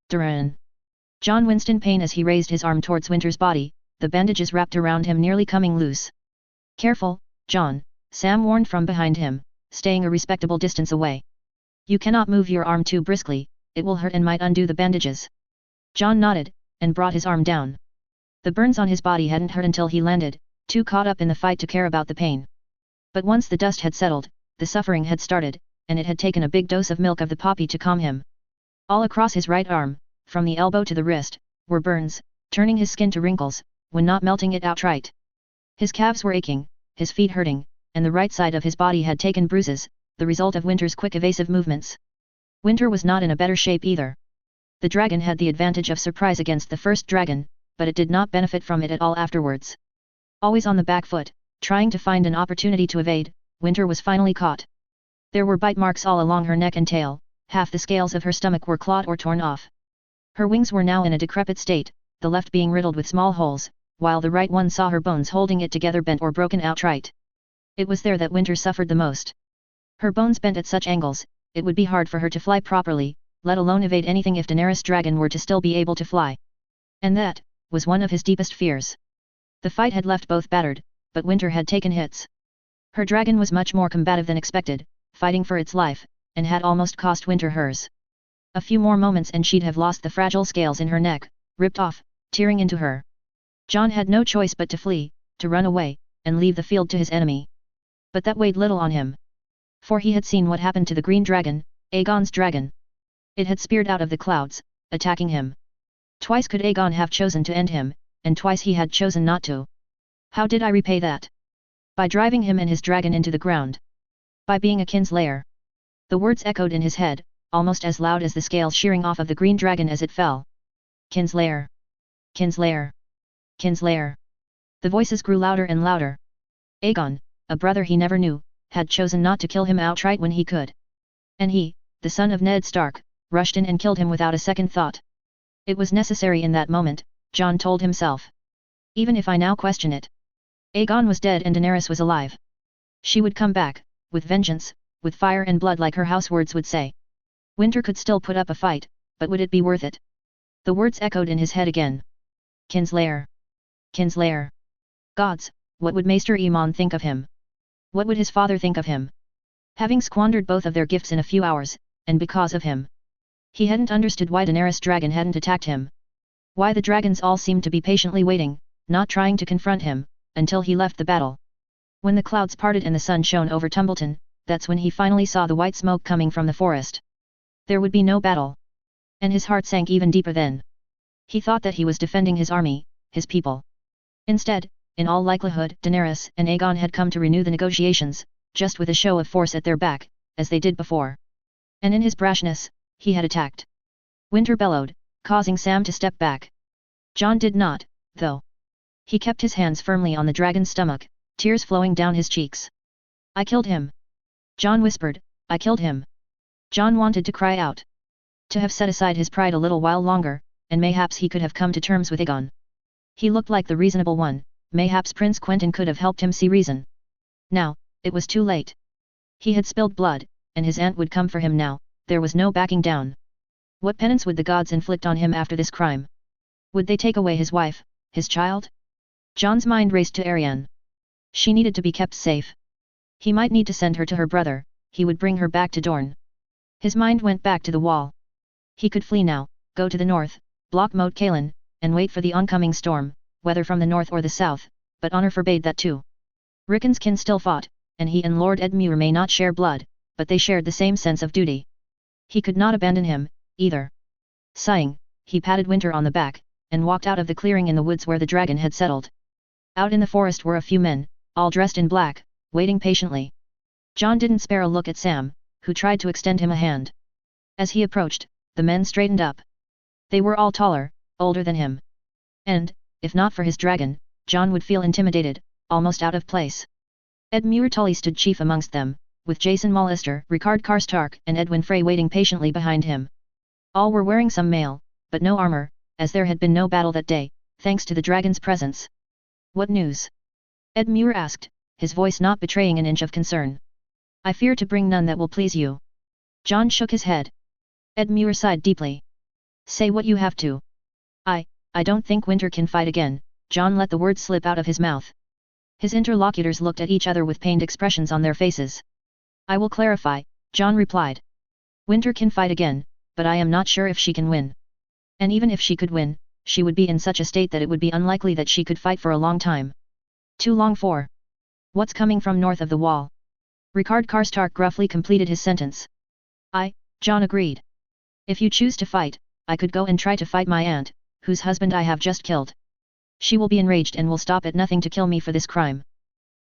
Duran. John winced in pain as he raised his arm towards Winter's body, the bandages wrapped around him nearly coming loose. Careful, John, Sam warned from behind him, staying a respectable distance away. You cannot move your arm too briskly, it will hurt and might undo the bandages. John nodded, and brought his arm down. The burns on his body hadn't hurt until he landed, too caught up in the fight to care about the pain. But once the dust had settled, the suffering had started, and it had taken a big dose of milk of the poppy to calm him. All across his right arm, from the elbow to the wrist, were burns, turning his skin to wrinkles, when not melting it outright. His calves were aching, his feet hurting, and the right side of his body had taken bruises, the result of Winter's quick evasive movements. Winter was not in a better shape either. The dragon had the advantage of surprise against the first dragon, but it did not benefit from it at all afterwards. Always on the back foot, trying to find an opportunity to evade, Winter was finally caught. There were bite marks all along her neck and tail, half the scales of her stomach were clawed or torn off. Her wings were now in a decrepit state, the left being riddled with small holes, while the right one saw her bones holding it together bent or broken outright. It was there that Winter suffered the most. Her bones bent at such angles, it would be hard for her to fly properly, let alone evade anything if Daenerys' dragon were to still be able to fly. And that was one of his deepest fears. The fight had left both battered, but Winter had taken hits. Her dragon was much more combative than expected, fighting for its life, and had almost cost Winter hers. A few more moments and she'd have lost the fragile scales in her neck, ripped off, tearing into her. John had no choice but to flee, to run away, and leave the field to his enemy. But that weighed little on him. For he had seen what happened to the green dragon, Aegon's dragon. It had speared out of the clouds, attacking him. Twice could Aegon have chosen to end him, and twice he had chosen not to. How did I repay that? By driving him and his dragon into the ground. By being a kinslayer. The words echoed in his head, almost as loud as the scales shearing off of the green dragon as it fell. Kinslayer. Kinslayer. Kinslayer. The voices grew louder and louder. Aegon, a brother he never knew, had chosen not to kill him outright when he could. And he, the son of Ned Stark, rushed in and killed him without a second thought. It was necessary in that moment, John told himself. Even if I now question it. Aegon was dead and Daenerys was alive. She would come back, with vengeance, with fire and blood like her house words would say. Winter could still put up a fight, but would it be worth it? The words echoed in his head again. Kinslayer. Kinslayer. Gods, what would Maester Aemon think of him? What would his father think of him? Having squandered both of their gifts in a few hours, and because of him. He hadn't understood why Daenerys' dragon hadn't attacked him. Why the dragons all seemed to be patiently waiting, not trying to confront him, until he left the battle. When the clouds parted and the sun shone over Tumbleton, that's when he finally saw the white smoke coming from the forest. There would be no battle. And his heart sank even deeper then. He thought that he was defending his army, his people. Instead, in all likelihood, Daenerys and Aegon had come to renew the negotiations, just with a show of force at their back, as they did before. And in his brashness, he had attacked. Winter bellowed, causing Sam to step back. John did not, though. He kept his hands firmly on the dragon's stomach, tears flowing down his cheeks. I killed him. John whispered, I killed him. John wanted to cry out. To have set aside his pride a little while longer, and mayhaps he could have come to terms with Aegon. He looked like the reasonable one, mayhaps Prince Quentyn could have helped him see reason. Now, it was too late. He had spilled blood, and his aunt would come for him now, there was no backing down. What penance would the gods inflict on him after this crime? Would they take away his wife, his child? John's mind raced to Arianne. She needed to be kept safe. He might need to send her to her brother, he would bring her back to Dorne. His mind went back to the wall. He could flee now, go to the north, block Moat Cailin, and wait for the oncoming storm, whether from the north or the south, but honor forbade that too. Rickon's kin still fought, and he and Lord Edmure may not share blood, but they shared the same sense of duty. He could not abandon him, either. Sighing, he patted Winter on the back, and walked out of the clearing in the woods where the dragon had settled. Out in the forest were a few men, all dressed in black, waiting patiently. John didn't spare a look at Sam, who tried to extend him a hand. As he approached, the men straightened up. They were all taller, older than him. And, if not for his dragon, John would feel intimidated, almost out of place. Edmure Tully stood chief amongst them, with Jason Mullister, Ricard Karstark and Edwin Frey waiting patiently behind him. All were wearing some mail, but no armor, as there had been no battle that day, thanks to the dragon's presence. What news? Edmure asked, his voice not betraying an inch of concern. I fear to bring none that will please you. John shook his head. Edmure sighed deeply. Say what you have to. I don't think Winter can fight again, John let the word slip out of his mouth. His interlocutors looked at each other with pained expressions on their faces. I will clarify, John replied. Winter can fight again, but I am not sure if she can win. And even if she could win, she would be in such a state that it would be unlikely that she could fight for a long time. Too long for. What's coming from north of the wall? Ricard Karstark gruffly completed his sentence. John agreed. If you choose to fight, I could go and try to fight my aunt, whose husband I have just killed. She will be enraged and will stop at nothing to kill me for this crime.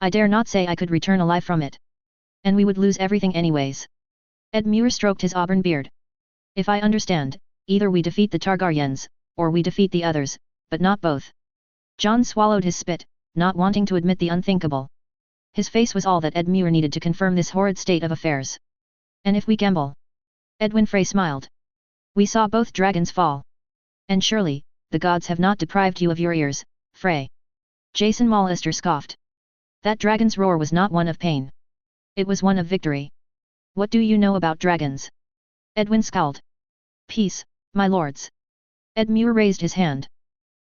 I dare not say I could return alive from it. And we would lose everything anyways. Ed Muir stroked his auburn beard. If I understand, either we defeat the Targaryens, or we defeat the others, but not both. John swallowed his spit, not wanting to admit the unthinkable. His face was all that Ed Muir needed to confirm this horrid state of affairs. And if we gamble? Edwin Frey smiled. We saw both dragons fall. And surely, the gods have not deprived you of your ears, Frey. Jason Mallister scoffed. That dragon's roar was not one of pain. It was one of victory. What do you know about dragons? Edwin scowled. Peace, my lords. Ed Muir raised his hand.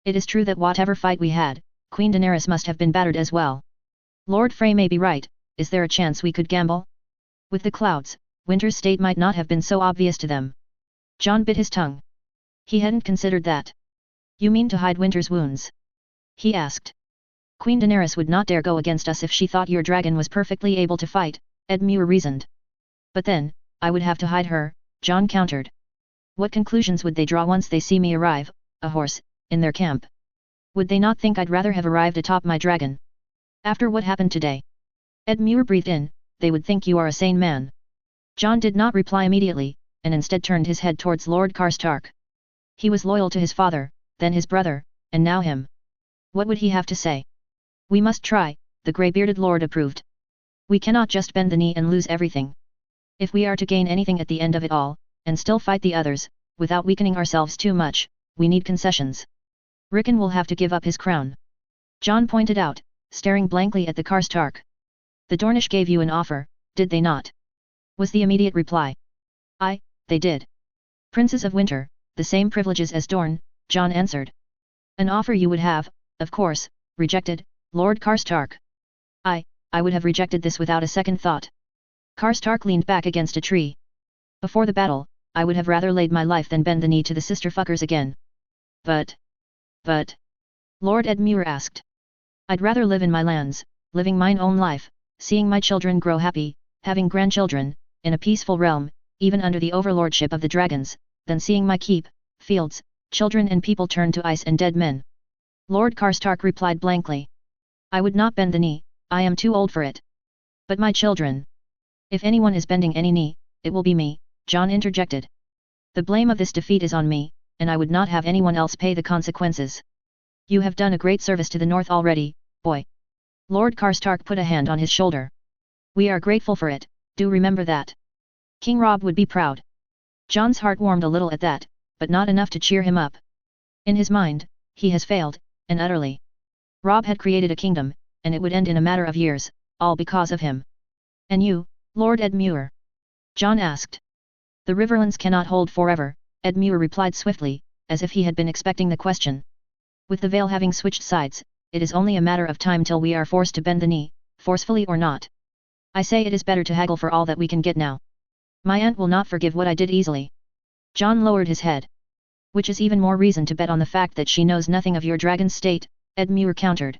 It is true that whatever fight we had, Queen Daenerys must have been battered as well. Lord Frey may be right, is there a chance we could gamble? With the clouds, Winter's state might not have been so obvious to them. John bit his tongue. He hadn't considered that. You mean to hide Winter's wounds? He asked. Queen Daenerys would not dare go against us if she thought your dragon was perfectly able to fight, Ed Muir reasoned. But then, I would have to hide her, John countered. What conclusions would they draw once they see me arrive, a horse, in their camp? Would they not think I'd rather have arrived atop my dragon? After what happened today? Ed Muir breathed in, they would think you are a sane man. John did not reply immediately, and instead turned his head towards Lord Karstark. He was loyal to his father, then his brother, and now him. What would he have to say? We must try, the grey-bearded lord approved. We cannot just bend the knee and lose everything. If we are to gain anything at the end of it all, and still fight the others, without weakening ourselves too much, we need concessions. Rickon will have to give up his crown. John pointed out, staring blankly at the Karstark. The Dornish gave you an offer, did they not? Was the immediate reply. They did. Princes of Winter, the same privileges as Dorne, John answered. An offer you would have, of course, rejected, Lord Karstark. I would have rejected this without a second thought. Karstark leaned back against a tree. Before the battle, I would have rather laid my life than bend the knee to the sister fuckers again. But, Lord Ed Muir asked. I'd rather live in my lands, living mine own life, seeing my children grow happy, having grandchildren, in a peaceful realm, even under the overlordship of the dragons, than seeing my keep, fields, children and people turn to ice and dead men. Lord Karstark replied blankly. I would not bend the knee, I am too old for it. But my children. If anyone is bending any knee, it will be me, John interjected. The blame of this defeat is on me, and I would not have anyone else pay the consequences. You have done a great service to the north already, boy. Lord Karstark put a hand on his shoulder. We are grateful for it, do remember that. King Robb would be proud. John's heart warmed a little at that, but not enough to cheer him up. In his mind, he has failed, and utterly. Robb had created a kingdom, and it would end in a matter of years, all because of him. And you, Lord Ed Muir? John asked. The Riverlands cannot hold forever, Ed Muir replied swiftly, as if he had been expecting the question. With the Vale having switched sides, it is only a matter of time till we are forced to bend the knee, forcefully or not. I say it is better to haggle for all that we can get now. My aunt will not forgive what I did easily. John lowered his head. Which is even more reason to bet on the fact that she knows nothing of your dragon's state, Ed Muir countered.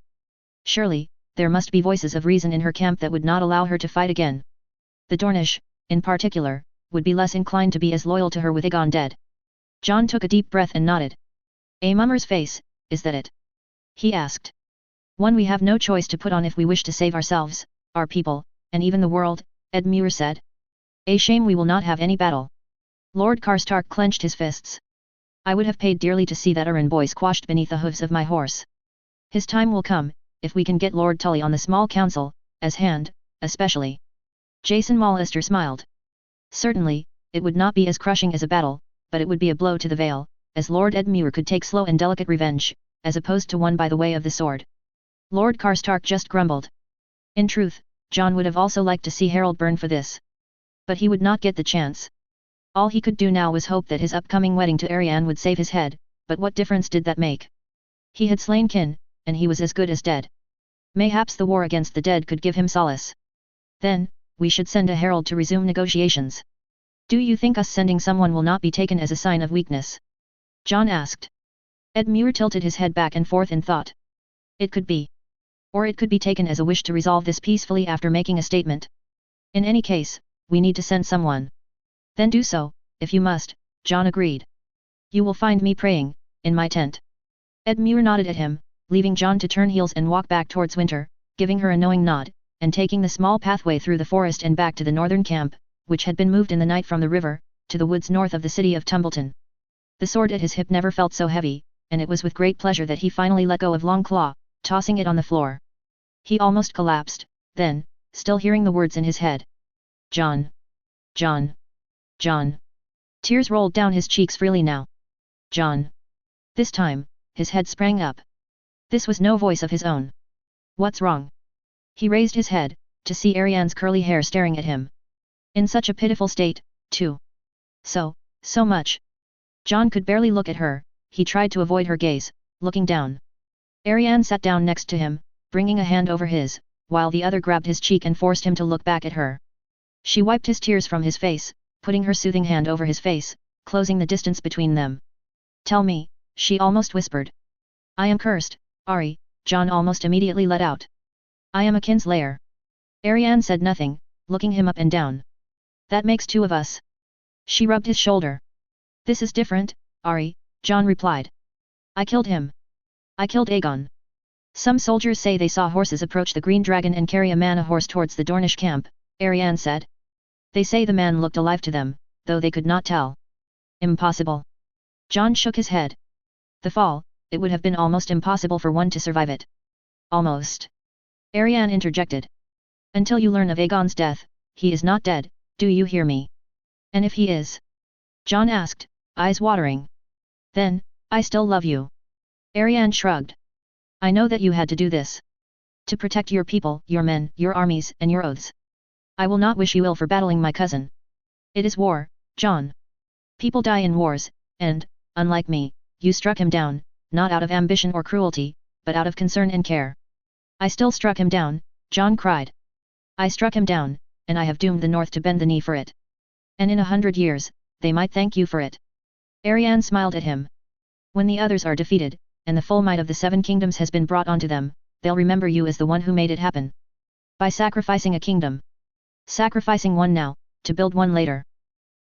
Surely, there must be voices of reason in her camp that would not allow her to fight again. The Dornish, in particular, would be less inclined to be as loyal to her with Aegon dead. John took a deep breath and nodded. A mummer's face, is that it? He asked. One we have no choice to put on if we wish to save ourselves, our people, and even the world, Ed Muir said. A shame we will not have any battle. Lord Karstark clenched his fists. I would have paid dearly to see that errand boy squashed beneath the hooves of my horse. His time will come, if we can get Lord Tully on the small council, as hand, especially. Jason Mallister smiled. Certainly, it would not be as crushing as a battle, but it would be a blow to the Vale, as Lord Ed Muir could take slow and delicate revenge, as opposed to one by the way of the sword. Lord Karstark just grumbled. In truth, John would have also liked to see Harold burn for this. But he would not get the chance. All he could do now was hope that his upcoming wedding to Ariane would save his head, but what difference did that make? He had slain Quentyn, and he was as good as dead. Mayhaps the war against the dead could give him solace. Then, we should send a herald to resume negotiations. Do you think us sending someone will not be taken as a sign of weakness? John asked. Edmure tilted his head back and forth in thought. It could be. Or it could be taken as a wish to resolve this peacefully after making a statement. In any case, we need to send someone. Then do so, if you must, John agreed. You will find me praying, in my tent. Edmure nodded at him, leaving John to turn heels and walk back towards Winter, giving her a knowing nod, and taking the small pathway through the forest and back to the northern camp, which had been moved in the night from the river, to the woods north of the city of Tumbleton. The sword at his hip never felt so heavy, and it was with great pleasure that he finally let go of Longclaw, tossing it on the floor. He almost collapsed, then, still hearing the words in his head. John. John. John. Tears rolled down his cheeks freely now. John. This time, his head sprang up. This was no voice of his own. What's wrong? He raised his head, to see Ariane's curly hair staring at him. In such a pitiful state, too. So much. John could barely look at her, he tried to avoid her gaze, looking down. Ariane sat down next to him, bringing a hand over his, while the other grabbed his cheek and forced him to look back at her. She wiped his tears from his face, putting her soothing hand over his face, closing the distance between them. Tell me, she almost whispered. I am cursed, Ari, John almost immediately let out. I am a kinslayer. Ariane said nothing, looking him up and down. That makes two of us. She rubbed his shoulder. This is different, Ari, John replied. I killed him. I killed Aegon. Some soldiers say they saw horses approach the Green Dragon and carry a man a horse towards the Dornish camp, Ariane said. They say the man looked alive to them, though they could not tell. Impossible. John shook his head. The fall, it would have been almost impossible for one to survive it. Almost. Ariane interjected. Until you learn of Aegon's death, he is not dead, do you hear me? And if he is? John asked, eyes watering. Then, I still love you. Ariane shrugged. I know that you had to do this. To protect your people, your men, your armies, and your oaths. I will not wish you ill for battling my cousin. It is war, John. People die in wars, and, unlike me, you struck him down, not out of ambition or cruelty, but out of concern and care. I still struck him down, John cried. I struck him down, and I have doomed the North to bend the knee for it. And in 100 years, they might thank you for it. Ariane smiled at him. When the others are defeated, and the full might of the Seven Kingdoms has been brought onto them, they'll remember you as the one who made it happen. By sacrificing a kingdom. Sacrificing one now, to build one later.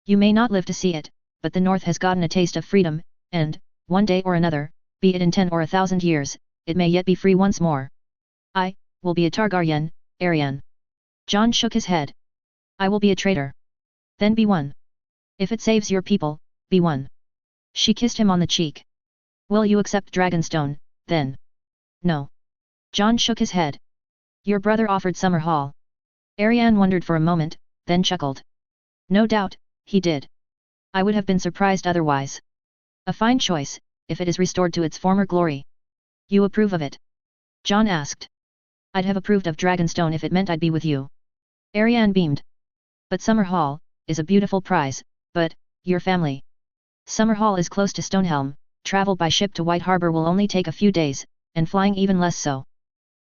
You may not live to see it, but the North has gotten a taste of freedom, and, one day or another, be it in 10 or 1,000 years, it may yet be free once more. I will be a Targaryen, Ariane. John shook his head. I will be a traitor. Then be one. If it saves your people, be one. She kissed him on the cheek. Will you accept Dragonstone, then? No. John shook his head. Your brother offered Summerhall. Ariane wondered for a moment, then chuckled. No doubt, he did. I would have been surprised otherwise. A fine choice, if it is restored to its former glory. You approve of it? John asked. I'd have approved of Dragonstone if it meant I'd be with you. Ariane beamed. But Summerhall is a beautiful prize, but, your family. Summerhall is close to Stonehelm, travel by ship to White Harbour will only take a few days, and flying even less so.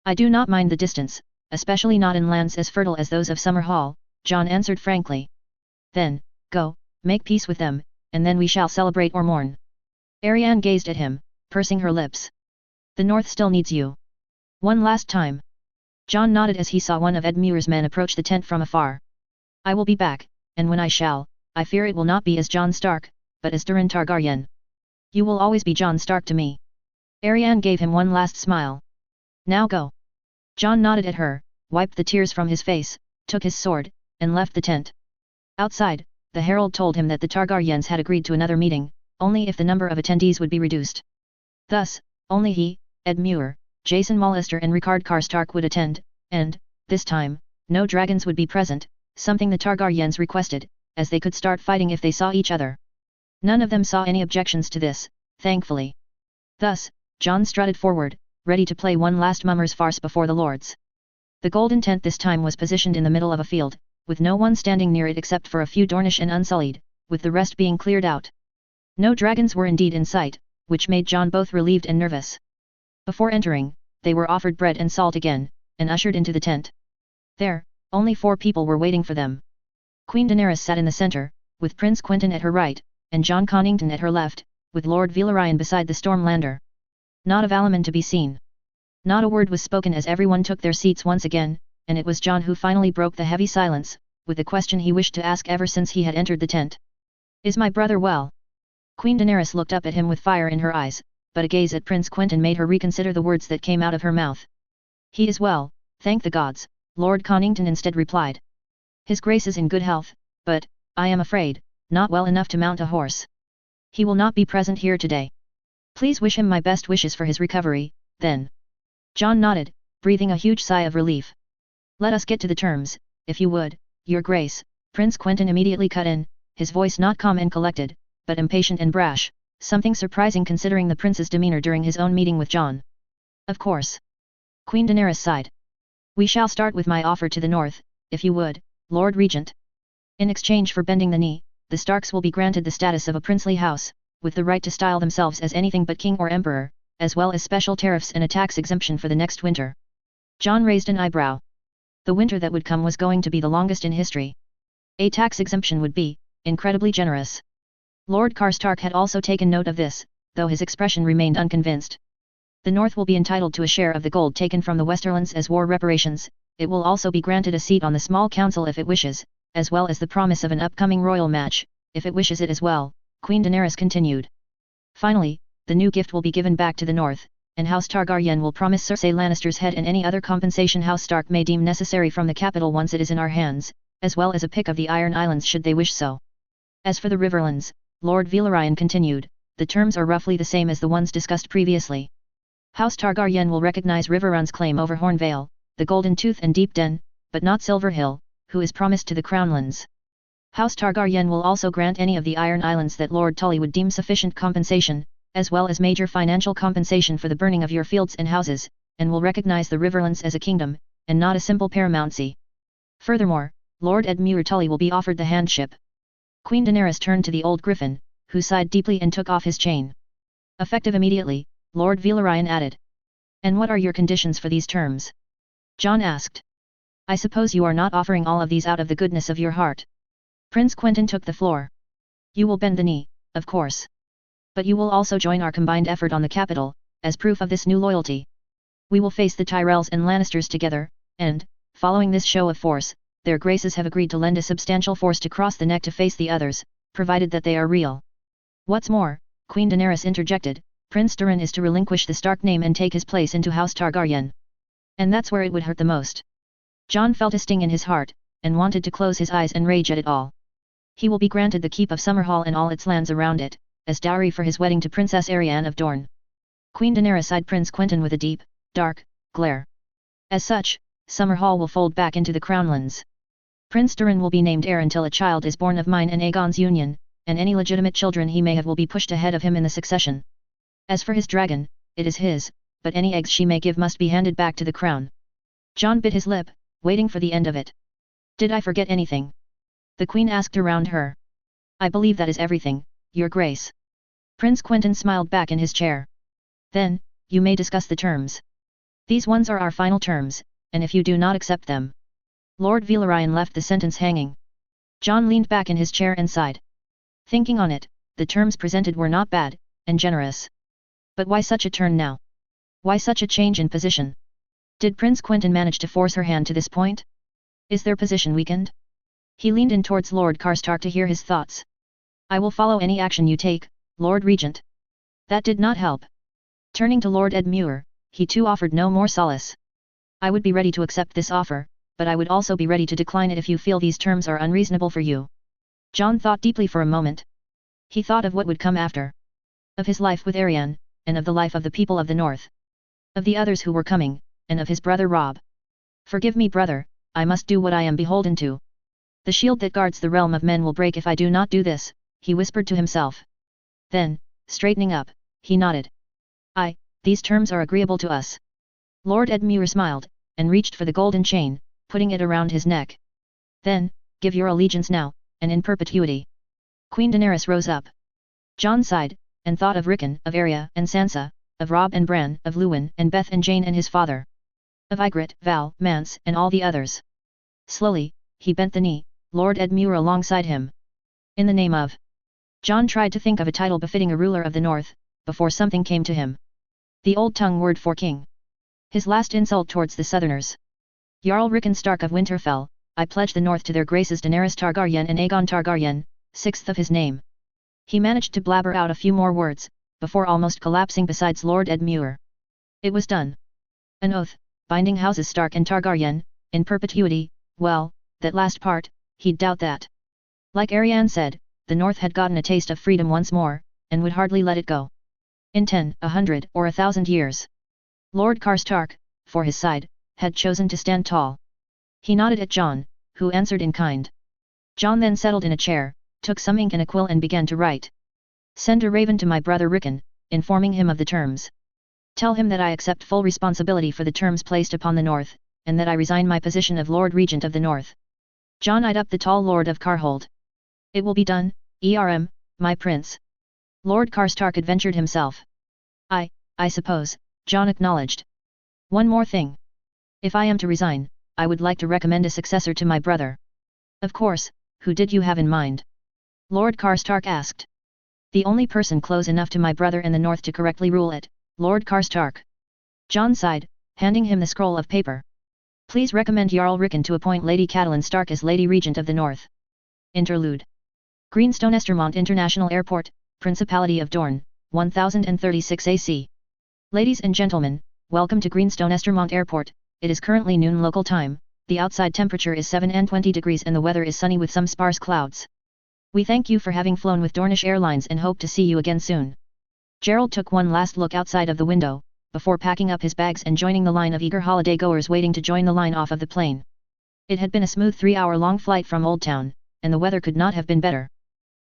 I do not mind the distance, especially not in lands as fertile as those of Summerhall, John answered frankly. Then, go, make peace with them, and then we shall celebrate or mourn. Ariane gazed at him, pursing her lips. The North still needs you. One last time. John nodded as he saw one of Edmure's men approach the tent from afar. I will be back, and when I shall, I fear it will not be as Jon Stark, but as Durin Targaryen. You will always be Jon Stark to me. Ariane gave him one last smile. Now go. John nodded at her, wiped the tears from his face, took his sword, and left the tent. Outside, the herald told him that the Targaryens had agreed to another meeting, only if the number of attendees would be reduced. Thus, only he, Edmure, Jason Mullister and Rickard Karstark would attend, and, this time, no dragons would be present, something the Targaryens requested, as they could start fighting if they saw each other. None of them saw any objections to this, thankfully. Thus, John strutted forward, ready to play one last mummer's farce before the lords. The golden tent this time was positioned in the middle of a field, with no one standing near it except for a few Dornish and Unsullied, with the rest being cleared out. No dragons were indeed in sight, which made John both relieved and nervous. Before entering, they were offered bread and salt again, and ushered into the tent. There, only 4 people were waiting for them. Queen Daenerys sat in the center, with Prince Quentyn at her right, and Jon Connington at her left, with Lord Velaryon beside the Stormlander. Not a Valamon to be seen. Not a word was spoken as everyone took their seats once again, and it was Jon who finally broke the heavy silence, with the question he wished to ask ever since he had entered the tent. "Is my brother well?" Queen Daenerys looked up at him with fire in her eyes, but a gaze at Prince Quentyn made her reconsider the words that came out of her mouth. "He is well, thank the gods," Lord Connington instead replied. "His grace is in good health, but, I am afraid, not well enough to mount a horse. He will not be present here today. Please wish him my best wishes for his recovery, then." Jon nodded, breathing a huge sigh of relief. "Let us get to the terms, if you would, your grace," Prince Quentyn immediately cut in, his voice not calm and collected, but impatient and brash, something surprising considering the prince's demeanor during his own meeting with Jon. "Of course." Queen Daenerys sighed. "We shall start with my offer to the north, if you would, Lord Regent. In exchange for bending the knee, the Starks will be granted the status of a princely house, with the right to style themselves as anything but king or emperor, as well as special tariffs and a tax exemption for the next winter." Jon raised an eyebrow. The winter that would come was going to be the longest in history. A tax exemption would be incredibly generous. Lord Karstark had also taken note of this, though his expression remained unconvinced. The North will be entitled to a share of the gold taken from the Westerlands as war reparations. It will also be granted a seat on the small council if it wishes, as well as the promise of an upcoming royal match, if it wishes it as well, Queen Daenerys continued. "Finally, the new gift will be given back to the North, and House Targaryen will promise Cersei Lannister's head and any other compensation House Stark may deem necessary from the capital once it is in our hands, as well as a pick of the Iron Islands should they wish so. As for the Riverlands," Lord Velaryon continued, "the terms are roughly the same as the ones discussed previously. House Targaryen will recognize Riverrun's claim over Hornvale, the Golden Tooth and Deep Den, but not Silver Hill, who is promised to the Crownlands. House Targaryen will also grant any of the Iron Islands that Lord Tully would deem sufficient compensation, as well as major financial compensation for the burning of your fields and houses, and will recognize the Riverlands as a kingdom, and not a simple paramountcy. Furthermore, Lord Edmure Tully will be offered the handship." Queen Daenerys turned to the old griffin, who sighed deeply and took off his chain. "Effective immediately," Lord Velaryon added. "And what are your conditions for these terms?" Jon asked. "I suppose you are not offering all of these out of the goodness of your heart." Prince Quentyn took the floor. "You will bend the knee, of course. But you will also join our combined effort on the capital, as proof of this new loyalty. We will face the Tyrells and Lannisters together, and, following this show of force, their graces have agreed to lend a substantial force to cross the neck to face the others, provided that they are real. What's more," Queen Daenerys interjected, "Prince Doran is to relinquish the Stark name and take his place into House Targaryen. And that's where it would hurt the most." Jon felt a sting in his heart, and wanted to close his eyes and rage at it all. He will be granted the keep of Summerhall and all its lands around it, as dowry for his wedding to Princess Arianne of Dorne. Queen Daenerys eyed Prince Quentyn with a deep, dark, glare. "As such, Summerhall will fold back into the Crownlands. Prince Doran will be named heir until a child is born of mine and Aegon's union, and any legitimate children he may have will be pushed ahead of him in the succession. As for his dragon, it is his, but any eggs she may give must be handed back to the crown." Jon bit his lip, waiting for the end of it. "Did I forget anything?" the Queen asked around her. "I believe that is everything, Your Grace." Prince Quentyn smiled back in his chair. "Then, you may discuss the terms. These ones are our final terms, and if you do not accept them..." Lord Velaryon left the sentence hanging. Jon leaned back in his chair and sighed. Thinking on it, the terms presented were not bad, and generous. But why such a turn now? Why such a change in position? Did Prince Quentyn manage to force her hand to this point? Is their position weakened? He leaned in towards Lord Karstark to hear his thoughts. "I will follow any action you take, Lord Regent." That did not help. Turning to Lord Edmure, he too offered no more solace. "I would be ready to accept this offer, but I would also be ready to decline it if you feel these terms are unreasonable for you." Jon thought deeply for a moment. He thought of what would come after. Of his life with Arianne, and of the life of the people of the North. Of the others who were coming, and of his brother Robb. "Forgive me, brother, I must do what I am beholden to. The shield that guards the realm of men will break if I do not do this," he whispered to himself. Then, straightening up, he nodded. These terms are agreeable to us." Lord Edmure smiled, and reached for the golden chain, putting it around his neck. "Then, give your allegiance now, and in perpetuity." Queen Daenerys rose up. Jon sighed, and thought of Rickon, of Arya and Sansa, of Robb and Bran, of Luwin and Beth and Jane and his father. Of Ygritte, Val, Mance and all the others. Slowly, he bent the knee, Lord Edmure alongside him. In the name of. Jon tried to think of a title befitting a ruler of the North, before something came to him. The old tongue word for king. His last insult towards the Southerners. Jarl Rickon Stark of Winterfell, I pledge the North to their graces Daenerys Targaryen and Aegon Targaryen, sixth of his name. He managed to blabber out a few more words, before almost collapsing beside Lord Edmure. It was done. An oath, binding houses Stark and Targaryen, in perpetuity, well, that last part, he'd doubt that. Like Arianne said, the North had gotten a taste of freedom once more, and would hardly let it go. In 10, 100, or 1,000 years. Lord Karstark, for his side, had chosen to stand tall. He nodded at Jon, who answered in kind. Jon then settled in a chair, took some ink and a quill and began to write. Send a raven to my brother Rickon, informing him of the terms. Tell him that I accept full responsibility for the terms placed upon the North, and that I resign my position of Lord Regent of the North. Jon eyed up the tall Lord of Carhold. It will be done, my prince. Lord Karstark adventured himself. I suppose, Jon acknowledged. One more thing. If I am to resign, I would like to recommend a successor to my brother. Of course, who did you have in mind? Lord Karstark asked. The only person close enough to my brother in the North to correctly rule it, Lord Karstark. Jon sighed, handing him the scroll of paper. Please recommend Jarl Rickon to appoint Lady Catelyn Stark as Lady Regent of the North. Interlude. Greenstone Estermont International Airport, Principality of Dorne, 1036 AC. Ladies and gentlemen, welcome to Greenstone Estermont Airport. It is currently noon local time, the outside temperature is 7 and 20 degrees and the weather is sunny with some sparse clouds. We thank you for having flown with Dornish Airlines and hope to see you again soon. Gerald took one last look outside of the window, before packing up his bags and joining the line of eager holiday-goers waiting to join the line off of the plane. It had been a smooth 3-hour-long flight from Old Town, and the weather could not have been better.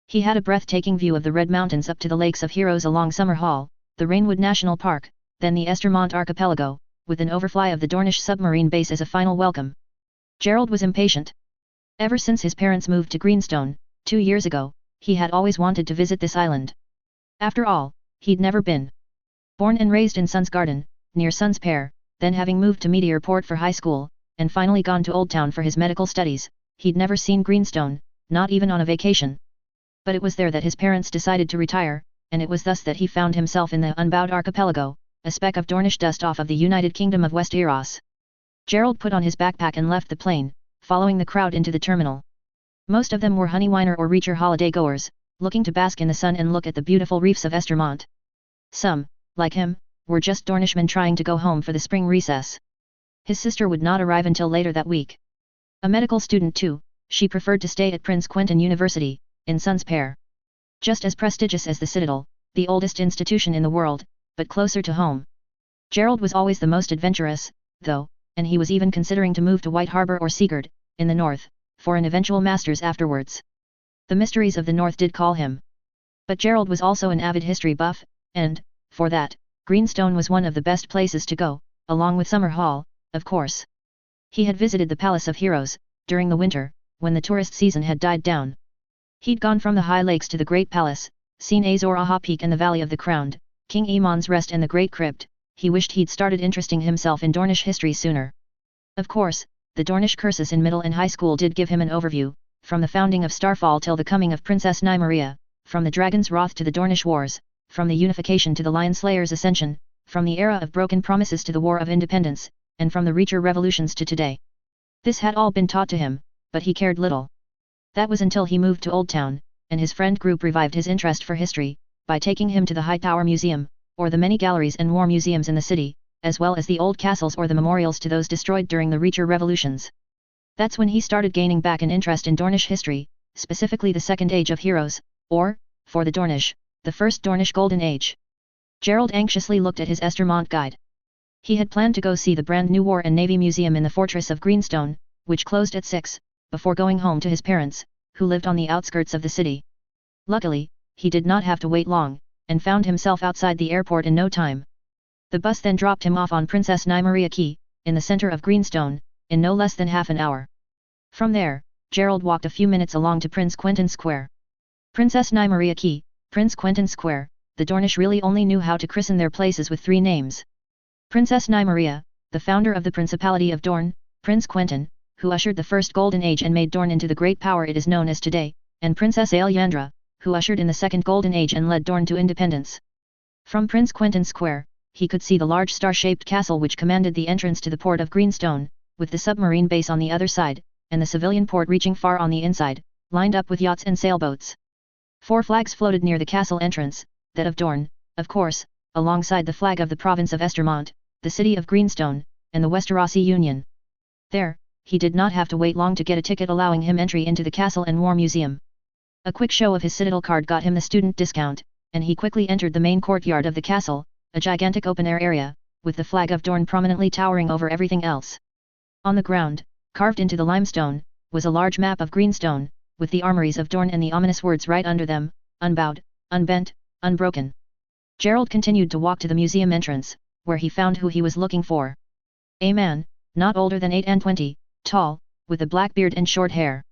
He had a breathtaking view of the Red Mountains up to the Lakes of Heroes along Summer Hall, the Rainwood National Park, then the Estermont Archipelago, with an overfly of the Dornish submarine base as a final welcome. Gerald was impatient. Ever since his parents moved to Greenstone, 2 years ago, he had always wanted to visit this island. After all, he'd never been. Born and raised in Sun's Garden, near Sun's Pair, then having moved to Meteorport for high school, and finally gone to Old Town for his medical studies, he'd never seen Greenstone, not even on a vacation. But it was there that his parents decided to retire, and it was thus that he found himself in the unbowed archipelago, a speck of Dornish dust off of the United Kingdom of Westeros. Gerald put on his backpack and left the plane, following the crowd into the terminal. Most of them were Honeywiner or Reacher holiday-goers, looking to bask in the sun and look at the beautiful reefs of Estermont. Some, like him, were just Dornishmen trying to go home for the spring recess. His sister would not arrive until later that week. A medical student too, she preferred to stay at Prince Quentyn University, in Sun's Pair. Just as prestigious as the Citadel, the oldest institution in the world, but closer to home. Gerald was always the most adventurous, though, and he was even considering to move to White Harbor or Sigurd, in the north, for an eventual master's afterwards. The mysteries of the North did call him. But Gerald was also an avid history buff, and, for that, Greenstone was one of the best places to go, along with Summer Hall, of course. He had visited the Palace of Heroes, during the winter, when the tourist season had died down. He'd gone from the High Lakes to the Great Palace, seen Azor Ahai Peak and the Valley of the Crowned, King Aemon's Rest and the Great Crypt. He wished he'd started interesting himself in Dornish history sooner. Of course, the Dornish curses in middle and high school did give him an overview, from the founding of Starfall till the coming of Princess Nymeria, from the Dragon's Wrath to the Dornish Wars, from the unification to the Lion Slayer's ascension, from the era of broken promises to the War of Independence, and from the Reacher revolutions to today. This had all been taught to him, but he cared little. That was until he moved to Old Town, and his friend group revived his interest for history, by taking him to the Hightower Museum, or the many galleries and war museums in the city, as well as the old castles or the memorials to those destroyed during the Reacher revolutions. That's when he started gaining back an interest in Dornish history, specifically the Second Age of Heroes, or, for the Dornish, the First Dornish Golden Age. Gerald anxiously looked at his Estermont guide. He had planned to go see the brand new War and Navy Museum in the Fortress of Greenstone, which closed at 6, before going home to his parents, who lived on the outskirts of the city. Luckily, he did not have to wait long, and found himself outside the airport in no time. The bus then dropped him off on Princess Nymeria Quay, in the center of Greenstone, in no less than half an hour. From there, Gerald walked a few minutes along to Prince Quentyn Square. Princess Nymeria Key, Prince Quentyn Square. The Dornish really only knew how to christen their places with 3 names. Princess Nymeria, the founder of the Principality of Dorne, Prince Quentyn, who ushered the first Golden Age and made Dorne into the great power it is known as today, and Princess Aelyandra, who ushered in the second Golden Age and led Dorne to independence. From Prince Quentyn Square, he could see the large star-shaped castle which commanded the entrance to the port of Greenstone, with the submarine base on the other side, and the civilian port reaching far on the inside, lined up with yachts and sailboats. 4 flags floated near the castle entrance, that of Dorne, of course, alongside the flag of the province of Estermont, the city of Greenstone, and the Westerosi Union. There, he did not have to wait long to get a ticket allowing him entry into the Castle and War Museum. A quick show of his Citadel card got him the student discount, and he quickly entered the main courtyard of the castle, a gigantic open-air area, with the flag of Dorne prominently towering over everything else. On the ground, carved into the limestone, was a large map of Greenstone, with the armories of Dorne and the ominous words right under them, unbowed, unbent, unbroken. Gerald continued to walk to the museum entrance, where he found who he was looking for. A man, not older than 28, tall, with a black beard and short hair.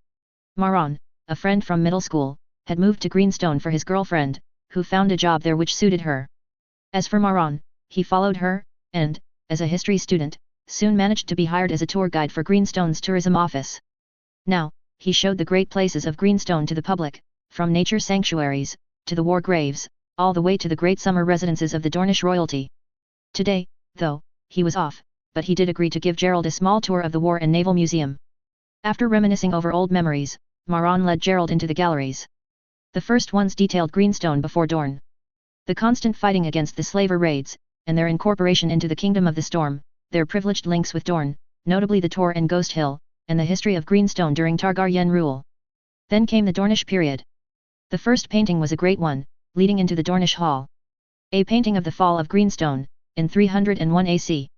Maron, a friend from middle school, had moved to Greenstone for his girlfriend, who found a job there which suited her. As for Maron, he followed her, and, as a history student, soon managed to be hired as a tour guide for Greenstone's tourism office. Now, he showed the great places of Greenstone to the public, from nature sanctuaries, to the war graves, all the way to the great summer residences of the Dornish royalty. Today, though, he was off, but he did agree to give Gerald a small tour of the War and Naval Museum. After reminiscing over old memories, Maron led Gerald into the galleries. The first ones detailed Greenstone before Dorne. The constant fighting against the slaver raids, and their incorporation into the Kingdom of the Storm, their privileged links with Dorne, notably the Tor and Ghost Hill, and the history of Greenstone during Targaryen rule. Then came the Dornish period. The first painting was a great one, leading into the Dornish Hall. A painting of the fall of Greenstone, in 301 AC.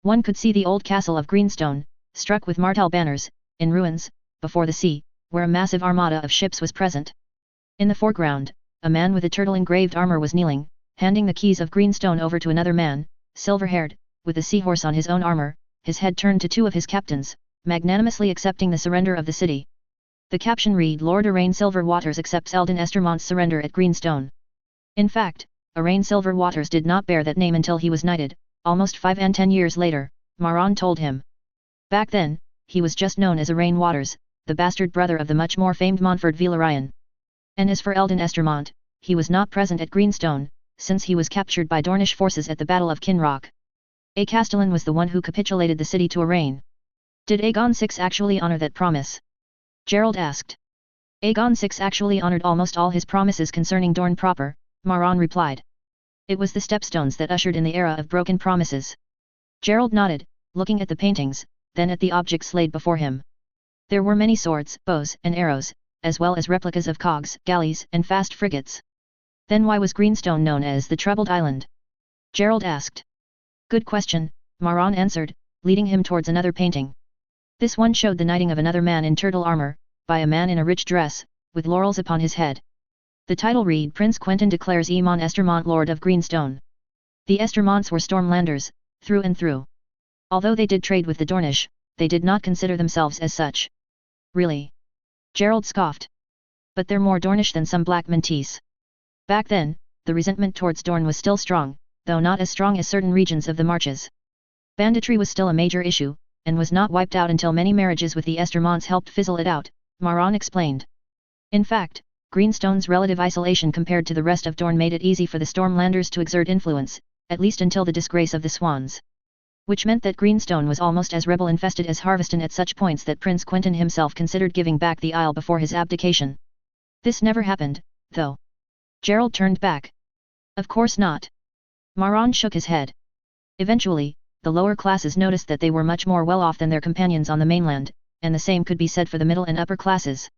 One could see the old castle of Greenstone, struck with Martell banners, in ruins, before the sea, where a massive armada of ships was present. In the foreground, a man with a turtle-engraved armor was kneeling, handing the keys of Greenstone over to another man, silver-haired, with a seahorse on his own armor, his head turned to 2 of his captains, magnanimously accepting the surrender of the city. The caption read, Lord Arrayne Silverwaters accepts Eldon Estermont's surrender at Greenstone. In fact, Arrayne Silverwaters did not bear that name until he was knighted, almost 5 and 10 years later, Maron told him. Back then, he was just known as Arrayne Waters, the bastard brother of the much more famed Montford Velaryon. And as for Eldon Estermont, he was not present at Greenstone, since he was captured by Dornish forces at the Battle of Kinrock. A Castellan was the one who capitulated the city to Arrayne. Did Aegon VI actually honor that promise? Gerald asked. Aegon VI actually honored almost all his promises concerning Dorne proper, Maron replied. It was the stepstones that ushered in the era of broken promises. Gerald nodded, looking at the paintings, then at the objects laid before him. There were many swords, bows, and arrows, as well as replicas of cogs, galleys, and fast frigates. Then why was Greenstone known as the Troubled Island? Gerald asked. Good question, Maron answered, leading him towards another painting. This one showed the knighting of another man in turtle armor, by a man in a rich dress, with laurels upon his head. The title read Prince Quentyn declares Aemon Estermont Lord of Greenstone. The Estermonts were Stormlanders, through and through. Although they did trade with the Dornish, they did not consider themselves as such. Really? Gerald scoffed. But they're more Dornish than some Black Mentees. Back then, the resentment towards Dorne was still strong, though not as strong as certain regions of the Marches. Banditry was still a major issue, and was not wiped out until many marriages with the Estermonts helped fizzle it out, Maron explained. In fact, Greenstone's relative isolation compared to the rest of Dorne made it easy for the Stormlanders to exert influence, at least until the disgrace of the Swans. Which meant that Greenstone was almost as rebel-infested as Harveston at such points that Prince Quentyn himself considered giving back the Isle before his abdication. This never happened, though. Gerald turned back. Of course not. Maron shook his head. Eventually, the lower classes noticed that they were much more well-off than their companions on the mainland, and the same could be said for the middle and upper classes.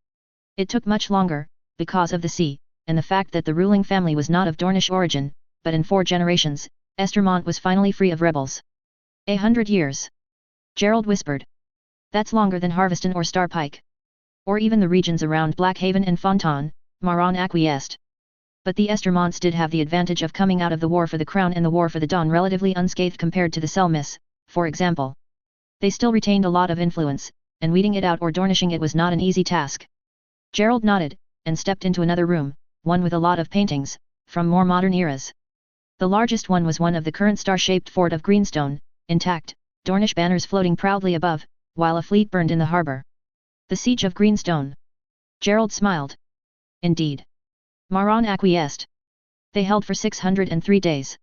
It took much longer, because of the sea, and the fact that the ruling family was not of Dornish origin, but in 4 generations, Estermont was finally free of rebels. 100 years. Gerald whispered. That's longer than Harveston or Starpike. Or even the regions around Blackhaven and Fontaine, Maron acquiesced. But the Estermonts did have the advantage of coming out of the War for the Crown and the War for the Dawn relatively unscathed compared to the Selmis, for example. They still retained a lot of influence, and weeding it out or Dornishing it was not an easy task. Gerald nodded, and stepped into another room, one with a lot of paintings, from more modern eras. The largest one was one of the current star-shaped fort of greenstone, intact, Dornish banners floating proudly above, while a fleet burned in the harbour. The Siege of Greenstone. Gerald smiled. Indeed. Maron acquiesced. They held for 603 days.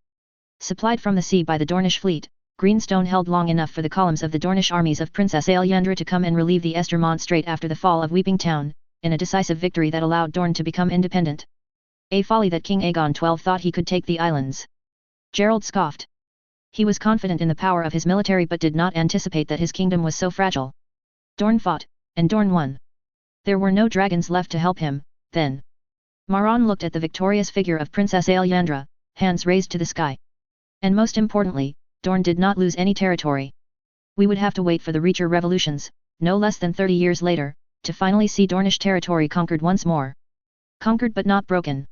Supplied from the sea by the Dornish fleet, Greenstone held long enough for the columns of the Dornish armies of Princess Aelyandra to come and relieve the Estermont Strait after the fall of Weeping Town, in a decisive victory that allowed Dorne to become independent. A folly that King Aegon XII thought he could take the islands. Gerald scoffed. He was confident in the power of his military but did not anticipate that his kingdom was so fragile. Dorne fought, and Dorne won. There were no dragons left to help him, then. Maron looked at the victorious figure of Princess Aelyandra, hands raised to the sky. And most importantly, Dorne did not lose any territory. We would have to wait for the Reacher revolutions, no less than 30 years later, to finally see Dornish territory conquered once more. Conquered but not broken.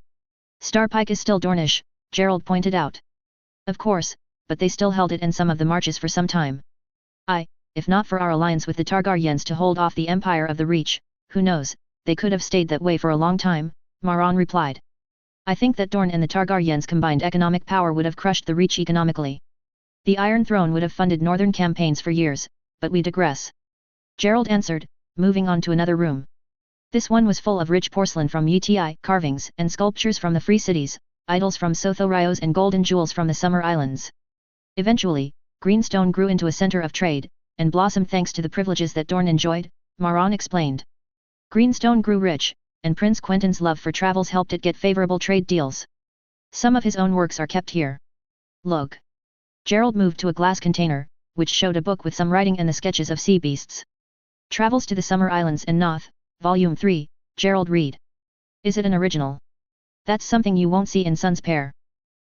Starpike is still Dornish, Gerald pointed out. Of course, but they still held it and some of the marches for some time. If not for our alliance with the Targaryens to hold off the Empire of the Reach, who knows, they could have stayed that way for a long time, Maron replied. I think that Dorne and the Targaryens' combined economic power would have crushed the Reach economically. The Iron Throne would have funded northern campaigns for years, but we digress. Gerald answered, moving on to another room. This one was full of rich porcelain from Uti, carvings and sculptures from the Free Cities, idols from Sotho Rios and golden jewels from the Summer Islands. Eventually, Greenstone grew into a center of trade, and blossomed thanks to the privileges that Dorne enjoyed, Maron explained. Greenstone grew rich, and Prince Quentyn's love for travels helped it get favorable trade deals. Some of his own works are kept here. Look. Gerald moved to a glass container, which showed a book with some writing and the sketches of sea beasts. Travels to the Summer Islands and Noth, Volume 3, Gerald read. Is it an original? That's something you won't see in Sun's Pair.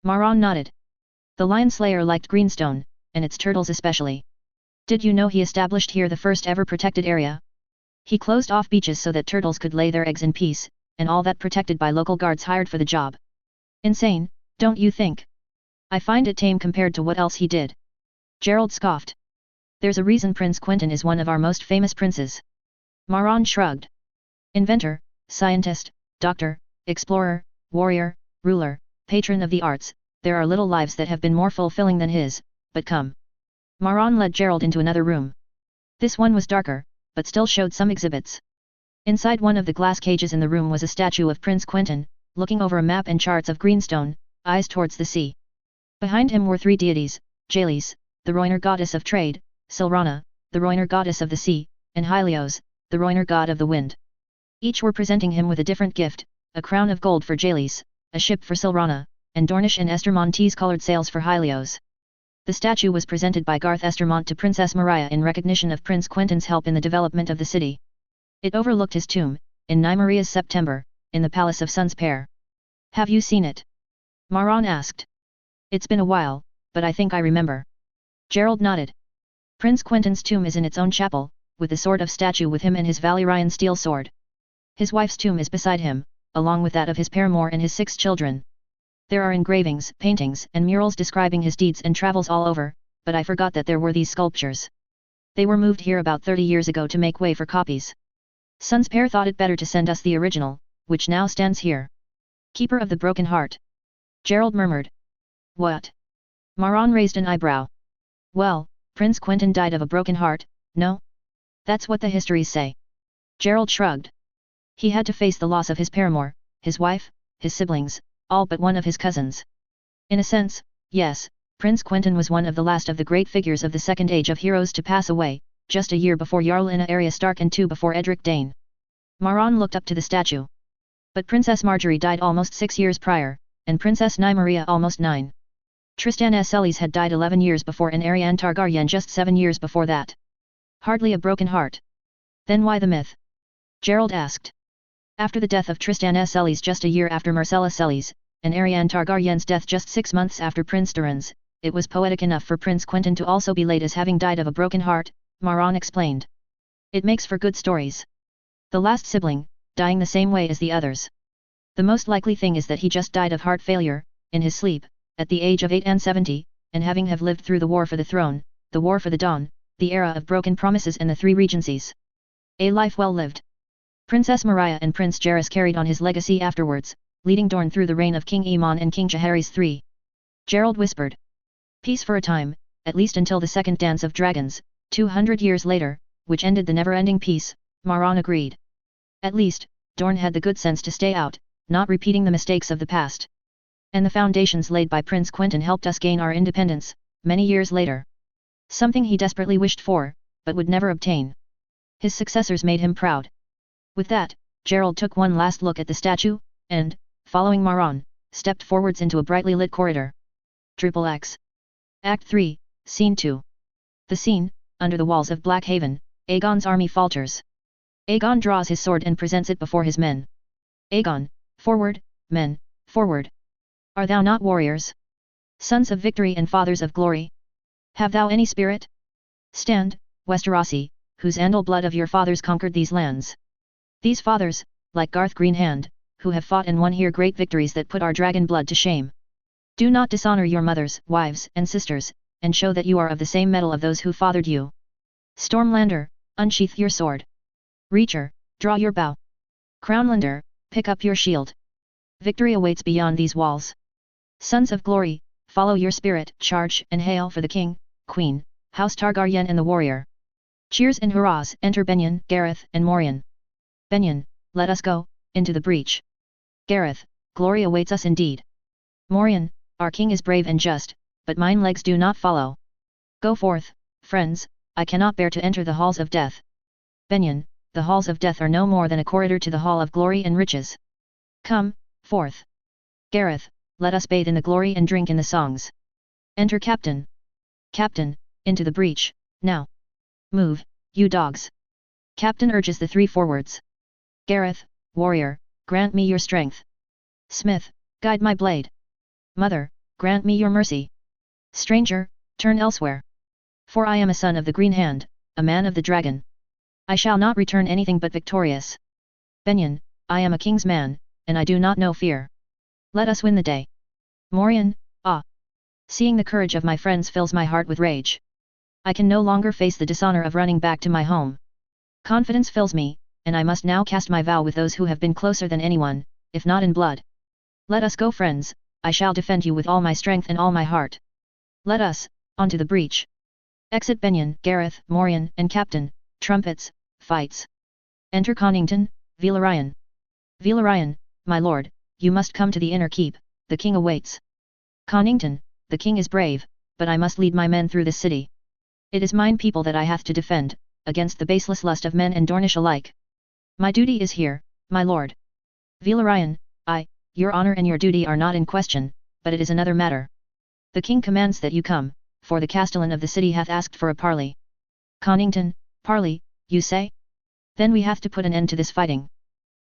Maron nodded. The Lion Slayer liked Greenstone, and its turtles especially. Did you know he established here the first ever protected area? He closed off beaches so that turtles could lay their eggs in peace, and all that protected by local guards hired for the job. Insane, don't you think? I find it tame compared to what else he did. Gerald scoffed. There's a reason Prince Quentyn is one of our most famous princes. Maron shrugged. Inventor, scientist, doctor, explorer, warrior, ruler, patron of the arts, there are little lives that have been more fulfilling than his, but come. Maron led Gerald into another room. This one was darker, but still showed some exhibits. Inside one of the glass cages in the room was a statue of Prince Quentyn, looking over a map and charts of Greenstone, eyes towards the sea. Behind him were three deities, Jaehalis, the Rhoynar goddess of trade, Silrana, the Rhoynar goddess of the sea, and Hylios, the Rhoynar god of the wind. Each were presenting him with a different gift, a crown of gold for Jaehalis, a ship for Silrana, and Dornish and Estermontese colored sails for Hylios. The statue was presented by Garth Estermont to Princess Maria in recognition of Prince Quentyn's help in the development of the city. It overlooked his tomb, in Nymaria's September, in the Palace of Sun's Pair. Have you seen it? Maron asked. It's been a while, but I think I remember. Gerald nodded. Prince Quentyn's tomb is in its own chapel, with the sort of statue with him and his Valyrian steel sword. His wife's tomb is beside him, along with that of his paramour and his 6 children. There are engravings, paintings, and murals describing his deeds and travels all over, but I forgot that there were these sculptures. They were moved here about 30 years ago to make way for copies. Sun's Pair thought it better to send us the original, which now stands here. Keeper of the Broken Heart. Gerald murmured. What? Maron raised an eyebrow. Well, Prince Quentyn died of a broken heart, no? That's what the histories say. Gerald shrugged. He had to face the loss of his paramour, his wife, his siblings, all but one of his cousins. In a sense, yes, Prince Quentyn was one of the last of the great figures of the Second Age of Heroes to pass away, just a year before Jarl Arya Stark and 2 before Edric Dane. Maron looked up to the statue. But Princess Marjorie died almost 6 years prior, and Princess Nymeria almost 9. Tristan Sellies had died 11 years before and Arianne Targaryen just 7 years before that. Hardly a broken heart. Then why the myth? Gerald asked. After the death of Tristan Sellies just a year after Myrcella Sellies, and Arianne Targaryen's death just 6 months after Prince Doran's, it was poetic enough for Prince Quentyn to also be laid as having died of a broken heart, Maron explained. It makes for good stories. The last sibling, dying the same way as the others. The most likely thing is that he just died of heart failure, in his sleep, at the age of 8 and 70, and having have lived through the War for the Throne, the War for the Dawn, the era of broken promises and the 3 regencies. A life well lived. Princess Maria and Prince Jairus carried on his legacy afterwards, leading Dorne through the reign of King Aemon and King Jaehaerys III. Gerald whispered. Peace for a time, at least until the second dance of dragons, 200 years later, which ended the never-ending peace, Maron agreed. At least, Dorne had the good sense to stay out, not repeating the mistakes of the past. And the foundations laid by Prince Quentyn helped us gain our independence, many years later. Something he desperately wished for, but would never obtain. His successors made him proud. With that, Gerald took one last look at the statue, and, following Maron, stepped forwards into a brightly lit corridor. XXX. Act 3, Scene 2. The scene, under the walls of Blackhaven, Aegon's army falters. Aegon draws his sword and presents it before his men. Aegon, forward, men, forward. Are thou not warriors? Sons of victory and fathers of glory? Have thou any spirit? Stand, Westerosi, whose Andal blood of your fathers conquered these lands. These fathers, like Garth Greenhand, who have fought and won here great victories that put our dragon blood to shame. Do not dishonor your mothers, wives, and sisters, and show that you are of the same metal of those who fathered you. Stormlander, unsheath your sword. Reacher, draw your bow. Crownlander, pick up your shield. Victory awaits beyond these walls. Sons of glory, follow your spirit, charge and hail for the king, queen, House Targaryen and the warrior. Cheers and hurrahs, enter Benyon, Gareth, and Morian. Benyon, let us go, into the breach. Gareth, glory awaits us indeed. Morian, our king is brave and just, but mine legs do not follow. Go forth, friends, I cannot bear to enter the halls of death. Benyon, the halls of death are no more than a corridor to the hall of glory and riches. Come, forth. Gareth, let us bathe in the glory and drink in the songs. Enter Captain. Captain, into the breach, now. Move, you dogs. Captain urges the three forwards. Gareth, warrior, grant me your strength. Smith, guide my blade. Mother, grant me your mercy. Stranger, turn elsewhere. For I am a son of the Green Hand, a man of the dragon. I shall not return anything but victorious. Benyon, I am a king's man, and I do not know fear. Let us win the day. Morian, ah! Seeing the courage of my friends fills my heart with rage. I can no longer face the dishonor of running back to my home. Confidence fills me, and I must now cast my vow with those who have been closer than anyone, if not in blood. Let us go, friends, I shall defend you with all my strength and all my heart. Let us, on to the breach. Exit Benyon, Gareth, Morian, and Captain, trumpets, fights. Enter Connington, Velaryon. Velaryon, my lord, you must come to the inner keep, the king awaits. Connington, the king is brave, but I must lead my men through this city. It is mine people that I hath to defend, against the baseless lust of men and Dornish alike. My duty is here, my lord. Velaryon, your honor and your duty are not in question, but it is another matter. The king commands that you come, for the castellan of the city hath asked for a parley. Connington, parley, you say? Then we have to put an end to this fighting.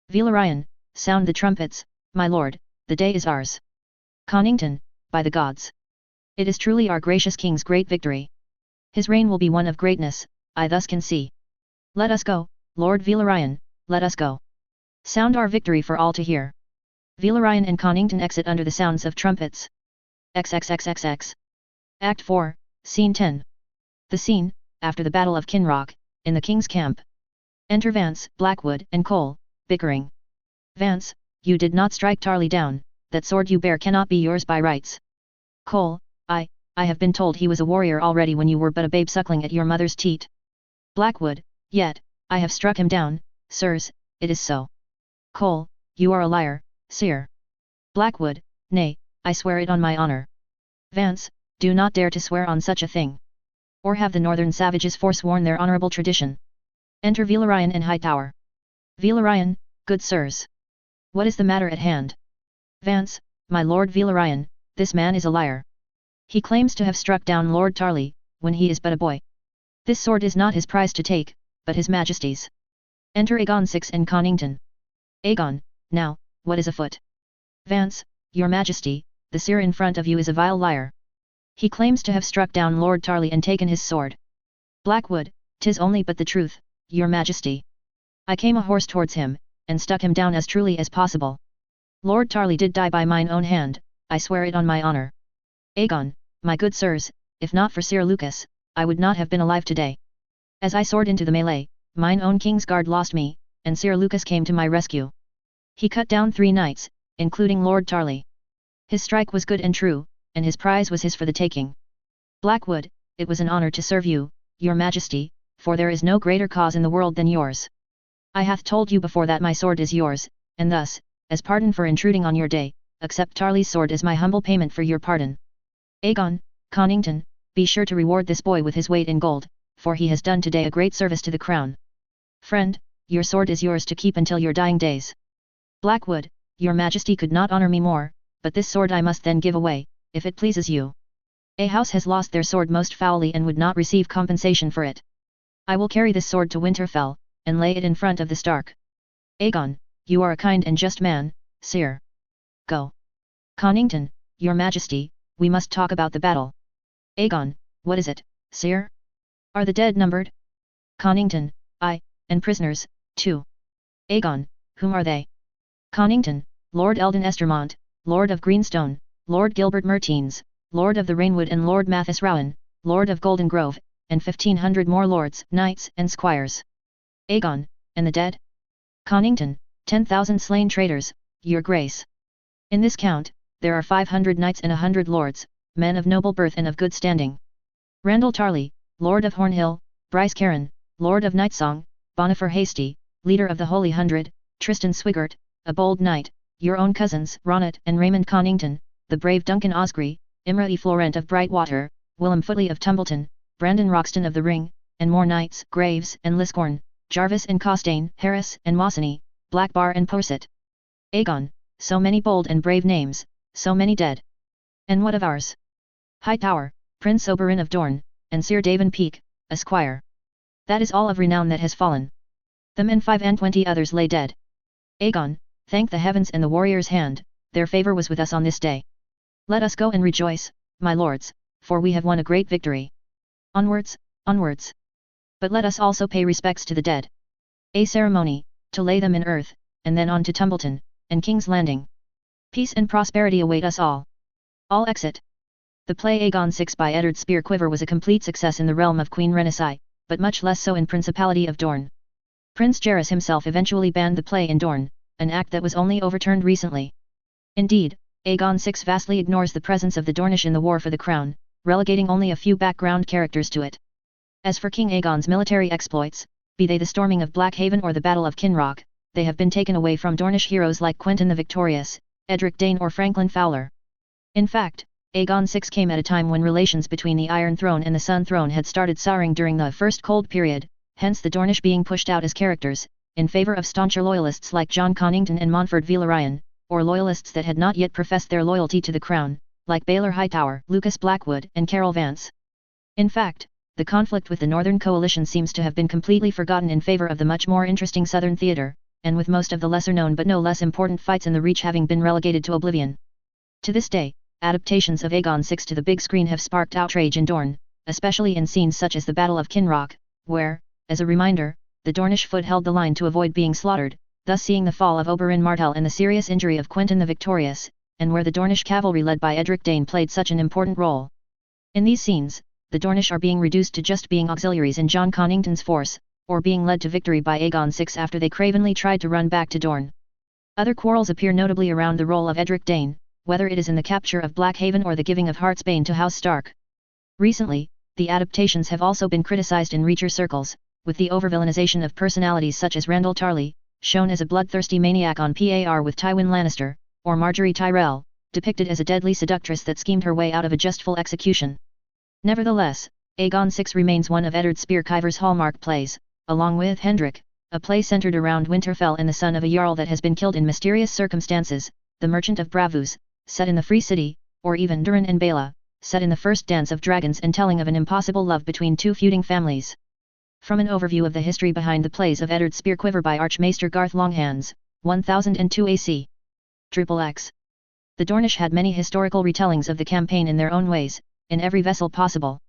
Velaryon, sound the trumpets, my lord, the day is ours. Connington, by the gods. It is truly our gracious king's great victory. His reign will be one of greatness, I thus can see. Let us go, Lord Velaryon, let us go. Sound our victory for all to hear. Velaryon and Connington exit under the sounds of trumpets. XXXXX. Act 4, Scene 10. The scene, after the Battle of Kinrock, in the king's camp. Enter Vance, Blackwood, and Cole, bickering. Vance, you did not strike Tarly down, that sword you bear cannot be yours by rights. Cole, I have been told he was a warrior already when you were but a babe suckling at your mother's teat. Blackwood, yet, I have struck him down, sirs, it is so. Cole, you are a liar, sir. Blackwood, nay, I swear it on my honor. Vance, do not dare to swear on such a thing. Or have the northern savages forsworn their honorable tradition. Enter Velaryon and Hightower. Velaryon, good sirs. What is the matter at hand? Vance, my lord Velaryon, this man is a liar. He claims to have struck down Lord Tarly, when he is but a boy. This sword is not his prize to take, but his majesty's. Enter Aegon VI and Connington. Aegon, now, what is afoot? Vance, your majesty, the seer in front of you is a vile liar. He claims to have struck down Lord Tarly and taken his sword. Blackwood, 'tis only but the truth, your majesty. I came a horse towards him, and stuck him down as truly as possible. Lord Tarly did die by mine own hand, I swear it on my honor. Aegon, my good sirs, if not for Sir Lucas, I would not have been alive today. As I soared into the melee, mine own king's guard lost me, and Sir Lucas came to my rescue. He cut down 3 knights, including Lord Tarley. His strike was good and true, and his prize was his for the taking. Blackwood, it was an honor to serve you, your majesty, for there is no greater cause in the world than yours. I hath told you before that my sword is yours, and thus, as pardon for intruding on your day, accept Tarley's sword as my humble payment for your pardon. Aegon, Conington, be sure to reward this boy with his weight in gold, for he has done today a great service to the crown. Friend, your sword is yours to keep until your dying days. Blackwood, your majesty could not honor me more, but this sword I must then give away, if it pleases you. A house has lost their sword most foully and would not receive compensation for it. I will carry this sword to Winterfell, and lay it in front of the Stark. Aegon, you are a kind and just man, sire. Go. Conington, your majesty, we must talk about the battle. Aegon, what is it, sire? Are the dead numbered? Conington, aye, and prisoners, too. Aegon, whom are they? Conington, Lord Eldon Estermont, Lord of Greenstone, Lord Gilbert Mertens, Lord of the Rainwood and Lord Mathis Rowan, Lord of Golden Grove, and 1,500 more lords, knights and squires. Aegon, and the dead? Conington, 10,000 slain traitors, your grace. In this count, there are 500 knights and 100 lords, men of noble birth and of good standing. Randall Tarley, Lord of Hornhill, Bryce Caron, Lord of Nightsong, Bonifer Hasty, leader of the Holy Hundred, Tristan Swigert, a bold knight, your own cousins Ronnet and Raymond Conington, the brave Duncan Osgrey, Imra E. Florent of Brightwater, Willem Footley of Tumbleton, Brandon Roxton of the Ring, and more knights, Graves and Liscorn, Jarvis and Costain, Harris and Mawsoney, Blackbar and Porset. Aegon, so many bold and brave names, so many dead. And what of ours? Hightower, Prince Oberyn of Dorne, and Sir Davin Peake, Esquire. That is all of renown that has fallen. Them and 25 others lay dead. Aegon, thank the heavens and the warrior's hand, their favour was with us on this day. Let us go and rejoice, my lords, for we have won a great victory. Onwards, onwards. But let us also pay respects to the dead. A ceremony, to lay them in earth, and then on to Tumbleton, and King's Landing. Peace and prosperity await us all. All exit. The play Aegon VI by Eddard Spearquiver was a complete success in the realm of Queen Renasai, but much less so in Principality of Dorne. Prince Jaehaerys himself eventually banned the play in Dorne, an act that was only overturned recently. Indeed, Aegon VI vastly ignores the presence of the Dornish in the war for the crown, relegating only a few background characters to it. As for King Aegon's military exploits, be they the storming of Blackhaven or the Battle of Kinroch, they have been taken away from Dornish heroes like Quentyn the Victorious, Edric Dane or Franklin Fowler. In fact, Aegon VI came at a time when relations between the Iron Throne and the Sun Throne had started souring during the First Cold Period, hence the Dornish being pushed out as characters, in favour of stauncher loyalists like John Conington and Montford Velaryon, or loyalists that had not yet professed their loyalty to the crown, like Baylor Hightower, Lucas Blackwood and Carol Vance. In fact, the conflict with the Northern Coalition seems to have been completely forgotten in favour of the much more interesting Southern theatre, and with most of the lesser-known but no less important fights in the Reach having been relegated to oblivion. To this day, adaptations of Aegon VI to the big screen have sparked outrage in Dorne, especially in scenes such as the Battle of Kinroch, where, as a reminder, the Dornish foot held the line to avoid being slaughtered, thus seeing the fall of Oberyn Martell and the serious injury of Quentyn the Victorious, and where the Dornish cavalry led by Edric Dane played such an important role. In these scenes, the Dornish are being reduced to just being auxiliaries in John Conington's force, or being led to victory by Aegon VI after they cravenly tried to run back to Dorne. Other quarrels appear notably around the role of Edric Dane, whether it is in the capture of Blackhaven or the giving of Heartsbane to House Stark. Recently, the adaptations have also been criticized in Reacher circles, with the overvillainization of personalities such as Randall Tarley, shown as a bloodthirsty maniac on par with Tywin Lannister, or Marjorie Tyrell, depicted as a deadly seductress that schemed her way out of a justful execution. Nevertheless, Aegon VI remains one of Eddard Spearquiver's hallmark plays, along with Hendrik, a play centered around Winterfell and the son of a Jarl that has been killed in mysterious circumstances, The Merchant of Bravus, set in the Free City, or even Durin and Bela, set in the First Dance of Dragons and telling of an impossible love between two feuding families. From an overview of the history behind the plays of Eddard Spearquiver by Archmaester Garth Longhands, 1002 AC. XXX. The Dornish had many historical retellings of the campaign in their own ways, in every vessel possible.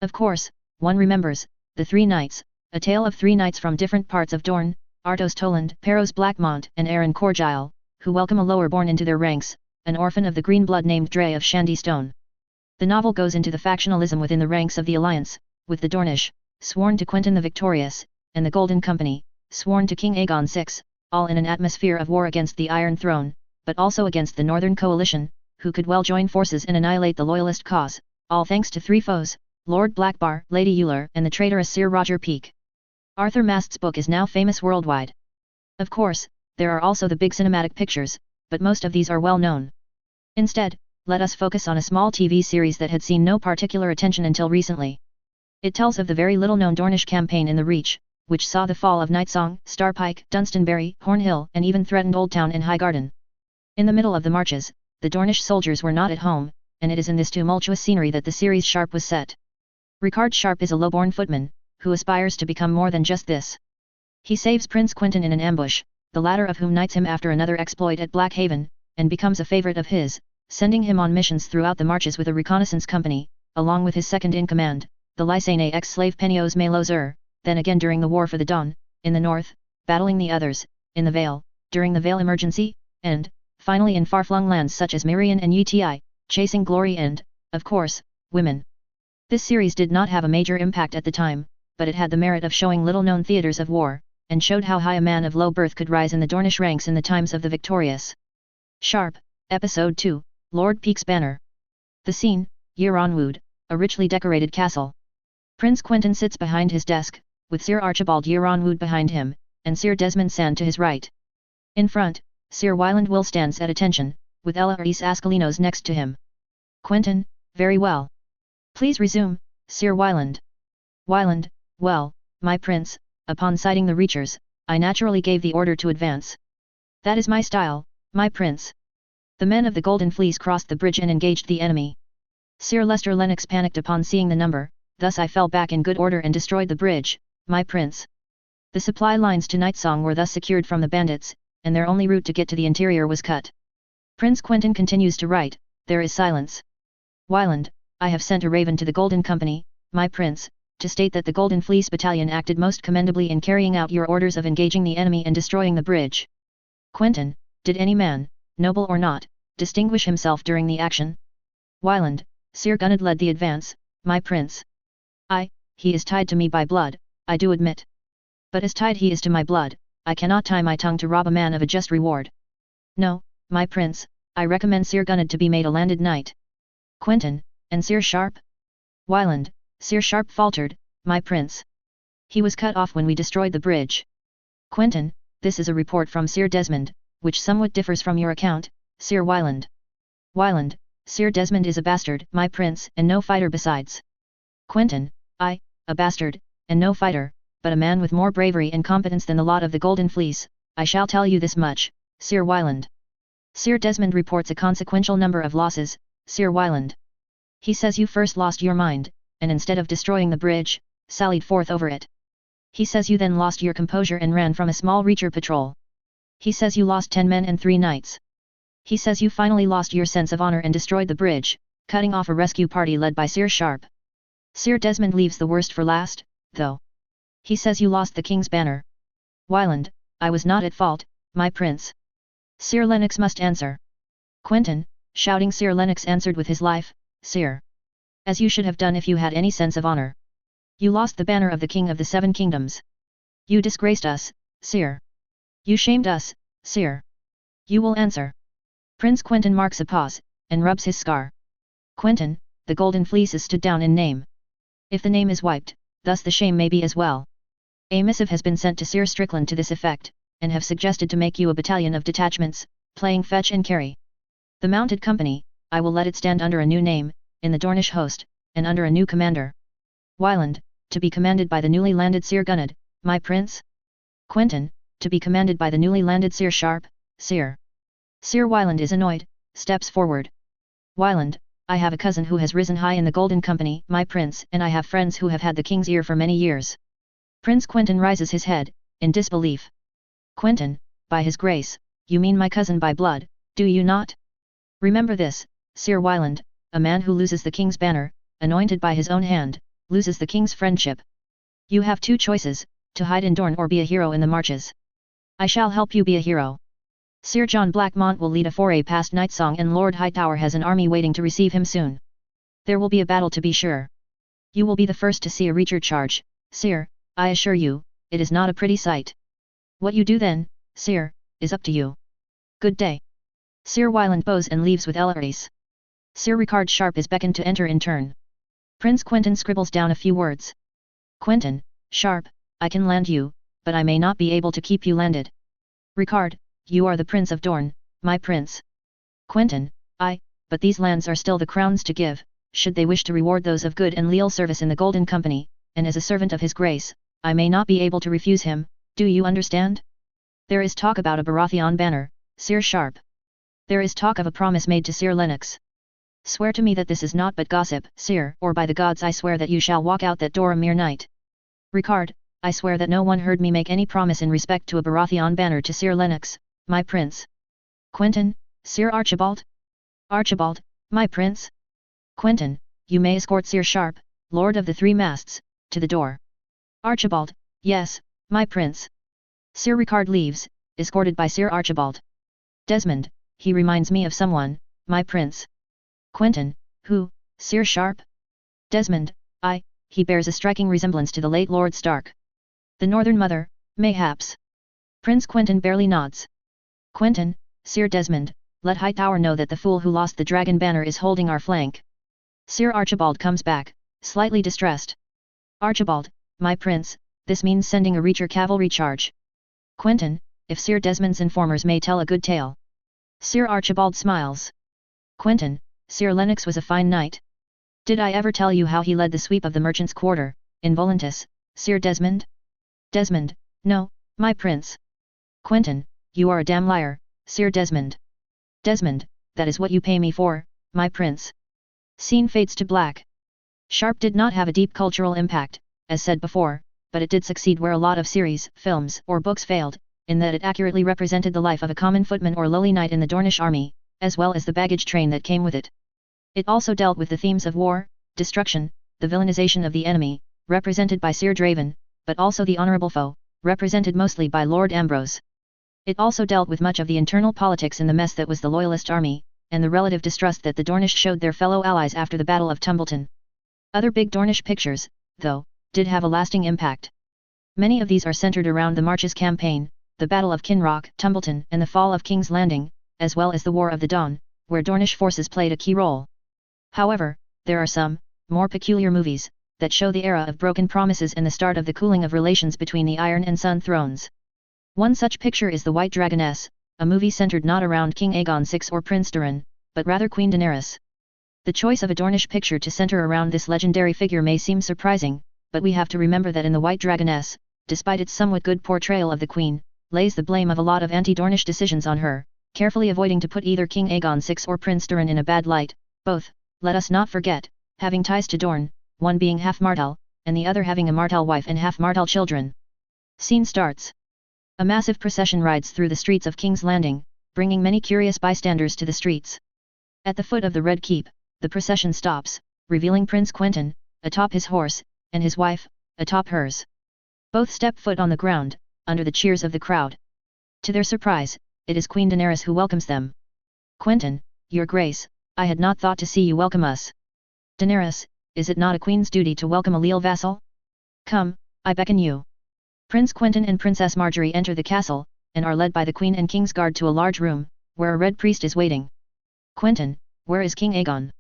Of course, one remembers, the Three Knights, a tale of 3 knights from different parts of Dorne, Artos Toland, Perros Blackmont and Aaron Corgile, who welcome a lower-born into their ranks, an orphan of the green blood named Dre of Shandy Stone. The novel goes into the factionalism within the ranks of the Alliance, with the Dornish, sworn to Quentyn the Victorious, and the Golden Company, sworn to King Aegon VI, all in an atmosphere of war against the Iron Throne, but also against the Northern Coalition, who could well join forces and annihilate the Loyalist cause, all thanks to three foes, Lord Blackbar, Lady Euler and the traitorous Sir Roger Peake. Arthur Mast's book is now famous worldwide. Of course, there are also the big cinematic pictures, but most of these are well known. Instead, let us focus on a small TV series that had seen no particular attention until recently. It tells of the very little-known Dornish campaign in the Reach, which saw the fall of Nightsong, Starpike, Dunstonbury, Hornhill and even threatened Old Town and Highgarden. In the middle of the marches, the Dornish soldiers were not at home, and it is in this tumultuous scenery that the series Sharp was set. Ricard Sharp is a low-born footman, who aspires to become more than just this. He saves Prince Quentyn in an ambush, the latter of whom knights him after another exploit at Blackhaven, and becomes a favorite of his, sending him on missions throughout the marches with a reconnaissance company, along with his second-in-command, the Lysane ex-slave Penios Malozur, then again during the War for the Dawn, in the north, battling the others, in the Vale, during the Vale emergency, and, finally in far-flung lands such as Mirian and Uti, chasing glory and, of course, women. This series did not have a major impact at the time, but it had the merit of showing little-known theatres of war, and showed how high a man of low birth could rise in the Dornish ranks in the times of the victorious. Sharp, Episode 2, Lord Peake's Banner. The scene, Yeronwood, a richly decorated castle. Prince Quentyn sits behind his desk, with Sir Archibald Yeronwood behind him, and Sir Desmond Sand to his right. In front, Sir Wyland Will stands at attention, with Ella Rhys Ascolinos next to him. Quentyn, very well. Please resume, Sir Wyland. Wyland, well, my prince, upon sighting the Reachers, I naturally gave the order to advance. That is my style, my prince. The men of the Golden Fleece crossed the bridge and engaged the enemy. Sir Lester Lennox panicked upon seeing the number, thus I fell back in good order and destroyed the bridge, my prince. The supply lines to Nightsong were thus secured from the bandits, and their only route to get to the interior was cut. Prince Quentyn continues to write, there is silence. Wyland, I have sent a raven to the Golden Company, my prince, to state that the Golden Fleece Battalion acted most commendably in carrying out your orders of engaging the enemy and destroying the bridge. Quentyn, did any man, noble or not, distinguish himself during the action? Wyland, Sir Gunnar led the advance, my prince. He is tied to me by blood, I do admit. But as tied he is to my blood, I cannot tie my tongue to rob a man of a just reward. No, my prince, I recommend Sir Gunnar to be made a landed knight. Quentyn, and Sir Sharp? Wyland, Sir Sharp faltered, my prince. He was cut off when we destroyed the bridge. Quentyn, this is a report from Sir Desmond, which somewhat differs from your account, Sir Wyland. Wyland, Sir Desmond is a bastard, my prince, and no fighter besides. Quentyn, a bastard, and no fighter, but a man with more bravery and competence than the lot of the Golden Fleece, I shall tell you this much, Sir Wyland. Sir Desmond reports a consequential number of losses, Sir Wyland. He says you first lost your mind, and instead of destroying the bridge, sallied forth over it. He says you then lost your composure and ran from a small Reacher patrol. He says you lost 10 men and 3 knights. He says you finally lost your sense of honor and destroyed the bridge, cutting off a rescue party led by Sir Sharp. Sir Desmond leaves the worst for last, though. He says you lost the king's banner. Wyland, I was not at fault, my prince. Sir Lennox must answer. Quentyn, shouting Sir Lennox answered with his life, Sir. As you should have done if you had any sense of honor. You lost the banner of the King of the Seven Kingdoms. You disgraced us, Sir. You shamed us, Sir. You will answer. Prince Quentyn marks a pause, and rubs his scar. Quentyn, the Golden Fleece is stood down in name. If the name is wiped, thus the shame may be as well. A missive has been sent to Sir Strickland to this effect, and have suggested to make you a battalion of detachments, playing fetch and carry. The mounted company, I will let it stand under a new name, in the Dornish host, and under a new commander. Wyland, to be commanded by the newly landed Sir Gunnar, my prince. Quentyn, to be commanded by the newly landed Sir Sharp, Sir. Sir Wyland is annoyed, steps forward. Wyland, I have a cousin who has risen high in the Golden Company, my prince, and I have friends who have had the king's ear for many years. Prince Quentyn raises his head, in disbelief. Quentyn, by his grace, you mean my cousin by blood, do you not? Remember this, Sir Wyland, a man who loses the king's banner, anointed by his own hand, loses the king's friendship. You have 2 choices, to hide in Dorne or be a hero in the marches. I shall help you be a hero. Sir John Blackmont will lead a foray past Nightsong and Lord Hightower has an army waiting to receive him soon. There will be a battle to be sure. You will be the first to see a Reacher charge, Sir, I assure you, it is not a pretty sight. What you do then, Sire, is up to you. Good day. Sir Wyland bows and leaves with Elleries. Sir Ricard Sharp is beckoned to enter in turn. Prince Quentyn scribbles down a few words. Quentyn, Sharp, I can land you, but I may not be able to keep you landed. Ricard, you are the Prince of Dorne, my prince. Quentyn, but these lands are still the crown's to give, should they wish to reward those of good and leal service in the Golden Company, and as a servant of his grace, I may not be able to refuse him, do you understand? There is talk about a Baratheon banner, Sir Sharp. There is talk of a promise made to Sir Lennox. Swear to me that this is not but gossip, Sir, or by the gods I swear that you shall walk out that door a mere knight. Ricard, I swear that no one heard me make any promise in respect to a Baratheon banner to Sir Lennox, my prince. Quentyn, Sir Archibald? Archibald, my prince? Quentyn, you may escort Sir Sharp, Lord of the Three Masts, to the door. Archibald, yes, my prince. Sir Ricard leaves, escorted by Sir Archibald. Desmond, he reminds me of someone, my prince. Quentyn, who, Sir Sharp? Desmond, he bears a striking resemblance to the late Lord Stark. The Northern Mother, mayhaps. Prince Quentyn barely nods. Quentyn, Sir Desmond, let Hightower know that the fool who lost the dragon banner is holding our flank. Sir Archibald comes back, slightly distressed. Archibald, my prince, this means sending a Reacher cavalry charge. Quentyn, if Sir Desmond's informers may tell a good tale. Sir Archibald smiles. Quentyn, Sir Lennox was a fine knight. Did I ever tell you how he led the sweep of the merchants' quarter, in Volantis, Sir Desmond? Desmond, no, my prince. Quentyn, you are a damn liar, Sir Desmond. Desmond, that is what you pay me for, my prince. Scene fades to black. Sharp did not have a deep cultural impact, as said before, but it did succeed where a lot of series, films, or books failed, in that it accurately represented the life of a common footman or lowly knight in the Dornish army, as well as the baggage train that came with it. It also dealt with the themes of war, destruction, the villainization of the enemy, represented by Sir Draven, but also the honourable foe, represented mostly by Lord Ambrose. It also dealt with much of the internal politics in the mess that was the Loyalist army, and the relative distrust that the Dornish showed their fellow allies after the Battle of Tumbleton. Other big Dornish pictures, though, did have a lasting impact. Many of these are centered around the Marches campaign, the Battle of Kinrock, Tumbleton, and the fall of King's Landing, as well as the War of the Dawn, where Dornish forces played a key role. However, there are some, more peculiar movies, that show the era of broken promises and the start of the cooling of relations between the Iron and Sun thrones. One such picture is The White Dragoness, a movie centered not around King Aegon VI or Prince Doran, but rather Queen Daenerys. The choice of a Dornish picture to center around this legendary figure may seem surprising, but we have to remember that in The White Dragoness, despite its somewhat good portrayal of the Queen, lays the blame of a lot of anti-Dornish decisions on her, carefully avoiding to put either King Aegon VI or Prince Doran in a bad light, both, let us not forget, having ties to Dorne, one being half Martell, and the other having a Martell wife and half Martell children. Scene starts. A massive procession rides through the streets of King's Landing, bringing many curious bystanders to the streets. At the foot of the Red Keep, the procession stops, revealing Prince Quentyn, atop his horse, and his wife, atop hers. Both step foot on the ground, under the cheers of the crowd. To their surprise, it is Queen Daenerys who welcomes them. Quentyn, your grace, I had not thought to see you welcome us. Daenerys, is it not a queen's duty to welcome a leal vassal? Come, I beckon you. Prince Quentyn and Princess Marjorie enter the castle, and are led by the Queen and King's guard to a large room, where a red priest is waiting. Quentyn, where is King Aegon?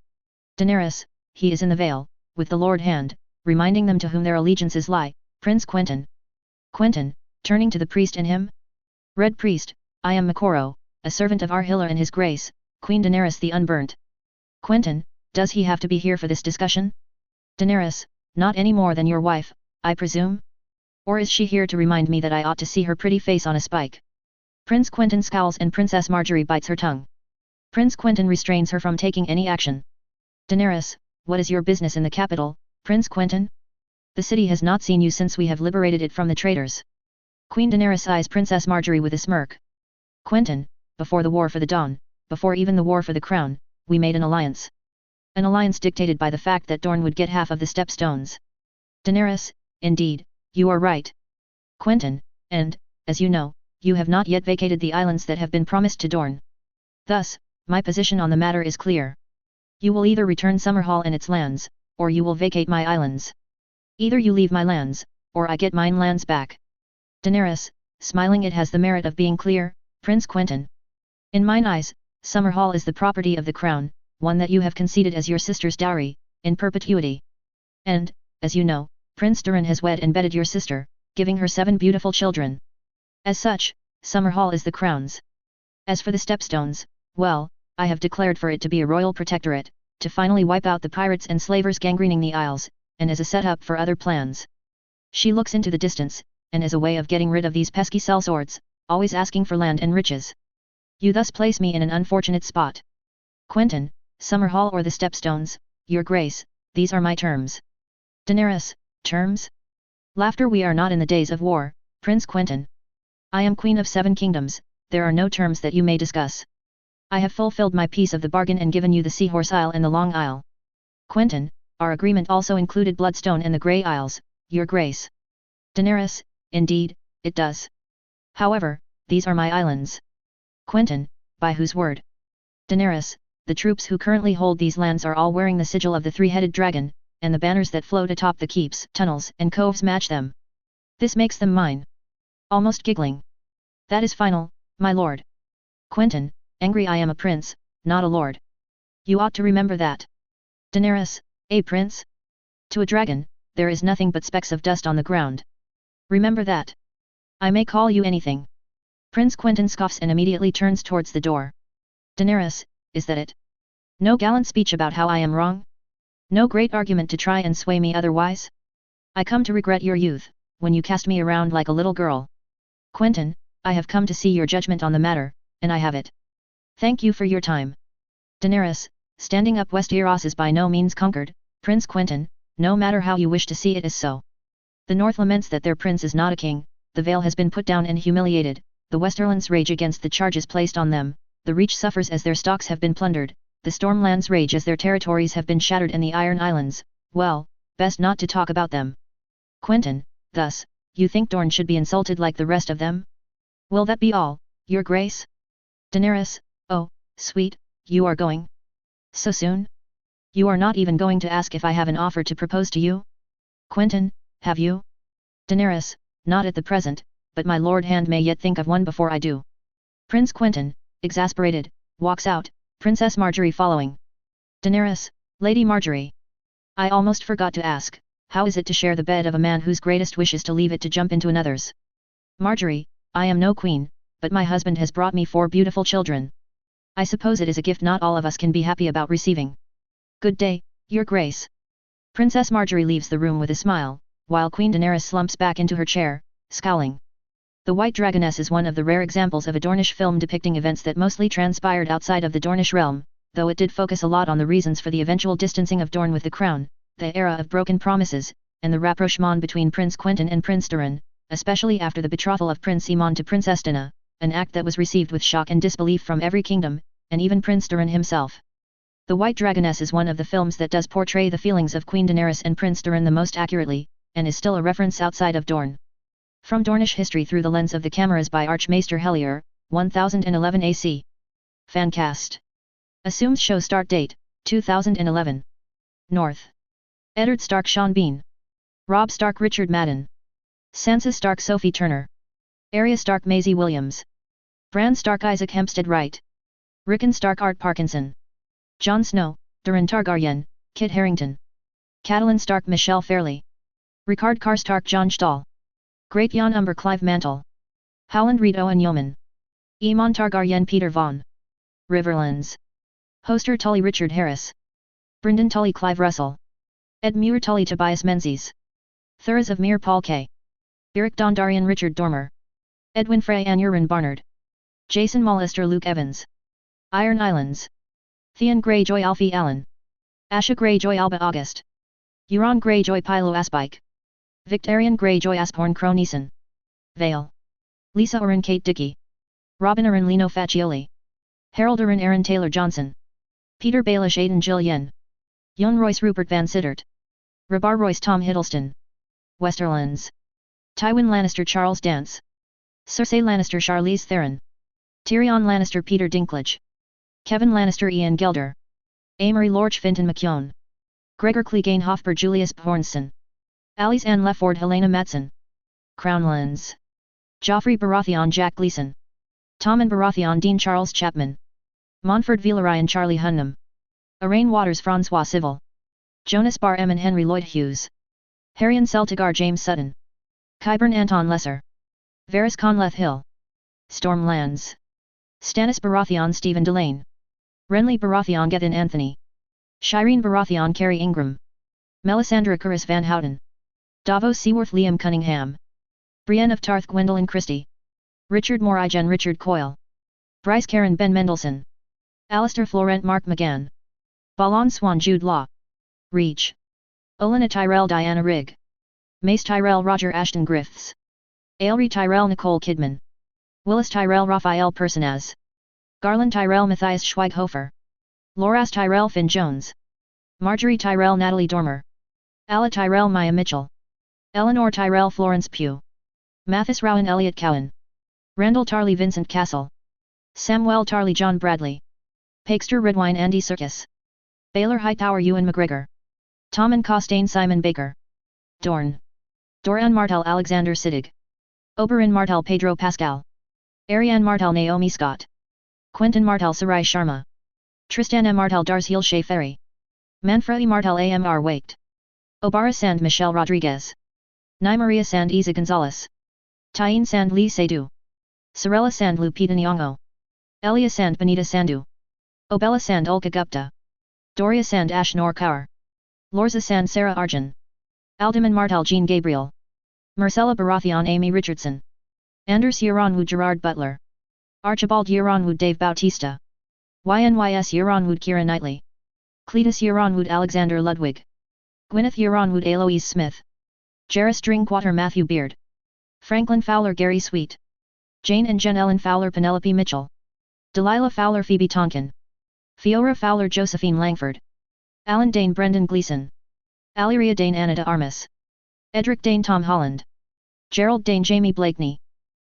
Daenerys, he is in the Vale, with the Lord Hand, reminding them to whom their allegiances lie, Prince Quentyn. Quentyn, turning to the priest and him. Red priest, I am Makoro, a servant of Arhilla and his grace, Queen Daenerys the Unburnt. Quentyn, does he have to be here for this discussion? Daenerys, not any more than your wife, I presume? Or is she here to remind me that I ought to see her pretty face on a spike? Prince Quentyn scowls and Princess Marjorie bites her tongue. Prince Quentyn restrains her from taking any action. Daenerys, what is your business in the capital, Prince Quentyn? The city has not seen you since we have liberated it from the traitors. Queen Daenerys eyes Princess Marjorie with a smirk. Quentyn, before the War for the Dawn, before even the War for the Crown, we made an alliance. An alliance dictated by the fact that Dorne would get half of the stepstones. Daenerys, indeed, you are right. Quentyn, and, as you know, you have not yet vacated the islands that have been promised to Dorne. Thus, my position on the matter is clear. You will either return Summerhall and its lands, or you will vacate my islands. Either you leave my lands, or I get mine lands back. Daenerys, smiling. It has the merit of being clear, Prince Quentyn. In mine eyes, Summerhall is the property of the crown, one that you have conceded as your sister's dowry, in perpetuity. And, as you know, Prince Durin has wed and bedded your sister, giving her 7 beautiful children. As such, Summerhall is the crown's. As for the stepstones, well, I have declared for it to be a royal protectorate, to finally wipe out the pirates and slavers gangrening the Isles, and as a setup for other plans. She looks into the distance, and as a way of getting rid of these pesky sellswords, always asking for land and riches. You thus place me in an unfortunate spot. Quentyn, Summerhall or the stepstones, your grace, these are my terms. Daenerys, terms? Laughter. We are not in the days of war, Prince Quentyn. I am Queen of 7 kingdoms, there are no terms that you may discuss. I have fulfilled my piece of the bargain and given you the Seahorse Isle and the Long Isle. Quentyn, our agreement also included Bloodstone and the Grey Isles, your grace. Daenerys, indeed, it does. However, these are my islands. Quentyn, by whose word? Daenerys, the troops who currently hold these lands are all wearing the sigil of the 3-headed dragon, and the banners that float atop the keeps, tunnels and coves match them. This makes them mine. Almost giggling. That is final, my lord. Quentyn, angry. I am a prince, not a lord. You ought to remember that. Daenerys, a prince? To a dragon, there is nothing but specks of dust on the ground. Remember that. I may call you anything. Prince Quentyn scoffs and immediately turns towards the door. Daenerys, is that it? No gallant speech about how I am wrong? No great argument to try and sway me otherwise? I come to regret your youth, when you cast me around like a little girl. Quentyn, I have come to see your judgment on the matter, and I have it. Thank you for your time. Daenerys, standing up. Westeros is by no means conquered, Prince Quentyn, no matter how you wish to see it is so. The North laments that their prince is not a king, the Vale has been put down and humiliated, the Westerlands rage against the charges placed on them, the Reach suffers as their stocks have been plundered, the Stormlands rage as their territories have been shattered, and the Iron Islands, well, best not to talk about them. Quentyn, thus, you think Dorne should be insulted like the rest of them? Will that be all, your grace? Daenerys, oh, sweet, you are going? So soon? You are not even going to ask if I have an offer to propose to you? Quentyn, have you? Daenerys, not at the present, but my lord hand may yet think of one before I do. Prince Quentyn, exasperated, walks out, Princess Marjorie following. Daenerys, Lady Marjorie. I almost forgot to ask, how is it to share the bed of a man whose greatest wish is to leave it to jump into another's? Marjorie, I am no queen, but my husband has brought me 4 beautiful children. I suppose it is a gift not all of us can be happy about receiving. Good day, your grace. Princess Marjorie leaves the room with a smile, while Queen Daenerys slumps back into her chair, scowling. The White Dragoness is one of the rare examples of a Dornish film depicting events that mostly transpired outside of the Dornish realm, though it did focus a lot on the reasons for the eventual distancing of Dorne with the crown, the era of broken promises, and the rapprochement between Prince Quentyn and Prince Durin, especially after the betrothal of Prince Aemon to Princess Dina, an act that was received with shock and disbelief from every kingdom, and even Prince Durin himself. The White Dragoness is one of the films that does portray the feelings of Queen Daenerys and Prince Durin the most accurately, and is still a reference outside of Dorne. From Dornish history through the lens of the cameras by Archmaester Hellier, 1011 AC. Fancast. Assumes show start date, 2011. North. Eddard Stark Sean Bean. Robb Stark Richard Madden. Sansa Stark Sophie Turner. Arya Stark Maisie Williams. Bran Stark Isaac Hempstead Wright. Rickon Stark Art Parkinson. Jon Snow, Durin Targaryen, Kit Harington. Catelyn Stark Michelle Fairley. Ricard Carr Stark John Stahl. Great Jan Umber Clive Mantle. Howland Reed Owen Yeoman. Aemon Targaryen Peter Vaughan. Riverlands. Hoster Tully Richard Harris. Brynden Tully Clive Russell. Ed Muir Tully Tobias Menzies. Thuras of Mere Paul K. Beric Dondarrion Richard Dormer. Edwin Frey Anurin Barnard. Jason Mollister Luke Evans. Iron Islands. Theon Greyjoy Alfie Allen. Asha Greyjoy Alba August. Euron Greyjoy Pilo Aspike. Victarion Greyjoy Asphorn Croneason. Vale. Lisa Oren Kate Dickey. Robin Oren Lino Faccioli. Harold Oren Aaron Taylor Johnson. Peter Baelish Aidan Jill Yen. Jon Royce Rupert Van Sittert. Rabar Royce Tom Hiddleston. Westerlands. Tywin Lannister Charles Dance. Cersei Lannister Charlize Theron. Tyrion Lannister Peter Dinklage. Kevin Lannister Ian Gelder. Amory Lorch Fintan McKeown. Gregor Clegane Hofber Julius Bjornsson. Alice Ann Lefford Helena Matson. Crownlands. Joffrey Baratheon Jack Gleeson. Tommen Baratheon Dean Charles Chapman. Montford Villaryan Charlie Hunnam. Arain Waters Francois Civil. Jonas Bar Emin Henry Lloyd Hughes. Harrion Celtigar James Sutton. Qyburn Anton Lesser. Varys Conleth Hill. Stormlands. Stannis Baratheon Stephen Delane. Renly Baratheon Gethin Anthony. Shireen Baratheon Carrie Ingram. Melisandre Curris Van Houten. Davos Seaworth Liam Cunningham. Brienne of Tarth Gwendolyn Christie. Richard Morigen Richard Coyle. Bryce Karen Ben Mendelsohn. Alistair Florent Mark McGann. Balon Swan Jude Law. Reach. Olenna Tyrell Diana Rigg. Mace Tyrell Roger Ashton Griffiths. Aelry Tyrell Nicole Kidman. Willis Tyrell Raphael Personaz. Garland Tyrell Matthias Schweighofer. Loras Tyrell Finn Jones. Marjorie Tyrell Natalie Dormer. Alla Tyrell Maya Mitchell. Eleanor Tyrell Florence Pugh. Mathis Rowan Elliot Cowan. Randall Tarley Vincent Castle. Samuel Tarley John Bradley. Pakester Redwine Andy Serkis. Baylor Hightower Ewan McGregor. Tommen Costain Simon Baker. Dorn. Doran Martell Alexander Siddig. Oberyn Martell Pedro Pascal. Ariane Martell Naomi Scott. Quentyn Martell Sarai Sharma. Tristan M. Martell Darsheel Shea Ferry. Manfredi Martell AMR Waked. Obara Sand Michelle Rodriguez. Nye Maria Sand Isa Gonzalez. Tyene Sand Lee Seydoux. Sorella Sand Lupita Nyong'o. Elia Sand Benita Sandhu. Obella Sand Ulka Gupta. Doria Sand Ash Noor Kaur. Lorza Sand Sarah Arjun. Alderman Martell Jean Gabriel. Marcella Baratheon Amy Richardson. Anders Yeronwood Gerard Butler. Archibald Yeronwood Dave Bautista. YNYS Yeronwood Keira Knightley. Cletus Yeronwood Alexander Ludwig. Gwyneth Yeronwood Eloise Smith. Jarrus Drinkwater Matthew Beard. Franklin Fowler Gary Sweet. Jane and Jen Ellen Fowler Penelope Mitchell. Delilah Fowler Phoebe Tonkin. Fiora Fowler Josephine Langford. Alan Dane Brendan Gleeson. Aliria Dane Anita Armas. Edric Dane Tom Holland. Gerald Dane Jamie Blakeney.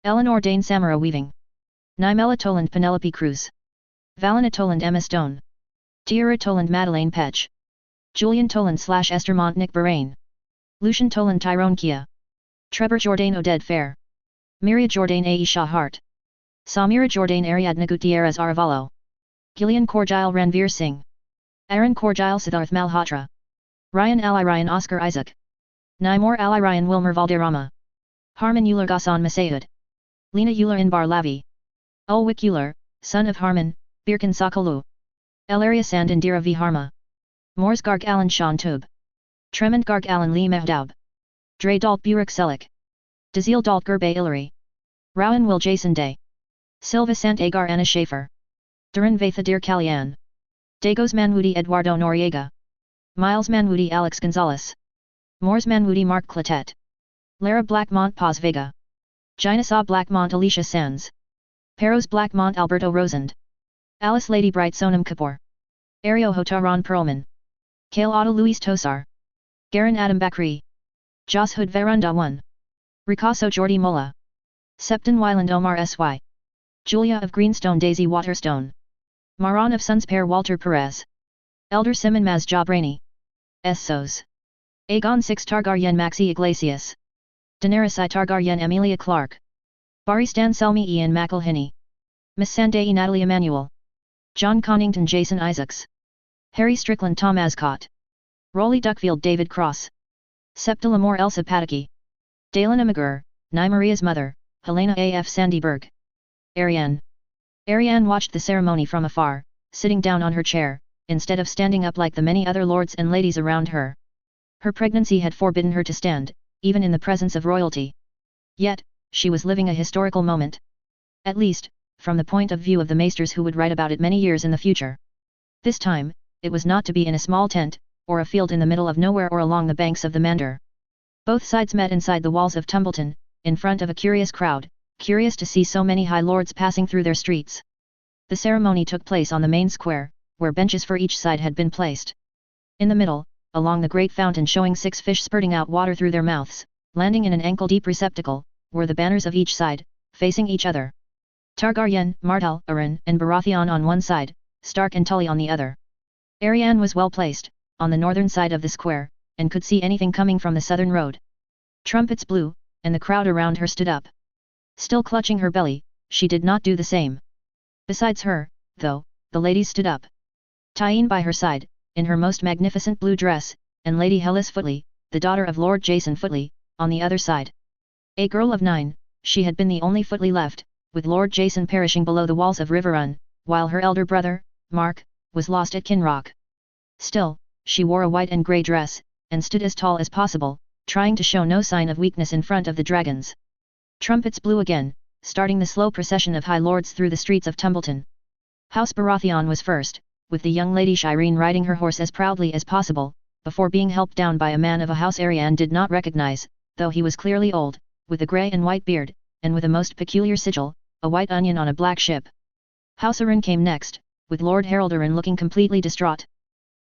Eleanor Dane Samara Weaving. Nimela Toland Penelope Cruz. Valina Toland Emma Stone. Tiara Toland Madeleine Petch. Julian Toland / Esther Mont Nick Bahrain. Lucian Toland Tyrone Kia. Trevor Jourdain Oded Fair. Miria Jourdain Aisha Hart. Samira Jourdain Ariadna Gutierrez Aravalo. Gillian Corgile Ranveer Singh. Aaron Corgile Siddharth Malhotra. Ryan Ali Ryan Oscar Isaac. Naimor Ali Ryan Wilmer Valderrama. Harman Euler Ghassan Masaud. Lena Euler Inbar Lavi. Ulwick Euler, son of Harman, Birkin Sakolu. Elaria Sand Indira V. Harma. Mors Garg Alan Sean Tube. Tremont Garg Alan Lee Mehdaub. Dre Dalt Burek Selik. Dazil Dalt Gerbe Ilary. Rowan Will Jason Day. Silva Sant Agar Anna Schaefer. Duran Vathadir Kalyan. Dagos Manwoody Eduardo Noriega. Miles Manwoody Alex Gonzalez. Mors Manwoody Mark Clatet. Lara Blackmont Paz Vega. Ginasa Blackmont Alicia Sands. Peros Blackmont Alberto Rosand. Alice Lady Bright Sonam Kapoor. Ario Hotaran Perlman. Kale Otto Luis Tosar. Garin Adam Bakri. Jos Hood Verunda 1. Ricasso Jordi Mola. Septon Wyland Omar S.Y. Julia of Greenstone Daisy Waterstone. Maran of Sunspair Walter Perez. Elder Simon Maz Jabraini. Essos. Aegon 6 Targaryen Maxi Iglesias. Daenerys I Targaryen Emilia Clarke. Baristan Selmy Ian McElhinney. Miss Sandai Natalie Emanuel. John Connington Jason Isaacs. Harry Strickland Tom Ascott. Rolly Duckfield David Cross. Septa Lamore Elsa Pataki. Dalen Amagur, Maria's mother, Helena A.F. Sandyberg. Ariane. Ariane watched the ceremony from afar, sitting down on her chair, instead of standing up like the many other lords and ladies around her. Her pregnancy had forbidden her to stand, even in the presence of royalty. Yet, she was living a historical moment. At least, from the point of view of the maesters who would write about it many years in the future. This time, it was not to be in a small tent, or a field in the middle of nowhere or along the banks of the Mander. Both sides met inside the walls of Tumbleton, in front of a curious crowd, curious to see so many high lords passing through their streets. The ceremony took place on the main square, where benches for each side had been placed. In the middle, along the great fountain showing 6 fish spurting out water through their mouths, landing in an ankle-deep receptacle, were the banners of each side, facing each other. Targaryen, Martell, Arryn, and Baratheon on one side, Stark and Tully on the other. Ariane was well placed, on the northern side of the square, and could see anything coming from the southern road. Trumpets blew, and the crowd around her stood up. Still clutching her belly, she did not do the same. Besides her, though, the ladies stood up. Tyene by her side, in her most magnificent blue dress, and Lady Hellas Footley, the daughter of Lord Jason Footley, on the other side. A girl of 9, she had been the only Footley left, with Lord Jason perishing below the walls of Riverrun, while her elder brother, Mark, was lost at Kinrock. Still, she wore a white and grey dress, and stood as tall as possible, trying to show no sign of weakness in front of the dragons. Trumpets blew again, starting the slow procession of high lords through the streets of Tumbleton. House Baratheon was first, with the young lady Shireen riding her horse as proudly as possible, before being helped down by a man of a house Arianne did not recognize, though he was clearly old, with a grey and white beard, and with a most peculiar sigil, a white onion on a black ship. House Arryn came next, with Lord Harold Arryn looking completely distraught.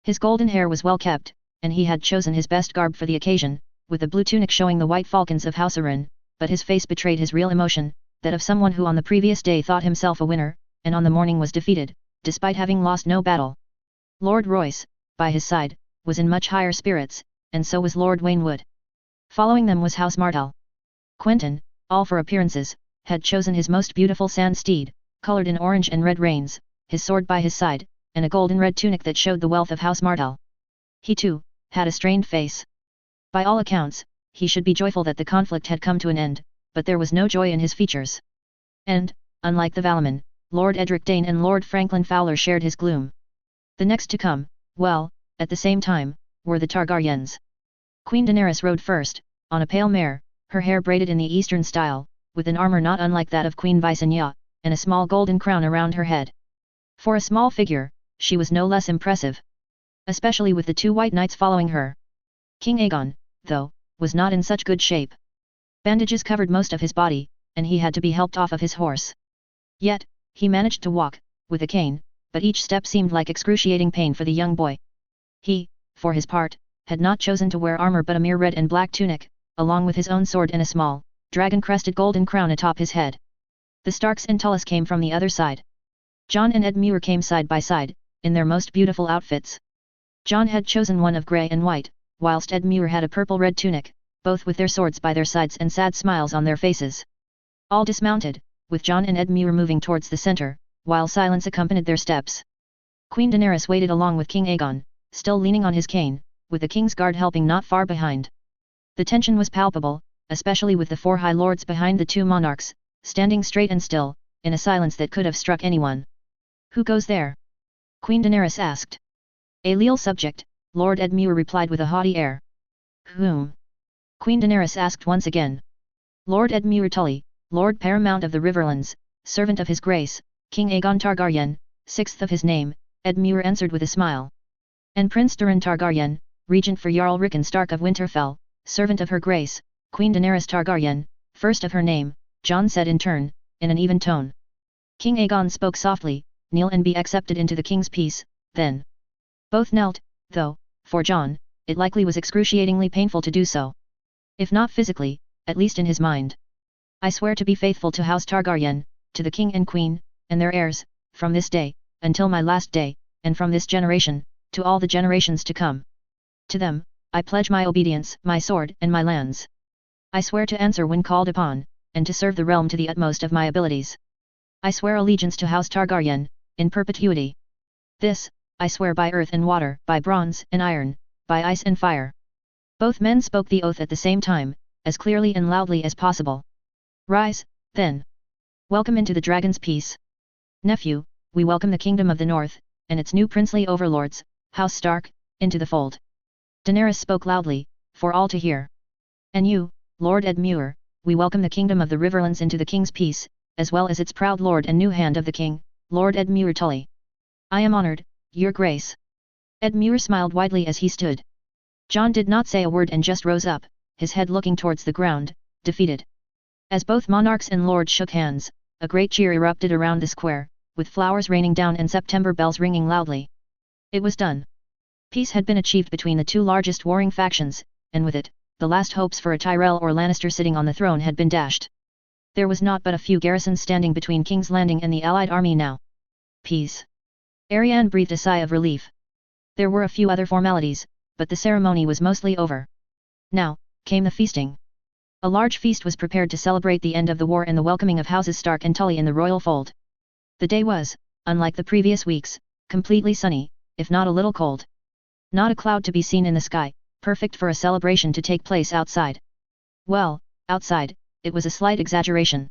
His golden hair was well kept, and he had chosen his best garb for the occasion, with a blue tunic showing the white falcons of House Arryn, but his face betrayed his real emotion, that of someone who on the previous day thought himself a winner, and on the morning was defeated, despite having lost no battle. Lord Royce, by his side, was in much higher spirits, and so was Lord Waynwood. Following them was House Martell. Quentyn, all for appearances, had chosen his most beautiful sand steed, coloured in orange and red reins, his sword by his side, and a golden red tunic that showed the wealth of House Martell. He too, had a strained face. By all accounts, he should be joyful that the conflict had come to an end, but there was no joy in his features. And, unlike the Valaman, Lord Edric Dane and Lord Franklin Fowler shared his gloom. The next to come, well, at the same time, were the Targaryens. Queen Daenerys rode first, on a pale mare, her hair braided in the Eastern style, with an armor not unlike that of Queen Visenya, and a small golden crown around her head. For a small figure, she was no less impressive. Especially with the 2 white knights following her. King Aegon, though, was not in such good shape. Bandages covered most of his body, and he had to be helped off of his horse. Yet, he managed to walk, with a cane, but each step seemed like excruciating pain for the young boy. He, for his part, had not chosen to wear armor but a mere red and black tunic, along with his own sword and a small, dragon-crested golden crown atop his head. The Starks and Tullis came from the other side. Jon and Ed Muir came side by side, in their most beautiful outfits. Jon had chosen one of grey and white, whilst Ed Muir had a purple-red tunic, both with their swords by their sides and sad smiles on their faces. All dismounted, with Jon and Ed Muir moving towards the centre, while silence accompanied their steps. Queen Daenerys waited along with King Aegon, still leaning on his cane, with the King's Guard helping not far behind. The tension was palpable, especially with the 4 high lords behind the 2 monarchs, standing straight and still, in a silence that could have struck anyone. "Who goes there?" Queen Daenerys asked. "A leal subject," Lord Ed Muir replied with a haughty air. "Whom?" Queen Daenerys asked once again. "Lord Ed Muir Tully, Lord Paramount of the Riverlands, servant of his grace, King Aegon Targaryen, 6th of his name," Ed Muir answered with a smile. "And Prince Doran Targaryen, regent for Jarl Rickon Stark of Winterfell, servant of her grace, Queen Daenerys Targaryen, 1st of her name," Jon said in turn, in an even tone. King Aegon spoke softly, "Kneel and be accepted into the king's peace," then. Both knelt, though, for Jon, it likely was excruciatingly painful to do so. If not physically, at least in his mind. "I swear to be faithful to House Targaryen, to the king and queen, and their heirs, from this day, until my last day, and from this generation, to all the generations to come. To them, I pledge my obedience, my sword and my lands. I swear to answer when called upon, and to serve the realm to the utmost of my abilities. I swear allegiance to House Targaryen, in perpetuity. This, I swear by earth and water, by bronze and iron, by ice and fire." Both men spoke the oath at the same time, as clearly and loudly as possible. "Rise, then. Welcome into the Dragon's Peace. Nephew, we welcome the Kingdom of the North, and its new princely overlords, House Stark, into the fold." Daenerys spoke loudly, for all to hear. "And you, Lord Ed Muir, we welcome the Kingdom of the Riverlands into the King's peace, as well as its proud lord and new hand of the King, Lord Ed Muir Tully. I am honoured, Your Grace." Ed Muir smiled widely as he stood. Jon did not say a word and just rose up, his head looking towards the ground, defeated. As both monarchs and lords shook hands, a great cheer erupted around the square, with flowers raining down and September bells ringing loudly. It was done. Peace had been achieved between the 2 largest warring factions, and with it, the last hopes for a Tyrell or Lannister sitting on the throne had been dashed. There was not but a few garrisons standing between King's Landing and the allied army now. Peace. Arianne breathed a sigh of relief. There were a few other formalities, but the ceremony was mostly over. Now, came the feasting. A large feast was prepared to celebrate the end of the war and the welcoming of houses Stark and Tully in the royal fold. The day was, unlike the previous weeks, completely sunny, if not a little cold. Not a cloud to be seen in the sky, perfect for a celebration to take place outside. Well, outside, it was a slight exaggeration.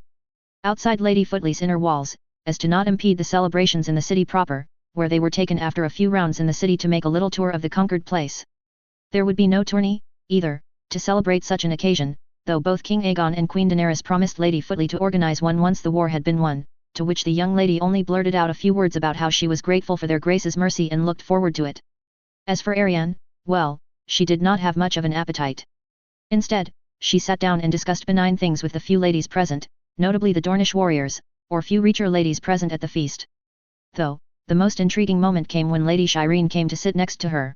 Outside Lady Footley's inner walls, as to not impede the celebrations in the city proper, where they were taken after a few rounds in the city to make a little tour of the conquered place. There would be no tourney, either, to celebrate such an occasion, though both King Aegon and Queen Daenerys promised Lady Footley to organize one once the war had been won, to which the young lady only blurted out a few words about how she was grateful for their grace's mercy and looked forward to it. As for Arianne, well, she did not have much of an appetite. Instead, she sat down and discussed benign things with the few ladies present, notably the Dornish warriors, or few Reacher ladies present at the feast. Though, the most intriguing moment came when Lady Shireen came to sit next to her.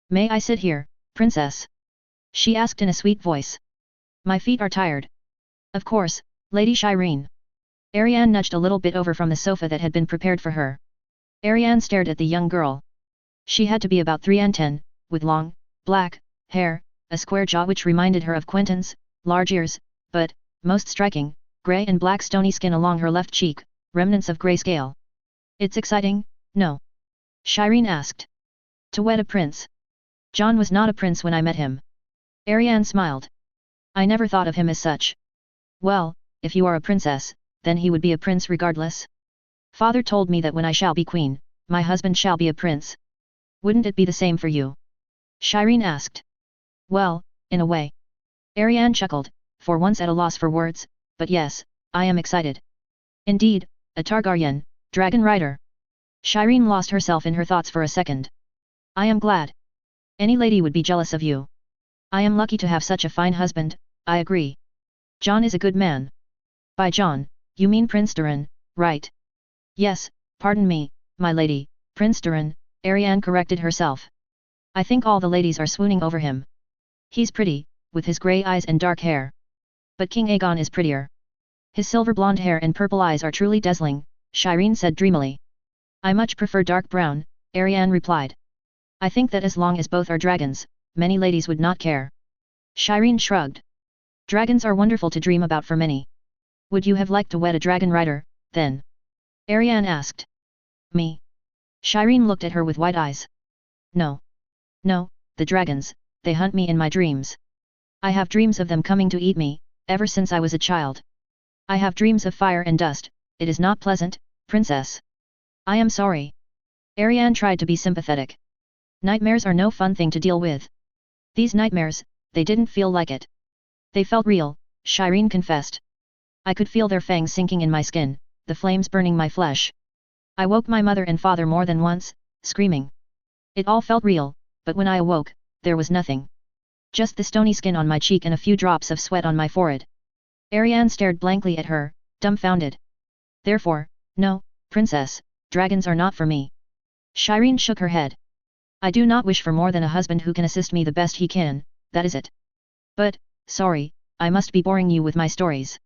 "May I sit here, Princess?" she asked in a sweet voice. "My feet are tired." "Of course, Lady Shireen." Arianne nudged a little bit over from the sofa that had been prepared for her. Arianne stared at the young girl. She had to be about 3 and 10, with long, black, hair, a square jaw which reminded her of Quentyn's, large ears, but, most striking, grey and black stony skin along her left cheek, remnants of grayscale. "It's exciting, no?" Shireen asked. "To wed a prince. Jon was not a prince when I met him." Arianne smiled. "I never thought of him as such." "Well, if you are a princess, then he would be a prince regardless. Father told me that when I shall be queen, my husband shall be a prince. Wouldn't it be the same for you?" Shireen asked. "Well, in a way." Arianne chuckled, for once at a loss for words, "but yes, I am excited." "Indeed, a Targaryen, dragon rider." Shireen lost herself in her thoughts for a second. "I am glad. Any lady would be jealous of you. I am lucky to have such a fine husband, I agree. Jon is a good man." "By Jon, you mean Prince Doran, right?" "Yes, pardon me, my lady, Prince Doran," Arianne corrected herself. "I think all the ladies are swooning over him. He's pretty, with his grey eyes and dark hair. But King Aegon is prettier. His silver blonde hair and purple eyes are truly dazzling," Shireen said dreamily. "I much prefer dark brown," Arianne replied. "I think that as long as both are dragons, many ladies would not care." Shireen shrugged. "Dragons are wonderful to dream about for many. Would you have liked to wed a dragon rider, then?" Arianne asked. "Me?" Shireen looked at her with wide eyes. "No. No, the dragons, they hunt me in my dreams. I have dreams of them coming to eat me, ever since I was a child. I have dreams of fire and dust. It is not pleasant, Princess." "I am sorry." Arianne tried to be sympathetic. "Nightmares are no fun thing to deal with." "These nightmares, they didn't feel like it. They felt real," Shireen confessed. "I could feel their fangs sinking in my skin, the flames burning my flesh. I woke my mother and father more than once, screaming. It all felt real, but when I awoke, there was nothing. Just the stony skin on my cheek and a few drops of sweat on my forehead." Arianne stared blankly at her, dumbfounded. "Therefore, no, Princess, dragons are not for me." Shireen shook her head. "I do not wish for more than a husband who can assist me the best he can, that is it. But, sorry, I must be boring you with my stories."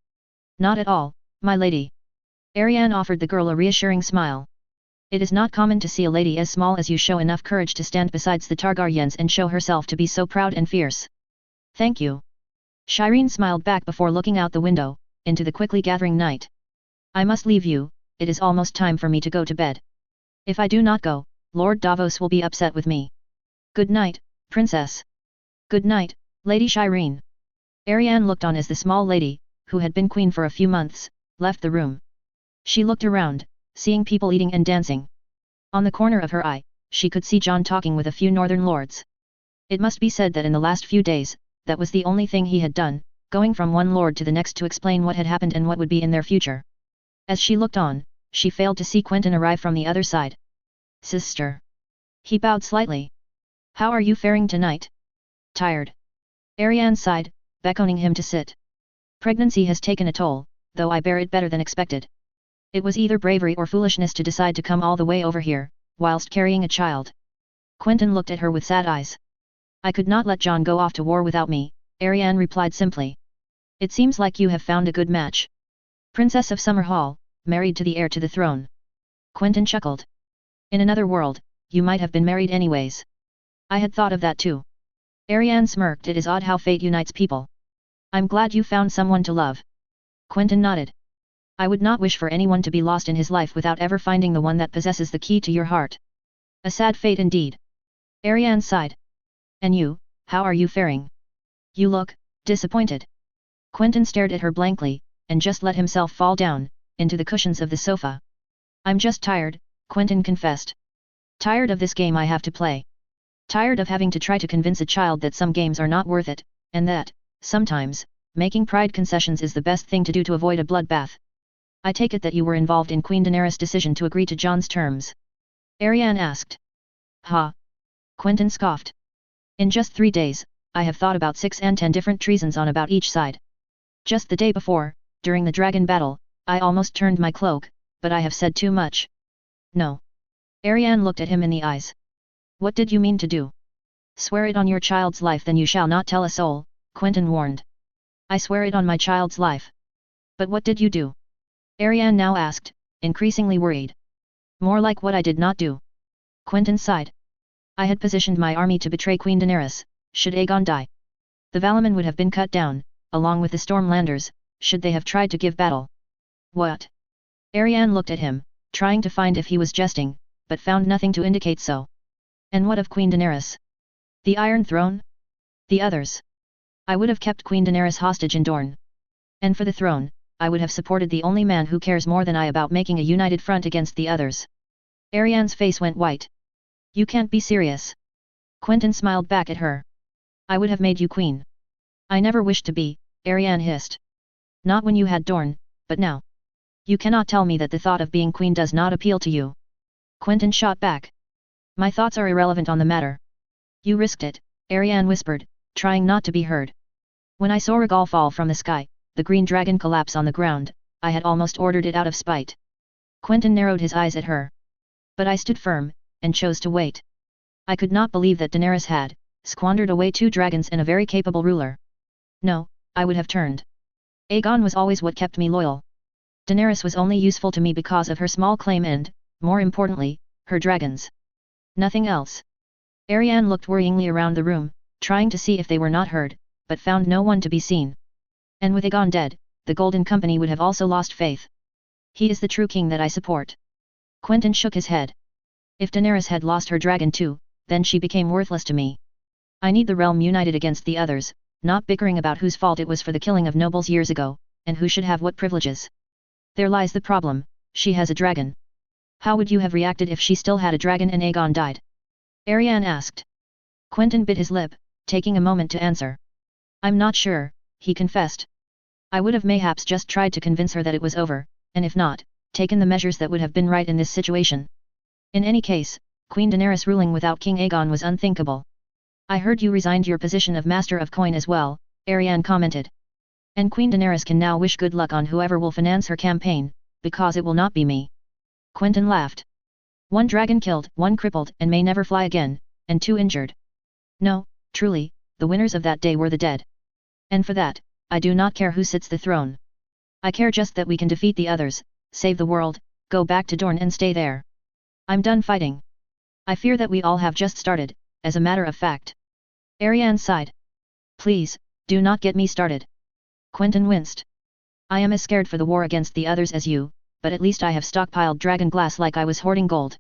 "Not at all, my lady." Arianne offered the girl a reassuring smile. "It is not common to see a lady as small as you show enough courage to stand beside the Targaryens and show herself to be so proud and fierce." "Thank you." Shireen smiled back before looking out the window, into the quickly gathering night. "I must leave you, it is almost time for me to go to bed. If I do not go, Lord Davos will be upset with me. Good night, Princess." "Good night, Lady Shireen." Arianne looked on as the small lady, who had been queen for a few months, left the room. She looked around, seeing people eating and dancing. On the corner of her eye, she could see Jon talking with a few northern lords. It must be said that in the last few days, that was the only thing he had done, going from one lord to the next to explain what had happened and what would be in their future. As she looked on, she failed to see Quentyn arrive from the other side. "Sister." He bowed slightly. "How are you faring tonight?" "Tired." Arianne sighed, beckoning him to sit. "Pregnancy has taken a toll, though I bear it better than expected. It was either bravery or foolishness to decide to come all the way over here, whilst carrying a child." Quentyn looked at her with sad eyes. "I could not let Jon go off to war without me," Arianne replied simply. "It seems like you have found a good match. Princess of Summerhall, married to the heir to the throne." Quentyn chuckled. "In another world, you might have been married anyways. I had thought of that too." Arianne smirked. "It is odd how fate unites people. I'm glad you found someone to love. Quentyn nodded. I would not wish for anyone to be lost in his life without ever finding the one that possesses the key to your heart. A sad fate indeed. Ariane sighed. And you, how are you faring? You look disappointed. Quentyn stared at her blankly, and just let himself fall down into the cushions of the sofa. I'm just tired, Quentyn confessed. Tired of this game I have to play. Tired of having to try to convince a child that some games are not worth it, and that, sometimes, making pride concessions is the best thing to do to avoid a bloodbath. I take it that you were involved in Queen Daenerys' decision to agree to Jon's terms? Ariane asked. Ha! Quentyn scoffed. In just 3 days, I have thought about 6 and 10 different treasons on about each side. Just the day before, during the dragon battle, I almost turned my cloak, but I have said too much. No. Ariane looked at him in the eyes. What did you mean to do? Swear it on your child's life, then you shall not tell a soul, Quentyn warned. I swear it on my child's life. But what did you do? Ariane now asked, increasingly worried. More like what I did not do. Quentyn sighed. I had positioned my army to betray Queen Daenerys, should Aegon die. The Valaman would have been cut down, along with the Stormlanders, should they have tried to give battle. What? Ariane looked at him, trying to find if he was jesting, but found nothing to indicate so. And what of Queen Daenerys? The Iron Throne? The others? I would have kept Queen Daenerys hostage in Dorne. And for the throne, I would have supported the only man who cares more than I about making a united front against the others. Ariane's face went white. You can't be serious. Quentyn smiled back at her. I would have made you queen. I never wished to be, Ariane hissed. Not when you had Dorne, but now. You cannot tell me that the thought of being queen does not appeal to you. Quentyn shot back. My thoughts are irrelevant on the matter. You risked it, Ariane whispered, trying not to be heard. When I saw Rhaegal fall from the sky, the green dragon collapse on the ground, I had almost ordered it out of spite. Quentyn narrowed his eyes at her. But I stood firm, and chose to wait. I could not believe that Daenerys had squandered away 2 dragons and a very capable ruler. No, I would have turned. Aegon was always what kept me loyal. Daenerys was only useful to me because of her small claim and, more importantly, her dragons. Nothing else. Ariane looked worryingly around the room, trying to see if they were not heard, but found no one to be seen. And with Aegon dead, the Golden Company would have also lost faith. He is the true king that I support. Quentyn shook his head. If Daenerys had lost her dragon too, then she became worthless to me. I need the realm united against the others, not bickering about whose fault it was for the killing of nobles years ago, and who should have what privileges. There lies the problem, she has a dragon. How would you have reacted if she still had a dragon and Aegon died? Ariane asked. Quentyn bit his lip, taking a moment to answer. I'm not sure, he confessed. I would have mayhaps just tried to convince her that it was over, and if not, taken the measures that would have been right in this situation. In any case, Queen Daenerys ruling without King Aegon was unthinkable. I heard you resigned your position of Master of Coin as well, Ariane commented. And Queen Daenerys can now wish good luck on whoever will finance her campaign, because it will not be me. Quentyn laughed. 1 dragon killed, 1 crippled and may never fly again, and 2 injured. No, truly, the winners of that day were the dead. And for that, I do not care who sits the throne. I care just that we can defeat the others, save the world, go back to Dorne and stay there. I'm done fighting. I fear that we all have just started, as a matter of fact. Ariane sighed. Please, do not get me started. Quentyn winced. I am as scared for the war against the others as you, but at least I have stockpiled dragon glass like I was hoarding gold.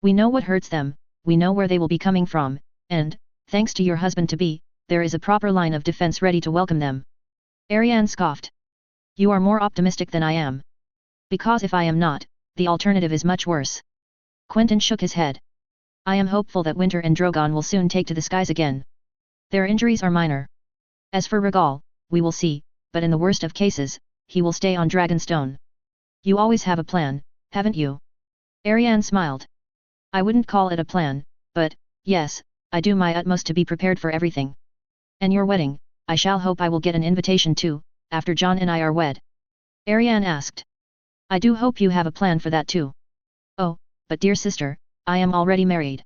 We know what hurts them, we know where they will be coming from, and, thanks to your husband-to-be, there is a proper line of defense ready to welcome them. Ariane scoffed. You are more optimistic than I am. Because if I am not, the alternative is much worse. Quentyn shook his head. I am hopeful that Winter and Drogon will soon take to the skies again. Their injuries are minor. As for Rhaegal, we will see, but in the worst of cases, he will stay on Dragonstone. You always have a plan, haven't you? Ariane smiled. I wouldn't call it a plan, but, yes, I do my utmost to be prepared for everything. And your wedding, I shall hope I will get an invitation too, after Jon and I are wed. Ariane asked. I do hope you have a plan for that too. Oh, but dear sister, I am already married.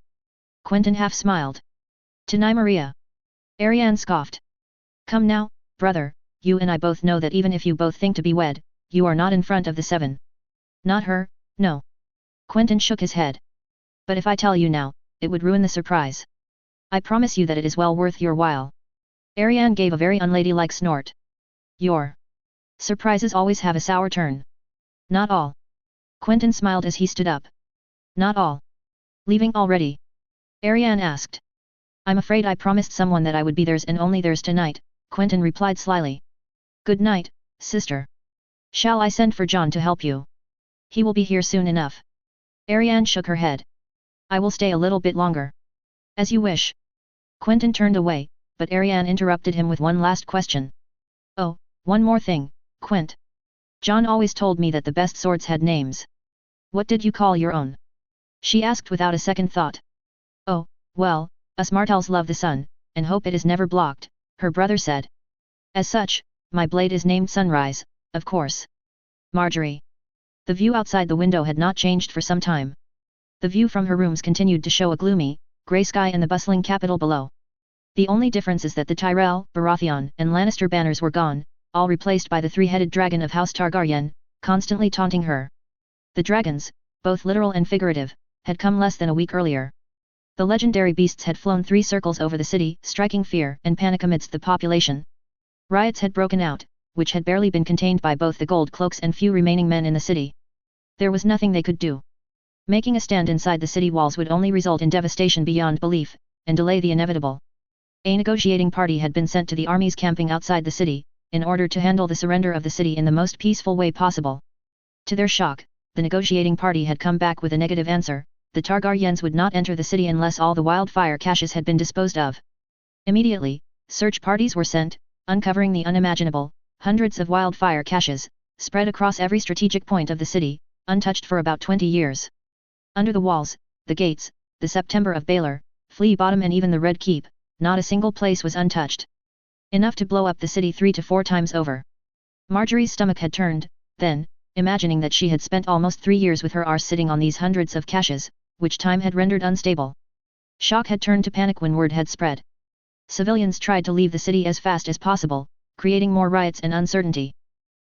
Quentyn half smiled. To Nymeria. Ariane scoffed. Come now, brother, you and I both know that even if you both think to be wed, you are not in front of the 7. Not her, no. Quentyn shook his head. But if I tell you now, it would ruin the surprise. I promise you that it is well worth your while. Ariane gave a very unladylike snort. Your surprises always have a sour turn. Not all. Quentyn smiled as he stood up. Not all. Leaving already? Ariane asked. I'm afraid I promised someone that I would be theirs and only theirs tonight, Quentyn replied slyly. Good night, sister. Shall I send for John to help you? He will be here soon enough. Ariane shook her head. I will stay a little bit longer. As you wish. Quentyn turned away, but Ariane interrupted him with one last question. Oh, one more thing, Quent. John always told me that the best swords had names. What did you call your own? She asked without a second thought. Oh, well, us Martells love the sun, and hope it is never blocked, her brother said. As such, my blade is named Sunrise, of course. Marjorie. The view outside the window had not changed for some time. The view from her rooms continued to show a gloomy, grey sky and the bustling capital below. The only difference is that the Tyrell, Baratheon, and Lannister banners were gone, all replaced by the three-headed dragon of House Targaryen, constantly taunting her. The dragons, both literal and figurative, had come less than a week earlier. The legendary beasts had flown 3 circles over the city, striking fear and panic amidst the population. Riots had broken out, which had barely been contained by both the gold cloaks and few remaining men in the city. There was nothing they could do. Making a stand inside the city walls would only result in devastation beyond belief, and delay the inevitable. A negotiating party had been sent to the armies camping outside the city, in order to handle the surrender of the city in the most peaceful way possible. To their shock, the negotiating party had come back with a negative answer. The Targaryens would not enter the city unless all the wildfire caches had been disposed of. Immediately, search parties were sent, uncovering the unimaginable, hundreds of wildfire caches, spread across every strategic point of the city, untouched for about 20 years. Under the walls, the gates, the September of Baelor, Flea Bottom and even the Red Keep, not a single place was untouched. Enough to blow up the city 3 to 4 times over. Marjorie's stomach had turned, then, imagining that she had spent almost 3 years with her arse sitting on these hundreds of caches, which time had rendered unstable. Shock had turned to panic when word had spread. Civilians tried to leave the city as fast as possible, creating more riots and uncertainty.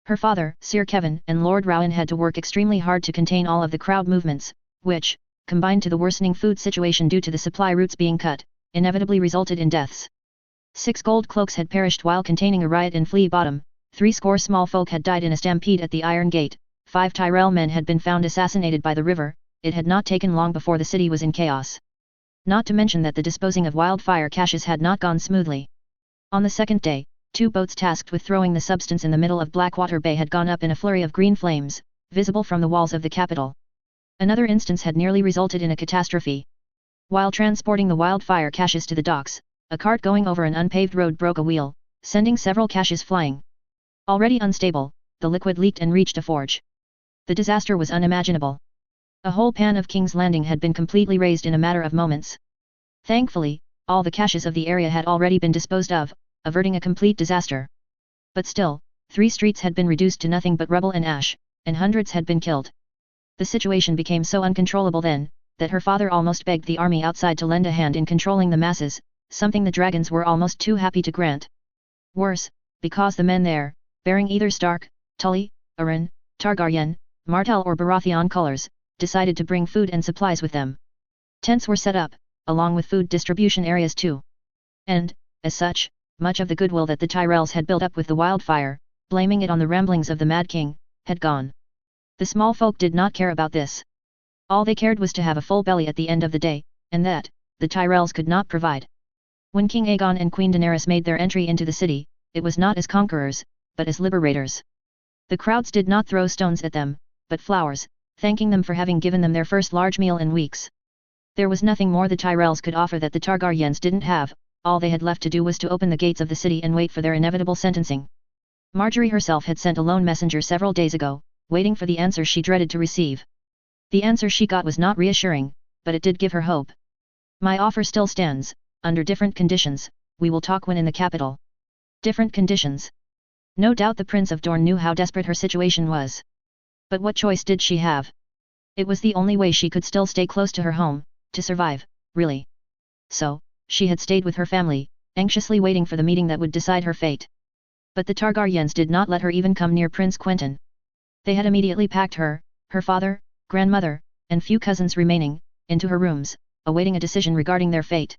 Her father, Sir Kevin, and Lord Rowan had to work extremely hard to contain all of the crowd movements, which, combined to the worsening food situation due to the supply routes being cut, inevitably resulted in deaths. 6 gold cloaks had perished while containing a riot in Flea Bottom, 70 small folk had died in a stampede at the Iron Gate, 5 Tyrell men had been found assassinated by the river. It had not taken long before the city was in chaos. Not to mention that the disposing of wildfire caches had not gone smoothly. On the second day, 2 boats tasked with throwing the substance in the middle of Blackwater Bay had gone up in a flurry of green flames, visible from the walls of the capital. Another instance had nearly resulted in a catastrophe. While transporting the wildfire caches to the docks, a cart going over an unpaved road broke a wheel, sending several caches flying. Already unstable, the liquid leaked and reached a forge. The disaster was unimaginable. A whole pan of King's Landing had been completely razed in a matter of moments. Thankfully, all the caches of the area had already been disposed of, averting a complete disaster. But still, 3 streets had been reduced to nothing but rubble and ash, and hundreds had been killed. The situation became so uncontrollable then, that her father almost begged the army outside to lend a hand in controlling the masses, something the dragons were almost too happy to grant. Worse, because the men there, bearing either Stark, Tully, Arryn, Targaryen, Martell or Baratheon colors, decided to bring food and supplies with them. Tents were set up, along with food distribution areas too. And, as such, much of the goodwill that the Tyrells had built up with the wildfire, blaming it on the ramblings of the Mad King, had gone. The small folk did not care about this. All they cared was to have a full belly at the end of the day, and that, the Tyrells could not provide. When King Aegon and Queen Daenerys made their entry into the city, it was not as conquerors, but as liberators. The crowds did not throw stones at them, but flowers, thanking them for having given them their first large meal in weeks. There was nothing more the Tyrells could offer that the Targaryens didn't have. All they had left to do was to open the gates of the city and wait for their inevitable sentencing. Marjorie herself had sent a lone messenger several days ago, waiting for the answer she dreaded to receive. The answer she got was not reassuring, but it did give her hope. My offer still stands, under different conditions. We will talk when in the capital. Different conditions. No doubt the Prince of Dorne knew how desperate her situation was. But what choice did she have? It was the only way she could still stay close to her home, to survive, really. So, she had stayed with her family, anxiously waiting for the meeting that would decide her fate. But the Targaryens did not let her even come near Prince Quentyn. They had immediately packed her, her father, grandmother, and few cousins remaining, into her rooms, awaiting a decision regarding their fate.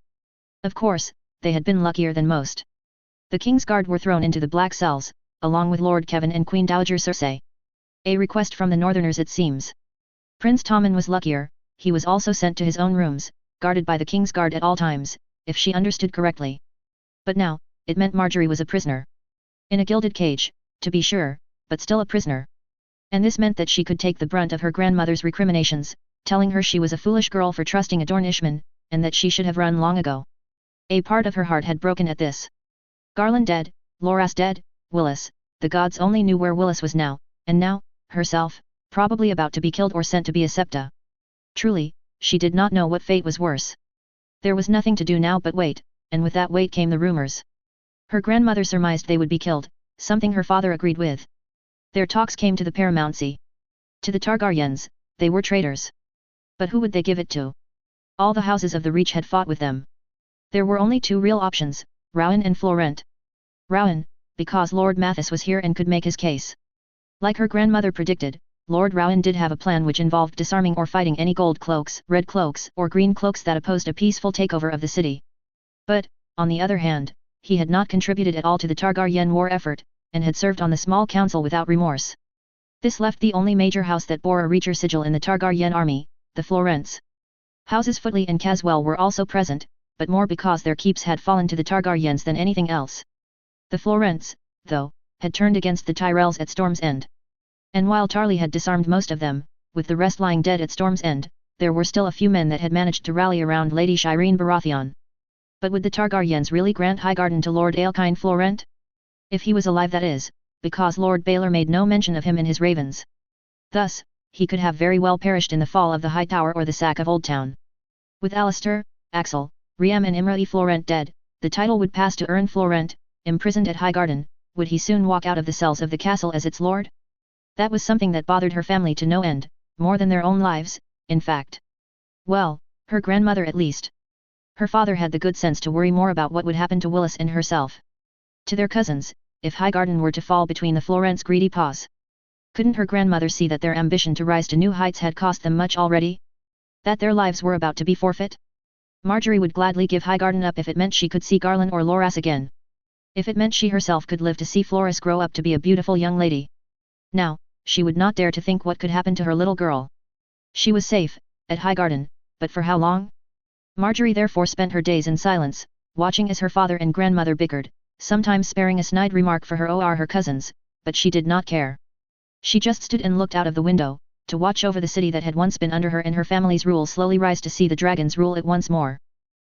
Of course, they had been luckier than most. The King's Guard were thrown into the black cells, along with Lord Kevin and Queen Dowager Cersei. A request from the Northerners it seems. Prince Tommen was luckier, he was also sent to his own rooms, guarded by the King's Guard at all times, if she understood correctly. But now, it meant Marjorie was a prisoner. In a gilded cage, to be sure, but still a prisoner. And this meant that she could take the brunt of her grandmother's recriminations, telling her she was a foolish girl for trusting a Dornishman, and that she should have run long ago. A part of her heart had broken at this. Garland dead, Loras dead, Willis, the gods only knew where Willis was now, and now, herself, probably about to be killed or sent to be a septa. Truly, she did not know what fate was worse. There was nothing to do now but wait, and with that wait came the rumors. Her grandmother surmised they would be killed, something her father agreed with. Their talks came to the paramountcy. To the Targaryens, they were traitors. But who would they give it to? All the houses of the Reach had fought with them. There were only two real options, Rowan and Florent. Rowan, because Lord Mathis was here and could make his case. Like her grandmother predicted, Lord Rowan did have a plan which involved disarming or fighting any gold cloaks, red cloaks, or green cloaks that opposed a peaceful takeover of the city. But, on the other hand, he had not contributed at all to the Targaryen war effort, and had served on the small council without remorse. This left the only major house that bore a Reacher sigil in the Targaryen army, the Florents. Houses Footley and Caswell were also present, but more because their keeps had fallen to the Targaryens than anything else. The Florents, though, had turned against the Tyrells at Storm's End. And while Tarly had disarmed most of them, with the rest lying dead at Storm's End, there were still a few men that had managed to rally around Lady Shireen Baratheon. But would the Targaryens really grant Highgarden to Lord Aelkine Florent? If he was alive, that is, because Lord Baelor made no mention of him in his Ravens. Thus, he could have very well perished in the fall of the High Tower or the sack of Old Town. With Alistair, Axel, Riam and Imra Florent dead, the title would pass to Ern Florent, imprisoned at Highgarden. Would he soon walk out of the cells of the castle as its lord? That was something that bothered her family to no end, more than their own lives, in fact. Well, her grandmother at least. Her father had the good sense to worry more about what would happen to Willis and herself. To their cousins, if Highgarden were to fall between the Florents' greedy paws. Couldn't her grandmother see that their ambition to rise to new heights had cost them much already? That their lives were about to be forfeit? Marjorie would gladly give Highgarden up if it meant she could see Garland or Loras again. If it meant she herself could live to see Floris grow up to be a beautiful young lady. Now, she would not dare to think what could happen to her little girl. She was safe, at Highgarden, but for how long? Marjorie therefore spent her days in silence, watching as her father and grandmother bickered, sometimes sparing a snide remark for her cousins, but she did not care. She just stood and looked out of the window, to watch over the city that had once been under her and her family's rule slowly rise to see the dragons rule it once more.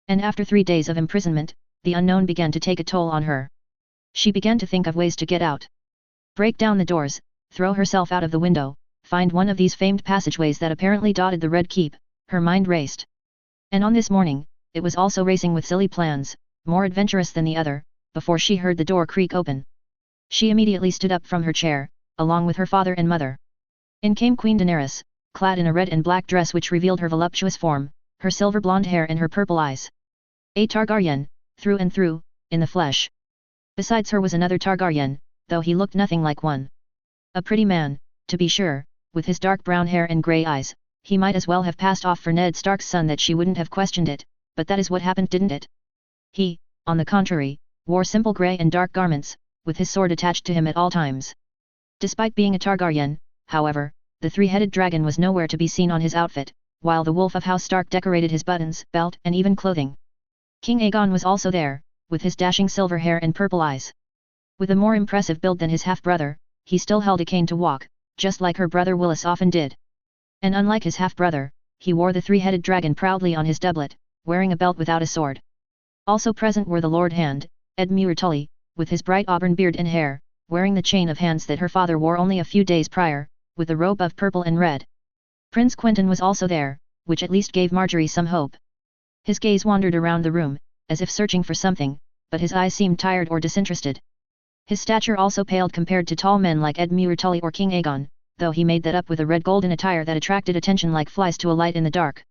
And after 3 days of imprisonment, the unknown began to take a toll on her. She began to think of ways to get out. Break down the doors, throw herself out of the window, find one of these famed passageways that apparently dotted the Red Keep. Her mind raced. And on this morning, it was also racing with silly plans, more adventurous than the other, before she heard the door creak open. She immediately stood up from her chair, along with her father and mother. In came Queen Daenerys, clad in a red and black dress which revealed her voluptuous form, her silver blonde hair and her purple eyes. A Targaryen, through and through, in the flesh. Besides her was another Targaryen, though he looked nothing like one. A pretty man, to be sure, with his dark brown hair and grey eyes. He might as well have passed off for Ned Stark's son that she wouldn't have questioned it, but that is what happened, didn't it? He, on the contrary, wore simple grey and dark garments, with his sword attached to him at all times. Despite being a Targaryen, however, the three-headed dragon was nowhere to be seen on his outfit, while the wolf of House Stark decorated his buttons, belt and even clothing. King Aegon was also there, with his dashing silver hair and purple eyes. With a more impressive build than his half-brother, he still held a cane to walk, just like her brother Willis often did. And unlike his half-brother, he wore the three-headed dragon proudly on his doublet, wearing a belt without a sword. Also present were the Lord Hand, Edmure Tully, with his bright auburn beard and hair, wearing the chain of hands that her father wore only a few days prior, with a robe of purple and red. Prince Quentyn was also there, which at least gave Marjorie some hope. His gaze wandered around the room, as if searching for something, but his eyes seemed tired or disinterested. His stature also paled compared to tall men like Edmure Tully or King Aegon, though he made that up with a red golden attire that attracted attention like flies to a light in the dark.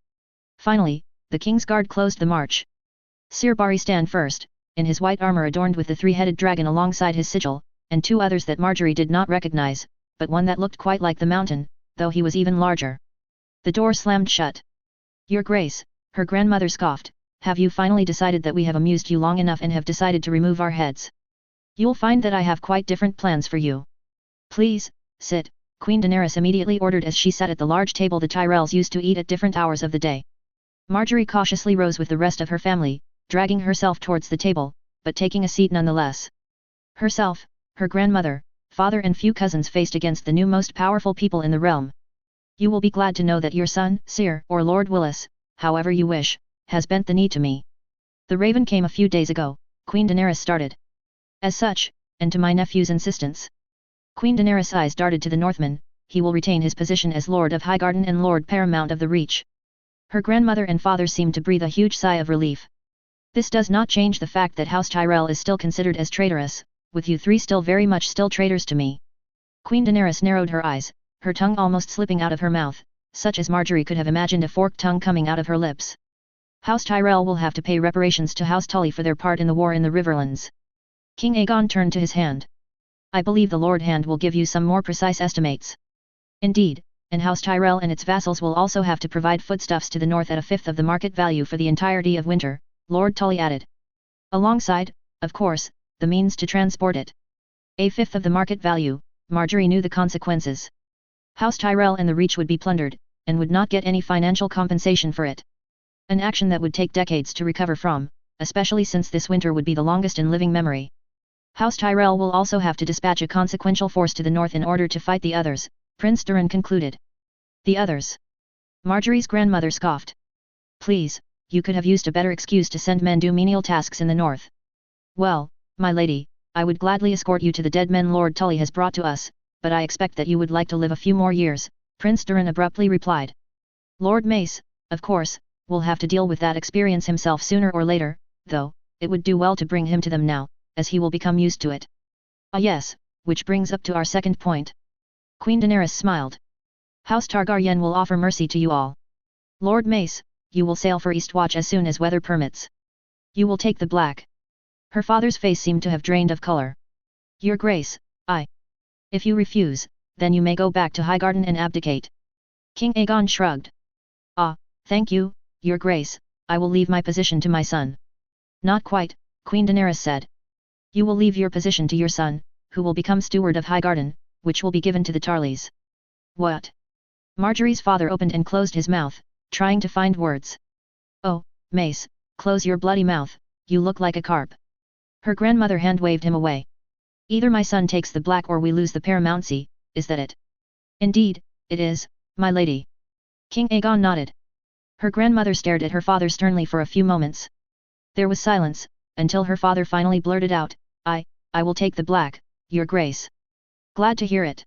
Finally, the King's Guard closed the march. Sir Barry stand first, in his white armor adorned with the three-headed dragon alongside his sigil, and 2 others that Marjorie did not recognize, but one that looked quite like the mountain, though he was even larger. The door slammed shut. "Your Grace," her grandmother scoffed, "have you finally decided that we have amused you long enough and have decided to remove our heads?" You'll find that I have quite different plans for you. Please, sit, Queen Daenerys immediately ordered as she sat at the large table the Tyrells used to eat at different hours of the day. Marjorie cautiously rose with the rest of her family, dragging herself towards the table, but taking a seat nonetheless. Herself, her grandmother, father and few cousins faced against the new most powerful people in the realm. You will be glad to know that your son, Seer, or Lord Willis, however you wish, has bent the knee to me. The raven came a few days ago, Queen Daenerys started. As such, and to my nephew's insistence. Queen Daenerys' eyes darted to the Northman, he will retain his position as Lord of Highgarden and Lord Paramount of the Reach. Her grandmother and father seemed to breathe a huge sigh of relief. This does not change the fact that House Tyrell is still considered as traitorous, with you three still very much still traitors to me. Queen Daenerys narrowed her eyes, her tongue almost slipping out of her mouth, such as Marjorie could have imagined a forked tongue coming out of her lips. House Tyrell will have to pay reparations to House Tully for their part in the war in the Riverlands. King Aegon turned to his hand. I believe the Lord Hand will give you some more precise estimates. Indeed, and House Tyrell and its vassals will also have to provide foodstuffs to the north at a fifth of the market value for the entirety of winter, Lord Tully added. Alongside, of course, the means to transport it. A fifth of the market value, Marjorie knew the consequences. House Tyrell and the Reach would be plundered, and would not get any financial compensation for it. An action that would take decades to recover from, especially since this winter would be the longest in living memory. House Tyrell will also have to dispatch a consequential force to the north in order to fight the others, Prince Durin concluded. The others? Marjorie's grandmother scoffed. Please, you could have used a better excuse to send men do menial tasks in the north. Well, my lady, I would gladly escort you to the dead men Lord Tully has brought to us, but I expect that you would like to live a few more years, Prince Durin abruptly replied. Lord Mace, of course, will have to deal with that experience himself sooner or later, though, it would do well to bring him to them now, as he will become used to it. Ah yes, which brings up to our second point. Queen Daenerys smiled. House Targaryen will offer mercy to you all. Lord Mace, you will sail for Eastwatch as soon as weather permits. You will take the black. Her father's face seemed to have drained of color. Your Grace, If you refuse, then you may go back to Highgarden and abdicate. King Aegon shrugged. Thank you, Your Grace, I will leave my position to my son. Not quite, Queen Daenerys said. You will leave your position to your son, who will become steward of Highgarden, which will be given to the Tarleys. What? Marjorie's father opened and closed his mouth, trying to find words. Oh, Mace, close your bloody mouth, you look like a carp. Her grandmother hand-waved him away. Either my son takes the black or we lose the paramountcy, is that it? Indeed, it is, my lady. King Aegon nodded. Her grandmother stared at her father sternly for a few moments. There was silence, until her father finally blurted out, I will take the black, Your Grace. Glad to hear it.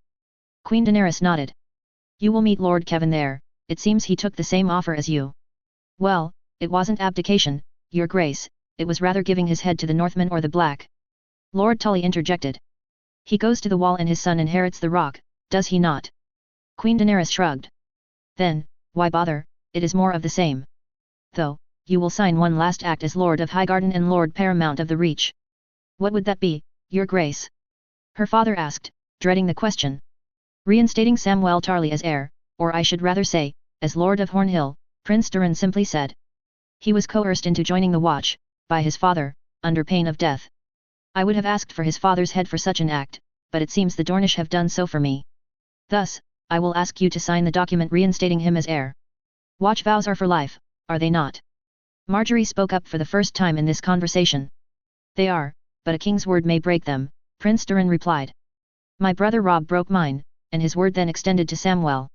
Queen Daenerys nodded. You will meet Lord Kevin there, it seems he took the same offer as you. Well, it wasn't abdication, Your Grace, it was rather giving his head to the Northmen or the black. Lord Tully interjected. He goes to the wall and his son inherits the rock, does he not? Queen Daenerys shrugged. Then, why bother, it is more of the same. Though, you will sign one last act as Lord of Highgarden and Lord Paramount of the Reach. What would that be, Your Grace? Her father asked, dreading the question. Reinstating Samwell Tarly as heir, or I should rather say, as Lord of Hornhill, Prince Durin simply said. He was coerced into joining the Watch, by his father, under pain of death. I would have asked for his father's head for such an act, but it seems the Dornish have done so for me. Thus, I will ask you to sign the document reinstating him as heir. Watch vows are for life, are they not? Marjorie spoke up for the first time in this conversation. They are, but a king's word may break them, Prince Durin replied. My brother Robb broke mine, and his word then extended to Samwell.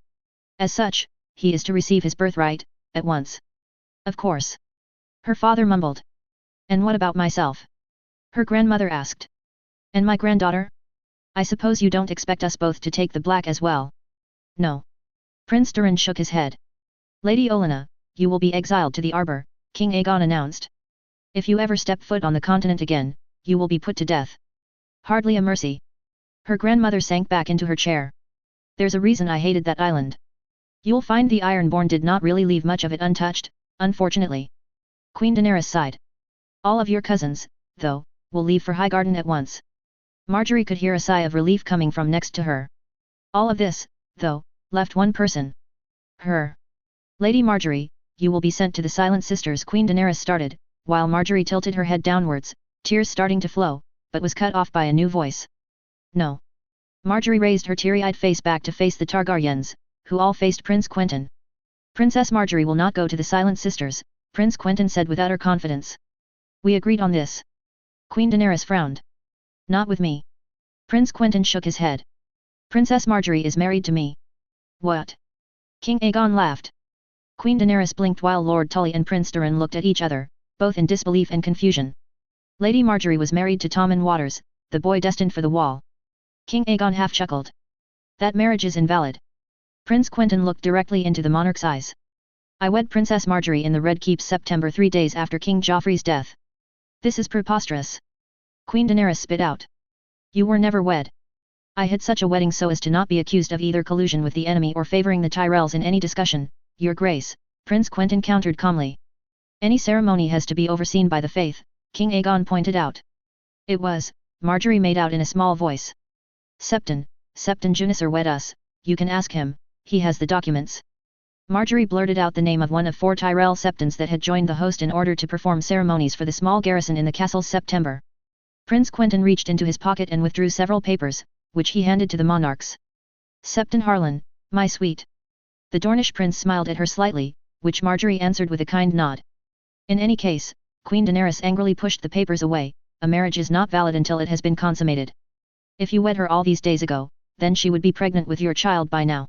As such, he is to receive his birthright, at once. Of course. Her father mumbled. And what about myself? Her grandmother asked. And my granddaughter? I suppose you don't expect us both to take the black as well? No. Prince Durin shook his head. Lady Olenna, you will be exiled to the Arbor, King Aegon announced. If you ever step foot on the continent again, you will be put to death. Hardly a mercy. Her grandmother sank back into her chair. There's a reason I hated that island. You'll find the Ironborn did not really leave much of it untouched, unfortunately. Queen Daenerys sighed. All of your cousins, though, will leave for Highgarden at once. Marjorie could hear a sigh of relief coming from next to her. All of this, though, left one person. Her. Lady Marjorie, you will be sent to the Silent Sisters. Queen Daenerys started, while Marjorie tilted her head downwards, tears starting to flow, but was cut off by a new voice. No. Marjorie raised her teary-eyed face back to face the Targaryens, who all faced Prince Quentyn. Princess Marjorie will not go to the Silent Sisters, Prince Quentyn said with utter confidence. We agreed on this. Queen Daenerys frowned. Not with me. Prince Quentyn shook his head. Princess Marjorie is married to me. What? King Aegon laughed. Queen Daenerys blinked while Lord Tully and Prince Doran looked at each other, both in disbelief and confusion. Lady Marjorie was married to Tommen Waters, the boy destined for the wall. King Aegon half chuckled. That marriage is invalid. Prince Quentyn looked directly into the monarch's eyes. I wed Princess Marjorie in the Red Keep September 3 days after King Joffrey's death. This is preposterous. Queen Daenerys spit out. You were never wed. I had such a wedding so as to not be accused of either collusion with the enemy or favoring the Tyrells in any discussion, Your Grace, Prince Quentyn countered calmly. Any ceremony has to be overseen by the faith, King Aegon pointed out. It was, Marjorie made out in a small voice. Septon Junissar wed us, you can ask him, he has the documents. Marjorie blurted out the name of one of 4 Tyrell Septons that had joined the host in order to perform ceremonies for the small garrison in the castle September. Prince Quentyn reached into his pocket and withdrew several papers, which he handed to the monarchs. Septon Harlan, my sweet. The Dornish prince smiled at her slightly, which Marjorie answered with a kind nod. In any case, Queen Daenerys angrily pushed the papers away, a marriage is not valid until it has been consummated. If you wed her all these days ago, then she would be pregnant with your child by now.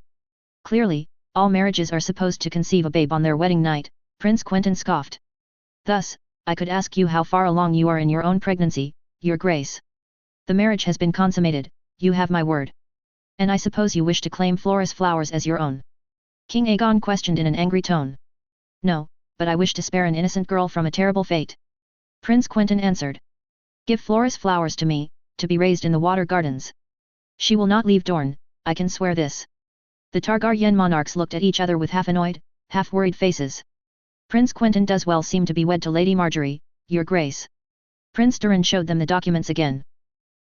Clearly, all marriages are supposed to conceive a babe on their wedding night, Prince Quentyn scoffed. Thus, I could ask you how far along you are in your own pregnancy, Your Grace. The marriage has been consummated, you have my word. And I suppose you wish to claim Flora's flowers as your own? King Aegon questioned in an angry tone. No, but I wish to spare an innocent girl from a terrible fate. Prince Quentyn answered. Give Flora's flowers to me, to be raised in the water gardens. She will not leave Dorne, I can swear this. The Targaryen monarchs looked at each other with half annoyed, half worried faces. Prince Quentyn does well seem to be wed to Lady Marjorie, Your Grace. Prince Doran showed them the documents again.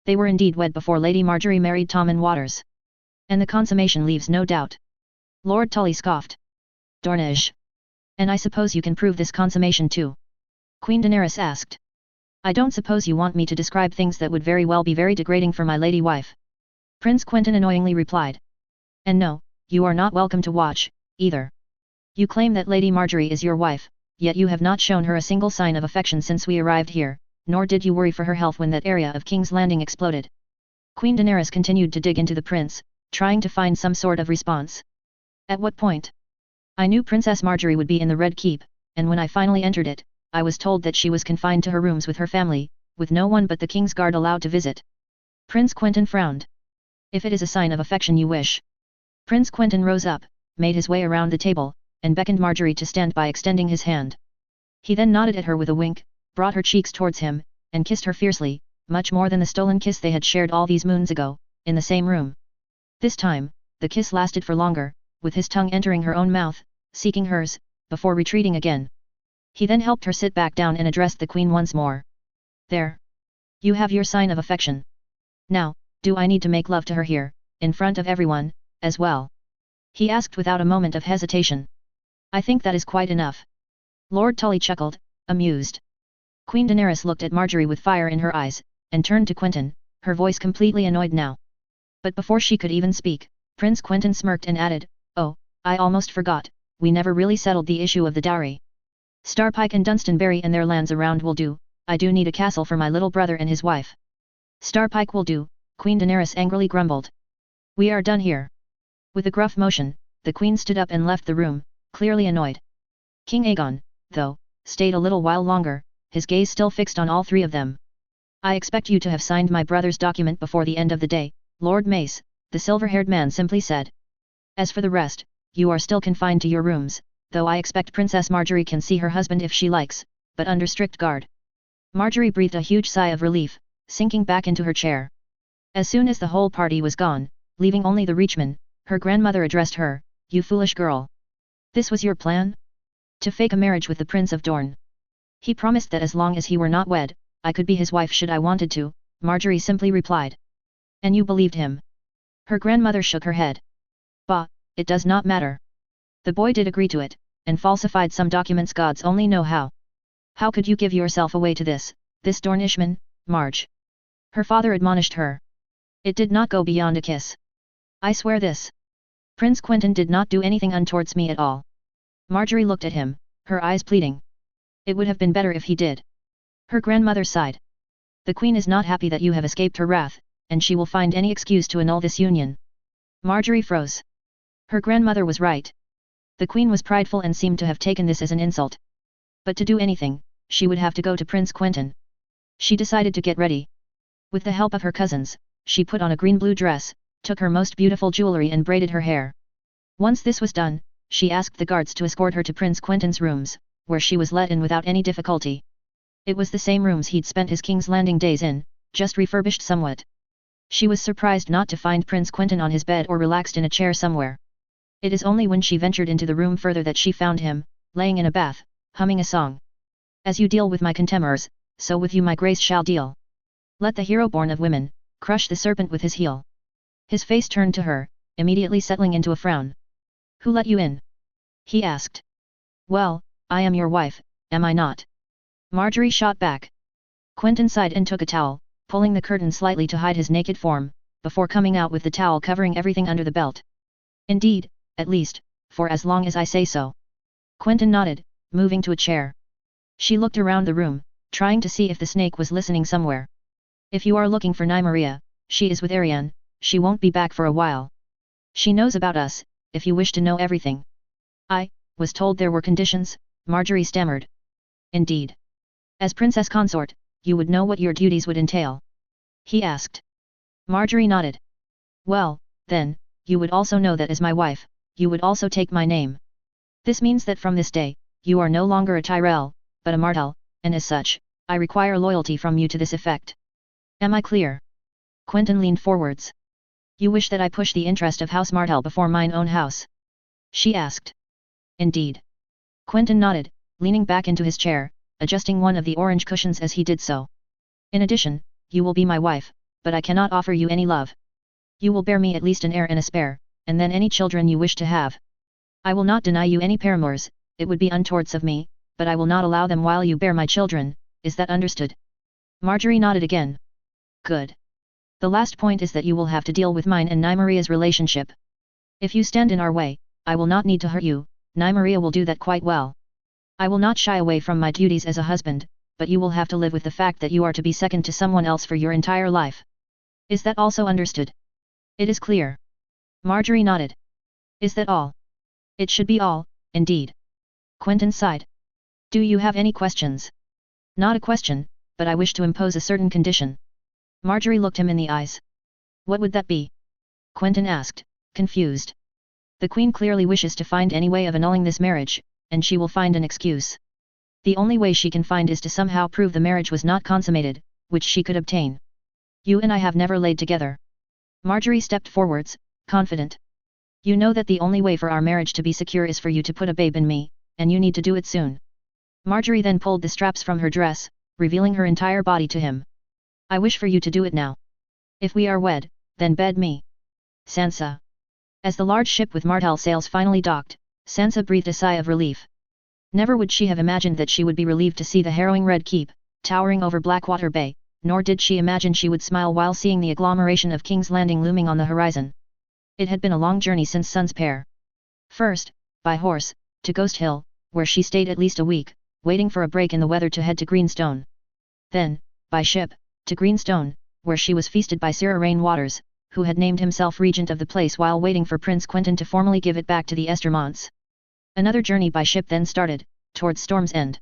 They were indeed wed before Lady Marjorie married Tommen Waters. And the consummation leaves no doubt. Lord Tully scoffed. Dornish. And I suppose you can prove this consummation too? Queen Daenerys asked. I don't suppose you want me to describe things that would very well be very degrading for my lady wife. Prince Quentyn annoyingly replied. And no, you are not welcome to watch, either. You claim that Lady Marjorie is your wife, yet you have not shown her a single sign of affection since we arrived here, nor did you worry for her health when that area of King's Landing exploded. Queen Daenerys continued to dig into the prince, trying to find some sort of response. At what point? I knew Princess Marjorie would be in the Red Keep, and when I finally entered it, I was told that she was confined to her rooms with her family, with no one but the King's Guard allowed to visit. Prince Quentyn frowned. If it is a sign of affection you wish. Prince Quentyn rose up, made his way around the table, and beckoned Marjorie to stand by extending his hand. He then nodded at her with a wink, brought her cheeks towards him, and kissed her fiercely, much more than the stolen kiss they had shared all these moons ago, in the same room. This time, the kiss lasted for longer, with his tongue entering her own mouth, seeking hers, before retreating again. He then helped her sit back down and addressed the Queen once more. There. You have your sign of affection. Now, do I need to make love to her here, in front of everyone, as well? He asked without a moment of hesitation. I think that is quite enough. Lord Tully chuckled, amused. Queen Daenerys looked at Marjorie with fire in her eyes, and turned to Quentyn, her voice completely annoyed now. But before she could even speak, Prince Quentyn smirked and added, Oh, I almost forgot, we never really settled the issue of the dowry. Starpike and Dunstonbury and their lands around will do, I do need a castle for my little brother and his wife. Starpike will do, Queen Daenerys angrily grumbled. We are done here. With a gruff motion, the Queen stood up and left the room, clearly annoyed. King Aegon, though, stayed a little while longer, his gaze still fixed on all 3 of them. I expect you to have signed my brother's document before the end of the day, Lord Mace, the silver-haired man simply said. As for the rest, you are still confined to your rooms, though I expect Princess Marjorie can see her husband if she likes, but under strict guard. Marjorie breathed a huge sigh of relief, sinking back into her chair. As soon as the whole party was gone, leaving only the Reachmen, her grandmother addressed her, You foolish girl. This was your plan? To fake a marriage with the Prince of Dorne. He promised that as long as he were not wed, I could be his wife should I wanted to, Marjorie simply replied. And you believed him? Her grandmother shook her head. Bah, it does not matter. The boy did agree to it, and falsified some documents gods only know how. How could you give yourself away to this Dornishman, Marge? Her father admonished her. It did not go beyond a kiss. I swear this. Prince Quentyn did not do anything untowards me at all. Marjorie looked at him, her eyes pleading. It would have been better if he did. Her grandmother sighed. The queen is not happy that you have escaped her wrath, and she will find any excuse to annul this union. Marjorie froze. Her grandmother was right. The queen was prideful and seemed to have taken this as an insult. But to do anything, she would have to go to Prince Quentyn. She decided to get ready. With the help of her cousins, she put on a green-blue dress, took her most beautiful jewelry and braided her hair. Once this was done, she asked the guards to escort her to Prince Quentyn's rooms, where she was let in without any difficulty. It was the same rooms he'd spent his King's Landing days in, just refurbished somewhat. She was surprised not to find Prince Quentyn on his bed or relaxed in a chair somewhere. It is only when she ventured into the room further that she found him, laying in a bath, humming a song. As you deal with my contemners, so with you my grace shall deal. Let the hero born of women, crush the serpent with his heel. His face turned to her, immediately settling into a frown. Who let you in? He asked. Well, I am your wife, am I not? Marjorie shot back. Quentyn sighed and took a towel, pulling the curtain slightly to hide his naked form, before coming out with the towel covering everything under the belt. Indeed, at least, for as long as I say so. Quentyn nodded, moving to a chair. She looked around the room, trying to see if the snake was listening somewhere. If you are looking for Nymeria, she is with Ariane, she won't be back for a while. She knows about us, if you wish to know everything. I was told there were conditions, Marjorie stammered. Indeed. As princess consort, you would know what your duties would entail. He asked. Marjorie nodded. Well, then, you would also know that as my wife, you would also take my name. This means that from this day, you are no longer a Tyrell, but a Martell, and as such, I require loyalty from you to this effect. Am I clear? Quentyn leaned forwards. You wish that I push the interest of House Martell before mine own house? She asked. Indeed. Quentyn nodded, leaning back into his chair, adjusting one of the orange cushions as he did so. In addition, you will be my wife, but I cannot offer you any love. You will bear me at least an heir and a spare, and then any children you wish to have. I will not deny you any paramours, it would be untowards of me, but I will not allow them while you bear my children, is that understood? Marjorie nodded again. Good. The last point is that you will have to deal with mine and Nymeria's relationship. If you stand in our way, I will not need to hurt you, Nymeria will do that quite well. I will not shy away from my duties as a husband, but you will have to live with the fact that you are to be second to someone else for your entire life. Is that also understood? It is clear. Marjorie nodded. Is that all? It should be all, indeed. Quentyn sighed. Do you have any questions? Not a question, but I wish to impose a certain condition. Marjorie looked him in the eyes. What would that be? Quentyn asked, confused. The queen clearly wishes to find any way of annulling this marriage, and she will find an excuse. The only way she can find is to somehow prove the marriage was not consummated, which she could obtain. You and I have never laid together. Marjorie stepped forwards, confident. You know that the only way for our marriage to be secure is for you to put a babe in me, and you need to do it soon. Marjorie then pulled the straps from her dress, revealing her entire body to him. I wish for you to do it now. If we are wed, then bed me. Sansa. As the large ship with Martell sails finally docked, Sansa breathed a sigh of relief. Never would she have imagined that she would be relieved to see the harrowing Red Keep, towering over Blackwater Bay, nor did she imagine she would smile while seeing the agglomeration of King's Landing looming on the horizon. It had been a long journey since Sun's Pair. First, by horse, to Ghost Hill, where she stayed at least a week, waiting for a break in the weather to head to Greenstone. Then, by ship, to Greenstone, where she was feasted by Sir Rain Waters, who had named himself regent of the place while waiting for Prince Quentyn to formally give it back to the Estermonts. Another journey by ship then started, towards Storm's End.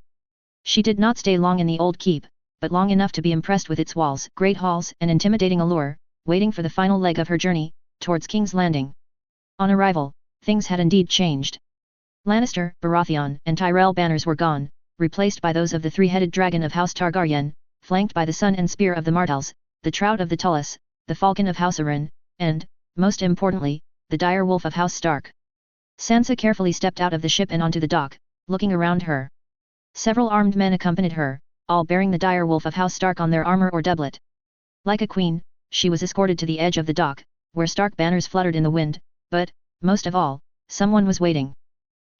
She did not stay long in the old keep, but long enough to be impressed with its walls, great halls and intimidating allure, waiting for the final leg of her journey, towards King's Landing. On arrival, things had indeed changed. Lannister, Baratheon and Tyrell banners were gone, replaced by those of the three-headed dragon of House Targaryen, flanked by the sun and spear of the Martells, the trout of the Tullus, the falcon of House Arryn, and, most importantly, the dire wolf of House Stark. Sansa carefully stepped out of the ship and onto the dock, looking around her. Several armed men accompanied her, all bearing the dire wolf of House Stark on their armor or doublet. Like a queen, she was escorted to the edge of the dock, where Stark banners fluttered in the wind, but, most of all, someone was waiting.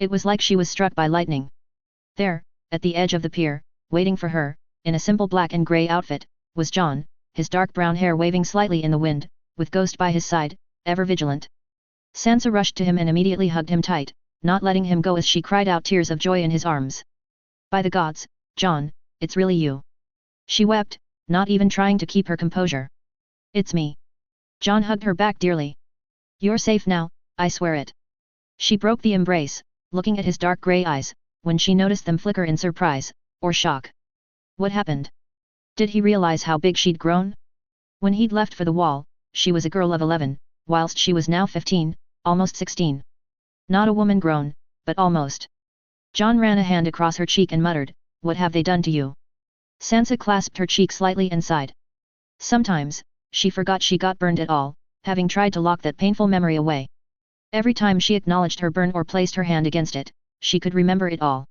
It was like she was struck by lightning. There, at the edge of the pier, waiting for her, in a simple black and grey outfit, was Jon, his dark brown hair waving slightly in the wind, with Ghost by his side, ever vigilant. Sansa rushed to him and immediately hugged him tight, not letting him go as she cried out tears of joy in his arms. By the gods, Jon, it's really you. She wept, not even trying to keep her composure. It's me. Jon hugged her back dearly. You're safe now, I swear it. She broke the embrace, looking at his dark grey eyes, when she noticed them flicker in surprise, or shock. What happened? Did he realize how big she'd grown? When he'd left for the wall, she was a girl of 11, whilst she was now 15, almost 16. Not a woman grown, but almost. Jon ran a hand across her cheek and muttered, "What have they done to you?" Sansa clasped her cheek slightly and sighed. Sometimes, she forgot she got burned at all, having tried to lock that painful memory away. Every time she acknowledged her burn or placed her hand against it, she could remember it all.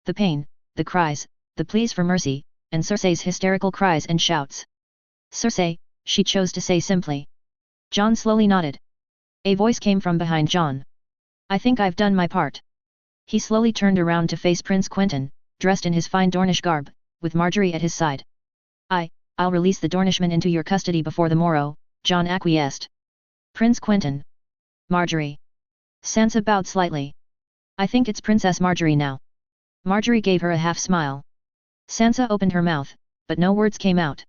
The pain, the cries, the pleas for mercy, and Cersei's hysterical cries and shouts. "Cersei," she chose to say simply. Jon slowly nodded. A voice came from behind Jon. "I think I've done my part." He slowly turned around to face Prince Quentyn, dressed in his fine Dornish garb, with Marjorie at his side. I'll release the Dornishmen into your custody before the morrow," Jon acquiesced. "Prince Quentyn." "Marjorie." Sansa bowed slightly. "I think it's Princess Marjorie now." Marjorie gave her a half-smile. Sansa opened her mouth, but no words came out.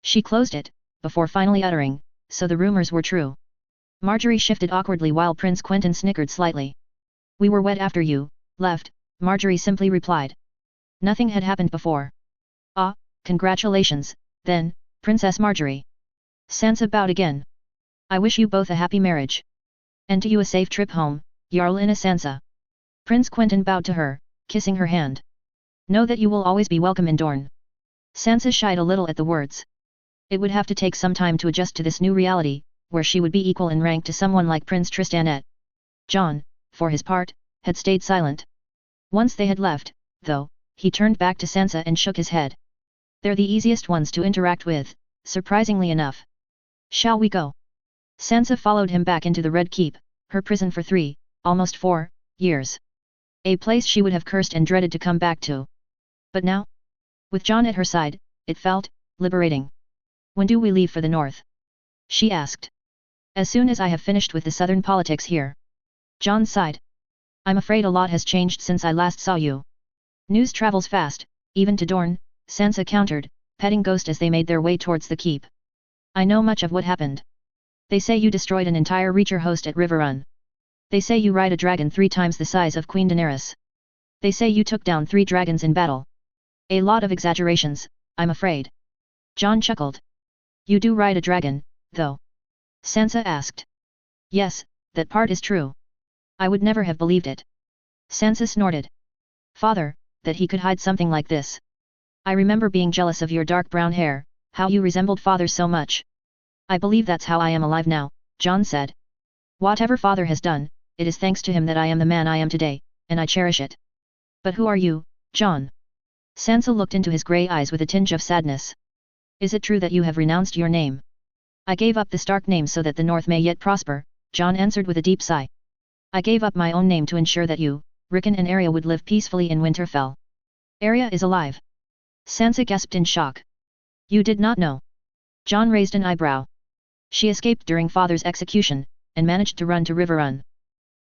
She closed it, before finally uttering, "So the rumors were true." Marjorie shifted awkwardly while Prince Quentyn snickered slightly. "We were wed after you left," Marjorie simply replied. Nothing had happened before. "Ah, congratulations, then, Princess Marjorie." Sansa bowed again. "I wish you both a happy marriage. And to you a safe trip home, Jarlina Sansa." Prince Quentyn bowed to her, kissing her hand. "Know that you will always be welcome in Dorne." Sansa shied a little at the words. It would have to take some time to adjust to this new reality, where she would be equal in rank to someone like Prince Tristanet. Jon, for his part, had stayed silent. Once they had left, though, he turned back to Sansa and shook his head. "They're the easiest ones to interact with, surprisingly enough. Shall we go?" Sansa followed him back into the Red Keep, her prison for 3, almost 4, years. A place she would have cursed and dreaded to come back to. But now? With Jon at her side, it felt liberating. "When do we leave for the north?" she asked. "As soon as I have finished with the southern politics here." Jon sighed. "I'm afraid a lot has changed since I last saw you." "News travels fast, even to Dorne," Sansa countered, petting Ghost as they made their way towards the keep. "I know much of what happened. They say you destroyed an entire Reacher host at Riverrun. They say you ride a dragon 3 times the size of Queen Daenerys. They say you took down 3 dragons in battle. A lot of exaggerations, I'm afraid." Jon chuckled. "You do ride a dragon, though?" Sansa asked. "Yes, that part is true. I would never have believed it." Sansa snorted. "Father, that he could hide something like this. I remember being jealous of your dark brown hair, how you resembled father so much." "I believe that's how I am alive now," Jon said. "Whatever father has done, it is thanks to him that I am the man I am today, and I cherish it." "But who are you, Jon?" Sansa looked into his grey eyes with a tinge of sadness. "Is it true that you have renounced your name?" "I gave up the Stark name so that the North may yet prosper," Jon answered with a deep sigh. "I gave up my own name to ensure that you, Rickon and Arya would live peacefully in Winterfell." "Arya is alive?" Sansa gasped in shock. "You did not know?" Jon raised an eyebrow. "She escaped during father's execution, and managed to run to Riverrun.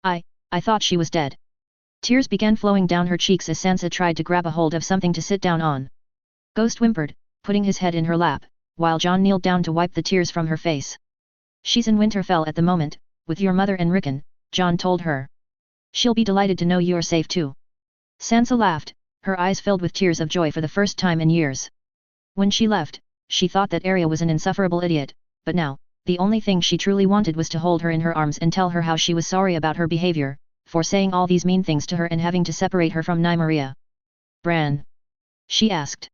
I thought she was dead." Tears began flowing down her cheeks as Sansa tried to grab a hold of something to sit down on. Ghost whimpered, putting his head in her lap, while Jon kneeled down to wipe the tears from her face. "She's in Winterfell at the moment, with your mother and Rickon," Jon told her. "She'll be delighted to know you're safe too." Sansa laughed, her eyes filled with tears of joy for the first time in years. When she left, she thought that Arya was an insufferable idiot, but now, the only thing she truly wanted was to hold her in her arms and tell her how she was sorry about her behavior, for saying all these mean things to her and having to separate her from Nymeria. "Bran?" she asked.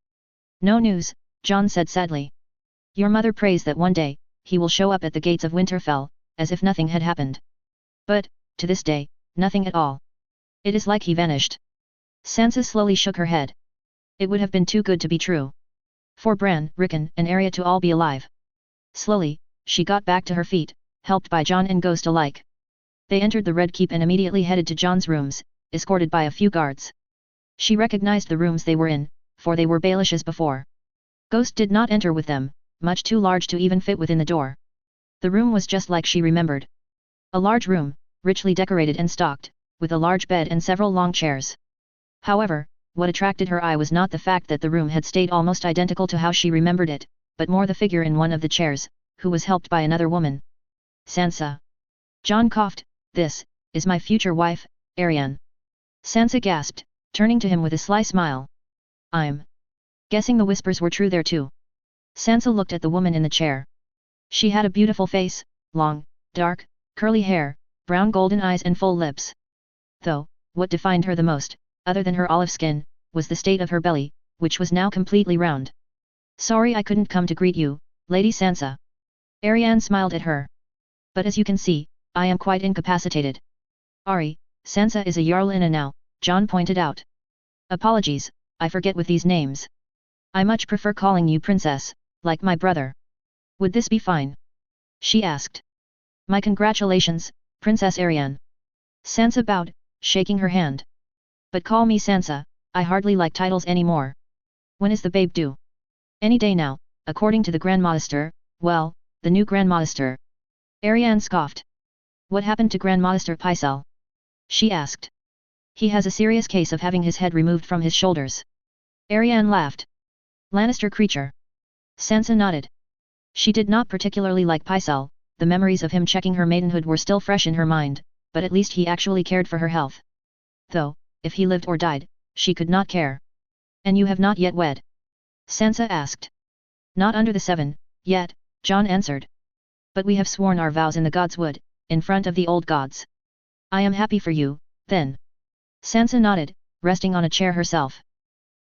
"No news," Jon said sadly. "Your mother prays that one day, he will show up at the gates of Winterfell, as if nothing had happened. But, to this day, nothing at all. It is like he vanished." Sansa slowly shook her head. It would have been too good to be true. For Bran, Rickon, and Arya to all be alive. Slowly, she got back to her feet, helped by Jon and Ghost alike. They entered the Red Keep and immediately headed to Jon's rooms, escorted by a few guards. She recognized the rooms they were in, for they were Baelish's before. Ghost did not enter with them, much too large to even fit within the door. The room was just like she remembered. A large room, richly decorated and stocked, with a large bed and several long chairs. However, what attracted her eye was not the fact that the room had stayed almost identical to how she remembered it, but more the figure in one of the chairs, who was helped by another woman. Sansa. John coughed. This is my future wife, Arianne. Sansa gasped, turning to him with a sly smile. I'm guessing the whispers were true there too. Sansa looked at the woman in the chair. She had a beautiful face, long, dark, curly hair, brown golden eyes and full lips. Though, what defined her the most, other than her olive skin, was the state of her belly, which was now completely round. Sorry I couldn't come to greet you, Lady Sansa. Arianne smiled at her. But as you can see, I am quite incapacitated. Ari, Sansa is a Jarlina now, John pointed out. Apologies, I forget with these names. I much prefer calling you Princess, like my brother. Would this be fine? She asked. My congratulations, Princess Arianne. Sansa bowed, shaking her hand. But call me Sansa, I hardly like titles anymore. When is the babe due? Any day now, according to the Grand Maester. Well, the new Grand Maester. Arianne scoffed. What happened to Grand Maester Pycelle? She asked. He has a serious case of having his head removed from his shoulders. Arianne laughed. Lannister creature. Sansa nodded. She did not particularly like Pycelle, the memories of him checking her maidenhood were still fresh in her mind, but at least he actually cared for her health. Though, if he lived or died, she could not care. And you have not yet wed? Sansa asked. Not under the 7, yet, John answered. But we have sworn our vows in the gods' wood, in front of the old gods. I am happy for you, then. Sansa nodded, resting on a chair herself.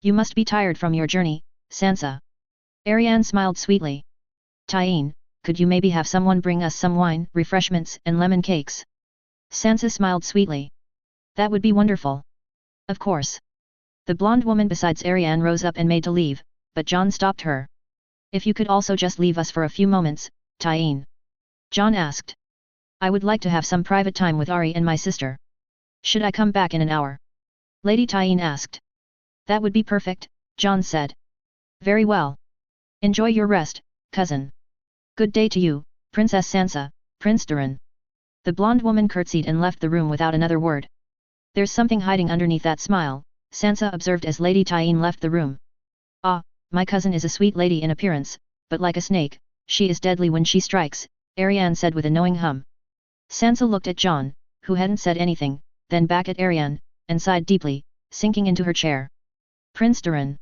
You must be tired from your journey, Sansa. Arianne smiled sweetly. Tyene, could you maybe have someone bring us some wine, refreshments and lemon cakes? Sansa smiled sweetly. That would be wonderful. Of course. The blonde woman besides Arianne rose up and made to leave, but John stopped her. If you could also just leave us for a few moments, Tyene. John asked. I would like to have some private time with Ari and my sister. Should I come back in an hour? Lady Tyene asked. That would be perfect, John said. Very well. Enjoy your rest, cousin. Good day to you, Princess Sansa, Prince Doran. The blonde woman curtsied and left the room without another word. There's something hiding underneath that smile, Sansa observed as Lady Tyene left the room. Ah, my cousin is a sweet lady in appearance, but like a snake, she is deadly when she strikes, Arianne said with a knowing hum. Sansa looked at John, who hadn't said anything, then back at Arianne, and sighed deeply, sinking into her chair. Prince Doran?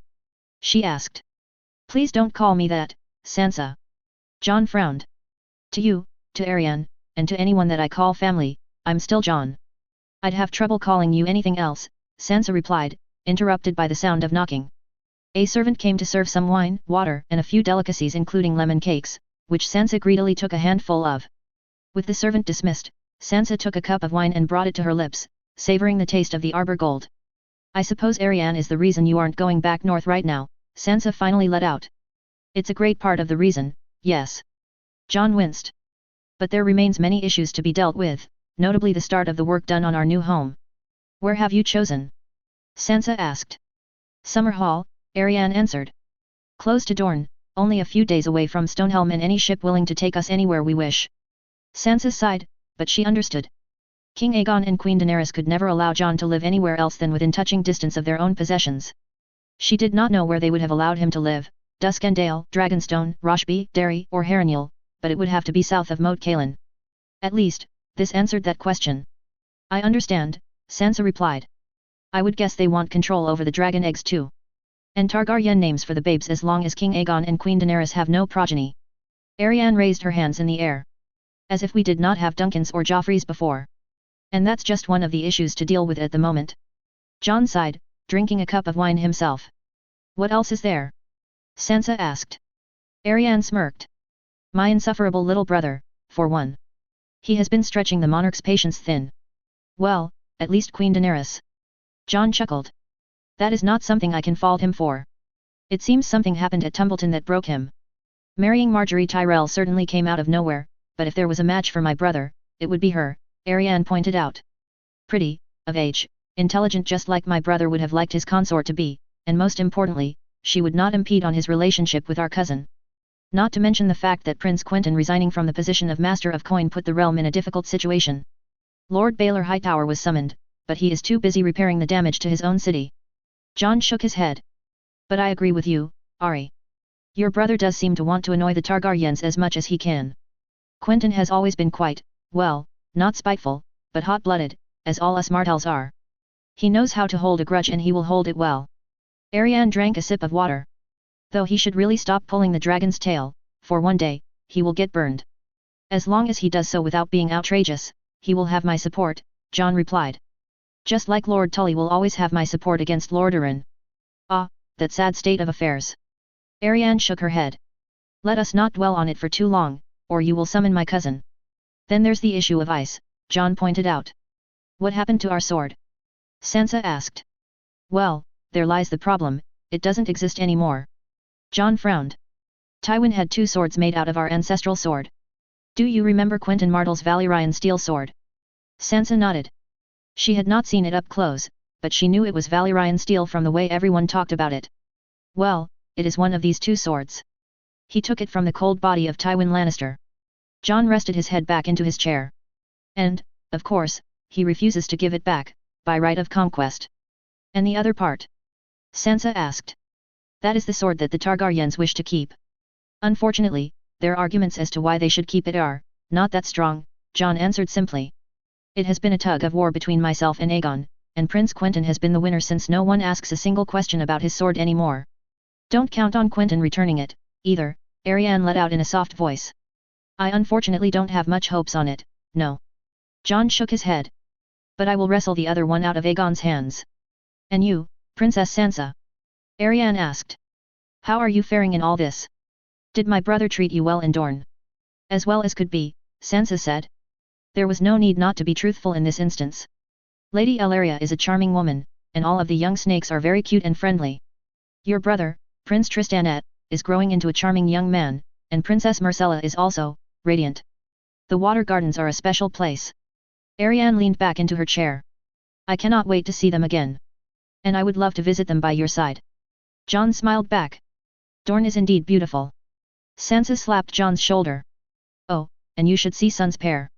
She asked. Please don't call me that, Sansa. John frowned. To you, to Arianne, and to anyone that I call family, I'm still John. I'd have trouble calling you anything else, Sansa replied, interrupted by the sound of knocking. A servant came to serve some wine, water and a few delicacies including lemon cakes, which Sansa greedily took a handful of. With the servant dismissed, Sansa took a cup of wine and brought it to her lips, savoring the taste of the arbor gold. I suppose Arianne is the reason you aren't going back north right now, Sansa finally let out. It's a great part of the reason, yes. John winced. But there remains many issues to be dealt with, notably the start of the work done on our new home. Where have you chosen? Sansa asked. Summer Hall, Arianne answered. Close to Dorne, only a few days away from Stonehelm and any ship willing to take us anywhere we wish. Sansa sighed, but she understood. King Aegon and Queen Daenerys could never allow Jon to live anywhere else than within touching distance of their own possessions. She did not know where they would have allowed him to live, Duskendale, Dragonstone, Roshby, Derry or Harrenhal, but it would have to be south of Moat Cailin. At least, this answered that question. I understand, Sansa replied. I would guess they want control over the dragon eggs too. And Targaryen names for the babes as long as King Aegon and Queen Daenerys have no progeny. Arianne raised her hands in the air. As if we did not have Duncans or Joffreys before. And that's just one of the issues to deal with at the moment. John sighed, drinking a cup of wine himself. What else is there? Sansa asked. Arianne smirked. My insufferable little brother, for one. He has been stretching the monarch's patience thin. Well, at least Queen Daenerys. John chuckled. That is not something I can fault him for. It seems something happened at Tumbleton that broke him. Marrying Marjorie Tyrell certainly came out of nowhere, but if there was a match for my brother, it would be her, Arianne pointed out. Pretty, of age, intelligent just like my brother would have liked his consort to be, and most importantly, she would not impede on his relationship with our cousin. Not to mention the fact that Prince Quentyn resigning from the position of Master of Coin put the realm in a difficult situation. Lord Baylor Hightower was summoned, but he is too busy repairing the damage to his own city. John shook his head. But I agree with you, Ari. Your brother does seem to want to annoy the Targaryens as much as he can. Quentyn has always been quite, well, not spiteful, but hot-blooded, as all us Martells are. He knows how to hold a grudge and he will hold it well. Arianne drank a sip of water. Though he should really stop pulling the dragon's tail, for one day, he will get burned. As long as he does so without being outrageous, he will have my support, John replied. Just like Lord Tully will always have my support against Lord Arryn. Ah, that sad state of affairs. Arianne shook her head. Let us not dwell on it for too long, or you will summon my cousin. Then there's the issue of ice, John pointed out. What happened to our sword? Sansa asked. Well, there lies the problem, it doesn't exist anymore. John frowned. Tywin had 2 swords made out of our ancestral sword. Do you remember Quentyn Martell's Valyrian steel sword? Sansa nodded. She had not seen it up close, but she knew it was Valyrian steel from the way everyone talked about it. Well, it is one of these 2 swords. He took it from the cold body of Tywin Lannister. John rested his head back into his chair. And, of course, he refuses to give it back, by right of conquest. And the other part? Sansa asked. That is the sword that the Targaryens wish to keep. Unfortunately, their arguments as to why they should keep it are not that strong, John answered simply. It has been a tug of war between myself and Aegon, and Prince Quentyn has been the winner since no one asks a single question about his sword anymore. Don't count on Quentyn returning it, either, Arianne let out in a soft voice. I unfortunately don't have much hopes on it, no. John shook his head. But I will wrestle the other one out of Aegon's hands. And you, Princess Sansa? Arianne asked. How are you faring in all this? Did my brother treat you well in Dorne? As well as could be, Sansa said. There was no need not to be truthful in this instance. Lady Elaria is a charming woman, and all of the young snakes are very cute and friendly. Your brother, Prince Tristanet, is growing into a charming young man, and Princess Myrcella is also, radiant. The water gardens are a special place. Arianne leaned back into her chair. I cannot wait to see them again. And I would love to visit them by your side. John smiled back. Dorne is indeed beautiful. Sansa slapped John's shoulder. Oh, and you should see Sun's pair.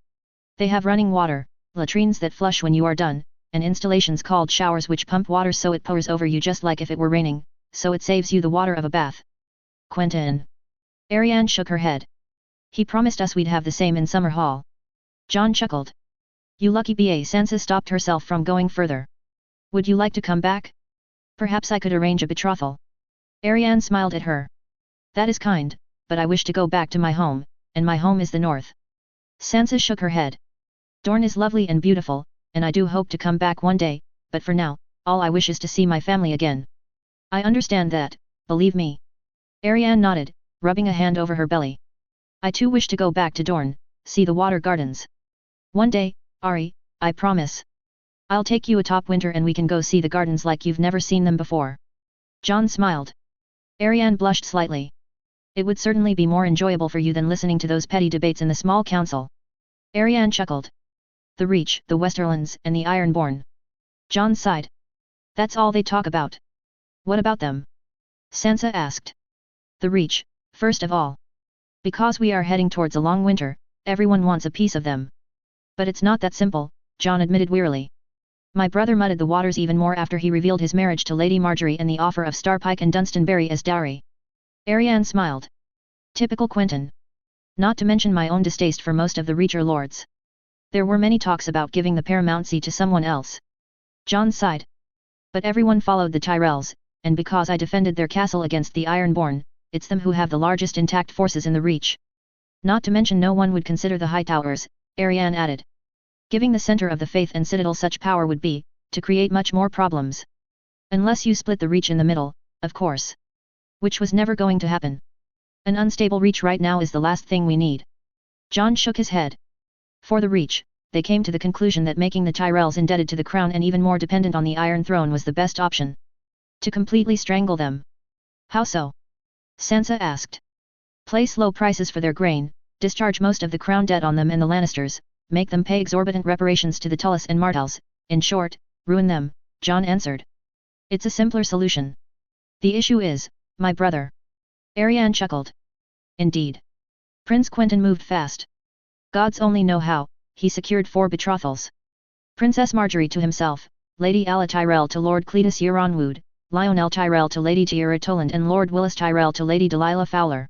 They have running water, latrines that flush when you are done, and installations called showers which pump water so it pours over you just like if it were raining, so it saves you the water of a bath. Quentyn. Arianne shook her head. He promised us we'd have the same in Summerhall. John chuckled. You lucky BA. Sansa stopped herself from going further. Would you like to come back? Perhaps I could arrange a betrothal. Arianne smiled at her. That is kind, but I wish to go back to my home, and my home is the north. Sansa shook her head. Dorne is lovely and beautiful, and I do hope to come back one day, but for now, all I wish is to see my family again. I understand that, believe me. Arianne nodded, rubbing a hand over her belly. I too wish to go back to Dorne, see the water gardens. One day, Ari, I promise. I'll take you atop winter and we can go see the gardens like you've never seen them before. John smiled. Arianne blushed slightly. It would certainly be more enjoyable for you than listening to those petty debates in the small council. Arianne chuckled. The Reach, the Westerlands, and the Ironborn. John sighed. That's all they talk about. What about them? Sansa asked. The Reach, first of all. Because we are heading towards a long winter, everyone wants a piece of them. But it's not that simple, John admitted wearily. My brother muddied the waters even more after he revealed his marriage to Lady Marjorie and the offer of Starpike and Dunstonbury as dowry. Arianne smiled. Typical Quentyn. Not to mention my own distaste for most of the Reacher lords. There were many talks about giving the paramountcy to someone else. John sighed. But everyone followed the Tyrells, and because I defended their castle against the Ironborn, it's them who have the largest intact forces in the Reach. Not to mention no one would consider the Hightowers, Arianne added. Giving the center of the faith and citadel such power would be, to create much more problems. Unless you split the Reach in the middle, of course. Which was never going to happen. An unstable Reach right now is the last thing we need. John shook his head. For the Reach, they came to the conclusion that making the Tyrells indebted to the crown and even more dependent on the Iron Throne was the best option. To completely strangle them. How so? Sansa asked. Place low prices for their grain, discharge most of the crown debt on them and the Lannisters, make them pay exorbitant reparations to the Tullis and Martells, in short, ruin them, John answered. It's a simpler solution. The issue is, my brother. Arianne chuckled. indeed. Prince Quentyn moved fast. Gods only know how, he secured 4 betrothals. Princess Marjorie to himself, Lady Ala Tyrell to Lord Cletus Euronwood, Lionel Tyrell to Lady Tierra Toland and Lord Willis Tyrell to Lady Delilah Fowler.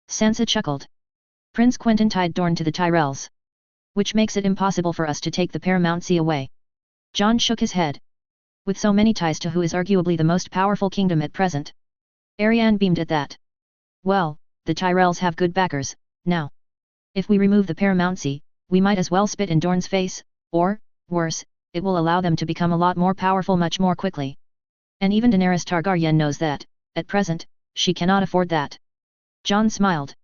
Sansa chuckled. Prince Quentyn tied Dorne to the Tyrells. Which makes it impossible for us to take the paramountcy away. Jon shook his head. With so many ties to who is arguably the most powerful kingdom at present. Arianne beamed at that. Well, the Tyrells have good backers, now. If we remove the paramountcy, we might as well spit in Dorne's face, or, worse, it will allow them to become a lot more powerful much more quickly. And even Daenerys Targaryen knows that, at present, she cannot afford that. Jon smiled.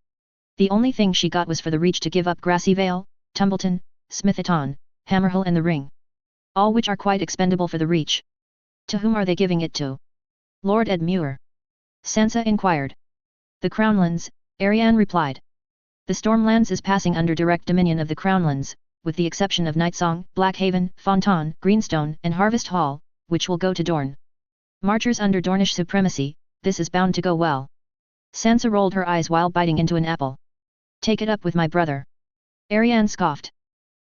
The only thing she got was for the Reach to give up Grassy Vale, Tumbleton, Smithton, Hammerhill and the Ring. All which are quite expendable for the Reach. To whom are they giving it to? Lord Edmure? Sansa inquired. The Crownlands, Arianne replied. The Stormlands is passing under direct dominion of the Crownlands, with the exception of Nightsong, Blackhaven, Fontaine, Greenstone and Harvest Hall, which will go to Dorne. Marchers under Dornish supremacy, this is bound to go well. Sansa rolled her eyes while biting into an apple. Take it up with my brother. Arianne scoffed.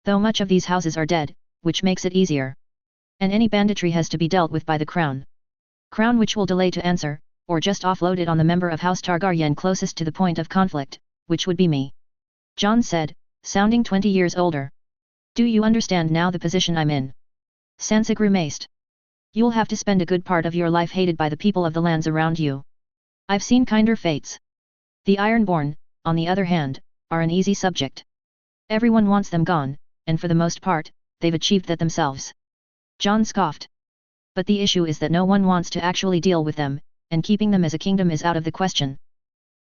Though much of these houses are dead, which makes it easier. And any banditry has to be dealt with by the Crown. Crown which will delay to answer, or just offload it on the member of House Targaryen closest to the point of conflict, which would be me. Jon said, sounding 20 years older. Do you understand now the position I'm in? Sansa grimaced. You'll have to spend a good part of your life hated by the people of the lands around you. I've seen kinder fates. The Ironborn, on the other hand, are an easy subject. Everyone wants them gone, and for the most part, they've achieved that themselves. Jon scoffed. But the issue is that no one wants to actually deal with them, and keeping them as a kingdom is out of the question.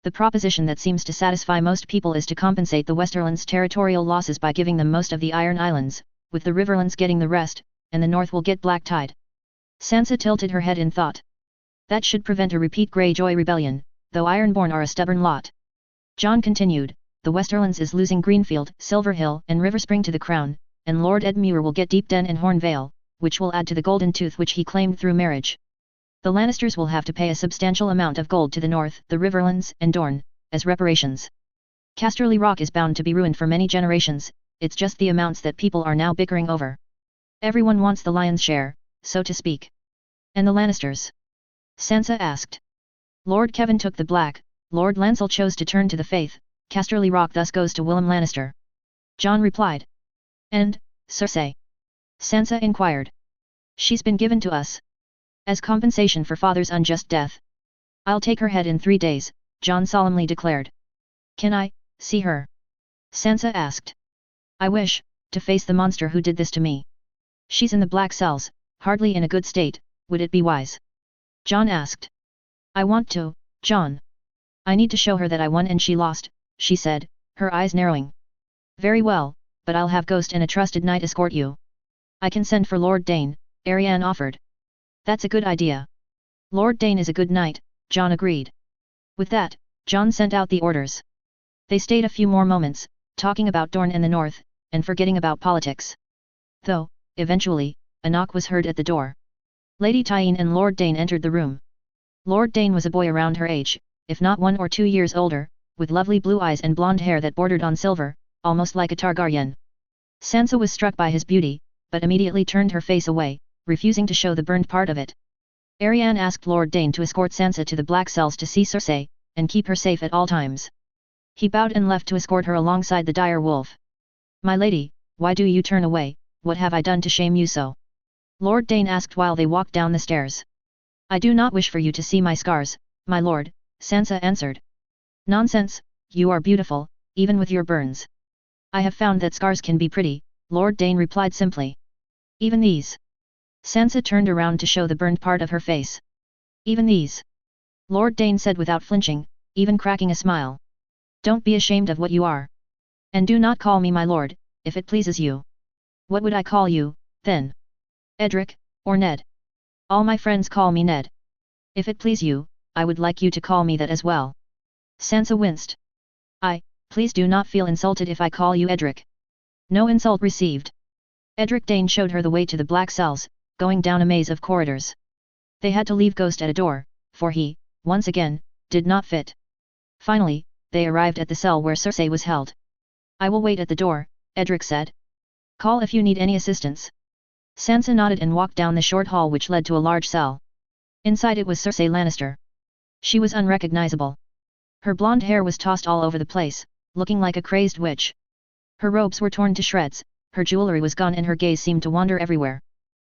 The proposition that seems to satisfy most people is to compensate the Westerlands' territorial losses by giving them most of the Iron Islands, with the Riverlands getting the rest, and the North will get black tide. Sansa tilted her head in thought. That should prevent a repeat Greyjoy rebellion, though Ironborn are a stubborn lot. Jon continued, the Westerlands is losing Greenfield, Silverhill and Riverspring to the Crown, and Lord Edmure will get Deepden and Hornvale, which will add to the Golden Tooth which he claimed through marriage. The Lannisters will have to pay a substantial amount of gold to the north, the Riverlands and Dorne, as reparations. Casterly Rock is bound to be ruined for many generations, it's just the amounts that people are now bickering over. Everyone wants the lion's share, so to speak. And the Lannisters? Sansa asked. Lord Kevin took the black, Lord Lancel chose to turn to the faith, Casterly Rock thus goes to Willem Lannister. Jon replied. And, Cersei? Sansa inquired. She's been given to us. As compensation for father's unjust death. I'll take her head in 3 days, Jon solemnly declared. Can I see her? Sansa asked. I wish to face the monster who did this to me. She's in the black cells, hardly in a good state, would it be wise? Jon asked. I want to, Jon. I need to show her that I won and she lost, she said, her eyes narrowing. Very well, but I'll have Ghost and a trusted knight escort you. I can send for Lord Dane, Arianne offered. That's a good idea. Lord Dane is a good knight, Jon agreed. With that, Jon sent out the orders. They stayed a few more moments, talking about Dorne and the north, and forgetting about politics. Though, eventually, a knock was heard at the door. Lady Tyene and Lord Dane entered the room. Lord Dane was a boy around her age, if not 1 or 2 years older, with lovely blue eyes and blonde hair that bordered on silver, almost like a Targaryen. Sansa was struck by his beauty, but immediately turned her face away, refusing to show the burned part of it. Arianne asked Lord Dane to escort Sansa to the Black Cells to see Cersei, and keep her safe at all times. He bowed and left to escort her alongside the dire wolf. My lady, why do you turn away, what have I done to shame you so? Lord Dane asked while they walked down the stairs. I do not wish for you to see my scars, my lord, Sansa answered. Nonsense, you are beautiful, even with your burns. I have found that scars can be pretty, Lord Dane replied simply. Even these? Sansa turned around to show the burned part of her face. Even these? Lord Dane said without flinching, even cracking a smile. Don't be ashamed of what you are. And do not call me my lord, if it pleases you. What would I call you, then? Edric, or Ned? All my friends call me Ned. If it please you, I would like you to call me that as well. Sansa winced. Please do not feel insulted if I call you Edric. No insult received. Edric Dane showed her the way to the Black Cells, going down a maze of corridors. They had to leave Ghost at a door, for he, once again, did not fit. Finally, they arrived at the cell where Cersei was held. "I will wait at the door," Edric said. "Call if you need any assistance." Sansa nodded and walked down the short hall which led to a large cell. Inside it was Cersei Lannister. She was unrecognizable. Her blonde hair was tossed all over the place, looking like a crazed witch. Her robes were torn to shreds, her jewelry was gone and her gaze seemed to wander everywhere.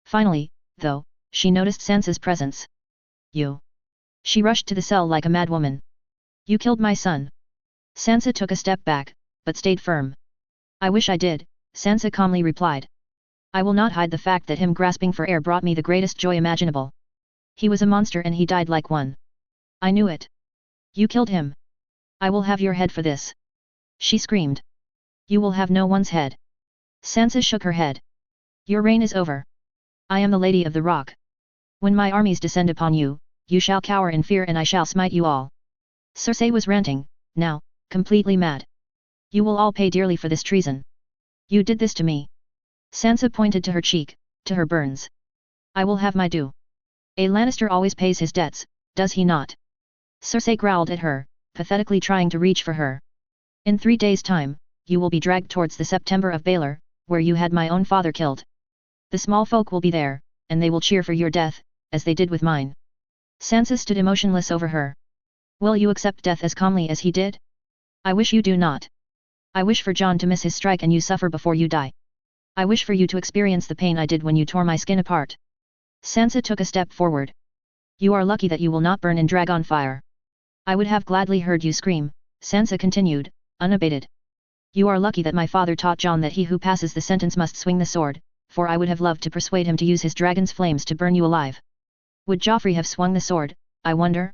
Finally, though, she noticed Sansa's presence. "You." She rushed to the cell like a madwoman. "You killed my son." Sansa took a step back, but stayed firm. "I wish I did," Sansa calmly replied. "I will not hide the fact that him grasping for air brought me the greatest joy imaginable. He was a monster and he died like one. I knew it. You killed him. I will have your head for this." She screamed. "You will have no one's head." Sansa shook her head. "Your reign is over. I am the Lady of the Rock. When my armies descend upon you, you shall cower in fear and I shall smite you all." Cersei was ranting, now, completely mad. "You will all pay dearly for this treason. You did this to me." Sansa pointed to her cheek, to her burns. "I will have my due. A Lannister always pays his debts, does he not?" Cersei growled at her, pathetically trying to reach for her. "In 3 days' time, you will be dragged towards the September of Baelor, where you had my own father killed. The small folk will be there, and they will cheer for your death, as they did with mine." Sansa stood emotionless over her. "Will you accept death as calmly as he did?" "I wish you do not. I wish for Jon to miss his strike and you suffer before you die. I wish for you to experience the pain I did when you tore my skin apart." Sansa took a step forward. "You are lucky that you will not burn in Dragon fire. I would have gladly heard you scream," Sansa continued, unabated. "You are lucky that my father taught Jon that he who passes the sentence must swing the sword, for I would have loved to persuade him to use his dragon's flames to burn you alive. Would Joffrey have swung the sword, I wonder?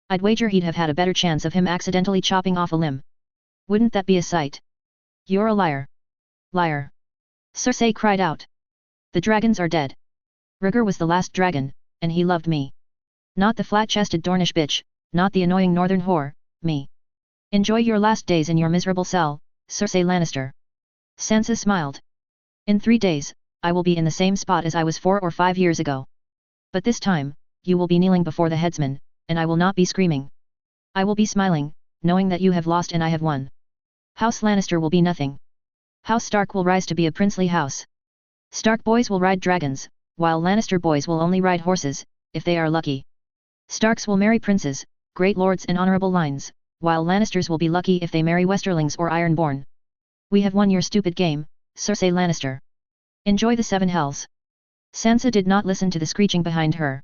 I'd wager he'd have had a better chance of him accidentally chopping off a limb. Wouldn't that be a sight?" "You're a liar. Liar!" Cersei cried out. "The dragons are dead. Rhaegar was the last dragon, and he loved me. Not the flat-chested Dornish bitch, not the annoying northern whore, me. Enjoy your last days in your miserable cell, Cersei Lannister." Sansa smiled. "In 3 days, I will be in the same spot as I was 4 or 5 years ago. But this time, you will be kneeling before the headsman, and I will not be screaming. I will be smiling, knowing that you have lost and I have won. House Lannister will be nothing. House Stark will rise to be a princely house. Stark boys will ride dragons, while Lannister boys will only ride horses, if they are lucky. Starks will marry princes, great lords and honorable lines, while Lannisters will be lucky if they marry Westerlings or Ironborn. We have won your stupid game, Cersei Lannister. Enjoy the 7 hells." Sansa did not listen to the screeching behind her.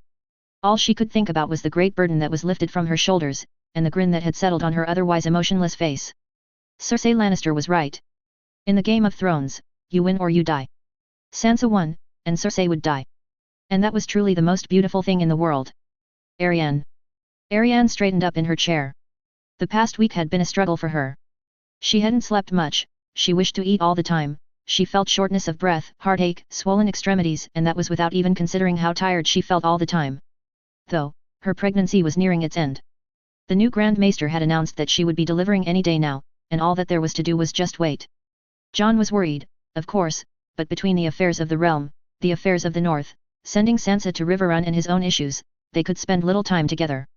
All she could think about was the great burden that was lifted from her shoulders, and the grin that had settled on her otherwise emotionless face. Cersei Lannister was right. In the Game of Thrones, you win or you die. Sansa won, and Cersei would die. And that was truly the most beautiful thing in the world. Arianne. Arianne straightened up in her chair. The past week had been a struggle for her. She hadn't slept much, she wished to eat all the time, she felt shortness of breath, heartache, swollen extremities, and that was without even considering how tired she felt all the time. Though, her pregnancy was nearing its end. The new Grand Maester had announced that she would be delivering any day now, and all that there was to do was just wait. Jon was worried, of course, but between the affairs of the realm, the affairs of the north, sending Sansa to Riverrun and his own issues, they could spend little time together.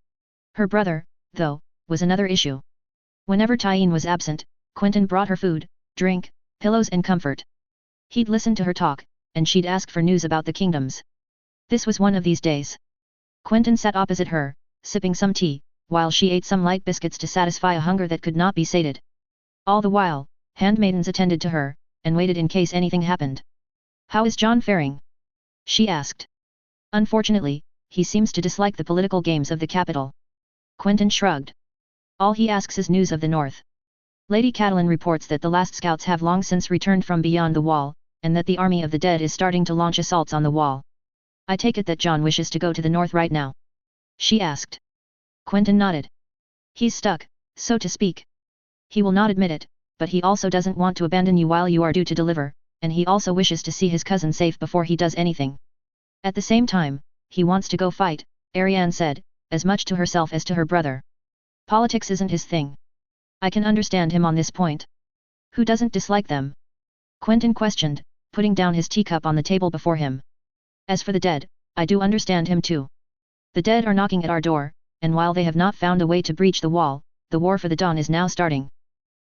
Her brother, though, was another issue. Whenever Tyene was absent, Quentyn brought her food, drink, pillows and comfort. He'd listen to her talk, and she'd ask for news about the kingdoms. This was one of these days. Quentyn sat opposite her, sipping some tea, while she ate some light biscuits to satisfy a hunger that could not be sated. All the while, handmaidens attended to her, and waited in case anything happened. "How is Jon faring?" she asked. "Unfortunately, he seems to dislike the political games of the capital." Quentyn shrugged. "All he asks is news of the north. Lady Catelyn reports that the last scouts have long since returned from beyond the wall, and that the army of the dead is starting to launch assaults on the wall. I take it that Jon wishes to go to the north right now?" she asked. Quentyn nodded. "He's stuck, so to speak. He will not admit it, but he also doesn't want to abandon you while you are due to deliver, and he also wishes to see his cousin safe before he does anything. At the same time, he wants to go fight," Arianne said, as much to herself as to her brother. "Politics isn't his thing. I can understand him on this point." "Who doesn't dislike them?" Quentyn questioned, putting down his teacup on the table before him. "As for the dead, I do understand him too. The dead are knocking at our door, and while they have not found a way to breach the wall, the war for the Dawn is now starting.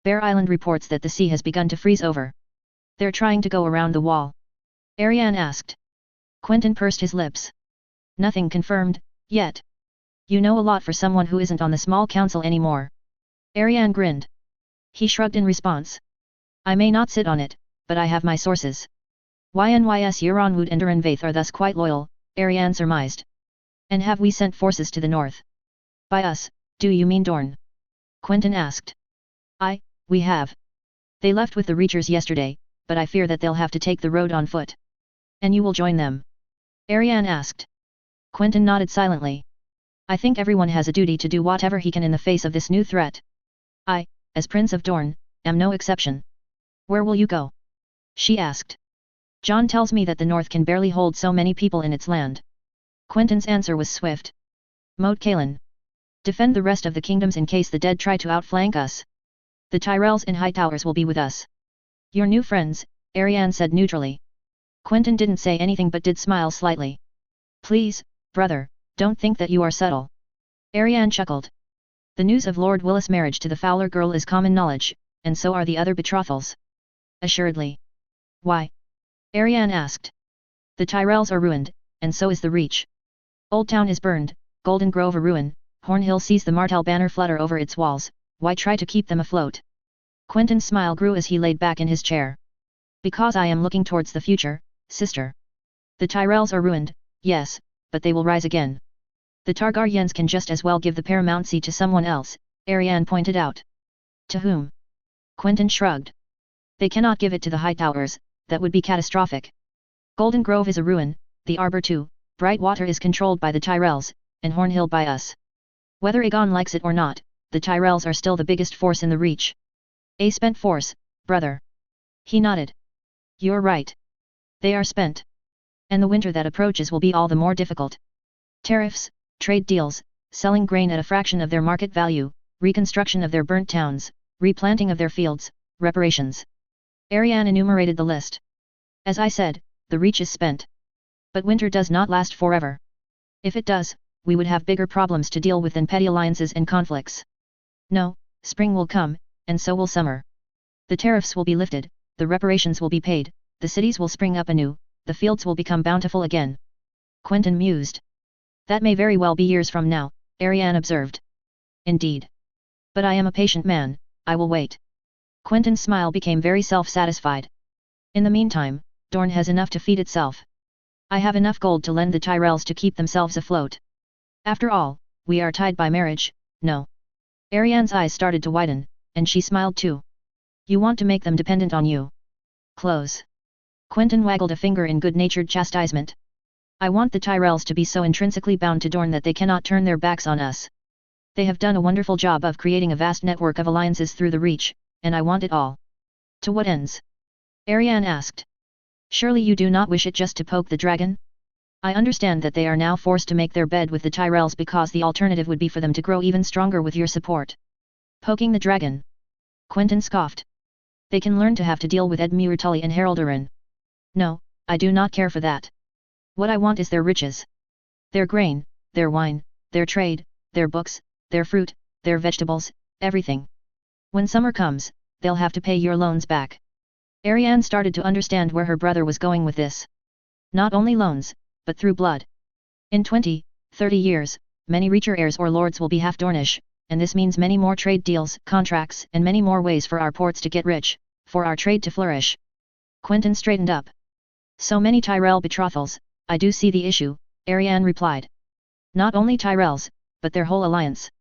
Bear Island reports that the sea has begun to freeze over. They're trying to go around the wall. Ariane asked. Quentyn pursed his lips. Nothing confirmed, yet. You know a lot for someone who isn't on the small council anymore. Ariane grinned. He shrugged in response. I may not sit on it, but I have my sources. Ynys Euronwood and Duran Vaith are thus quite loyal, Ariane surmised. And have we sent forces to the north? By us, do you mean Dorne? Quentyn asked. We have. They left with the Reachers yesterday, but I fear that they'll have to take the road on foot. And you will join them? Ariane asked. Quentyn nodded silently. I think everyone has a duty to do whatever he can in the face of this new threat. I, as Prince of Dorne, am no exception. Where will you go? She asked. Jon tells me that the north can barely hold so many people in its land. Quentyn's answer was swift. Moat Cailin. Defend the rest of the kingdoms in case the dead try to outflank us. The Tyrells and Hightowers will be with us. Your new friends, Ariane said neutrally. Quentyn didn't say anything but did smile slightly. Please, brother, don't think that you are subtle. Ariane chuckled. The news of Lord Willis' marriage to the Fowler girl is common knowledge, and so are the other betrothals. Assuredly. Why? Ariane asked. The Tyrells are ruined, and so is the Reach. Old Town is burned, Golden Grove a ruin, Hornhill sees the Martell banner flutter over its walls, why try to keep them afloat? Quentyn's smile grew as he laid back in his chair. Because I am looking towards the future, sister. The Tyrells are ruined, yes, but they will rise again. The Targaryens can just as well give the paramountcy to someone else, Ariane pointed out. To whom? Quentyn shrugged. They cannot give it to the Hightowers, that would be catastrophic. Golden Grove is a ruin, the Arbor too, Brightwater is controlled by the Tyrells, and Hornhill by us. Whether Aegon likes it or not, the Tyrells are still the biggest force in the Reach. A spent force, brother. He nodded. You're right. They are spent. And the winter that approaches will be all the more difficult. Tariffs, trade deals, selling grain at a fraction of their market value, reconstruction of their burnt towns, replanting of their fields, reparations. Ariane enumerated the list. As I said, the Reach is spent. But winter does not last forever. If it does, we would have bigger problems to deal with than petty alliances and conflicts. No, spring will come, and so will summer. The tariffs will be lifted, the reparations will be paid, the cities will spring up anew, the fields will become bountiful again. Quentyn mused. That may very well be years from now, Ariane observed. Indeed. But I am a patient man, I will wait. Quentyn's smile became very self-satisfied. In the meantime, Dorne has enough to feed itself. I have enough gold to lend the Tyrells to keep themselves afloat. After all, we are tied by marriage, no? Ariane's eyes started to widen, and she smiled too. You want to make them dependent on you. Close. Quentyn waggled a finger in good-natured chastisement. I want the Tyrells to be so intrinsically bound to Dorne that they cannot turn their backs on us. They have done a wonderful job of creating a vast network of alliances through the Reach, and I want it all. To what ends? Ariane asked. Surely you do not wish it just to poke the dragon? I understand that they are now forced to make their bed with the Tyrells because the alternative would be for them to grow even stronger with your support. Poking the dragon? Quentyn scoffed. They can learn to have to deal with Edmure Tully and Harald Urin. No, I do not care for that. What I want is their riches. Their grain, their wine, their trade, their books, their fruit, their vegetables, everything. When summer comes, they'll have to pay your loans back. Ariane started to understand where her brother was going with this. Not only loans, but through blood. In 20, 30 years, many Reacher heirs or lords will be half Dornish, and this means many more trade deals, contracts, and many more ways for our ports to get rich, for our trade to flourish. Quentyn straightened up. So many Tyrell betrothals, I do see the issue, Ariane replied. Not only Tyrells, but their whole alliance.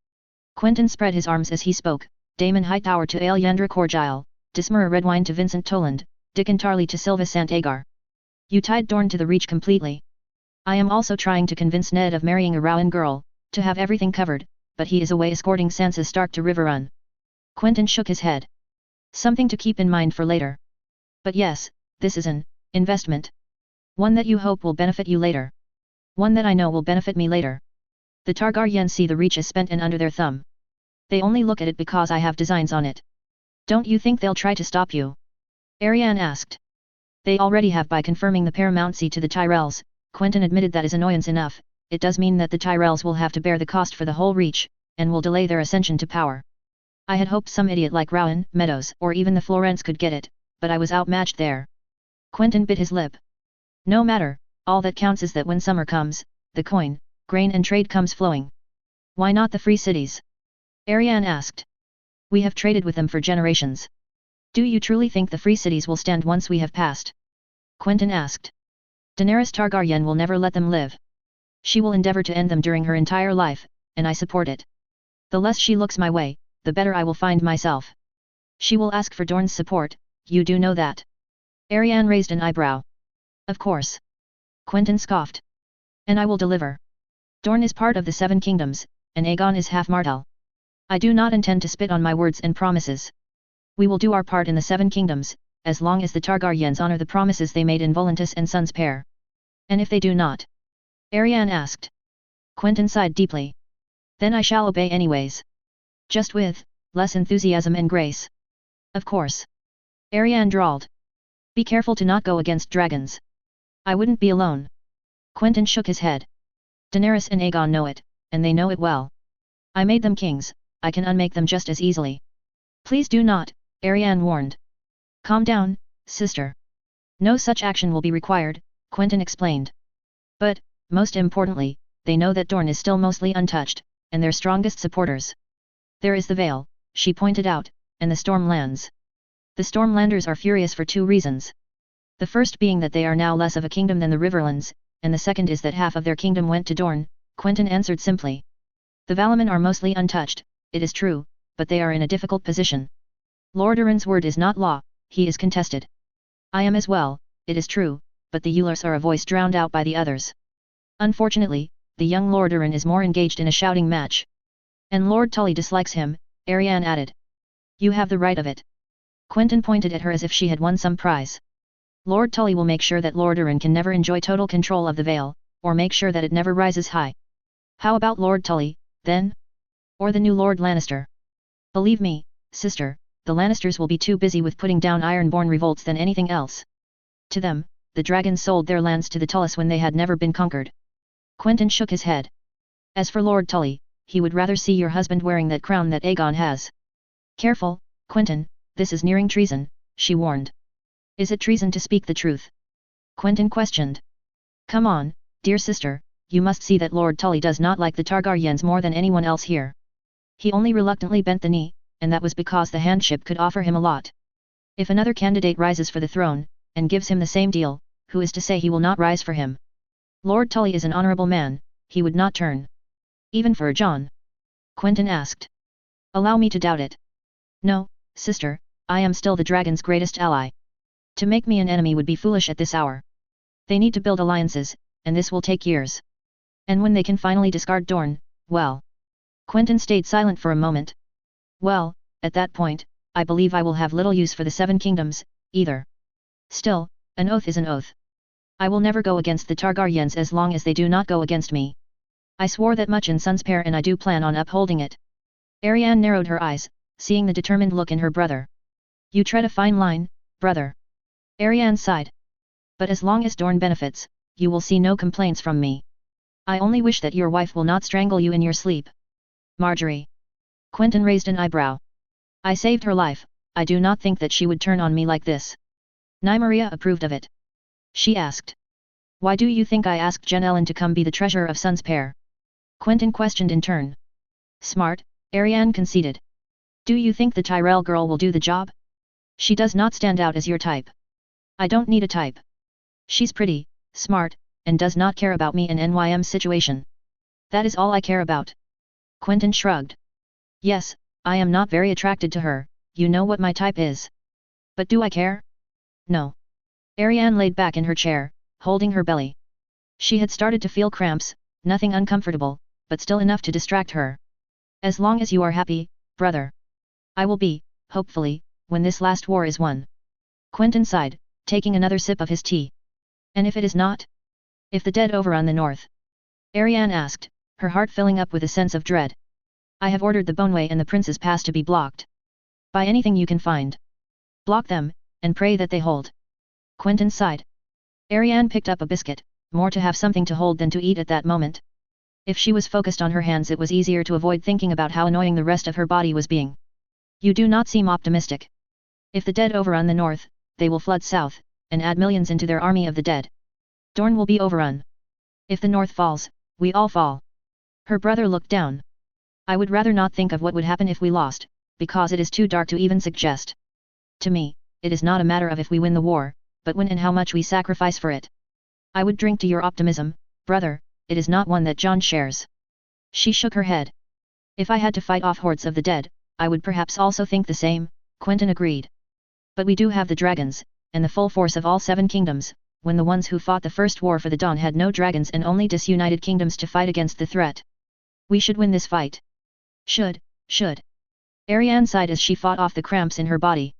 Quentyn spread his arms as he spoke, Daemon Hightower to Aelyandra Corgile, Dismera Redwine to Vincent Toland, Dickon Tarley to Silva Sant Agar. You tied Dorne to the Reach completely. I am also trying to convince Ned of marrying a Rowan girl, to have everything covered, but he is away escorting Sansa Stark to Riverrun. Quentyn shook his head. Something to keep in mind for later. But yes, this is an investment. One that you hope will benefit you later. One that I know will benefit me later. The Targaryens see the Reach as spent and under their thumb. They only look at it because I have designs on it. Don't you think they'll try to stop you? Ariane asked. They already have by confirming the paramountcy to the Tyrells. Quentyn admitted that is annoyance enough. It does mean that the Tyrells will have to bear the cost for the whole Reach, and will delay their ascension to power. I had hoped some idiot like Rowan, Meadows, or even the Florence could get it, but I was outmatched there. Quentyn bit his lip. No matter, all that counts is that when summer comes, the coin, grain and trade comes flowing. Why not the free cities? Arianne asked. We have traded with them for generations. Do you truly think the free cities will stand once we have passed? Quentyn asked. Daenerys Targaryen will never let them live. She will endeavor to end them during her entire life, and I support it. The less she looks my way, the better I will find myself. She will ask for Dorne's support, you do know that. Arianne raised an eyebrow. Of course. Quentyn scoffed. And I will deliver. Dorne is part of the Seven Kingdoms, and Aegon is half Martell. I do not intend to spit on my words and promises. We will do our part in the Seven Kingdoms, as long as the Targaryens honor the promises they made in Volantis and Sons pair. And if they do not? Arianne asked. Quentyn sighed deeply. Then I shall obey anyways. Just with less enthusiasm and grace. Of course. Arianne drawled. Be careful to not go against dragons. I wouldn't be alone. Quentyn shook his head. Daenerys and Aegon know it, and they know it well. I made them kings, I can unmake them just as easily. Please do not, Arianne warned. Calm down, sister. No such action will be required, Quentyn explained. But, most importantly, they know that Dorne is still mostly untouched, and their strongest supporters. There is the Vale, she pointed out, and the Stormlands. The Stormlanders are furious for two reasons. The first being that they are now less of a kingdom than the Riverlands, and the second is that half of their kingdom went to Dorne, Quentyn answered simply. The Valaman are mostly untouched, it is true, but they are in a difficult position. Lord Arryn's word is not law, he is contested. I am as well, it is true, but the Eulers are a voice drowned out by the others. Unfortunately, the young Lord Arryn is more engaged in a shouting match. And Lord Tully dislikes him, Arianne added. You have the right of it. Quentyn pointed at her as if she had won some prize. Lord Tully will make sure that Lord Arryn can never enjoy total control of the Vale, or make sure that it never rises high. How about Lord Tully, then? Or the new Lord Lannister? Believe me, sister, the Lannisters will be too busy with putting down Ironborn revolts than anything else. To them, the dragons sold their lands to the Tullus when they had never been conquered. Quentyn shook his head. As for Lord Tully, he would rather see your husband wearing that crown that Aegon has. Careful, Quentyn, this is nearing treason, she warned. Is it treason to speak the truth? Quentyn questioned. Come on, dear sister, you must see that Lord Tully does not like the Targaryens more than anyone else here. He only reluctantly bent the knee, and that was because the handship could offer him a lot. If another candidate rises for the throne, and gives him the same deal, who is to say he will not rise for him? Lord Tully is an honorable man, he would not turn. Even for Jon? Quentyn asked. Allow me to doubt it. No, sister, I am still the dragon's greatest ally. To make me an enemy would be foolish at this hour. They need to build alliances, and this will take years. And when they can finally discard Dorne, well. Quentyn stayed silent for a moment. Well, at that point, I believe I will have little use for the Seven Kingdoms, either. Still, an oath is an oath. I will never go against the Targaryens as long as they do not go against me. I swore that much in Sons pair and I do plan on upholding it. Arianne narrowed her eyes, seeing the determined look in her brother. You tread a fine line, brother. Arianne sighed. But as long as Dorne benefits, you will see no complaints from me. I only wish that your wife will not strangle you in your sleep. Marjorie. Quentyn raised an eyebrow. I saved her life, I do not think that she would turn on me like this. Nymeria approved of it. She asked. Why do you think I asked Jen Ellen to come be the treasurer of Sons pair? Quentyn questioned in turn. Smart, Arianne conceded. Do you think the Tyrell girl will do the job? She does not stand out as your type. I don't need a type. She's pretty, smart, and does not care about me and NYM's situation. That is all I care about. Quentyn shrugged. Yes, I am not very attracted to her, you know what my type is. But do I care? No. Arianne laid back in her chair, holding her belly. She had started to feel cramps, nothing uncomfortable, but still enough to distract her. As long as you are happy, brother. I will be, hopefully, when this last war is won. Quentyn sighed, taking another sip of his tea. And if it is not? If the dead overrun the north? Arianne asked, her heart filling up with a sense of dread. I have ordered the Boneway and the Prince's Pass to be blocked. By anything you can find. Block them, and pray that they hold. Quentyn sighed. Arianne picked up a biscuit, more to have something to hold than to eat at that moment. If she was focused on her hands it was easier to avoid thinking about how annoying the rest of her body was being. You do not seem optimistic. If the dead overrun the north, they will flood south, and add millions into their army of the dead. Dorne will be overrun. If the north falls, we all fall. Her brother looked down. I would rather not think of what would happen if we lost, because it is too dark to even suggest. To me, it is not a matter of if we win the war, but when and how much we sacrifice for it. I would drink to your optimism, brother, it is not one that Jon shares. She shook her head. If I had to fight off hordes of the dead, I would perhaps also think the same, Quentyn agreed. But we do have the dragons, and the full force of all 7 kingdoms, when the ones who fought the first war for the Dawn had no dragons and only disunited kingdoms to fight against the threat. We should win this fight. Should. Arianne sighed as she fought off the cramps in her body.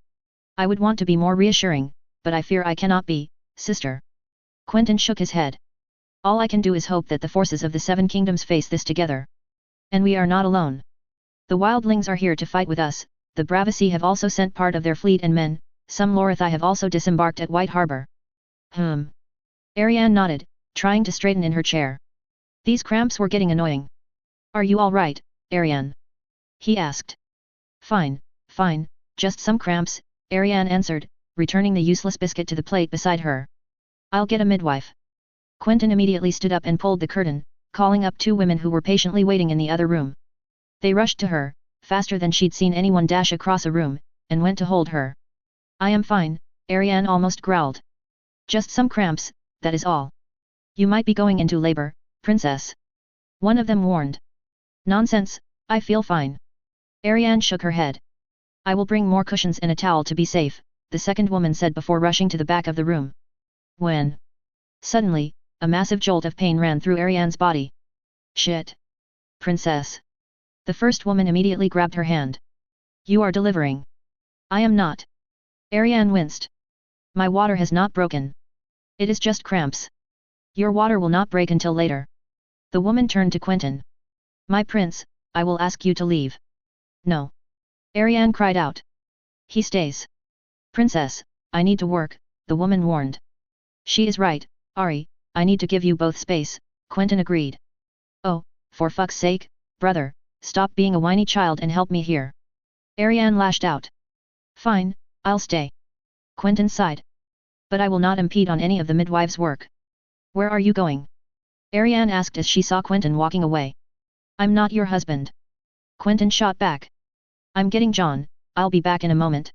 I would want to be more reassuring, but I fear I cannot be, sister. Quentyn shook his head. All I can do is hope that the forces of the 7 kingdoms face this together. And we are not alone. The wildlings are here to fight with us, the Bravasi have also sent part of their fleet and men, some Lorathi have also disembarked at White Harbor. Arianne nodded, trying to straighten in her chair. These cramps were getting annoying. Are you all right, Arianne? He asked. Fine, just some cramps, Arianne answered, returning the useless biscuit to the plate beside her. I'll get a midwife. Quentyn immediately stood up and pulled the curtain, calling up 2 women who were patiently waiting in the other room. They rushed to her, faster than she'd seen anyone dash across a room, and went to hold her. I am fine, Arianne almost growled. Just some cramps, that is all. You might be going into labor, princess. One of them warned. Nonsense, I feel fine. Arianne shook her head. I will bring more cushions and a towel to be safe, the second woman said before rushing to the back of the room. When? Suddenly, a massive jolt of pain ran through Arianne's body. Shit. Princess. The first woman immediately grabbed her hand. You are delivering. I am not. Arianne winced. My water has not broken. It is just cramps. Your water will not break until later. The woman turned to Quentyn. My prince, I will ask you to leave. No. Arianne cried out. He stays. Princess, I need to work, the woman warned. She is right, Ari, I need to give you both space, Quentyn agreed. Oh, for fuck's sake, brother, stop being a whiny child and help me here. Arianne lashed out. Fine, I'll stay. Quentyn sighed. But I will not impede on any of the midwives' work. Where are you going? Arianne asked as she saw Quentyn walking away. I'm not your husband. Quentyn shot back. I'm getting Jon, I'll be back in a moment.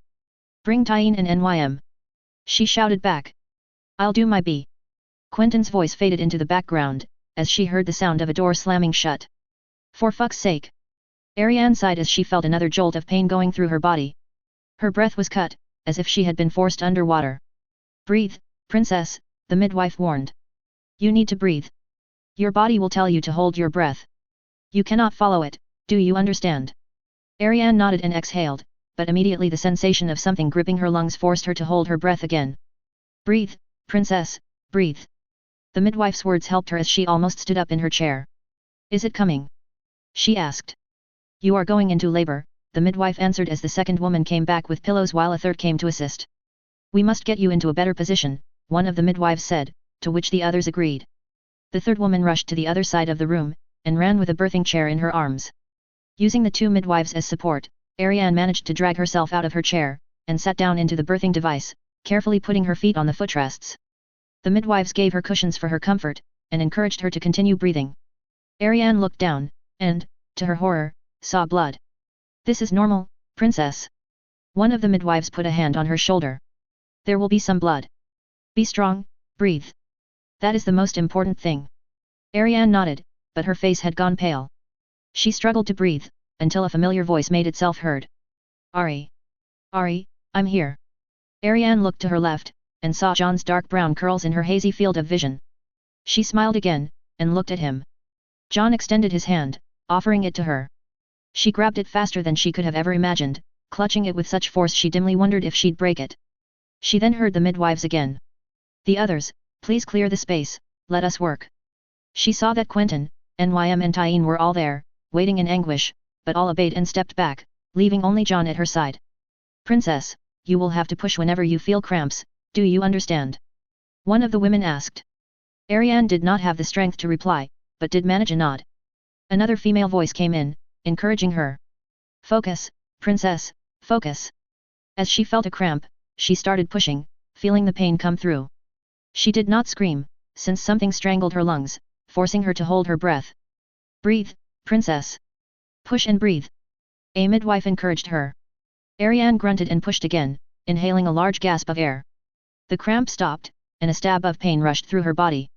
Bring Tyene and Nym. She shouted back. I'll do my bee. Quentyn's voice faded into the background, as she heard the sound of a door slamming shut. For fuck's sake. Arianne sighed as she felt another jolt of pain going through her body. Her breath was cut, as if she had been forced underwater. Breathe, princess, the midwife warned. You need to breathe. Your body will tell you to hold your breath. You cannot follow it, do you understand? Arianne nodded and exhaled, but immediately the sensation of something gripping her lungs forced her to hold her breath again. Breathe, princess, breathe. The midwife's words helped her as she almost stood up in her chair. Is it coming? She asked. You are going into labor, the midwife answered as the second woman came back with pillows while a third came to assist. We must get you into a better position, one of the midwives said, to which the others agreed. The third woman rushed to the other side of the room, and ran with a birthing chair in her arms. Using the 2 midwives as support, Arianne managed to drag herself out of her chair, and sat down into the birthing device, carefully putting her feet on the footrests. The midwives gave her cushions for her comfort, and encouraged her to continue breathing. Arianne looked down, and, to her horror, saw blood. This is normal, princess. One of the midwives put a hand on her shoulder. There will be some blood. Be strong, breathe. That is the most important thing. Arianne nodded, but her face had gone pale. She struggled to breathe, until a familiar voice made itself heard. Ari. Ari, I'm here. Arianne looked to her left, and saw Jon's dark brown curls in her hazy field of vision. She smiled again, and looked at him. Jon extended his hand, offering it to her. She grabbed it faster than she could have ever imagined, clutching it with such force she dimly wondered if she'd break it. She then heard the midwives again. The others, please clear the space, let us work. She saw that Quentyn, Nym and Tyene were all there, waiting in anguish, but all obeyed and stepped back, leaving only Jon at her side. Princess, you will have to push whenever you feel cramps, do you understand? One of the women asked. Arianne did not have the strength to reply, but did manage a nod. Another female voice came in, encouraging her. Focus, princess, Focus. As she felt a cramp, she started pushing, feeling the pain come through. She did not scream, since something strangled her lungs, forcing her to hold her breath. Breathe, princess. Push and breathe. A midwife encouraged her. Ariane grunted and pushed again, inhaling a large gasp of air. The cramp stopped, and a stab of pain rushed through her body.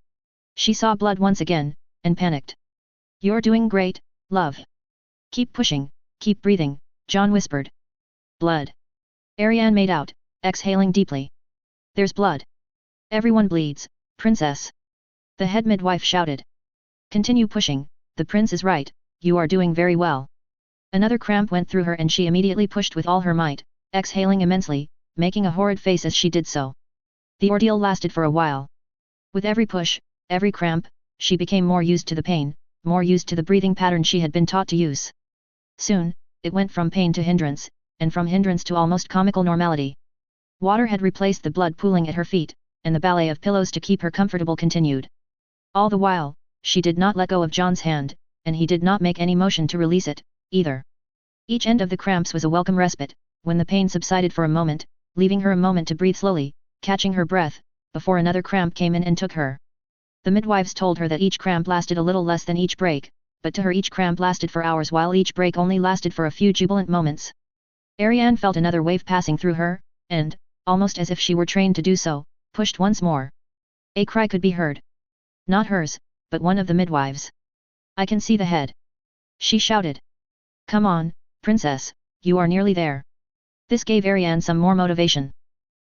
She saw blood once again, and panicked. You're doing great, love. Keep pushing, keep breathing, John whispered. Blood. Ariane made out, exhaling deeply. There's blood. Everyone bleeds, princess. The head midwife shouted. Continue pushing, the prince is right, you are doing very well. Another cramp went through her and she immediately pushed with all her might, exhaling immensely, making a horrid face as she did so. The ordeal lasted for a while. With every push, every cramp, she became more used to the pain, more used to the breathing pattern she had been taught to use. Soon, it went from pain to hindrance, and from hindrance to almost comical normality. Water had replaced the blood pooling at her feet, and the ballet of pillows to keep her comfortable continued. All the while, she did not let go of John's hand, and he did not make any motion to release it, either. Each end of the cramps was a welcome respite, when the pain subsided for a moment, leaving her a moment to breathe slowly, catching her breath, before another cramp came in and took her. The midwives told her that each cramp lasted a little less than each break, but to her each cramp lasted for hours while each break only lasted for a few jubilant moments. Ariane felt another wave passing through her, and, almost as if she were trained to do so, pushed once more. A cry could be heard. Not hers, but one of the midwives. I can see the head. She shouted. Come on, princess, you are nearly there. This gave Ariane some more motivation.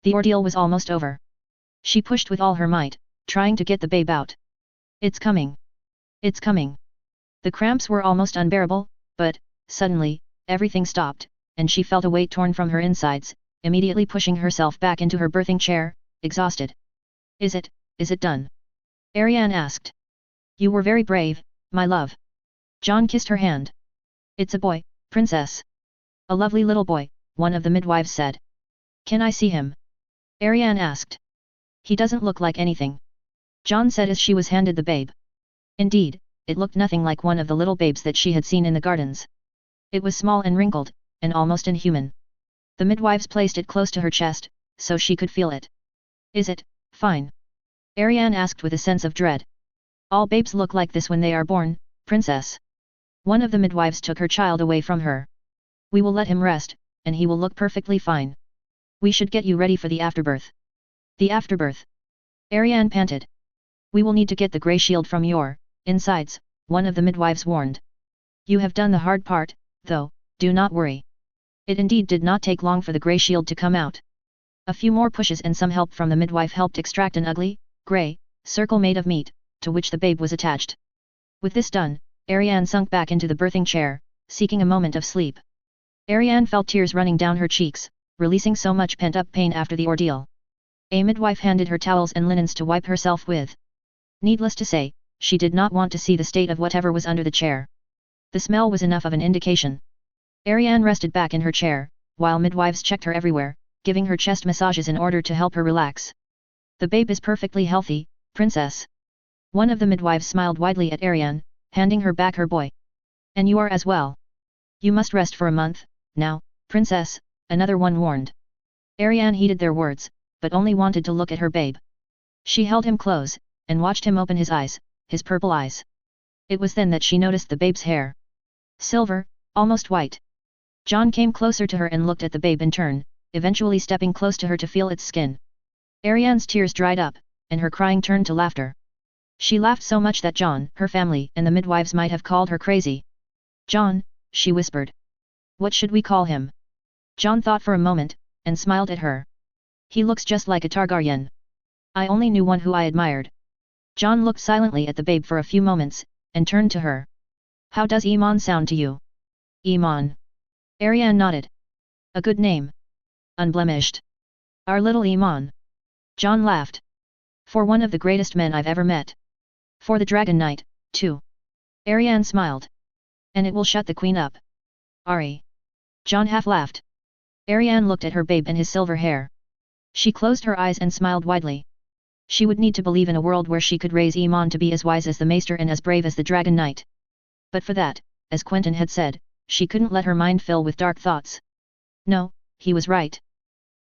The ordeal was almost over. She pushed with all her might, trying to get the babe out. It's coming. It's coming. The cramps were almost unbearable, but, suddenly, everything stopped, and she felt a weight torn from her insides, immediately pushing herself back into her birthing chair, exhausted. Is it done? Ariane asked. You were very brave, my love. John kissed her hand. It's a boy, princess. A lovely little boy, one of the midwives said. Can I see him? Ariane asked. He doesn't look like anything. John said as she was handed the babe. Indeed, it looked nothing like one of the little babes that she had seen in the gardens. It was small and wrinkled, and almost inhuman. The midwives placed it close to her chest, so she could feel it. Is it fine? Ariane asked with a sense of dread. All babes look like this when they are born, princess. One of the midwives took her child away from her. We will let him rest, and he will look perfectly fine. We should get you ready for the afterbirth. The afterbirth? Ariane panted. We will need to get the grey shield from your insides, one of the midwives warned. You have done the hard part, though, do not worry. It indeed did not take long for the grey shield to come out. A few more pushes and some help from the midwife helped extract an ugly, grey, circle made of meat, to which the babe was attached. With this done, Ariane sunk back into the birthing chair, seeking a moment of sleep. Ariane felt tears running down her cheeks, releasing so much pent-up pain after the ordeal. A midwife handed her towels and linens to wipe herself with. Needless to say, she did not want to see the state of whatever was under the chair. The smell was enough of an indication. Ariane rested back in her chair, while midwives checked her everywhere, giving her chest massages in order to help her relax. The babe is perfectly healthy, princess. One of the midwives smiled widely at Ariane, handing her back her boy. And you are as well. You must rest for a month, now, princess, another one warned. Ariane heeded their words, but only wanted to look at her babe. She held him close, and watched him open his eyes, his purple eyes. It was then that she noticed the babe's hair. Silver, almost white. John came closer to her and looked at the babe in turn, eventually stepping close to her to feel its skin. Ariane's tears dried up, and her crying turned to laughter. She laughed so much that John, her family and the midwives might have called her crazy. John, she whispered. What should we call him? John thought for a moment, and smiled at her. He looks just like a Targaryen. I only knew one who I admired. John looked silently at the babe for a few moments, and turned to her. How does Iman sound to you? Iman. Ariane nodded. A good name. Unblemished. Our little Iman. John laughed. For one of the greatest men I've ever met. For the Dragon Knight, too. Ariane smiled. And it will shut the queen up. Ari. John half laughed. Ariane looked at her babe and his silver hair. She closed her eyes and smiled widely. She would need to believe in a world where she could raise Iman to be as wise as the Maester and as brave as the Dragon Knight. But for that, as Quentyn had said, she couldn't let her mind fill with dark thoughts. No, he was right.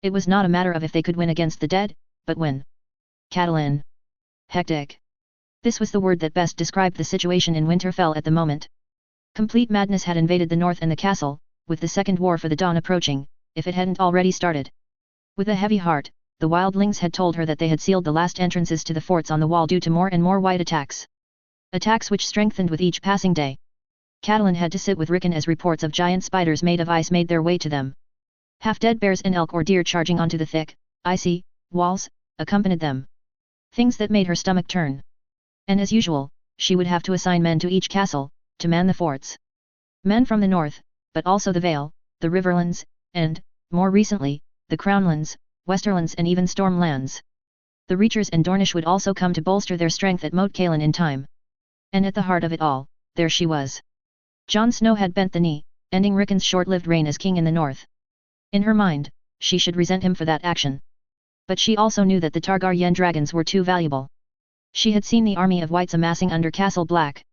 It was not a matter of if they could win against the dead, but when. Catelyn. Hectic. This was the word that best described the situation in Winterfell at the moment. Complete madness had invaded the north and the castle, with the Second War for the Dawn approaching, if it hadn't already started. With a heavy heart, the wildlings had told her that they had sealed the last entrances to the forts on the wall due to more and more white attacks. Attacks which strengthened with each passing day. Catelyn had to sit with Rickon as reports of giant spiders made of ice made their way to them. Half-dead bears and elk or deer charging onto the thick, icy, walls, accompanied them. Things that made her stomach turn. And as usual, she would have to assign men to each castle, to man the forts. Men from the north, but also the Vale, the Riverlands, and, more recently, the Crownlands, Westerlands and even Stormlands. The Reachers and Dornish would also come to bolster their strength at Moat Cailin in time. And at the heart of it all, there she was. Jon Snow had bent the knee, ending Rickon's short-lived reign as king in the north. In her mind, she should resent him for that action. But she also knew that the Targaryen dragons were too valuable. She had seen the army of whites amassing under Castle Black.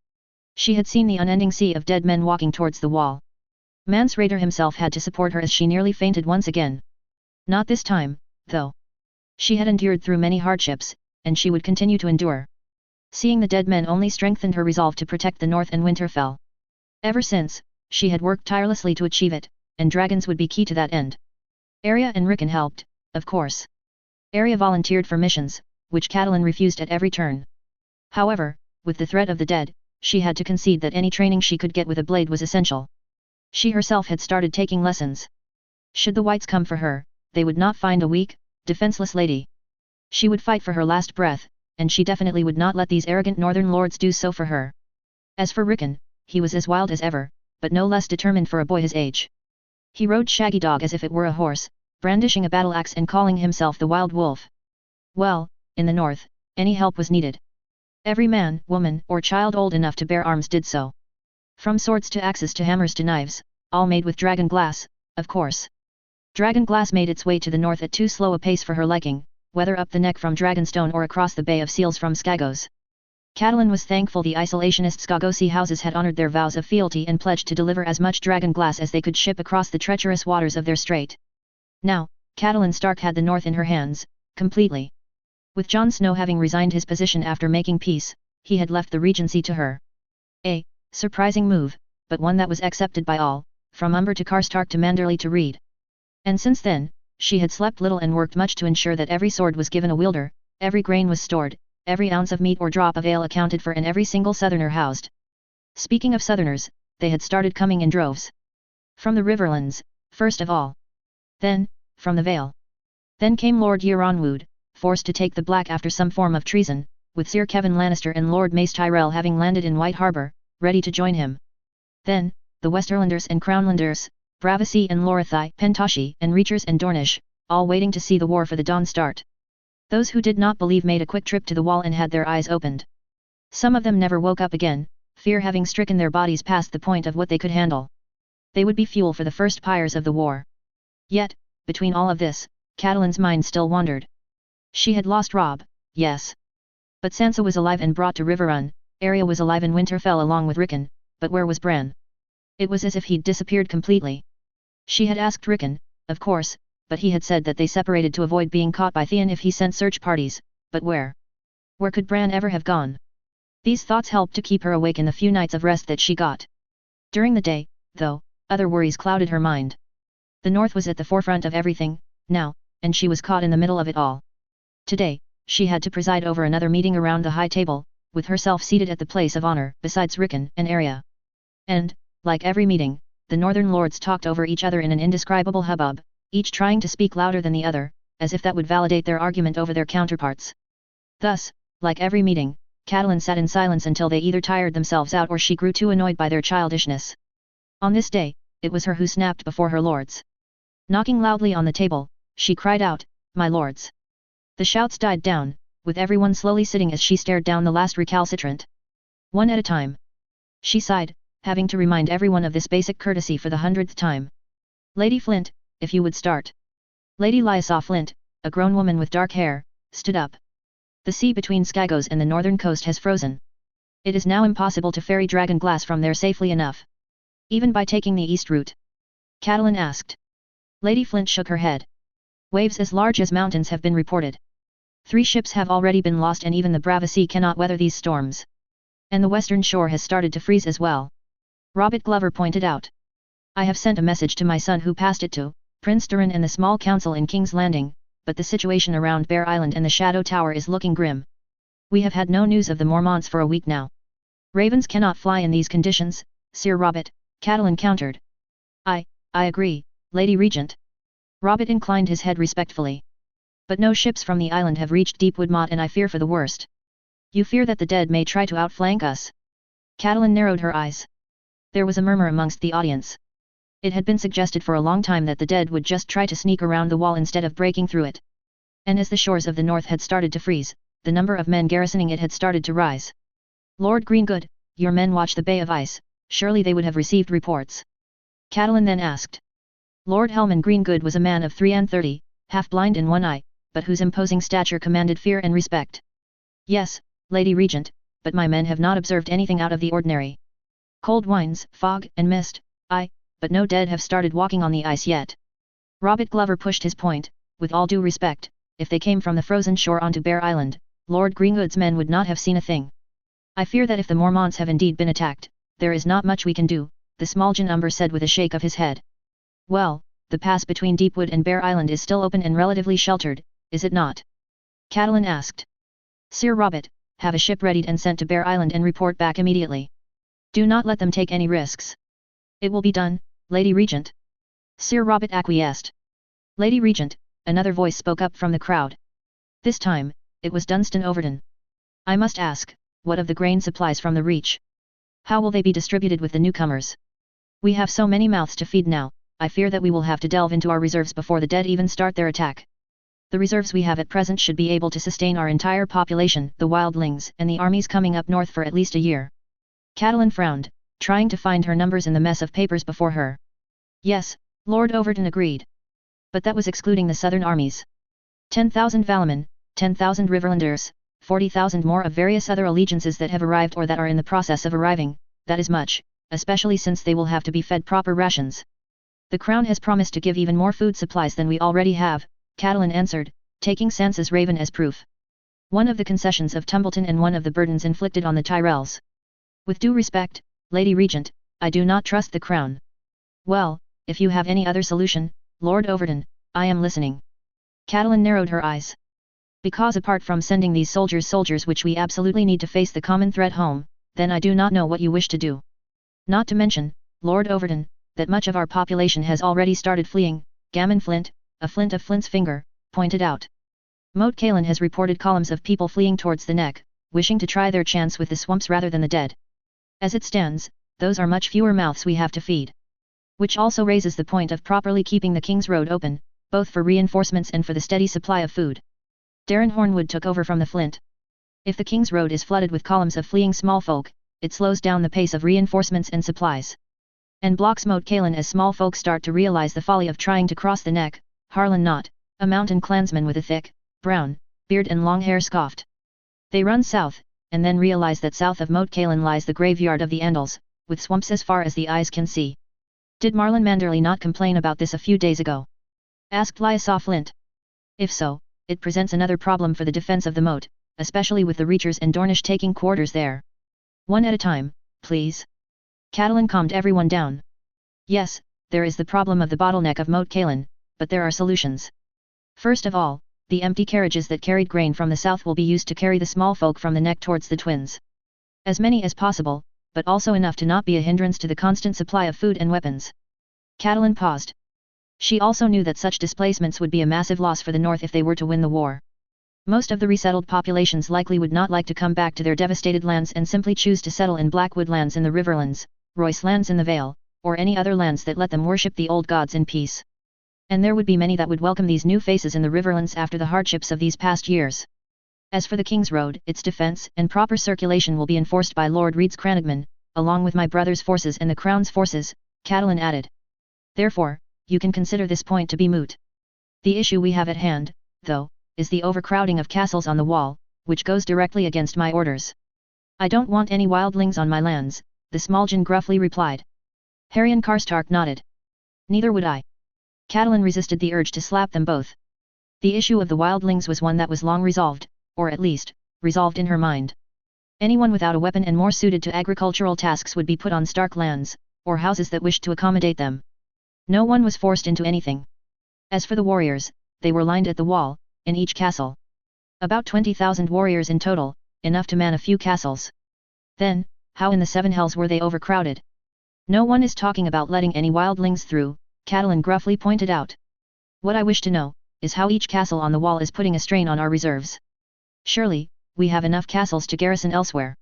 She had seen the unending sea of dead men walking towards the wall. Mance Rayder himself had to support her as she nearly fainted once again. Not this time, though. She had endured through many hardships, and she would continue to endure. Seeing the dead men only strengthened her resolve to protect the north and Winterfell. Ever since, she had worked tirelessly to achieve it, and dragons would be key to that end. Arya and Rickon helped, of course. Arya volunteered for missions, which Catelyn refused at every turn. However, with the threat of the dead, she had to concede that any training she could get with a blade was essential. She herself had started taking lessons. Should the whites come for her, they would not find a weak, defenseless lady. She would fight for her last breath, and she definitely would not let these arrogant northern lords do so for her. As for Rickon, he was as wild as ever, but no less determined for a boy his age. He rode Shaggy Dog as if it were a horse, brandishing a battle axe and calling himself the Wild Wolf. Well, in the north, any help was needed. Every man, woman, or child old enough to bear arms did so. From swords to axes to hammers to knives, all made with dragon glass, of course. Dragon glass made its way to the north at too slow a pace for her liking, whether up the neck from Dragonstone or across the Bay of Seals from Skagos. Catelyn was thankful the isolationist Skagosi houses had honored their vows of fealty and pledged to deliver as much dragon glass as they could ship across the treacherous waters of their strait. Now, Catelyn Stark had the north in her hands, completely. With Jon Snow having resigned his position after making peace, he had left the regency to her. A surprising move, but one that was accepted by all, from Umber to Karstark to Manderley to Reed. And since then, she had slept little and worked much to ensure that every sword was given a wielder, every grain was stored, every ounce of meat or drop of ale accounted for and every single southerner housed. Speaking of southerners, they had started coming in droves. From the Riverlands, first of all. Then, from the Vale. Then came Lord Euron Wood, forced to take the Black after some form of treason, with Sir Kevan Lannister and Lord Mace Tyrell having landed in White Harbour, ready to join him. Then, the Westerlanders and Crownlanders, Bravisee and Lorathai, Pentoshi and Reachers and Dornish, all waiting to see the war for the Dawn start. Those who did not believe made a quick trip to the wall and had their eyes opened. Some of them never woke up again, fear having stricken their bodies past the point of what they could handle. They would be fuel for the first pyres of the war. Yet, between all of this, Catelyn's mind still wandered. She had lost Robb, yes. But Sansa was alive and brought to Riverrun, Arya was alive in Winterfell along with Rickon, but where was Bran? It was as if he'd disappeared completely. She had asked Rickon, of course, but he had said that they separated to avoid being caught by Theon if he sent search parties, but where? Where could Bran ever have gone? These thoughts helped to keep her awake in the few nights of rest that she got. During the day, though, other worries clouded her mind. The North was at the forefront of everything, now, and she was caught in the middle of it all. Today, she had to preside over another meeting around the high table, with herself seated at the place of honor, besides Rickon and Arya. And, like every meeting, the northern lords talked over each other in an indescribable hubbub, each trying to speak louder than the other, as if that would validate their argument over their counterparts. Thus, like every meeting, Catelyn sat in silence until they either tired themselves out or she grew too annoyed by their childishness. On this day, it was her who snapped before her lords. Knocking loudly on the table, she cried out, "My lords!" The shouts died down, with everyone slowly sitting as she stared down the last recalcitrant. One at a time. She sighed, having to remind everyone of this basic courtesy for the 100th time. "Lady Flint, if you would start." Lady Lysa Flint, a grown woman with dark hair, stood up. "The sea between Skagos and the northern coast has frozen. It is now impossible to ferry dragon glass from there safely enough. Even by taking the east route?" Catelyn asked. Lady Flint shook her head. Waves as large as mountains have been reported. 3 ships have already been lost and even the Brava cannot weather these storms. And the western shore has started to freeze as well. Robert Glover pointed out. I have sent a message to my son who passed it to Prince Durin and the small council in King's Landing, but the situation around Bear Island and the Shadow Tower is looking grim. We have had no news of the Mormonts for a week now. Ravens cannot fly in these conditions, Sir Robert, Catelyn countered. I agree, Lady Regent. Robert inclined his head respectfully. But no ships from the island have reached Deepwood Motte and I fear for the worst. You fear that the dead may try to outflank us? Catelyn narrowed her eyes. There was a murmur amongst the audience. It had been suggested for a long time that the dead would just try to sneak around the wall instead of breaking through it. And as the shores of the north had started to freeze, the number of men garrisoning it had started to rise. Lord Greengood, your men watch the Bay of Ice, surely they would have received reports. Catelyn then asked. Lord Helman Greengood was a man of 33, half-blind in one eye, but whose imposing stature commanded fear and respect. Yes, Lady Regent, but my men have not observed anything out of the ordinary. Cold winds, fog, and mist, but no dead have started walking on the ice yet. Robert Glover pushed his point, with all due respect, if they came from the frozen shore onto Bear Island, Lord Greengood's men would not have seen a thing. I fear that if the Mormonts have indeed been attacked, there is not much we can do, the Smalljan Umber said with a shake of his head. Well, the pass between Deepwood and Bear Island is still open and relatively sheltered, is it not? Catelyn asked. Sir Robert, have a ship readied and sent to Bear Island and report back immediately. Do not let them take any risks. It will be done, Lady Regent. Sir Robert acquiesced. Lady Regent, another voice spoke up from the crowd. This time, it was Dunstan Overton. I must ask, what of the grain supplies from the Reach? How will they be distributed with the newcomers? We have so many mouths to feed now, I fear that we will have to delve into our reserves before the dead even start their attack. The reserves we have at present should be able to sustain our entire population, the wildlings, and the armies coming up north for at least a year. Catelyn frowned, trying to find her numbers in the mess of papers before her. Yes, Lord Overton agreed. But that was excluding the southern armies. 10,000 Valaman, 10,000 Riverlanders, 40,000 more of various other allegiances that have arrived or that are in the process of arriving, that is much, especially since they will have to be fed proper rations. The Crown has promised to give even more food supplies than we already have, Catelyn answered, taking Sansa's raven as proof. One of the concessions of Tumbleton and one of the burdens inflicted on the Tyrells. With due respect, Lady Regent, I do not trust the Crown. Well, if you have any other solution, Lord Overton, I am listening. Catelyn narrowed her eyes. Because apart from sending these soldiers which we absolutely need to face the common threat home, then I do not know what you wish to do. Not to mention, Lord Overton, that much of our population has already started fleeing, Gammon Flint, a flint of Flint's finger, pointed out. Moat Cailin has reported columns of people fleeing towards the neck, wishing to try their chance with the swamps rather than the dead. As it stands, those are much fewer mouths we have to feed. Which also raises the point of properly keeping the King's Road open, both for reinforcements and for the steady supply of food. Darren Hornwood took over from the Flint. If the King's Road is flooded with columns of fleeing small folk, it slows down the pace of reinforcements and supplies. And blocks Moat Cailin as small folk start to realize the folly of trying to cross the neck. Harlan Knott, a mountain clansman with a thick, brown, beard and long hair scoffed. They run south, and then realize that south of Moat Cailin lies the graveyard of the Andals, with swamps as far as the eyes can see. Did Marlon Manderley not complain about this a few days ago? Asked Lysau Flint. If so, it presents another problem for the defense of the moat, especially with the Reachers and Dornish taking quarters there. One at a time, please. Catelyn calmed everyone down. Yes, there is the problem of the bottleneck of Moat Cailin, but there are solutions. First of all, the empty carriages that carried grain from the south will be used to carry the small folk from the neck towards the twins. As many as possible, but also enough to not be a hindrance to the constant supply of food and weapons. Catelyn paused. She also knew that such displacements would be a massive loss for the north if they were to win the war. Most of the resettled populations likely would not like to come back to their devastated lands and simply choose to settle in Blackwood lands in the Riverlands, Royce lands in the Vale, or any other lands that let them worship the old gods in peace. And there would be many that would welcome these new faces in the Riverlands after the hardships of these past years. As for the King's Road, its defence and proper circulation will be enforced by Lord Reed's Cranagman, along with my brother's forces and the Crown's forces, Catelyn added. Therefore, you can consider this point to be moot. The issue we have at hand, though, is the overcrowding of castles on the wall, which goes directly against my orders. I don't want any wildlings on my lands, the Smalljan gruffly replied. Harrion Karstark nodded. Neither would I. Catelyn resisted the urge to slap them both. The issue of the wildlings was one that was long resolved, or at least, resolved in her mind. Anyone without a weapon and more suited to agricultural tasks would be put on stark lands, or houses that wished to accommodate them. No one was forced into anything. As for the warriors, they were lined at the wall, in each castle. About 20,000 warriors in total, enough to man a few castles. Then, how in the seven hells were they overcrowded? No one is talking about letting any wildlings through, Catelyn gruffly pointed out. What I wish to know, is how each castle on the wall is putting a strain on our reserves. Surely, we have enough castles to garrison elsewhere.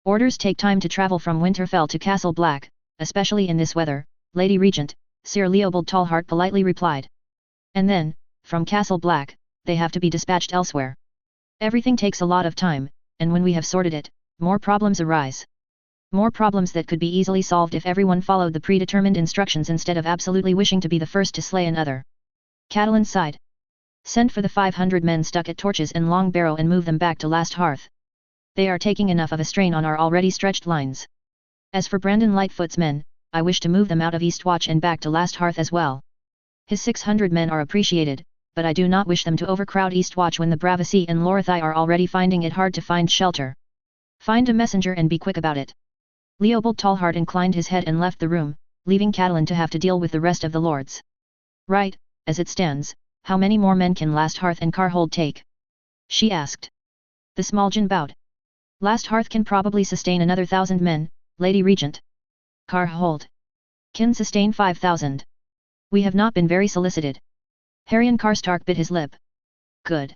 Orders take time to travel from Winterfell to Castle Black, especially in this weather, Lady Regent, Sir Leopold Tallheart politely replied. And then, from Castle Black, they have to be dispatched elsewhere. Everything takes a lot of time, and when we have sorted it, more problems arise. More problems that could be easily solved if everyone followed the predetermined instructions instead of absolutely wishing to be the first to slay another. Catelyn sighed. Send for the 500 men stuck at torches and Long Barrow and move them back to Last Hearth. They are taking enough of a strain on our already stretched lines. As for Brandon Lightfoot's men, I wish to move them out of Eastwatch and back to Last Hearth as well. His 600 men are appreciated, but I do not wish them to overcrowd Eastwatch when the Bravisee and Lorithai are already finding it hard to find shelter. Find a messenger and be quick about it. Leopold Tallheart inclined his head and left the room, leaving Catelyn to have to deal with the rest of the lords. Right, as it stands, how many more men can Last Hearth and Carhold take? She asked. The Smaljin bowed. Last Hearth can probably sustain another 1,000 men, Lady Regent. Carhold can sustain 5,000. We have not been very solicited. Haryon Karstark bit his lip. Good.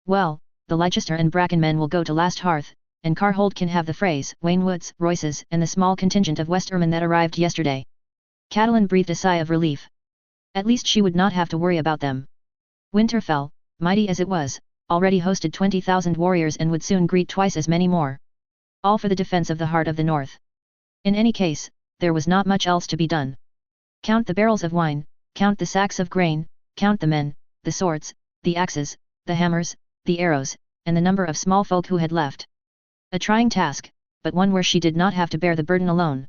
Well, the Leicester and Bracken men will go to Last Hearth, and Carhold can have the Freys, Waynwoods, Royces and the small contingent of Westermen that arrived yesterday. Catelyn breathed a sigh of relief. At least she would not have to worry about them. Winterfell, mighty as it was, already hosted 20,000 warriors and would soon greet twice as many more. All for the defense of the heart of the north. In any case, there was not much else to be done. Count the barrels of wine, count the sacks of grain, count the men, the swords, the axes, the hammers, the arrows, and the number of small folk who had left. A trying task, but one where she did not have to bear the burden alone.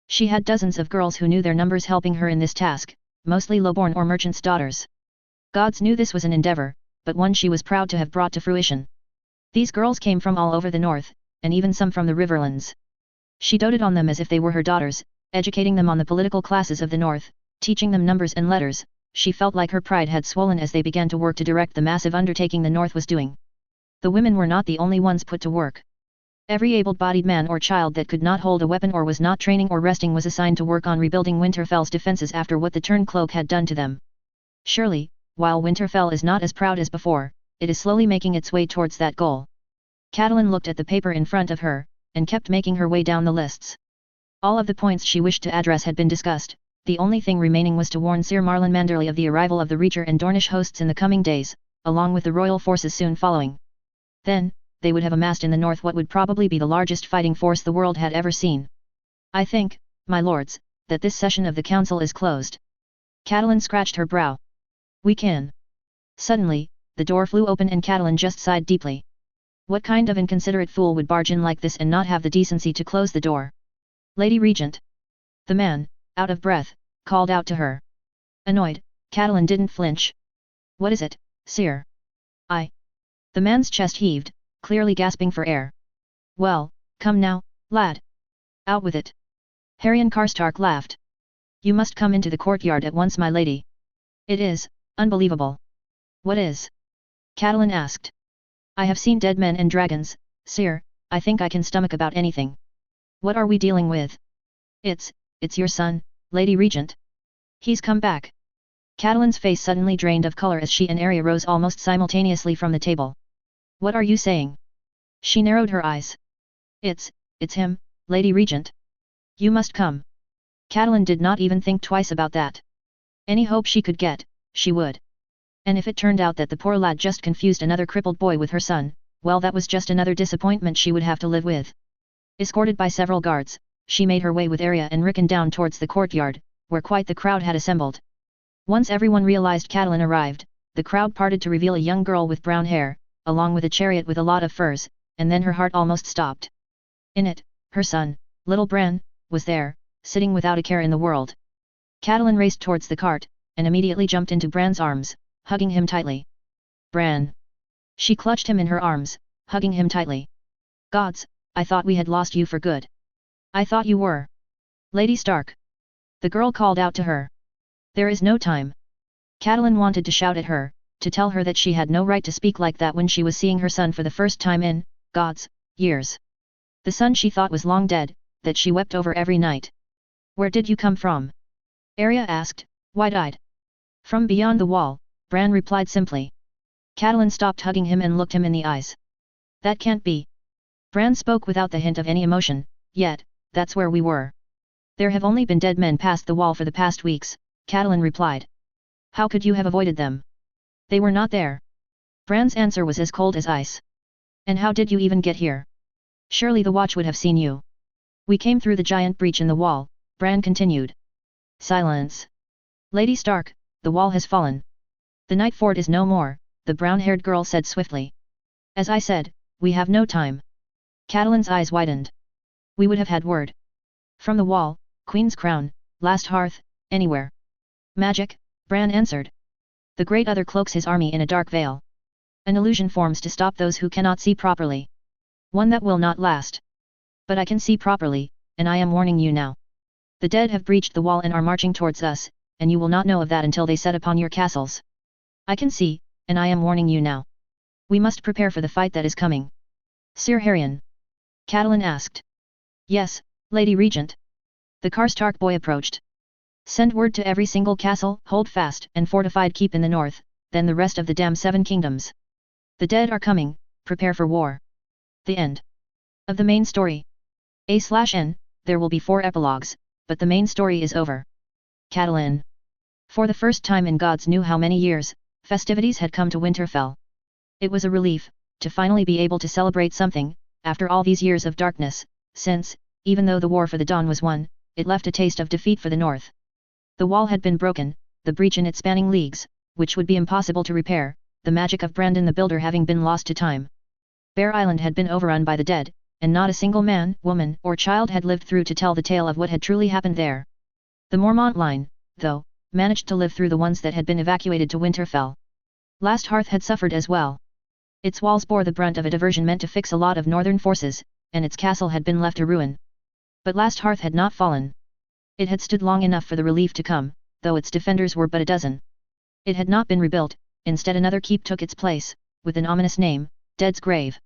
She had dozens of girls who knew their numbers helping her in this task, mostly lowborn or merchants' daughters. Gods knew this was an endeavor, but one she was proud to have brought to fruition. These girls came from all over the north, and even some from the Riverlands. She doted on them as if they were her daughters, educating them on the political classes of the north, teaching them numbers and letters. She felt like her pride had swollen as they began to work to direct the massive undertaking the north was doing. The women were not the only ones put to work. Every able-bodied man or child that could not hold a weapon or was not training or resting was assigned to work on rebuilding Winterfell's defenses after what the Turncloak had done to them. Surely, while Winterfell is not as proud as before, it is slowly making its way towards that goal. Catelyn looked at the paper in front of her, and kept making her way down the lists. All of the points she wished to address had been discussed, the only thing remaining was to warn Sir Marlon Manderley of the arrival of the Reacher and Dornish hosts in the coming days, along with the royal forces soon following. Then, they would have amassed in the north what would probably be the largest fighting force the world had ever seen. I think, my lords, that this session of the council is closed. Catelyn scratched her brow. We can. Suddenly, the door flew open and Catelyn just sighed deeply. What kind of inconsiderate fool would barge in like this and not have the decency to close the door? Lady Regent. The man, out of breath, called out to her. Annoyed, Catelyn didn't flinch. What is it, sire? The man's chest heaved, clearly gasping for air. Well, come now, lad. Out with it. Haryon Karstark laughed. You must come into the courtyard at once, my lady. It is unbelievable. What is? Catelyn asked. I have seen dead men and dragons, sire. I think I can stomach about anything. What are we dealing with? It's your son, Lady Regent. He's come back. Catelyn's face suddenly drained of color as she and Arya rose almost simultaneously from the table. What are you saying? She narrowed her eyes. It's him, Lady Regent. You must come. Catelyn did not even think twice about that. Any hope she could get, she would. And if it turned out that the poor lad just confused another crippled boy with her son, well, that was just another disappointment she would have to live with. Escorted by several guards, she made her way with Arya and Rickon down towards the courtyard, where quite the crowd had assembled. Once everyone realized Catelyn arrived, the crowd parted to reveal a young girl with brown hair, along with a chariot with a lot of furs, and then her heart almost stopped. In it, her son, little Bran, was there, sitting without a care in the world. Catelyn raced towards the cart, and immediately jumped into Bran's arms, hugging him tightly. Bran! She clutched him in her arms, hugging him tightly. Gods, I thought we had lost you for good. I thought you were Lady Stark. The girl called out to her. There is no time. Catelyn wanted to shout at her, to tell her that she had no right to speak like that when she was seeing her son for the first time in, God's, years. The son she thought was long dead, that she wept over every night. Where did you come from? Arya asked, wide-eyed. From beyond the wall, Bran replied simply. Catelyn stopped hugging him and looked him in the eyes. That can't be. Bran spoke without the hint of any emotion, yet, that's where we were. There have only been dead men past the wall for the past weeks, Catelyn replied. How could you have avoided them? They were not there. Bran's answer was as cold as ice. And how did you even get here? Surely the watch would have seen you. We came through the giant breach in the wall, Bran continued. Silence. Lady Stark, the wall has fallen. The night fort is no more, the brown-haired girl said swiftly. As I said, we have no time. Catelyn's eyes widened. We would have had word. From the wall, Queen's Crown, Last Hearth, anywhere. Magic, Bran answered. The Great Other cloaks his army in a dark veil. An illusion forms to stop those who cannot see properly. One that will not last. But I can see properly, and I am warning you now. The dead have breached the wall and are marching towards us, and you will not know of that until they set upon your castles. I can see, and I am warning you now. We must prepare for the fight that is coming. Sir Harrion? Catelyn asked. Yes, Lady Regent. The Karstark boy approached. Send word to every single castle, hold fast and fortified keep in the north, then the rest of the damn 7 kingdoms. The dead are coming, prepare for war. The end. Of the main story. A/N, there will be 4 epilogues, but the main story is over. Catelyn. For the first time in God's knew how many years, festivities had come to Winterfell. It was a relief, to finally be able to celebrate something, after all these years of darkness, since, even though the war for the Dawn was won, it left a taste of defeat for the North. The wall had been broken, the breach in it spanning leagues, which would be impossible to repair, the magic of Brandon the Builder having been lost to time. Bear Island had been overrun by the dead, and not a single man, woman, or child had lived through to tell the tale of what had truly happened there. The Mormont line, though, managed to live through the ones that had been evacuated to Winterfell. Last Hearth had suffered as well. Its walls bore the brunt of a diversion meant to fix a lot of northern forces, and its castle had been left a ruin. But Last Hearth had not fallen. It had stood long enough for the relief to come, though its defenders were but a dozen. It had not been rebuilt, instead another keep took its place, with an ominous name, Dead's Grave.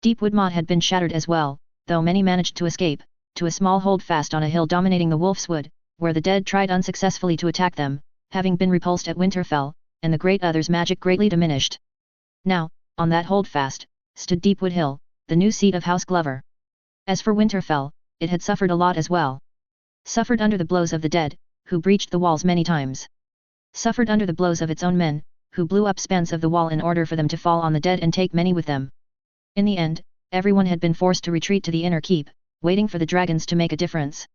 Deepwood Motte had been shattered as well, though many managed to escape, to a small holdfast on a hill dominating the Wolf's Wood, where the dead tried unsuccessfully to attack them, having been repulsed at Winterfell, and the Great Other's magic greatly diminished. Now, on that holdfast, stood Deepwood Hill, the new seat of House Glover. As for Winterfell, it had suffered a lot as well. Suffered under the blows of the dead, who breached the walls many times. Suffered under the blows of its own men, who blew up spans of the wall in order for them to fall on the dead and take many with them. In the end, everyone had been forced to retreat to the inner keep, waiting for the dragons to make a difference.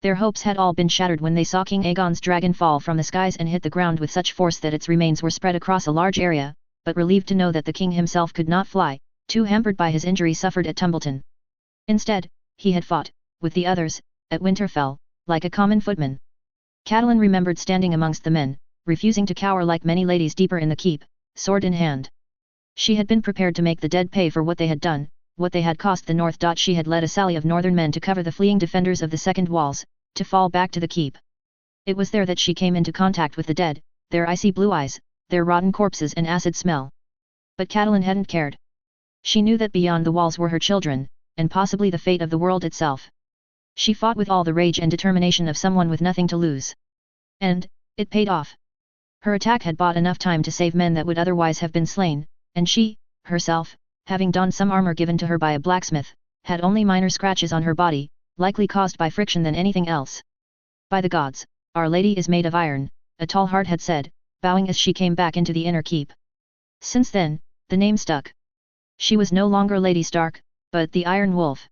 Their hopes had all been shattered when they saw King Aegon's dragon fall from the skies and hit the ground with such force that its remains were spread across a large area, but relieved to know that the king himself could not fly, too hampered by his injury suffered at Tumbleton. Instead, he had fought, with the others, at Winterfell, like a common footman. Catelyn remembered standing amongst the men, refusing to cower like many ladies deeper in the keep, sword in hand. She had been prepared to make the dead pay for what they had done, what they had cost the North. She had led a sally of northern men to cover the fleeing defenders of the second walls, to fall back to the keep. It was there that she came into contact with the dead, their icy blue eyes, their rotten corpses and acid smell. But Catelyn hadn't cared. She knew that beyond the walls were her children, and possibly the fate of the world itself. She fought with all the rage and determination of someone with nothing to lose. And, it paid off. Her attack had bought enough time to save men that would otherwise have been slain, and she, herself, having donned some armor given to her by a blacksmith, had only minor scratches on her body, likely caused by friction than anything else. By the gods, Our Lady is made of iron, a tall heart had said, bowing as she came back into the inner keep. Since then, the name stuck. She was no longer Lady Stark, but the Iron Wolf.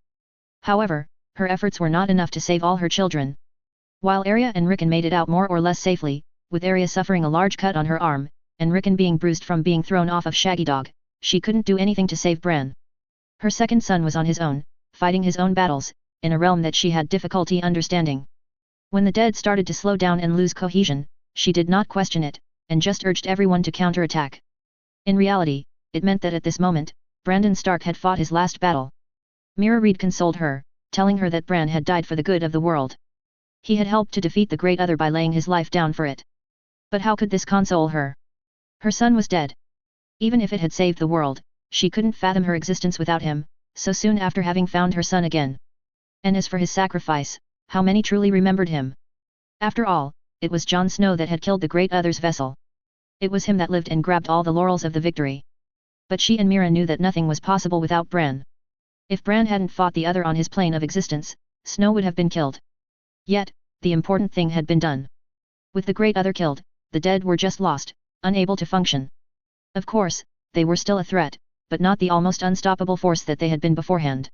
However, her efforts were not enough to save all her children. While Arya and Rickon made it out more or less safely, with Arya suffering a large cut on her arm, and Rickon being bruised from being thrown off of Shaggy Dog, she couldn't do anything to save Bran. Her second son was on his own, fighting his own battles, in a realm that she had difficulty understanding. When the dead started to slow down and lose cohesion, she did not question it, and just urged everyone to counterattack. In reality, it meant that at this moment, Brandon Stark had fought his last battle. Mira Reed consoled her, telling her that Bran had died for the good of the world. He had helped to defeat the Great Other by laying his life down for it. But how could this console her? Her son was dead. Even if it had saved the world, she couldn't fathom her existence without him, so soon after having found her son again. And as for his sacrifice, how many truly remembered him? After all, it was Jon Snow that had killed the Great Other's vessel. It was him that lived and grabbed all the laurels of the victory. But she and Mira knew that nothing was possible without Bran. If Bran hadn't fought the Other on his plane of existence, Snow would have been killed. Yet, the important thing had been done. With the Great Other killed, the dead were just lost, unable to function. Of course, they were still a threat, but not the almost unstoppable force that they had been beforehand.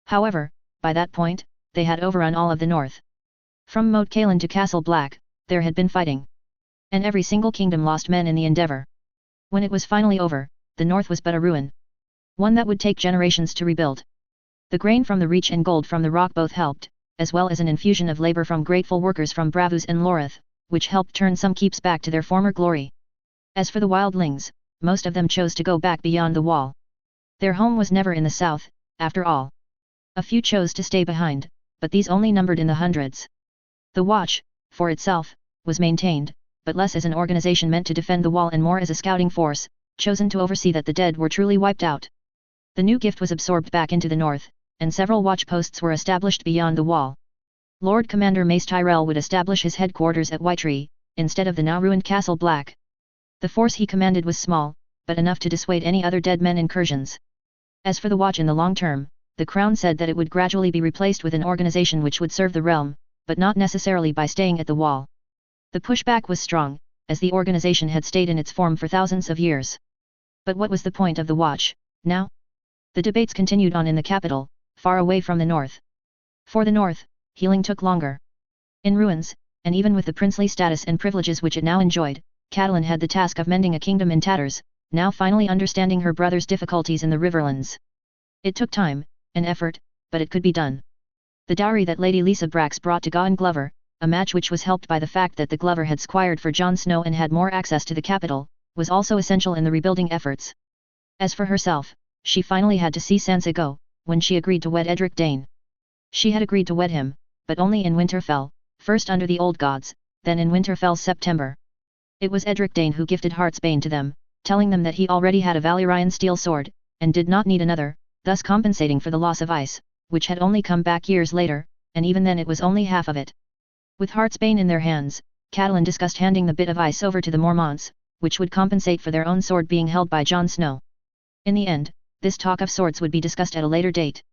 However, by that point, they had overrun all of the north. From Moat Cailin to Castle Black, there had been fighting. And every single kingdom lost men in the endeavor. When it was finally over, the north was but a ruin. One that would take generations to rebuild. The grain from the Reach and gold from the rock both helped, as well as an infusion of labor from grateful workers from Bravus and Lorith, which helped turn some keeps back to their former glory. As for the wildlings, most of them chose to go back beyond the wall. Their home was never in the south, after all. A few chose to stay behind, but these only numbered in the hundreds. The Watch, for itself, was maintained, but less as an organization meant to defend the wall and more as a scouting force, chosen to oversee that the dead were truly wiped out. The new gift was absorbed back into the north, and several watch posts were established beyond the wall. Lord Commander Mace Tyrell would establish his headquarters at Whiteree, instead of the now ruined Castle Black. The force he commanded was small, but enough to dissuade any other dead men incursions. As for the Watch in the long term, the Crown said that it would gradually be replaced with an organization which would serve the realm, but not necessarily by staying at the wall. The pushback was strong, as the organization had stayed in its form for thousands of years. But what was the point of the Watch, now? The debates continued on in the capital, far away from the north. For the north, healing took longer. In ruins, and even with the princely status and privileges which it now enjoyed, Catelyn had the task of mending a kingdom in tatters, now finally understanding her brother's difficulties in the Riverlands. It took time, and effort, but it could be done. The dowry that Lady Lisa Brax brought to Gawain Glover, a match which was helped by the fact that the Glover had squired for Jon Snow and had more access to the capital, was also essential in the rebuilding efforts. As for herself, she finally had to see Sansa go, when she agreed to wed Edric Dane. She had agreed to wed him, but only in Winterfell, first under the Old Gods, then in Winterfell's September. It was Edric Dane who gifted Heartsbane to them, telling them that he already had a Valyrian steel sword, and did not need another, thus compensating for the loss of ice, which had only come back years later, and even then it was only half of it. With Heartsbane in their hands, Catelyn discussed handing the bit of ice over to the Mormonts, which would compensate for their own sword being held by Jon Snow. In the end, this talk of swords would be discussed at a later date.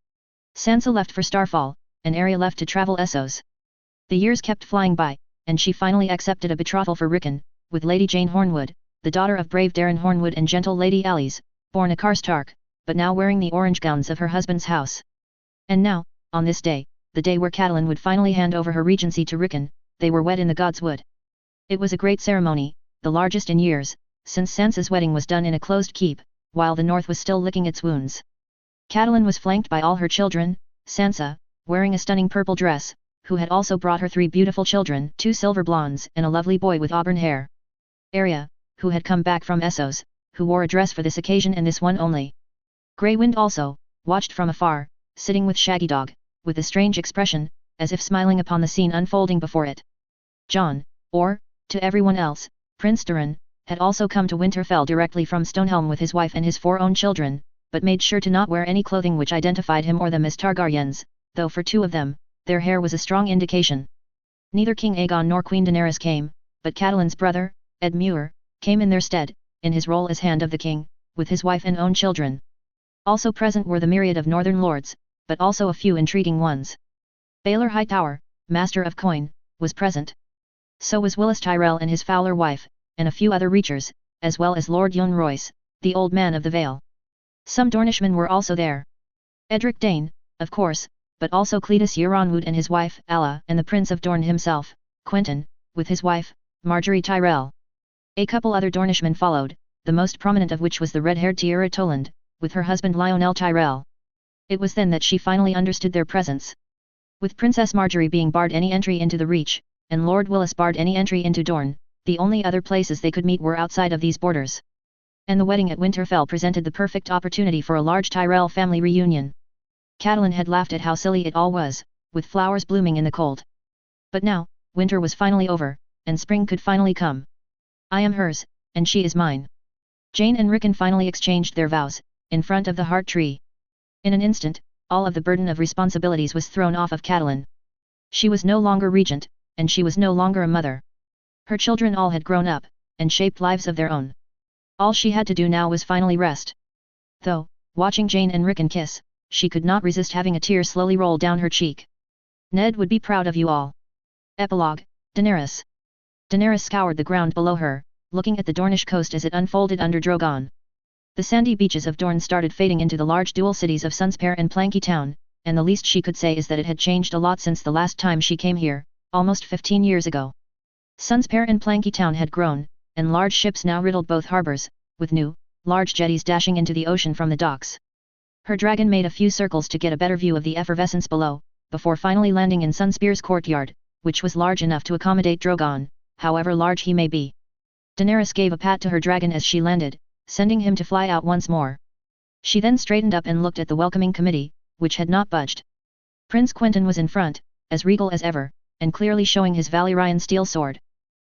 Sansa left for Starfall, and Arya left to travel Essos. The years kept flying by, and she finally accepted a betrothal for Rickon, with Lady Jane Hornwood, the daughter of brave Daron Hornwood and gentle Lady Alys, born a Karstark, but now wearing the orange gowns of her husband's house. And now, on this day, the day where Catelyn would finally hand over her regency to Rickon, they were wed in the Gods' Wood. It was a great ceremony, the largest in years, since Sansa's wedding was done in a closed keep, while the north was still licking its wounds. Catelyn was flanked by all her children, Sansa, wearing a stunning purple dress, who had also brought her 3 beautiful children, 2 silver blondes and a lovely boy with auburn hair. Arya, who had come back from Essos, who wore a dress for this occasion and this one only. Grey Wind also, watched from afar, sitting with Shaggy Dog, with a strange expression, as if smiling upon the scene unfolding before it. Jon, or, to everyone else, Prince Doran, had also come to Winterfell directly from Stonehelm with his wife and his 4 own children, but made sure to not wear any clothing which identified him or them as Targaryens, though for 2 of them, their hair was a strong indication. Neither King Aegon nor Queen Daenerys came, but Catelyn's brother, Ed Muir, came in their stead, in his role as Hand of the King, with his wife and own children. Also present were the myriad of northern lords, but also a few intriguing ones. Baelor Hightower, Master of Coin, was present. So was Willis Tyrell and his Fowler wife, and a few other Reachers, as well as Lord Yohn Royce, the Old Man of the Vale. Some Dornishmen were also there. Edric Dane, of course, but also Cletus Euronwood and his wife, Alla, and the Prince of Dorne himself, Quentyn, with his wife, Marjorie Tyrell. A couple other Dornishmen followed, the most prominent of which was the red-haired Tierra Toland, with her husband Lionel Tyrell. It was then that she finally understood their presence. With Princess Marjorie being barred any entry into the Reach, and Lord Willis barred any entry into Dorne, the only other places they could meet were outside of these borders. And the wedding at Winterfell presented the perfect opportunity for a large Tyrell family reunion. Catelyn had laughed at how silly it all was, with flowers blooming in the cold. But now, winter was finally over, and spring could finally come. I am hers, and she is mine. Jane and Rickon finally exchanged their vows, in front of the heart tree. In an instant, all of the burden of responsibilities was thrown off of Catelyn. She was no longer regent, and she was no longer a mother. Her children all had grown up, and shaped lives of their own. All she had to do now was finally rest. Though, watching Jane and Rickon kiss, she could not resist having a tear slowly roll down her cheek. Ned would be proud of you all. Epilogue, Daenerys. Daenerys scoured the ground below her, looking at the Dornish coast as it unfolded under Drogon. The sandy beaches of Dorne started fading into the large dual cities of Sunspear and Planky Town, and the least she could say is that it had changed a lot since the last time she came here, almost 15 years ago. Sunspear and Planky Town had grown, and large ships now riddled both harbors, with new, large jetties dashing into the ocean from the docks. Her dragon made a few circles to get a better view of the effervescence below, before finally landing in Sunspear's courtyard, which was large enough to accommodate Drogon, however large he may be. Daenerys gave a pat to her dragon as she landed, sending him to fly out once more. She then straightened up and looked at the welcoming committee, which had not budged. Prince Quentyn was in front, as regal as ever, and clearly showing his Valyrian steel sword.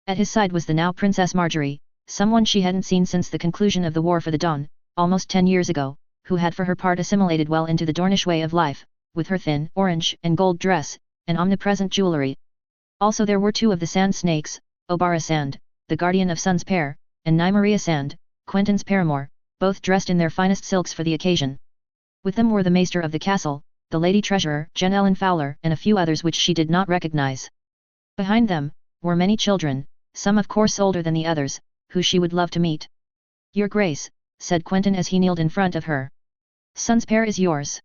At his side was the now Princess Marjorie, someone she hadn't seen since the conclusion of the War for the Dawn, almost 10 years ago, who had for her part assimilated well into the Dornish way of life, with her thin orange and gold dress, and omnipresent jewellery. Also there were two of the Sand Snakes, Obara Sand, the guardian of Sunspear, and Nymeria Sand, Quentyn's paramour, both dressed in their finest silks for the occasion. With them were the maester of the castle, the lady treasurer, Jen Ellen Fowler, and a few others which she did not recognize. Behind them, were many children, some of course older than the others, who she would love to meet. Your Grace, said Quentyn as he kneeled in front of her. Sunspear is yours.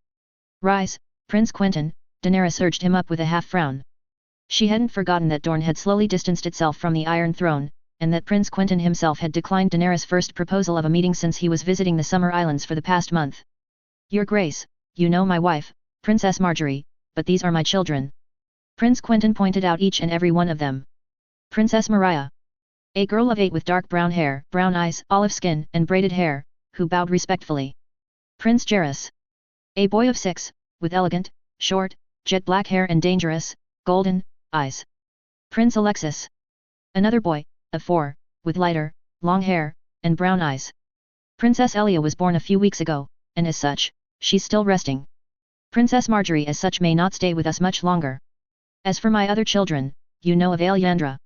Rise, Prince Quentyn, Daenerys urged him up with a half-frown. She hadn't forgotten that Dorne had slowly distanced itself from the Iron Throne, and that Prince Quentyn himself had declined Daenerys' first proposal of a meeting since he was visiting the Summer Islands for the past month. Your Grace, you know my wife, Princess Marjorie, but these are my children. Prince Quentyn pointed out each and every one of them. Princess Maria. A girl of 8 with dark brown hair, brown eyes, olive skin, and braided hair, who bowed respectfully. Prince Jaehaerys. A boy of 6, with elegant, short, jet black hair and dangerous, golden, eyes. Prince Alexis. Another boy, of 4, with lighter, long hair, and brown eyes. Princess Elia was born a few weeks ago, and as such, she's still resting. Princess Marjorie as such may not stay with us much longer. As for my other children, you know of Alyandra.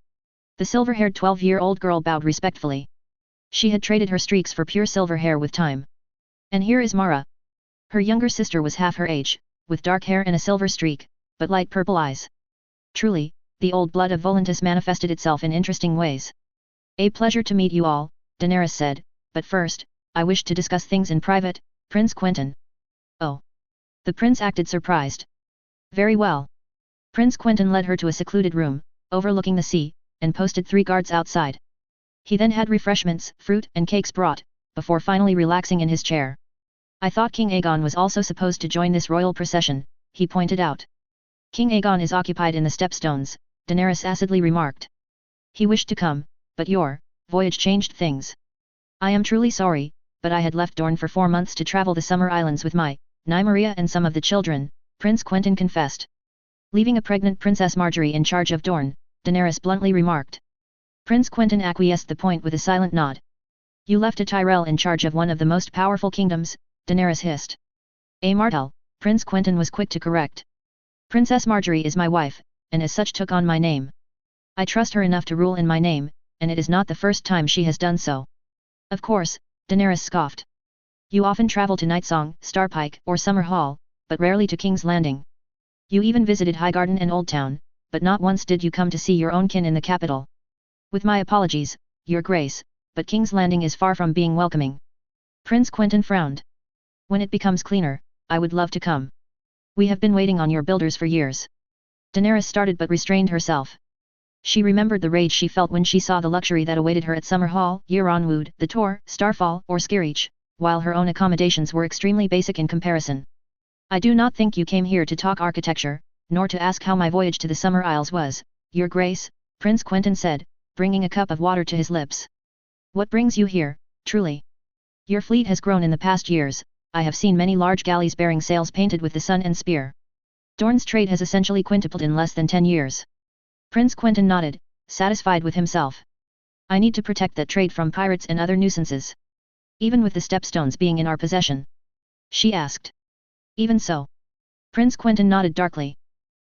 The silver-haired 12-year-old girl bowed respectfully. She had traded her streaks for pure silver hair with time. And here is Mara. Her younger sister was half her age, with dark hair and a silver streak, but light purple eyes. Truly, the old blood of Volantis manifested itself in interesting ways. A pleasure to meet you all, Daenerys said, but first, I wish to discuss things in private, Prince Quentyn. Oh. The prince acted surprised. Very well. Prince Quentyn led her to a secluded room, overlooking the sea, and posted 3 guards outside. He then had refreshments, fruit and cakes brought, before finally relaxing in his chair. I thought King Aegon was also supposed to join this royal procession, he pointed out. King Aegon is occupied in the Stepstones, Daenerys acidly remarked. He wished to come, but your voyage changed things. I am truly sorry, but I had left Dorne for 4 months to travel the Summer Islands with my Nymeria and some of the children, Prince Quentyn confessed. Leaving a pregnant Princess Marjorie in charge of Dorne, Daenerys bluntly remarked. Prince Quentyn acquiesced the point with a silent nod. You left a Tyrell in charge of one of the most powerful kingdoms, Daenerys hissed. A Martell, Prince Quentyn was quick to correct. Princess Marjorie is my wife, and as such took on my name. I trust her enough to rule in my name, and it is not the first time she has done so. Of course, Daenerys scoffed. You often travel to Nightsong, Starpike, or Summer Hall, but rarely to King's Landing. You even visited Highgarden and Old Town, but not once did you come to see your own kin in the capital. With my apologies, Your Grace, but King's Landing is far from being welcoming. Prince Quentyn frowned. When it becomes cleaner, I would love to come. We have been waiting on your builders for years. Daenerys started but restrained herself. She remembered the rage she felt when she saw the luxury that awaited her at Summer Hall, Euronwood, the Tor, Starfall, or Skerriech, while her own accommodations were extremely basic in comparison. I do not think you came here to talk architecture, nor to ask how my voyage to the Summer Isles was, Your Grace, Prince Quentyn said, bringing a cup of water to his lips. What brings you here, truly? Your fleet has grown in the past years, I have seen many large galleys bearing sails painted with the sun and spear. Dorne's trade has essentially quintupled in less than 10 years. Prince Quentyn nodded, satisfied with himself. I need to protect that trade from pirates and other nuisances. Even with the stepstones being in our possession? She asked. Even so. Prince Quentyn nodded darkly.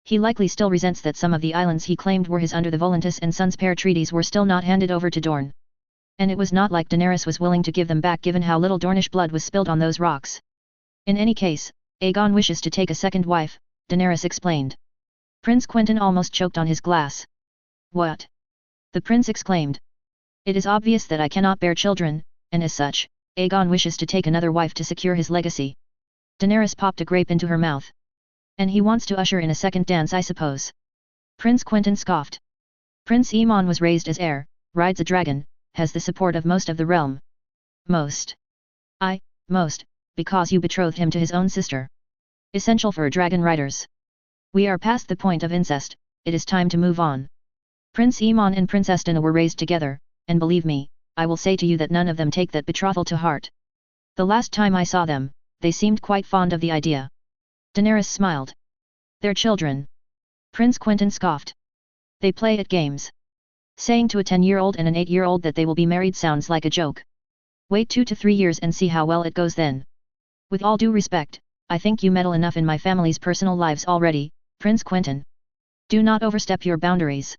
He likely still resents that some of the islands he claimed were his under the Volantis and Sons Pair treaties were still not handed over to Dorne. And it was not like Daenerys was willing to give them back given how little Dornish blood was spilled on those rocks. In any case, Aegon wishes to take a second wife, Daenerys explained. Prince Quentyn almost choked on his glass. What? The prince exclaimed. It is obvious that I cannot bear children, and as such, Aegon wishes to take another wife to secure his legacy. Daenerys popped a grape into her mouth. And he wants to usher in a second dance, I suppose. Prince Quentyn scoffed. Prince Aemon was raised as heir, rides a dragon, has the support of most of the realm. Most. Because you betrothed him to his own sister. Essential for dragon riders. We are past the point of incest, it is time to move on. Prince Aemon and Princess Dana were raised together, and believe me, I will say to you that none of them take that betrothal to heart. The last time I saw them, they seemed quite fond of the idea. Daenerys smiled. Their children. Prince Quentyn scoffed. They play at games. Saying to a 10-year-old and an 8-year-old that they will be married sounds like a joke. Wait 2 to 3 years and see how well it goes then. With all due respect, I think you meddle enough in my family's personal lives already, Prince Quentyn. Do not overstep your boundaries.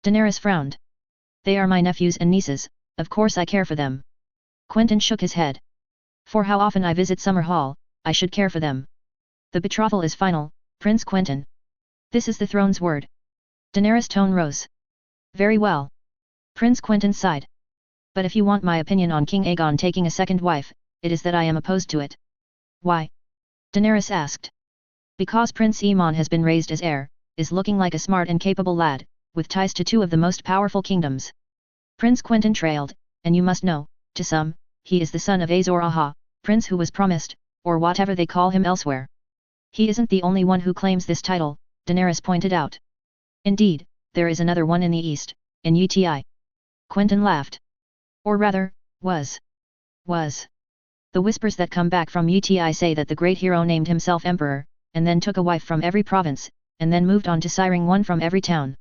Daenerys frowned. They are my nephews and nieces, of course I care for them. Quentyn shook his head. For how often I visit Summerhall, I should care for them. The betrothal is final, Prince Quentyn. This is the throne's word. Daenerys' tone rose. Very well. Prince Quentyn sighed. But if you want my opinion on King Aegon taking a second wife, it is that I am opposed to it. Why? Daenerys asked. Because Prince Aemon has been raised as heir, is looking like a smart and capable lad, with ties to 2 of the most powerful kingdoms. Prince Quentyn trailed, and you must know, to some, he is the son of Azor Ahai, prince who was promised, or whatever they call him elsewhere. He isn't the only one who claims this title, Daenerys pointed out. Indeed, there is another one in the east, in Uti. Quentyn laughed. Or rather, was. The whispers that come back from Uti say that the great hero named himself emperor, and then took a wife from every province, and then moved on to siring one from every town.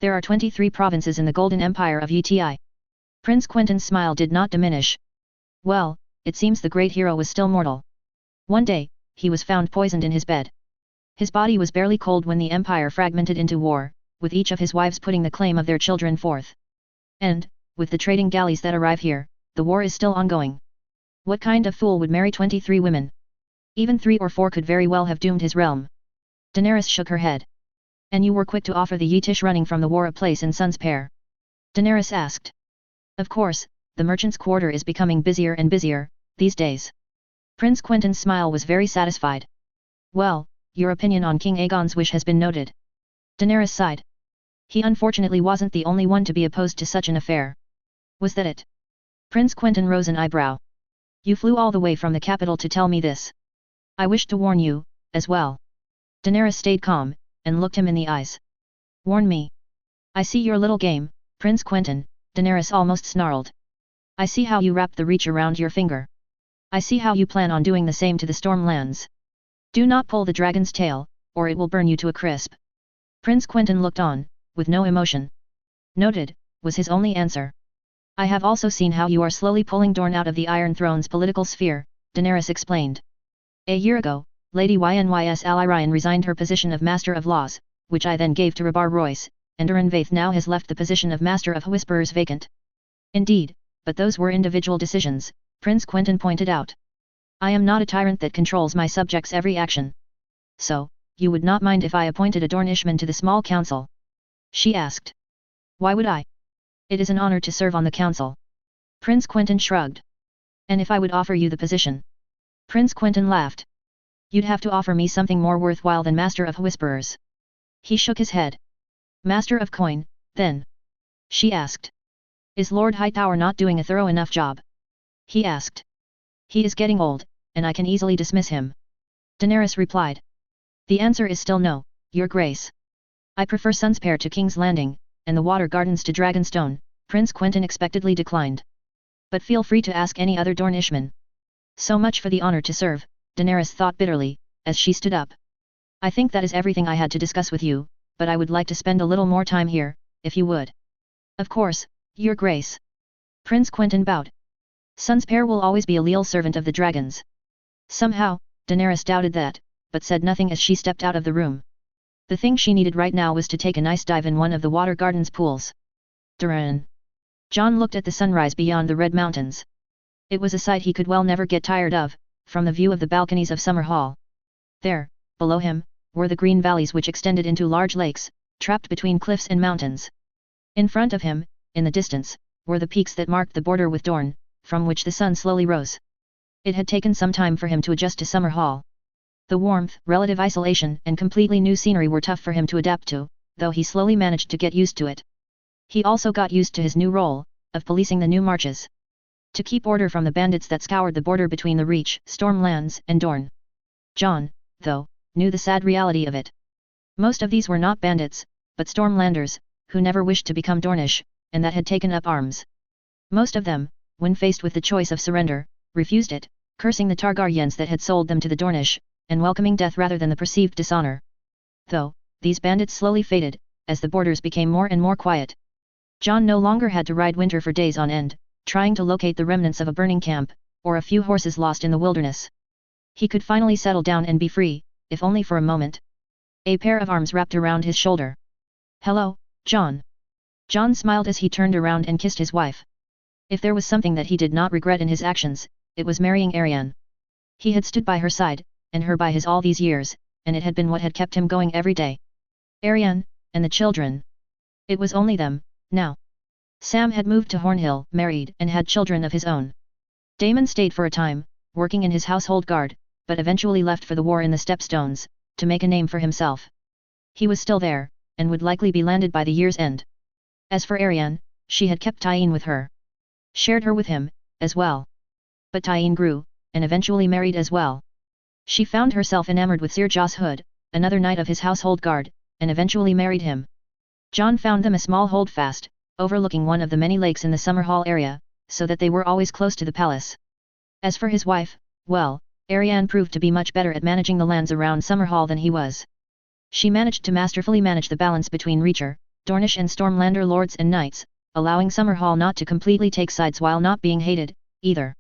There are 23 provinces in the Golden Empire of Uti. Prince Quentyn's smile did not diminish. Well, it seems the great hero was still mortal. One day, he was found poisoned in his bed. His body was barely cold when the empire fragmented into war, with each of his wives putting the claim of their children forth. And, with the trading galleys that arrive here, the war is still ongoing. What kind of fool would marry 23 women? Even 3 or 4 could very well have doomed his realm. Daenerys shook her head. And you were quick to offer the Yetish running from the war a place in Sons Pair? Daenerys asked. Of course, the merchants' quarter is becoming busier and busier, these days. Prince Quentyn's smile was very satisfied. Well, your opinion on King Aegon's wish has been noted. Daenerys sighed. He unfortunately wasn't the only one to be opposed to such an affair. Was that it? Prince Quentyn rose an eyebrow. You flew all the way from the capital to tell me this. I wished to warn you, as well. Daenerys stayed calm, and looked him in the eyes. Warn me. I see your little game, Prince Quentyn, Daenerys almost snarled. I see how you wrapped the reach around your finger. I see how you plan on doing the same to the Stormlands. Do not pull the dragon's tail, or it will burn you to a crisp. Prince Quentyn looked on, with no emotion. Noted, was his only answer. I have also seen how you are slowly pulling Dorne out of the Iron Throne's political sphere, Daenerys explained. A year ago, Lady Ynys Alyrian resigned her position of Master of Laws, which I then gave to Rabar Royce, and Uren Vaith now has left the position of Master of Whisperers vacant. Indeed, but those were individual decisions, Prince Quentyn pointed out. I am not a tyrant that controls my subjects' every action. So, you would not mind if I appointed a Dornishman to the small council? She asked. Why would I? It is an honor to serve on the council. Prince Quentyn shrugged. And if I would offer you the position? Prince Quentyn laughed. You'd have to offer me something more worthwhile than Master of Whisperers. He shook his head. Master of Coin, then? She asked. Is Lord Hightower not doing a thorough enough job? He asked. He is getting old, and I can easily dismiss him. Daenerys replied. The answer is still no, Your Grace. I prefer Sons Pair to King's Landing, and the water gardens to Dragonstone, Prince Quentyn expectedly declined. But feel free to ask any other Dornishman. So much for the honor to serve, Daenerys thought bitterly, as she stood up. I think that is everything I had to discuss with you, but I would like to spend a little more time here, if you would. Of course, Your Grace. Prince Quentyn bowed. Son's pair will always be a leal servant of the dragons. Somehow, Daenerys doubted that, but said nothing as she stepped out of the room. The thing she needed right now was to take a nice dive in one of the water garden's pools. Duran. Jon looked at the sunrise beyond the Red Mountains. It was a sight he could well never get tired of, from the view of the balconies of Summer Hall. There, below him, were the green valleys which extended into large lakes, trapped between cliffs and mountains. In front of him, in the distance, were the peaks that marked the border with Dorne, from which the sun slowly rose. It had taken some time for him to adjust to Summer Hall. The warmth, relative isolation and completely new scenery were tough for him to adapt to, though he slowly managed to get used to it. He also got used to his new role, of policing the new marches. To keep order from the bandits that scoured the border between the Reach, Stormlands and Dorne. Jon, though, knew the sad reality of it. Most of these were not bandits, but Stormlanders, who never wished to become Dornish, and that had taken up arms. Most of them, when faced with the choice of surrender, refused it, cursing the Targaryens that had sold them to the Dornish, and welcoming death rather than the perceived dishonor. Though, these bandits slowly faded, as the borders became more and more quiet. Jon no longer had to ride winter for days on end, trying to locate the remnants of a burning camp, or a few horses lost in the wilderness. He could finally settle down and be free, if only for a moment. A pair of arms wrapped around his shoulder. Hello, Jon. Jon smiled as he turned around and kissed his wife. If there was something that he did not regret in his actions, it was marrying Arianne. He had stood by her side, and her by his all these years, and it had been what had kept him going every day. Arianne, and the children. It was only them, now. Sam had moved to Hornhill, married, and had children of his own. Daemon stayed for a time, working in his household guard, but eventually left for the war in the Stepstones, to make a name for himself. He was still there, and would likely be landed by the year's end. As for Arianne, she had kept Tyene with her. Shared her with him, as well. But Tyene grew, and eventually married as well. She found herself enamored with Sir Joss Hood, another knight of his household guard, and eventually married him. Jon found them a small holdfast, overlooking one of the many lakes in the Summer Hall area, so that they were always close to the palace. As for his wife, well, Arianne proved to be much better at managing the lands around Summer Hall than he was. She managed to masterfully manage the balance between Reacher, Dornish and Stormlander lords and knights, allowing Summer Hall not to completely take sides while not being hated, either.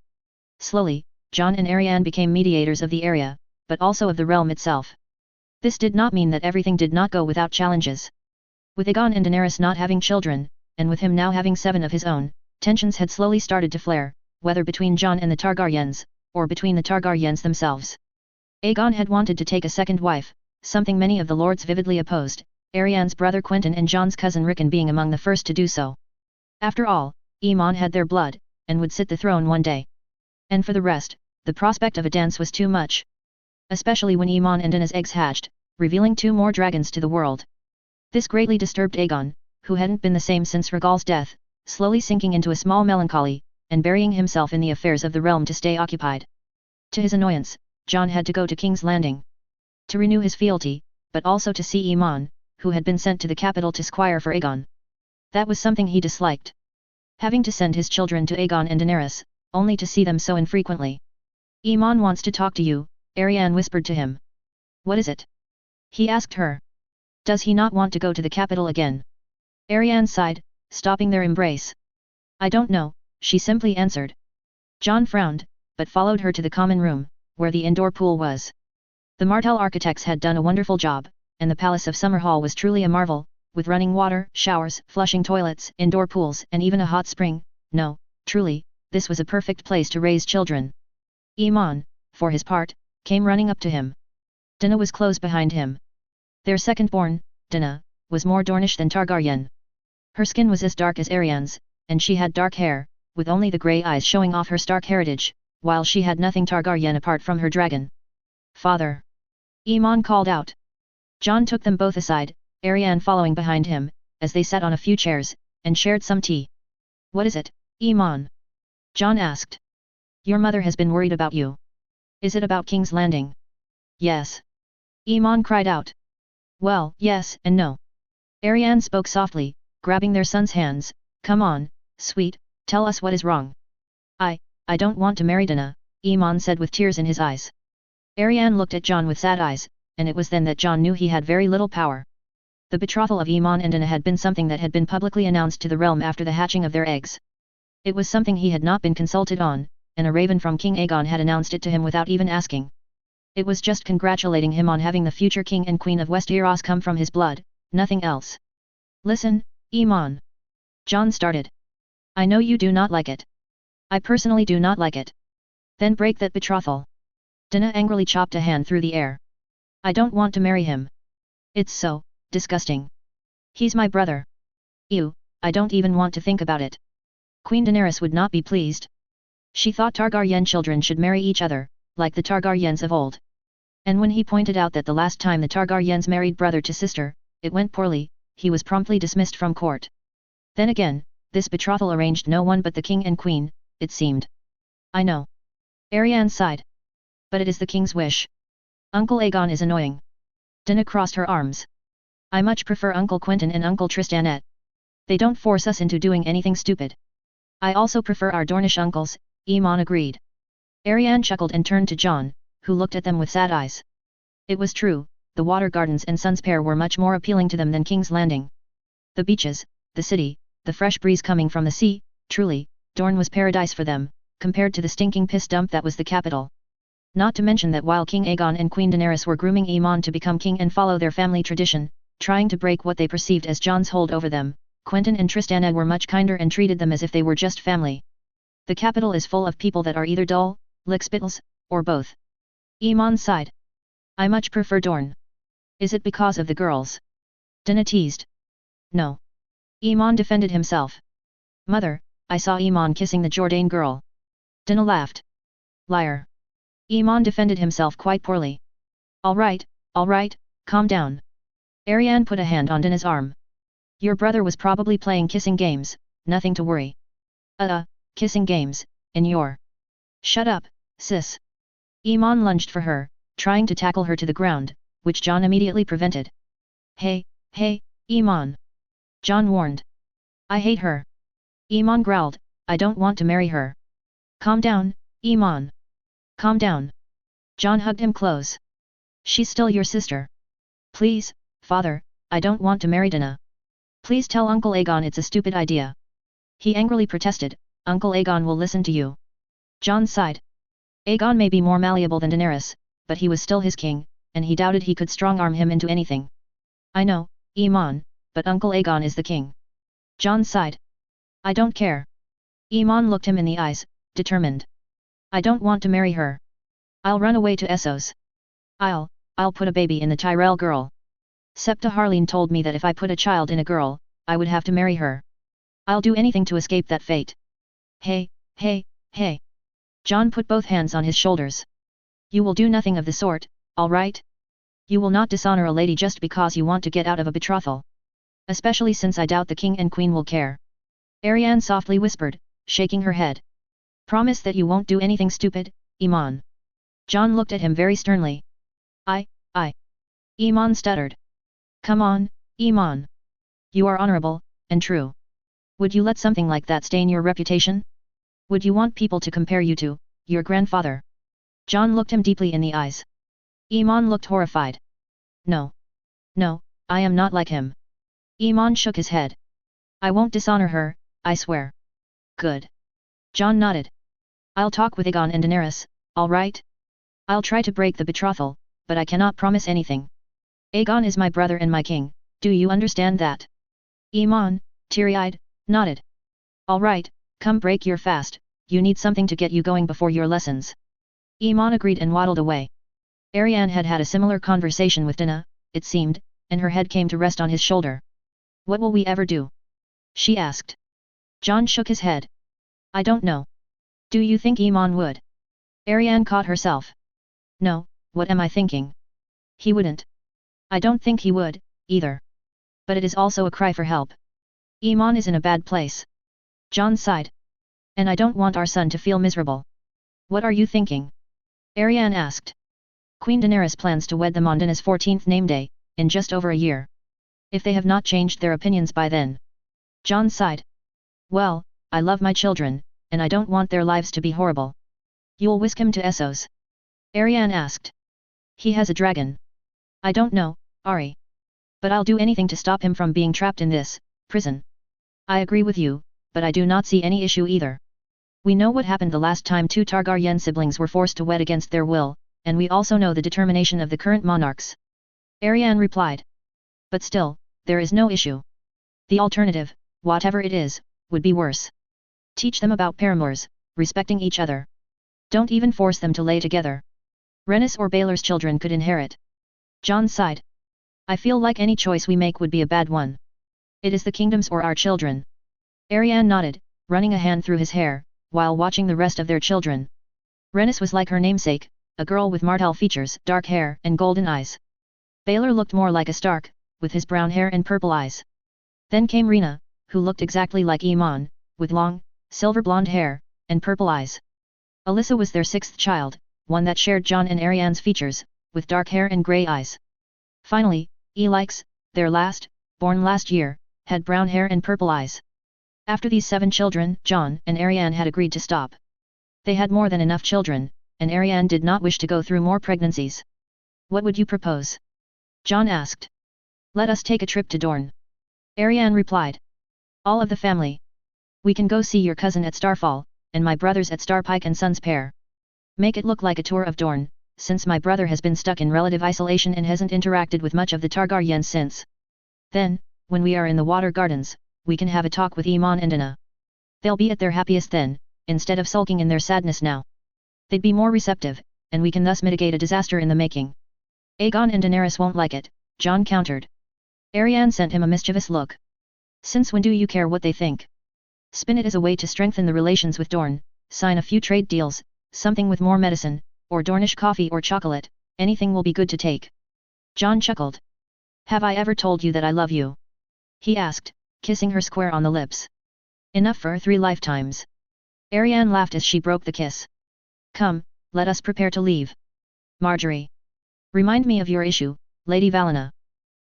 Slowly, Jon and Arianne became mediators of the area, but also of the realm itself. This did not mean that everything did not go without challenges. With Aegon and Daenerys not having children, and with him now having 7 of his own, tensions had slowly started to flare, whether between Jon and the Targaryens, or between the Targaryens themselves. Aegon had wanted to take a second wife, something many of the lords vividly opposed, Arianne's brother Quentyn and Jon's cousin Rickon being among the first to do so. After all, Aemon had their blood, and would sit the throne one day. And for the rest, the prospect of a dance was too much. Especially when Aemon and Daena's eggs hatched, revealing 2 more dragons to the world. This greatly disturbed Aegon, who hadn't been the same since Rhaegal's death, slowly sinking into a small melancholy, and burying himself in the affairs of the realm to stay occupied. To his annoyance, Jon had to go to King's Landing. To renew his fealty, but also to see Aemon, who had been sent to the capital to squire for Aegon. That was something he disliked. Having to send his children to Aegon and Daenerys, only to see them so infrequently. Aemon wants to talk to you, Arianne whispered to him. What is it? He asked her. Does he not want to go to the capital again? Arianne sighed, stopping their embrace. I don't know, she simply answered. Jon frowned, but followed her to the common room, where the indoor pool was. The Martell architects had done a wonderful job, and the Palace of Summer Hall was truly a marvel, with running water, showers, flushing toilets, indoor pools and even a hot spring. No, truly, this was a perfect place to raise children. Aemon, for his part, came running up to him. Daena was close behind him. Their second-born, Daena, was more Dornish than Targaryen. Her skin was as dark as Arianne's, and she had dark hair, with only the grey eyes showing off her Stark heritage, while she had nothing Targaryen apart from her dragon. Father! Aemon called out. Jon took them both aside, Arianne following behind him, as they sat on a few chairs, and shared some tea. What is it, Aemon? Jon asked. Your mother has been worried about you. Is it about King's Landing? Yes. Aemon cried out. Well, yes and no. Arianne spoke softly, grabbing their son's hands, "Come on, sweet, tell us what is wrong." I don't want to marry Dina," Iman said with tears in his eyes. Ariane looked at John with sad eyes, and it was then that John knew he had very little power. The betrothal of Iman and Dina had been something that had been publicly announced to the realm after the hatching of their eggs. It was something he had not been consulted on, and a raven from King Aegon had announced it to him without even asking. It was just congratulating him on having the future king and queen of Westeros come from his blood, nothing else. "Listen, Iman," John started. "I know you do not like it. I personally do not like it. Then break that betrothal." Dina angrily chopped a hand through the air. "I don't want to marry him. It's so disgusting. He's my brother. Ew, I don't even want to think about it." Queen Daenerys would not be pleased. She thought Targaryen children should marry each other, like the Targaryens of old. And when he pointed out that the last time the Targaryens married brother to sister, it went poorly, he was promptly dismissed from court. Then again, this betrothal arranged no one but the king and queen, it seemed. "I know." Ariane sighed. "But it is the king's wish. Uncle Aegon is annoying." Dina crossed her arms. "I much prefer Uncle Quentyn and Uncle Tristanet. They don't force us into doing anything stupid." "I also prefer our Dornish uncles," Iman agreed. Ariane chuckled and turned to John, who looked at them with sad eyes. It was true, the water gardens and Sun's Pair were much more appealing to them than King's Landing. The beaches, the city, the fresh breeze coming from the sea, truly, Dorne was paradise for them, compared to the stinking piss dump that was the capital. Not to mention that while King Aegon and Queen Daenerys were grooming Aemon to become king and follow their family tradition, trying to break what they perceived as Jon's hold over them, Quentyn and Tristana were much kinder and treated them as if they were just family. The capital is full of people that are either dull, lickspittles, or both. Aemon sighed. "I much prefer Dorne." "Is it because of the girls?" Dina teased. "No." Aemon defended himself. "Mother, I saw Aemon kissing the Jourdain girl." Dina laughed. "Liar." Aemon defended himself quite poorly. All right, calm down." Ariane put a hand on Dina's arm. "Your brother was probably playing kissing games, nothing to worry." Kissing games, in your..." "Shut up, sis." Aemon lunged for her, trying to tackle her to the ground, which John immediately prevented. Hey, Aemon," John warned. "I hate her." Aemon growled, "I don't want to marry her." "Calm down, Aemon. Calm down." John hugged him close. "She's still your sister. Please, father, I don't want to marry Dina. Please tell Uncle Aegon it's a stupid idea." He angrily protested, "Uncle Aegon will listen to you." John sighed. Aegon may be more malleable than Daenerys, but he was still his king, and he doubted he could strong-arm him into anything. "I know, Aemon, but Uncle Aegon is the king." John sighed. "I don't care." Aemon looked him in the eyes, determined. "I don't want to marry her. I'll run away to Essos. I'll put a baby in the Tyrell girl. Septa Harleen told me that if I put a child in a girl, I would have to marry her. I'll do anything to escape that fate." Hey. John put both hands on his shoulders. "You will do nothing of the sort, all right? You will not dishonor a lady just because you want to get out of a betrothal. Especially since I doubt the king and queen will care." Ariane softly whispered, shaking her head. "Promise that you won't do anything stupid, Aemon." John looked at him very sternly. I. Aemon stuttered. "Come on, Aemon. You are honorable, and true. Would you let something like that stain your reputation? Would you want people to compare you to your grandfather?" John looked him deeply in the eyes. Aemon looked horrified. No, I am not like him." Aemon shook his head. "I won't dishonor her, I swear." "Good." John nodded. "I'll talk with Aegon and Daenerys, all right? I'll try to break the betrothal, but I cannot promise anything. Aegon is my brother and my king, do you understand that?" Aemon, teary-eyed, nodded. "All right, come break your fast, you need something to get you going before your lessons." Aemon agreed and waddled away. Ariane had had a similar conversation with Dina, it seemed, and her head came to rest on his shoulder. "What will we ever do?" she asked. John shook his head. "I don't know. Do you think Aemon would?" Ariane caught herself. "No, what am I thinking? He wouldn't. I don't think he would, either. But it is also a cry for help. Aemon is in a bad place." John sighed. "And I don't want our son to feel miserable." "What are you thinking?" Ariane asked. "Queen Daenerys plans to wed them on Dina's 14th name day, in just over a year. If they have not changed their opinions by then. John sighed. Well, I love my children, and I don't want their lives to be horrible. You'll whisk him to Essos? Ariane asked. He has a dragon. I don't know, Ari. But I'll do anything to stop him from being trapped in this prison. I agree with you, but I do not see any issue either. We know what happened the last time two Targaryen siblings were forced to wed against their will, and we also know the determination of the current monarchs. Ariane replied. But still, there is no issue. The alternative, whatever it is, would be worse. Teach them about paramours, respecting each other. Don't even force them to lay together. Rhaenys or Baelor's children could inherit. John sighed. I feel like any choice we make would be a bad one. It is the kingdoms or our children. Ariane nodded, running a hand through his hair, while watching the rest of their children. Rhaenys was like her namesake, a girl with Martell features, dark hair and golden eyes. Baelor looked more like a Stark, with his brown hair and purple eyes. Then came Rhaena, who looked exactly like Aemon, with long, silver blonde hair, and purple eyes. Alyssa was their sixth child, one that shared Jon and Ariane's features, with dark hair and grey eyes. Finally, Elix, their last, born last year, had brown hair and purple eyes. After these 7 children, Jon and Ariane had agreed to stop. They had more than enough children, and Ariane did not wish to go through more pregnancies. What would you propose? Jon asked. Let us take a trip to Dorne. Ariane replied. All of the family. We can go see your cousin at Starfall, and my brothers at Starpike and Sons Pair. Make it look like a tour of Dorne, since my brother has been stuck in relative isolation and hasn't interacted with much of the Targaryens since. Then, when we are in the Water Gardens, we can have a talk with Aemon and Anna. They'll be at their happiest then, instead of sulking in their sadness now. They'd be more receptive, and we can thus mitigate a disaster in the making. Aegon and Daenerys won't like it, Jon countered. Ariane sent him a mischievous look. Since when do you care what they think? Spin it as a way to strengthen the relations with Dorne, sign a few trade deals, something with more medicine, or Dornish coffee or chocolate, anything will be good to take. Jon chuckled. Have I ever told you that I love you? He asked, kissing her square on the lips. Enough for 3 lifetimes. Ariane laughed as she broke the kiss. Come, let us prepare to leave. Marjorie. Remind me of your issue, Lady Valena.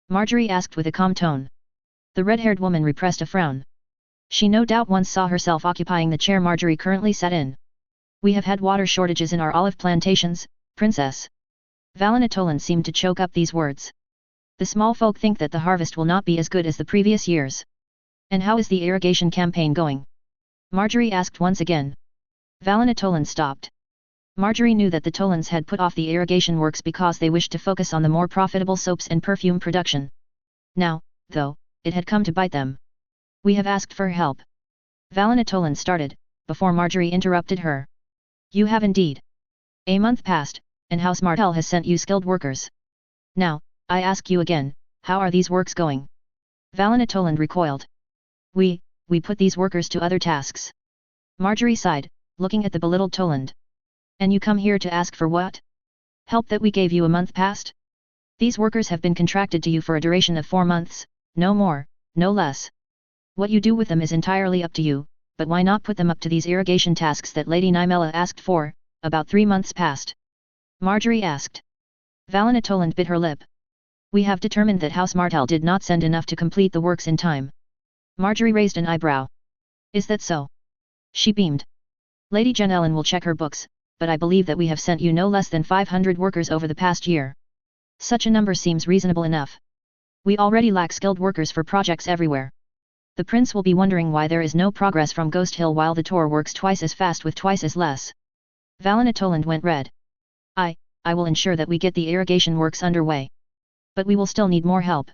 Marjorie asked with a calm tone. The red-haired woman repressed a frown. She no doubt once saw herself occupying the chair Marjorie currently sat in. We have had water shortages in our olive plantations, Princess. Valena Tolan seemed to choke up these words. The small folk think that the harvest will not be as good as the previous years. And how is the irrigation campaign going? Marjorie asked once again. Valena Tolan stopped. Marjorie knew that the Tolans had put off the irrigation works because they wished to focus on the more profitable soaps and perfume production. Now, though, it had come to bite them. We have asked for help. Valena Tolan started, before Marjorie interrupted her. You have indeed. A month passed, and House Martell has sent you skilled workers. Now, I ask you again, how are these works going? Valena Tolan recoiled. We put these workers to other tasks. Marjorie sighed, looking at the belittled Toland. And you come here to ask for what? Help that we gave you a month past? These workers have been contracted to you for a duration of 4 months, no more, no less. What you do with them is entirely up to you, but why not put them up to these irrigation tasks that Lady Nymella asked for, about 3 months past? Marjorie asked. Valena Toland bit her lip. We have determined that House Martell did not send enough to complete the works in time. Marjorie raised an eyebrow. Is that so? She beamed. Lady Jen Ellen will check her books, but I believe that we have sent you no less than 500 workers over the past year. Such a number seems reasonable enough. We already lack skilled workers for projects everywhere. The prince will be wondering why there is no progress from Ghost Hill while the tour works twice as fast with twice as less. Valena Toland went red. I will ensure that we get the irrigation works underway. But we will still need more help.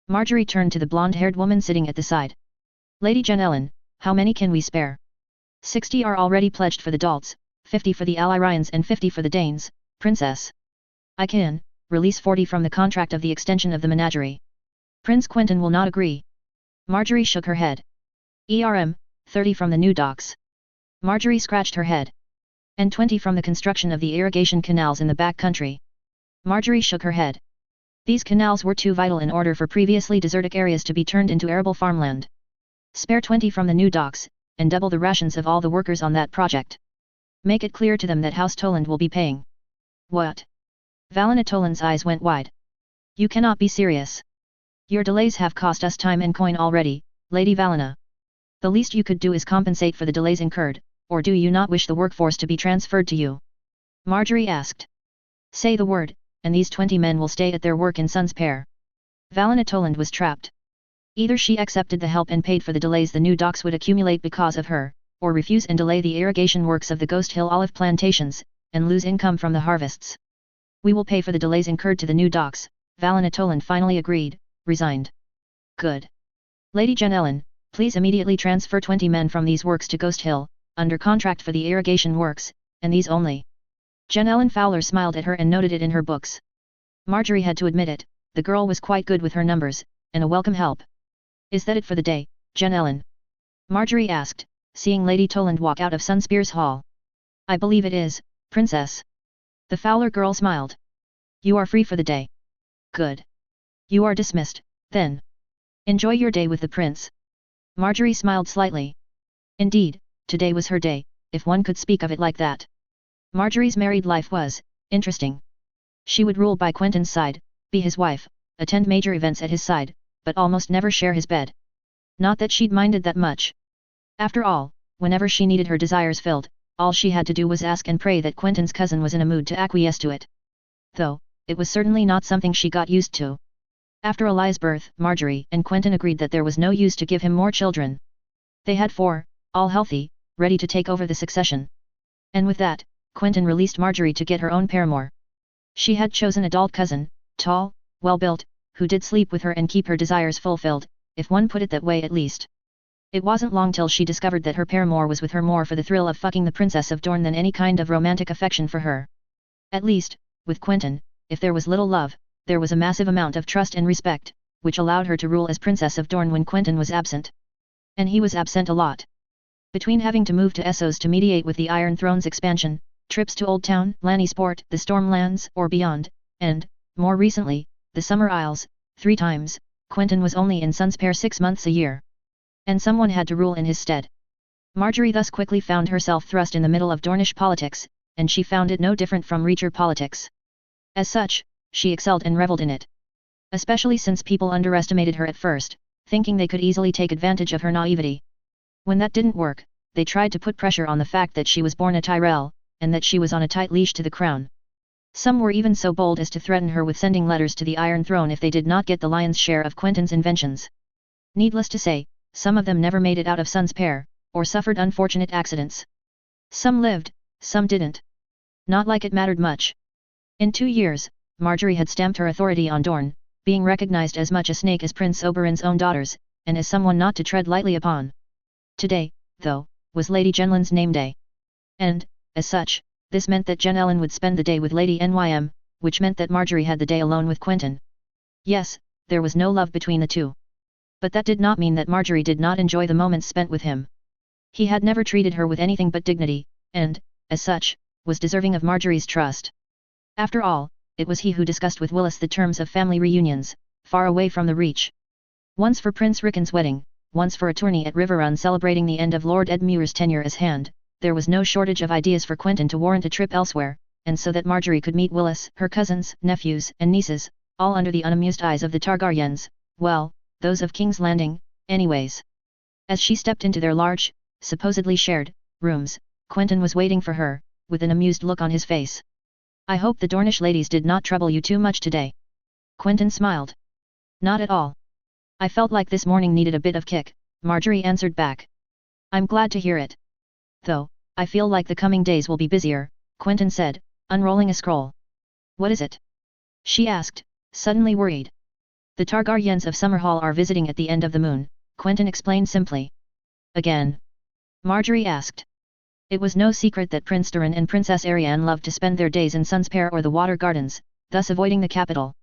Marjorie turned to the blonde-haired woman sitting at the side. Lady Jen Ellen, how many can we spare? 60 are already pledged for the Dalts, 50 for the Allyrians and 50 for the Danes, Princess. I can release 40 from the contract of the extension of the menagerie. Prince Quentyn will not agree. Marjorie shook her head. 30 from the new docks. Marjorie scratched her head. And 20 from the construction of the irrigation canals in the back country. Marjorie shook her head. These canals were too vital in order for previously desertic areas to be turned into arable farmland. Spare 20 from the new docks, and double the rations of all the workers on that project. Make it clear to them that House Toland will be paying. What? Valena Toland's eyes went wide. You cannot be serious. Your delays have cost us time and coin already, Lady Valena. The least you could do is compensate for the delays incurred, or do you not wish the workforce to be transferred to you? Marjorie asked. Say the word, and these 20 men will stay at their work in Sun's Pair. Valena Toland was trapped. Either she accepted the help and paid for the delays the new docks would accumulate because of her, or refuse and delay the irrigation works of the Ghost Hill olive plantations, and lose income from the harvests. We will pay for the delays incurred to the new docks, Valena Toland finally agreed, resigned. Good. Lady Ellen, please immediately transfer 20 men from these works to Ghost Hill, under contract for the irrigation works, and these only. Ellen Fowler smiled at her and noted it in her books. Marjorie had to admit it, the girl was quite good with her numbers, and a welcome help. Is that it for the day, Ellen? Marjorie asked, seeing Lady Toland walk out of Sunspear's hall. I believe it is, Princess. The Fowler girl smiled. You are free for the day. Good. You are dismissed, then. Enjoy your day with the prince. Marjorie smiled slightly. Indeed, today was her day, if one could speak of it like that. Marjorie's married life was interesting. She would rule by Quentyn's side, be his wife, attend major events at his side, but almost never share his bed. Not that she'd minded that much. After all, whenever she needed her desires filled, all she had to do was ask and pray that Quentyn's cousin was in a mood to acquiesce to it. Though, it was certainly not something she got used to. After Eli's birth, Marjorie and Quentyn agreed that there was no use to give him more children. They had 4, all healthy, ready to take over the succession. And with that, Quentyn released Marjorie to get her own paramour. She had chosen a doll cousin, tall, well-built, who did sleep with her and keep her desires fulfilled, if one put it that way at least. It wasn't long till she discovered that her paramour was with her more for the thrill of fucking the Princess of Dorne than any kind of romantic affection for her. At least, with Quentyn, if there was little love, there was a massive amount of trust and respect, which allowed her to rule as Princess of Dorne when Quentyn was absent. And he was absent a lot. Between having to move to Essos to mediate with the Iron Throne's expansion, trips to Old Town, Lannisport, the Stormlands, or beyond, and, more recently, the Summer Isles, 3 times, Quentyn was only in Sun's Pair 6 months a year. And someone had to rule in his stead. Marjorie thus quickly found herself thrust in the middle of Dornish politics, and she found it no different from Reacher politics. As such, she excelled and reveled in it. Especially since people underestimated her at first, thinking they could easily take advantage of her naivety. When that didn't work, they tried to put pressure on the fact that she was born a Tyrell, and that she was on a tight leash to the crown. Some were even so bold as to threaten her with sending letters to the Iron Throne if they did not get the lion's share of Quentyn's inventions. Needless to say, some of them never made it out of Sun's Pair, or suffered unfortunate accidents. Some lived, some didn't. Not like it mattered much. In 2 years, Marjorie had stamped her authority on Dorne, being recognized as much a snake as Prince Oberyn's own daughters, and as someone not to tread lightly upon. Today, though, was Lady Jenlen's name day. And, as such, this meant that Ellen would spend the day with Lady Nym, which meant that Marjorie had the day alone with Quentyn. Yes, there was no love between the two. But that did not mean that Marjorie did not enjoy the moments spent with him. He had never treated her with anything but dignity, and, as such, was deserving of Marjorie's trust. After all, it was he who discussed with Willis the terms of family reunions, far away from the reach. Once for Prince Rickon's wedding, once for a tourney at Riverrun celebrating the end of Lord Edmure's tenure as Hand, there was no shortage of ideas for Quentyn to warrant a trip elsewhere, and so that Marjorie could meet Willis, her cousins, nephews, and nieces, all under the unamused eyes of the Targaryens, well, those of King's Landing, anyways. As she stepped into their large, supposedly shared, rooms, Quentyn was waiting for her, with an amused look on his face. I hope the Dornish ladies did not trouble you too much today. Quentyn smiled. Not at all. I felt like this morning needed a bit of kick, Marjorie answered back. I'm glad to hear it. Though, I feel like the coming days will be busier, Quentyn said, unrolling a scroll. What is it? She asked, suddenly worried. The Targaryens of Summerhall are visiting at the end of the moon, Quentyn explained simply. Again? Marjorie asked. It was no secret that Prince Doran and Princess Arianne loved to spend their days in Sun's Pair or the Water Gardens, thus avoiding the capital.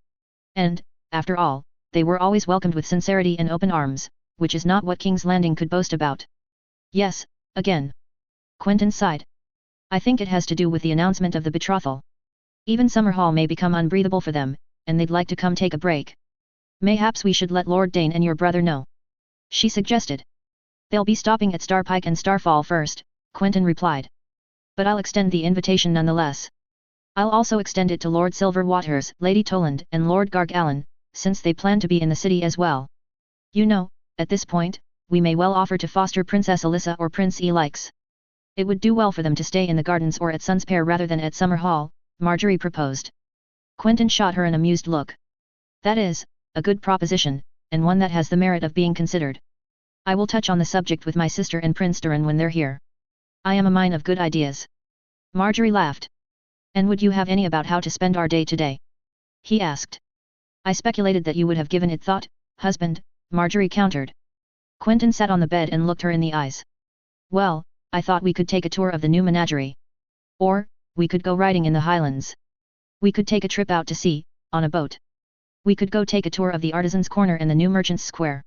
And, after all, they were always welcomed with sincerity and open arms, which is not what King's Landing could boast about. Yes, again. Quentyn sighed. I think it has to do with the announcement of the betrothal. Even Summerhall may become unbreathable for them, and they'd like to come take a break. Mayhaps we should let Lord Dane and your brother know. She suggested. They'll be stopping at Starpike and Starfall first, Quentyn replied. But I'll extend the invitation nonetheless. I'll also extend it to Lord Silverwaters, Lady Toland, and Lord Gargallan, since they plan to be in the city as well. You know, at this point, we may well offer to foster Princess Alyssa or Prince Elix. It would do well for them to stay in the gardens or at Sunspear rather than at Summer Hall, Marjorie proposed. Quentyn shot her an amused look. That is, a good proposition, and one that has the merit of being considered. I will touch on the subject with my sister and Prince Durin when they're here. I am a mine of good ideas. Marjorie laughed. And would you have any about how to spend our day today? He asked. I speculated that you would have given it thought, husband, Marjorie countered. Quentyn sat on the bed and looked her in the eyes. Well, I thought we could take a tour of the new menagerie. Or, we could go riding in the Highlands. We could take a trip out to sea, on a boat. We could go take a tour of the Artisans' Corner and the new Merchants' Square.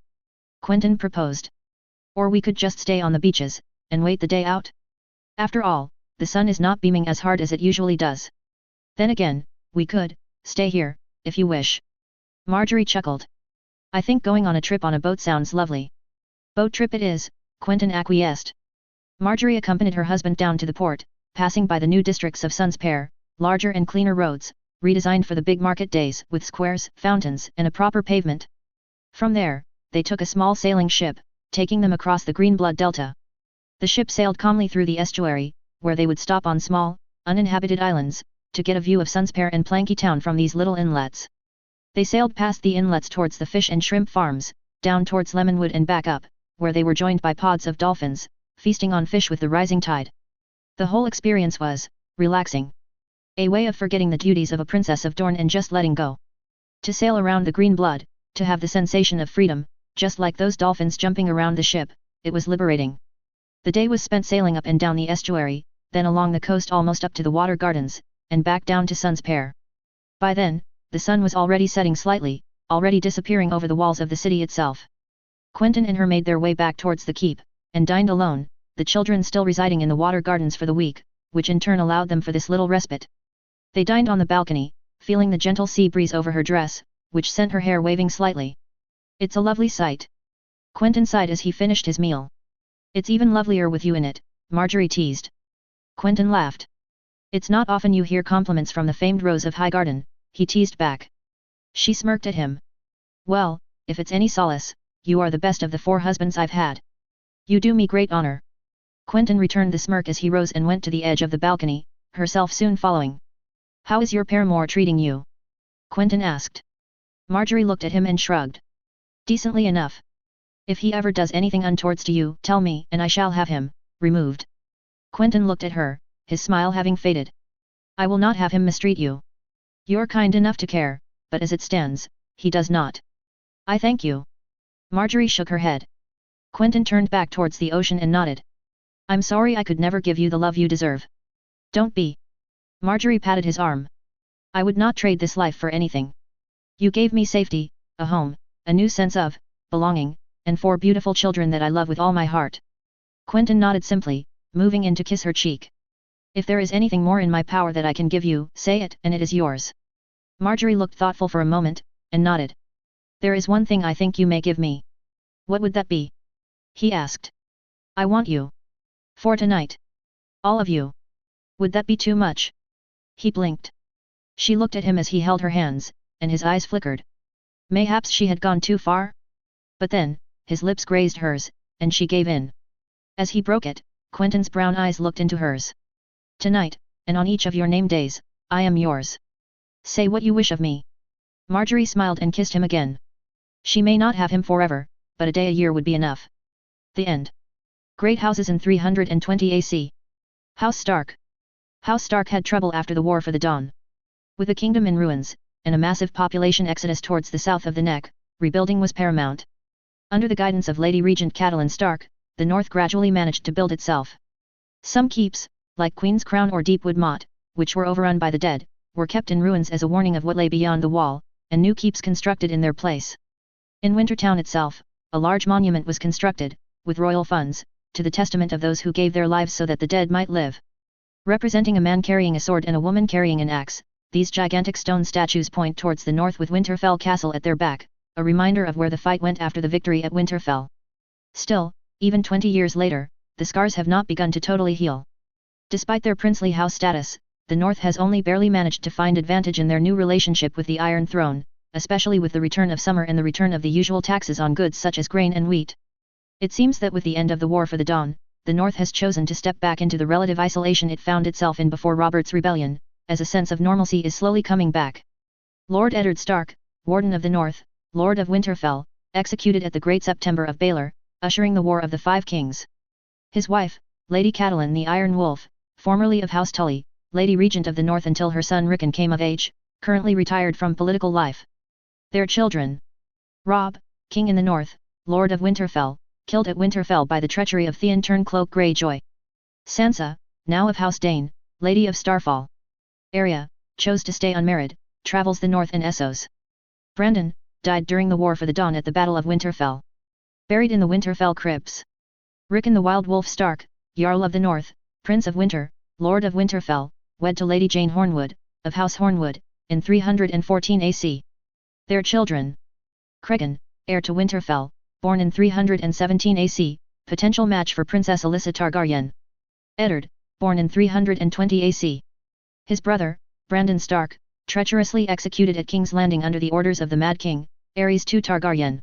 Quentyn proposed. Or we could just stay on the beaches, and wait the day out. After all, the sun is not beaming as hard as it usually does. Then again, we could stay here, if you wish. Marjorie chuckled. I think going on a trip on a boat sounds lovely. Boat trip it is, Quentyn acquiesced. Marjorie accompanied her husband down to the port, passing by the new districts of Sunspear, larger and cleaner roads, redesigned for the big market days, with squares, fountains, and a proper pavement. From there, they took a small sailing ship, taking them across the Greenblood Delta. The ship sailed calmly through the estuary, where they would stop on small, uninhabited islands, to get a view of Sunspear and Planky Town from these little inlets. They sailed past the inlets towards the fish and shrimp farms, down towards Lemonwood and back up, where they were joined by pods of dolphins, feasting on fish with the rising tide. The whole experience was relaxing. A way of forgetting the duties of a princess of Dorne and just letting go. To sail around the Greenblood, to have the sensation of freedom, just like those dolphins jumping around the ship, it was liberating. The day was spent sailing up and down the estuary, then along the coast almost up to the water gardens, and back down to Sunspear. By then, the sun was already setting slightly, already disappearing over the walls of the city itself. Quentyn and her made their way back towards the keep, and dined alone, the children still residing in the water gardens for the week, which in turn allowed them for this little respite. They dined on the balcony, feeling the gentle sea breeze over her dress, which sent her hair waving slightly. It's a lovely sight. Quentyn sighed as he finished his meal. It's even lovelier with you in it, Marjorie teased. Quentyn laughed. It's not often you hear compliments from the famed Rose of Highgarden, he teased back. She smirked at him. Well, if it's any solace, you are the best of the 4 husbands I've had. You do me great honor. Quentyn returned the smirk as he rose and went to the edge of the balcony, herself soon following. How is your paramour treating you? Quentyn asked. Marjorie looked at him and shrugged. Decently enough. If he ever does anything untowards to you, tell me, and I shall have him removed. Quentyn looked at her, his smile having faded. I will not have him mistreat you. You're kind enough to care, but as it stands, he does not. I thank you. Marjorie shook her head. Quentyn turned back towards the ocean and nodded. I'm sorry I could never give you the love you deserve. Don't be. Marjorie patted his arm. I would not trade this life for anything. You gave me safety, a home, a new sense of belonging, and 4 beautiful children that I love with all my heart. Quentyn nodded simply, moving in to kiss her cheek. If there is anything more in my power that I can give you, say it, and it is yours. Marjorie looked thoughtful for a moment, and nodded. There is one thing I think you may give me. What would that be? He asked. I want you. For tonight. All of you. Would that be too much? He blinked. She looked at him as he held her hands, and his eyes flickered. Mayhaps she had gone too far? But then, his lips grazed hers, and she gave in. As he broke it, Quentyn's brown eyes looked into hers. Tonight, and on each of your name days, I am yours. Say what you wish of me. Marjorie smiled and kissed him again. She may not have him forever, but a day a year would be enough. The end. Great houses in 320 AC. House Stark. House Stark had trouble after the War for the Dawn. With the kingdom in ruins, and a massive population exodus towards the south of the Neck, rebuilding was paramount. Under the guidance of Lady Regent Catelyn Stark, the north gradually managed to build itself. Some keeps, like Queen's Crown or Deepwood Motte, which were overrun by the dead, were kept in ruins as a warning of what lay beyond the wall, and new keeps constructed in their place. In Wintertown itself, a large monument was constructed, with royal funds, to the testament of those who gave their lives so that the dead might live. Representing a man carrying a sword and a woman carrying an axe, these gigantic stone statues point towards the north with Winterfell Castle at their back, a reminder of where the fight went after the victory at Winterfell. Still, even 20 years later, the scars have not begun to totally heal. Despite their princely house status, the North has only barely managed to find advantage in their new relationship with the Iron Throne, especially with the return of summer and the return of the usual taxes on goods such as grain and wheat. It seems that with the end of the War for the Dawn, the North has chosen to step back into the relative isolation it found itself in before Robert's rebellion, as a sense of normalcy is slowly coming back. Lord Eddard Stark, Warden of the North, Lord of Winterfell, executed at the Great September of Baelor, ushering the War of the Five Kings. His wife, Lady Catelyn the Iron Wolf, formerly of House Tully, Lady Regent of the North until her son Rickon came of age, currently retired from political life. Their children. Robb, King in the North, Lord of Winterfell, killed at Winterfell by the treachery of Theon Turncloak Greyjoy. Sansa, now of House Dane, Lady of Starfall. Arya, chose to stay unmarried, travels the north in Essos. Brandon, died during the War for the Dawn at the Battle of Winterfell. Buried in the Winterfell crypts. Rickon the Wild Wolf Stark, Jarl of the North, Prince of Winter, Lord of Winterfell, wed to Lady Jane Hornwood, of House Hornwood, in 314 AC. Their children. Cregan, heir to Winterfell, born in 317 AC, potential match for Princess Alyssa Targaryen. Eddard, born in 320 AC. His brother, Brandon Stark, treacherously executed at King's Landing under the orders of the Mad King, Aerys II Targaryen.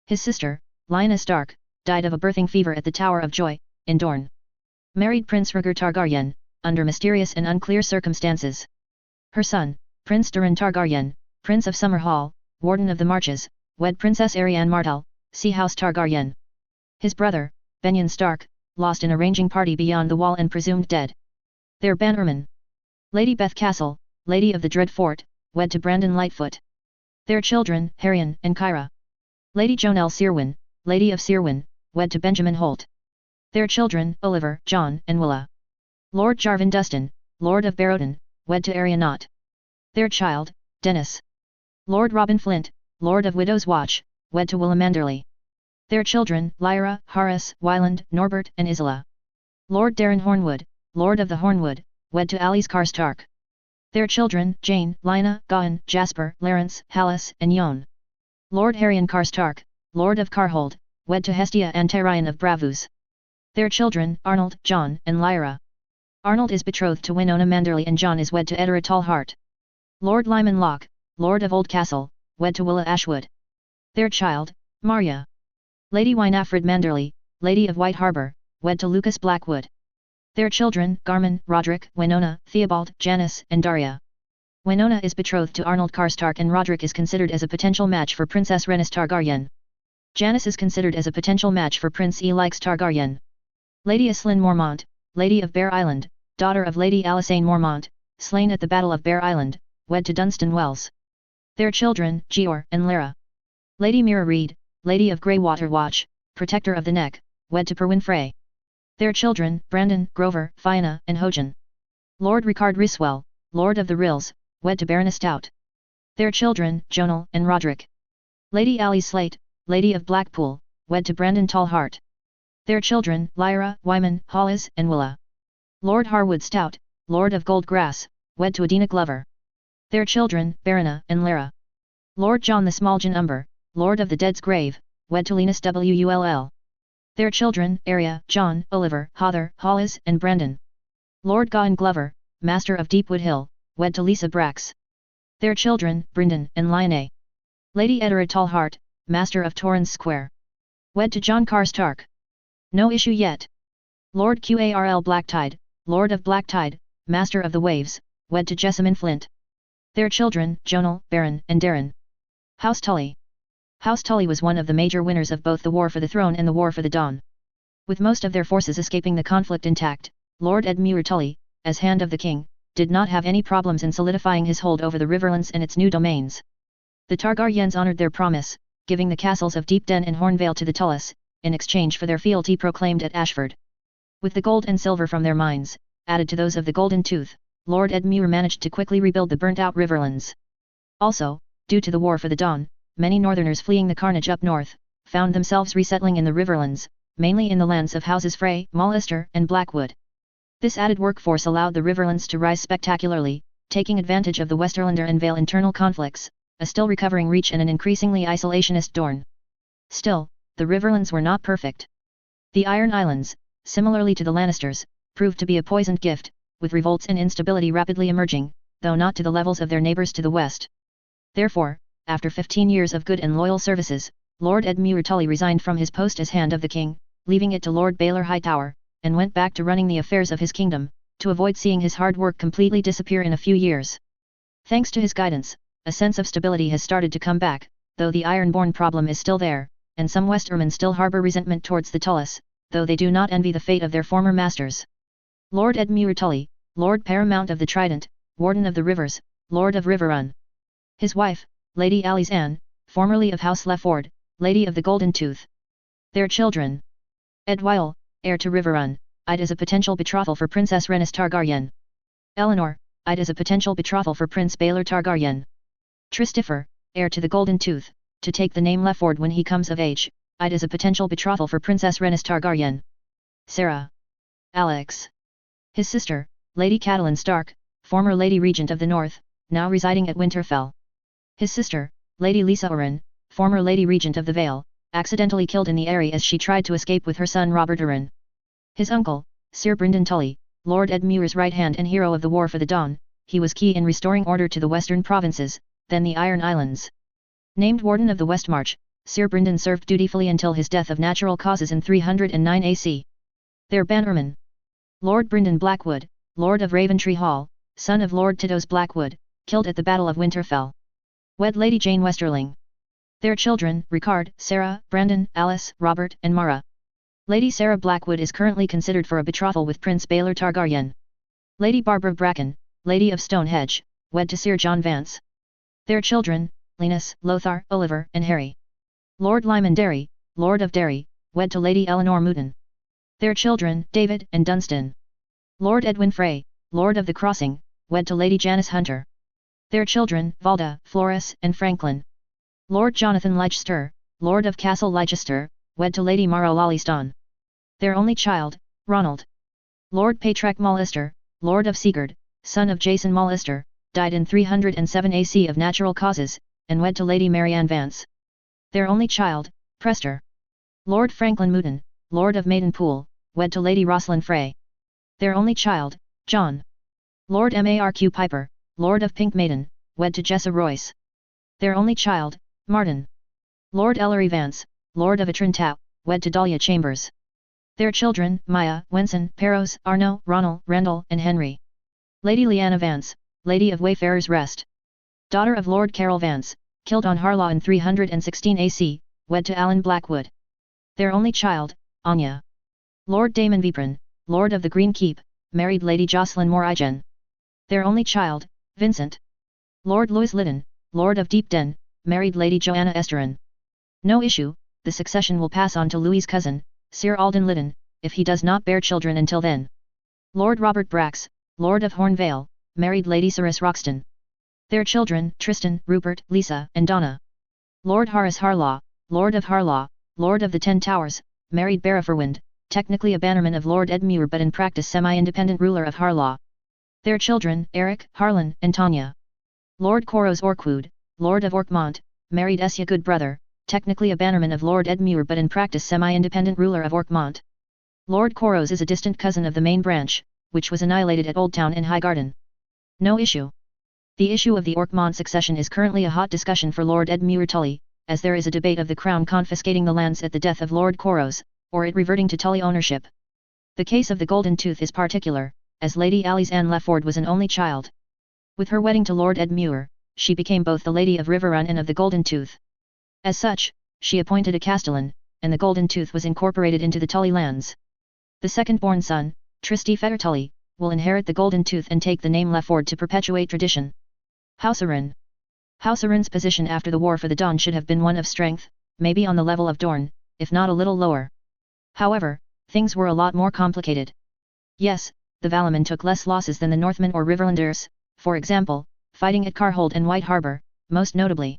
His sister, Lyanna Stark, died of a birthing fever at the Tower of Joy, in Dorne. Married Prince Rhaegar Targaryen, under mysterious and unclear circumstances. Her son, Prince Doran Targaryen, Prince of Summerhall, Warden of the Marches, wed Princess Arianne Martell, see House Targaryen. His brother, Benyon Stark, lost in a ranging party beyond the wall and presumed dead. Their bannerman. Lady Beth Castle, Lady of the Dread Fort, wed to Brandon Lightfoot. Their children, Harion and Kyra. Lady Jonelle Cerwyn, Lady of Cerwyn, wed to Benjamin Holt. Their children, Oliver, John, and Willa. Lord Jarvan Dustin, Lord of Barrowden, wed to Arianot. Their child, Dennis. Lord Robin Flint, Lord of Widow's Watch, wed to Willa Manderley. Their children, Lyra, Harris, Wyland, Norbert, and Isola. Lord Darren Hornwood, Lord of the Hornwood, wed to Alice Karstark. Their children, Jane, Lina, Gawain, Jasper, Larence, Hallis, and Yon. Lord Harion Karstark, Lord of Carhold, wed to Hestia and Tyrion of Bravus. Their children, Arnold, John, and Lyra. Arnold is betrothed to Winona Manderley and John is wed to Eddard Tallheart. Lord Lyman Locke, Lord of Oldcastle, wed to Willa Ashwood. Their child, Marya. Lady Winafred Manderley, Lady of White Harbour, wed to Lucas Blackwood. Their children, Garmin, Roderick, Winona, Theobald, Janice, and Daria. Winona is betrothed to Arnold Karstark and Roderick is considered as a potential match for Princess Rhaenys Targaryen. Janice is considered as a potential match for Prince Elix Targaryen. Lady Aslyn Mormont, Lady of Bear Island, daughter of Lady Alysanne Mormont, slain at the Battle of Bear Island, wed to Dunstan Wells. Their children, Gior and Lara. Lady Mira Reed, Lady of Greywater Watch, Protector of the Neck, wed to Perwyn Frey. Their children, Brandon, Grover, Fianna, and Hojan. Lord Ricard Riswell, Lord of the Rills, wed to Baroness Stout. Their children, Jonal and Roderick. Lady Ally Slate, Lady of Blackpool, wed to Brandon Tallheart. Their children, Lyra, Wyman, Hollis, and Willa. Lord Harwood Stout, Lord of Goldgrass, wed to Adina Glover. Their children, Barona and Lara. Lord John the Smallgen Umber, Lord of the Dead's Grave, wed to Linus Wull. Their children, Arya, John, Oliver, Hother, Hollis, and Brandon. Lord Gawain Glover, Master of Deepwood Hill, wed to Lisa Brax. Their children, Bryndon and Lyonne. Lady Eddard Tallheart, Master of Torrens Square. Wed to John Karstark. No issue yet. Lord Qarl Blacktide, Lord of Blacktide, Master of the Waves, wed to Jessamine Flint. Their children, Jonal, Baron, and Darren. House Tully. House Tully was one of the major winners of both the War for the Throne and the War for the Dawn. With most of their forces escaping the conflict intact, Lord Edmure Tully, as Hand of the King, did not have any problems in solidifying his hold over the Riverlands and its new domains. The Targaryens honoured their promise, giving the castles of Deepden and Hornvale to the Tullus, in exchange for their fealty proclaimed at Ashford. With the gold and silver from their mines, added to those of the Golden Tooth, Lord Edmure managed to quickly rebuild the burnt-out Riverlands. Also, due to the War for the Dawn, many northerners fleeing the carnage up north, found themselves resettling in the Riverlands, mainly in the lands of Houses Frey, Mullister, and Blackwood. This added workforce allowed the Riverlands to rise spectacularly, taking advantage of the Westerlander and Vale internal conflicts, a still recovering Reach and an increasingly isolationist Dorne. Still, the Riverlands were not perfect. The Iron Islands, similarly to the Lannisters, proved to be a poisoned gift, with revolts and instability rapidly emerging, though not to the levels of their neighbours to the west. Therefore, after 15 years of good and loyal services, Lord Edmure Tully resigned from his post as Hand of the King, leaving it to Lord Baylor Hightower, and went back to running the affairs of his kingdom, to avoid seeing his hard work completely disappear in a few years. Thanks to his guidance, a sense of stability has started to come back, though the Ironborn problem is still there, and some Westermen still harbour resentment towards the Tullys, though they do not envy the fate of their former masters. Lord Edmure Tully, Lord Paramount of the Trident, Warden of the Rivers, Lord of Riverrun. His wife, Lady Alice Anne, formerly of House Lefford, Lady of the Golden Tooth. Their children. Edwyle, heir to Riverrun, eyed as a potential betrothal for Princess Rhaenys Targaryen. Eleanor, eyed as a potential betrothal for Prince Baelor Targaryen. Tristifer, heir to the Golden Tooth, to take the name Lefford when he comes of age, eyed as a potential betrothal for Princess Rhaenys Targaryen. Sarah. Alex. His sister, Lady Catelyn Stark, former Lady Regent of the North, now residing at Winterfell. His sister, Lady Lisa Arryn, former Lady Regent of the Vale, accidentally killed in the Eyrie as she tried to escape with her son Robert Arryn. His uncle, Sir Brynden Tully, Lord Edmure's right hand and hero of the War for the Dawn, he was key in restoring order to the western provinces, then the Iron Islands. Named Warden of the Westmarch, Sir Brynden served dutifully until his death of natural causes in 309 AC. Their bannerman. Lord Brynden Blackwood, Lord of Raventree Hall, son of Lord Tiddos Blackwood, killed at the Battle of Winterfell. Wed Lady Jane Westerling. Their children, Ricard, Sarah, Brandon, Alice, Robert, and Mara. Lady Sarah Blackwood is currently considered for a betrothal with Prince Baelor Targaryen. Lady Barbara Bracken, Lady of Stonehenge, wed to Sir John Vance. Their children, Linus, Lothar, Oliver, and Harry. Lord Lyman Derry, Lord of Derry, wed to Lady Eleanor Mouton. Their children, David and Dunstan. Lord Edwin Frey, Lord of the Crossing, wed to Lady Janice Hunter. Their children, Valda, Floris, and Franklin. Lord Jonathan Leicester, Lord of Castle Leicester, wed to Lady Mara Lolliston. Their only child, Ronald. Lord Patrick Mallister, Lord of Sigurd, son of Jason Mallister, died in 307 AC of natural causes, and wed to Lady Marianne Vance. Their only child, Prester. Lord Franklin Mouton, Lord of Maidenpool, wed to Lady Rosalind Frey. Their only child, John. Lord Marq Piper, Lord of Pink Maiden, wed to Jessa Royce. Their only child, Martin. Lord Ellery Vance, Lord of Atrintau, wed to Dahlia Chambers. Their children, Maya, Wenson, Perros, Arno, Ronald, Randall, and Henry. Lady Lyanna Vance, Lady of Wayfarer's Rest. Daughter of Lord Carol Vance, killed on Harlaw in 316 AC, wed to Alan Blackwood. Their only child, Anya. Lord Damon Viprin, Lord of the Green Keep, married Lady Jocelyn Morigen. Their only child, Vincent. Lord Louis Lyddon, Lord of Deep Den, married Lady Joanna Esterin. No issue, the succession will pass on to Louis's cousin, Sir Alden Lyddon, if he does not bear children until then. Lord Robert Brax, Lord of Hornvale, married Lady Ceres Roxton. Their children, Tristan, Rupert, Lisa, and Donna. Lord Horace Harlaw, Lord of Harlaw, Lord of the Ten Towers, married Bereforwind, technically a bannerman of Lord Edmure but in practice semi-independent ruler of Harlaw. Their children, Eric, Harlan, and Tanya. Lord Coros Orkwood, Lord of Orkmont, married Esya Goodbrother, technically a bannerman of Lord Edmure but in practice semi-independent ruler of Orkmont. Lord Coros is a distant cousin of the main branch, which was annihilated at Oldtown in Highgarden. No issue. The issue of the Orkmont succession is currently a hot discussion for Lord Edmure Tully, as there is a debate of the Crown confiscating the lands at the death of Lord Coros, or it reverting to Tully ownership. The case of the Golden Tooth is particular, as Lady Alice Anne Lefford was an only child. With her wedding to Lord Edmure, she became both the Lady of Riverrun and of the Golden Tooth. As such, she appointed a castellan, and the Golden Tooth was incorporated into the Tully lands. The second-born son, Tristy Fetter Tully, will inherit the Golden Tooth and take the name Lefford to perpetuate tradition. House Arryn. House Arryn's position after the War for the Dawn should have been one of strength, maybe on the level of Dorne, if not a little lower. However, things were a lot more complicated. Yes, the Valaman took less losses than the Northmen or Riverlanders, for example, fighting at Carhold and White Harbour, most notably.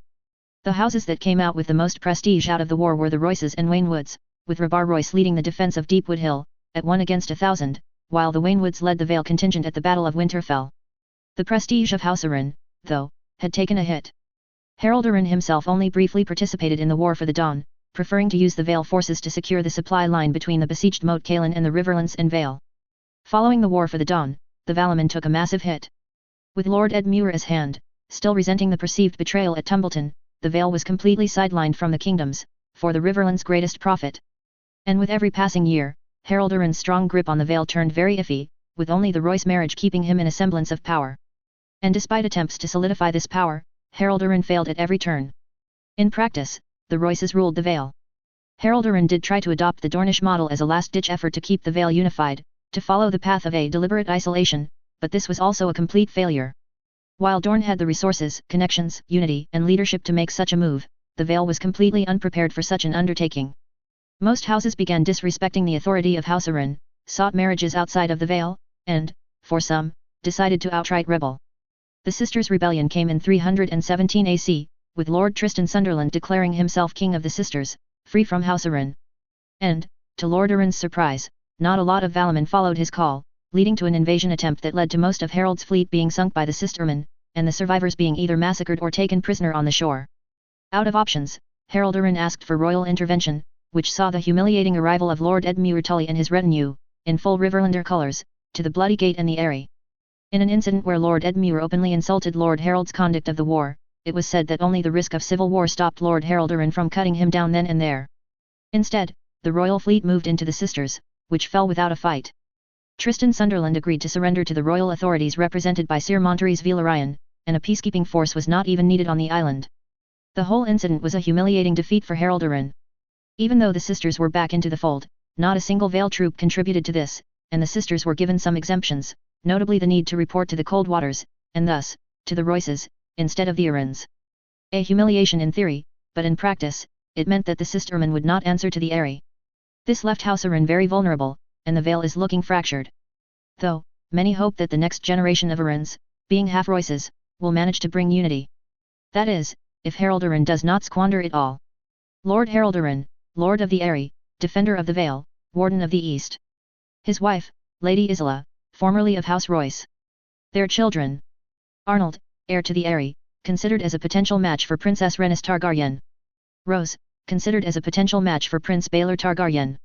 The houses that came out with the most prestige out of the war were the Royces and Waynewoods, with Rabar Royce leading the defence of Deepwood Hill, at 1 against 1,000, while the Waynewoods led the Vale contingent at the Battle of Winterfell. The prestige of House Arryn, though, had taken a hit. Harold Arryn himself only briefly participated in the War for the Dawn, preferring to use the Vale forces to secure the supply line between the besieged Moat Cailin and the Riverlands and Vale. Following the War for the Dawn, the Valaman took a massive hit. With Lord Edmure as hand, still resenting the perceived betrayal at Tumbleton, the Vale was completely sidelined from the kingdoms, for the Riverland's greatest profit. And with every passing year, Harold Arryn's strong grip on the Vale turned very iffy, with only the Royce marriage keeping him in a semblance of power. And despite attempts to solidify this power, Harold Arryn failed at every turn. In practice, the Royces ruled the Vale. Harold Arryn did try to adopt the Dornish model as a last-ditch effort to keep the Vale unified, to follow the path of a deliberate isolation, but this was also a complete failure. While Dorne had the resources, connections, unity, and leadership to make such a move, the Vale was completely unprepared for such an undertaking. Most houses began disrespecting the authority of House Arryn, sought marriages outside of the Vale, and, for some, decided to outright rebel. The Sisters' Rebellion came in 317 AC, with Lord Tristan Sunderland declaring himself king of the Sisters, free from House Arryn. And, to Lord Arryn's surprise, not a lot of Valaman followed his call, leading to an invasion attempt that led to most of Harold's fleet being sunk by the Sistermen, and the survivors being either massacred or taken prisoner on the shore. Out of options, Harold Arryn asked for royal intervention, which saw the humiliating arrival of Lord Edmure Tully and his retinue, in full Riverlander colours, to the Bloody Gate and the Eyrie. In an incident where Lord Edmure openly insulted Lord Harold's conduct of the war, it was said that only the risk of civil war stopped Lord Harold Arryn from cutting him down then and there. Instead, the royal fleet moved into the Sisters, which fell without a fight. Tristan Sunderland agreed to surrender to the royal authorities represented by Sir Monterys Velaryon, and a peacekeeping force was not even needed on the island. The whole incident was a humiliating defeat for Harold Arryn. Even though the Sisters were back into the fold, not a single Vale troop contributed to this, and the Sisters were given some exemptions, notably the need to report to the Cold Waters, and thus, to the Royces, instead of the Arryns. A humiliation in theory, but in practice, it meant that the Sistermen would not answer to the Eyrie. This left House Arryn very vulnerable, and the Vale is looking fractured. Though, many hope that the next generation of Arryns, being half Royces, will manage to bring unity. That is, if Harold Arryn does not squander it all. Lord Harold Arryn, Lord of the Eyrie, Defender of the Vale, Warden of the East. His wife, Lady Isola, formerly of House Royce. Their children. Arnold, heir to the Eyrie, considered as a potential match for Princess Rhaenys Targaryen. Rose, considered as a potential match for Prince Baelor Targaryen.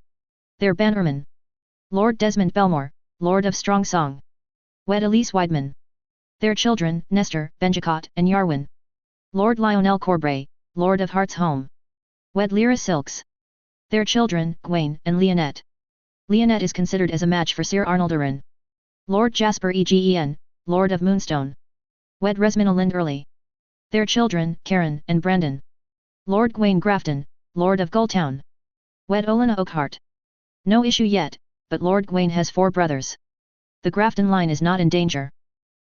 Their bannerman. Lord Desmond Belmore, Lord of Strong Song. Wed Elise Weidman. Their children, Nestor, Benjicot, and Yarwyn. Lord Lionel Corbray, Lord of Heart's Home. Wed Lyra Silks. Their children, Gwaine and Leonette. Leonette is considered as a match for Sir Arnold Arryn. Lord Jasper Egen, Lord of Moonstone. Wed Resmina Lind Early. Their children, Karen and Brandon. Lord Gwaine Grafton, Lord of Gulltown. Wed Olenna Oakhart. No issue yet, but Lord Gwaine has 4 brothers. The Grafton line is not in danger.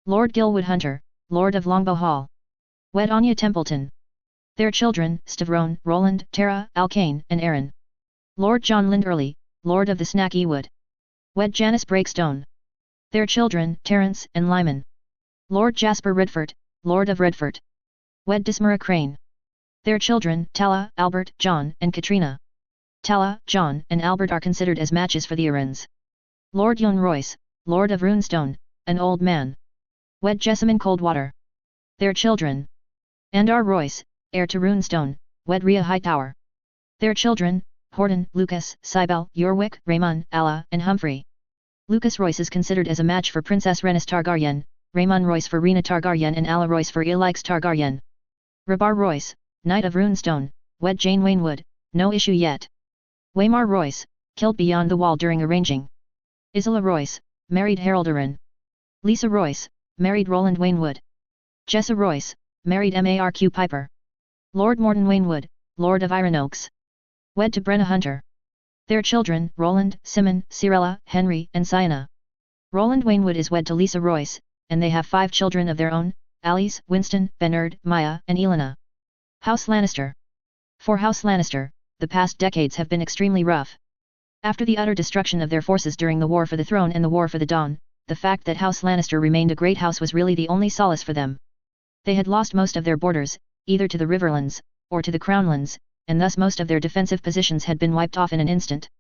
Lord Gilwood Hunter, Lord of Longbow Hall. Wed Anya Templeton. Their children, Stavron, Roland, Tara, Alkane, and Aaron. Lord John Linderley, Lord of the Snacky Wood. Wed Janice Breakstone. Their children, Terence and Lyman. Lord Jasper Redford, Lord of Redford. Wed Dismara Crane. Their children, Tala, Albert, John, and Katrina. Tala, John, and Albert are considered as matches for the Arryns. Lord Yon Royce, Lord of Runestone, an old man. Wed Jessamine Coldwater. Their children. Andar Royce, heir to Runestone, wed Rhea Hightower. Their children, Horton, Lucas, Cybele, Yorwick, Raymond, Alla, and Humphrey. Lucas Royce is considered as a match for Princess Rhaenys Targaryen, Raymond Royce for Rhaena Targaryen and Alla Royce for Elix Targaryen. Rabar Royce, Knight of Runestone, wed Jane Waynwood, no issue yet. Waymar Royce, killed beyond the wall during arranging. Isola Royce, married Harold Arryn. Lisa Royce, married Roland Waynwood. Jessa Royce, married Marq Piper. Lord Morton Waynwood, Lord of Iron Oaks. Wed to Brenna Hunter. Their children, Roland, Simon, Cirella, Henry, and Sienna. Roland Waynwood is wed to Lisa Royce, and they have 5 children of their own, Alice, Winston, Bernard, Maya, and Elena. House Lannister. For House Lannister, the past decades have been extremely rough. After the utter destruction of their forces during the War for the Throne and the War for the Dawn, the fact that House Lannister remained a great house was really the only solace for them. They had lost most of their borders, either to the Riverlands, or to the Crownlands, and thus most of their defensive positions had been wiped off in an instant.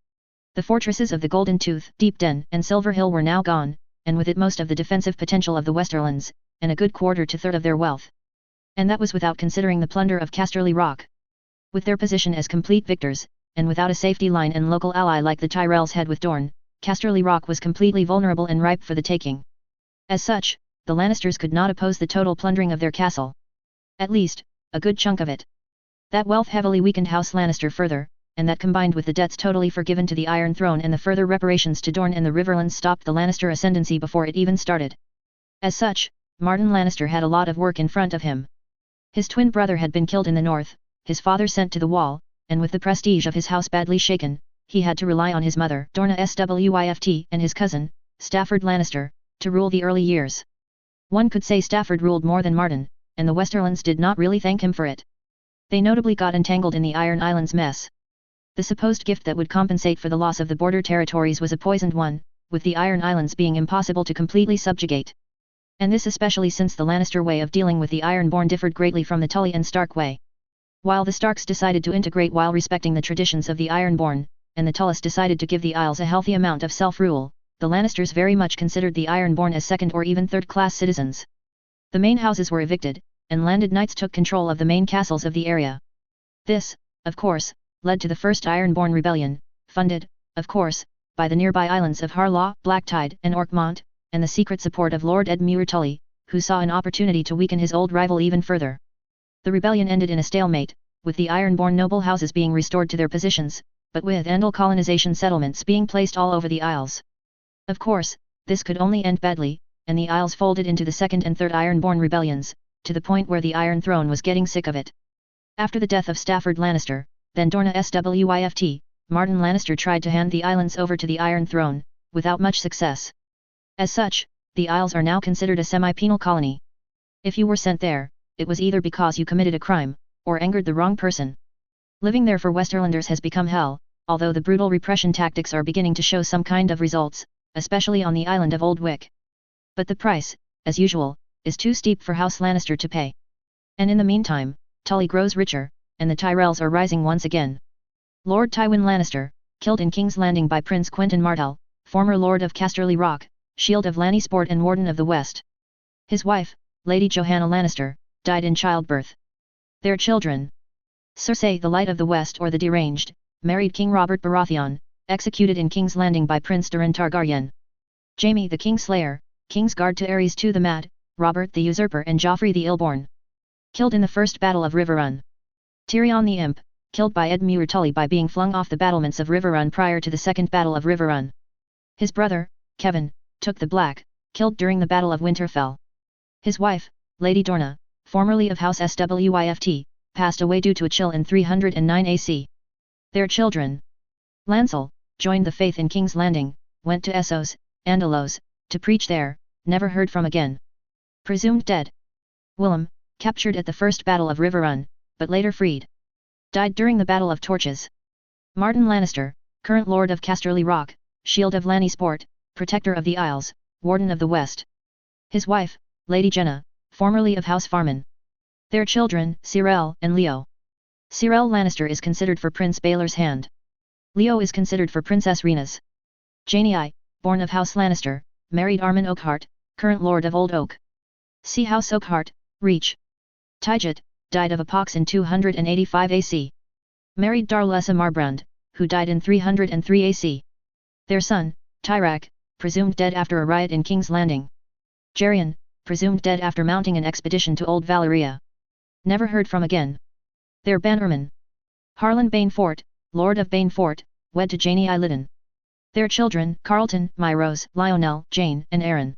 The fortresses of the Golden Tooth, Deep Den, and Silver Hill were now gone, and with it most of the defensive potential of the Westerlands, and a good quarter to third of their wealth. And that was without considering the plunder of Casterly Rock. With their position as complete victors, and without a safety line and local ally like the Tyrells had with Dorne, Casterly Rock was completely vulnerable and ripe for the taking. As such, the Lannisters could not oppose the total plundering of their castle. At least, a good chunk of it. That wealth heavily weakened House Lannister further, and that combined with the debts totally forgiven to the Iron Throne and the further reparations to Dorne and the Riverlands stopped the Lannister ascendancy before it even started. As such, Martin Lannister had a lot of work in front of him. His twin brother had been killed in the north, his father sent to the wall, and with the prestige of his house badly shaken, he had to rely on his mother, Dorna Swift, and his cousin, Stafford Lannister, to rule the early years. One could say Stafford ruled more than Martin, and the Westerlands did not really thank him for it. They notably got entangled in the Iron Islands mess. The supposed gift that would compensate for the loss of the border territories was a poisoned one, with the Iron Islands being impossible to completely subjugate. And this especially since the Lannister way of dealing with the Ironborn differed greatly from the Tully and Stark way. While the Starks decided to integrate while respecting the traditions of the Ironborn, and the Tullys decided to give the Isles a healthy amount of self-rule, the Lannisters very much considered the Ironborn as second or even third-class citizens. The main houses were evicted, and landed knights took control of the main castles of the area. This, of course, led to the First Ironborn Rebellion, funded, of course, by the nearby islands of Harlaw, Blacktide, and Orkmont, and the secret support of Lord Edmure Tully, who saw an opportunity to weaken his old rival even further. The rebellion ended in a stalemate, with the Ironborn noble houses being restored to their positions, but with Andal colonization settlements being placed all over the Isles. Of course, this could only end badly, and the Isles folded into the Second and Third Ironborn rebellions, to the point where the Iron Throne was getting sick of it. After the death of Stafford Lannister, then Dorna Swift, Martin Lannister tried to hand the islands over to the Iron Throne, without much success. As such, the Isles are now considered a semi-penal colony. If you were sent there, it was either because you committed a crime, or angered the wrong person. Living there for Westerlanders has become hell, although the brutal repression tactics are beginning to show some kind of results, especially on the island of Old Wick. But the price, as usual, is too steep for House Lannister to pay. And in the meantime, Tully grows richer, and the Tyrells are rising once again. Lord Tywin Lannister, killed in King's Landing by Prince Quentyn Martell, former Lord of Casterly Rock, Shield of Lannisport and Warden of the West. His wife, Lady Johanna Lannister, died in childbirth. Their children: Cersei the Light of the West or the Deranged, married King Robert Baratheon, executed in King's Landing by Prince Doran Targaryen. Jaime the Kingslayer, Kingsguard to Aerys II the Mad, Robert the Usurper and Joffrey the Illborn. Killed in the First Battle of Riverrun. Tyrion the Imp, killed by Edmure Tully by being flung off the battlements of Riverrun prior to the Second Battle of Riverrun. His brother, Kevin, took the Black, killed during the Battle of Winterfell. His wife, Lady Dorna, formerly of House Swift, passed away due to a chill in 309 AC. Their children: Lancel, joined the faith in King's Landing, went to Essos, Andalos, to preach there, never heard from again. Presumed dead. Willem, captured at the First Battle of Riverrun, but later freed. Died during the Battle of Torches. Martin Lannister, current Lord of Casterly Rock, Shield of Lannisport, Protector of the Isles, Warden of the West. His wife, Lady Jenna, formerly of House Farman. Their children, Cyrell and Leo. Cyrell Lannister is considered for Prince Baelor's hand. Leo is considered for Princess Rhaena's. Janei, born of House Lannister, married Armin Oakhart, current Lord of Old Oak. See House Oakhart, Reach. Tyget, died of a pox in 285 AC. Married Darlessa Marbrand, who died in 303 AC. Their son, Tyrak, presumed dead after a riot in King's Landing. Jerion, presumed dead after mounting an expedition to Old Valyria. Never heard from again. Their Bannerman: Harlan Banefort, Lord of Banefort, wed to Janey Illidan. Their children, Carlton, Myros, Lionel, Jane, and Aaron.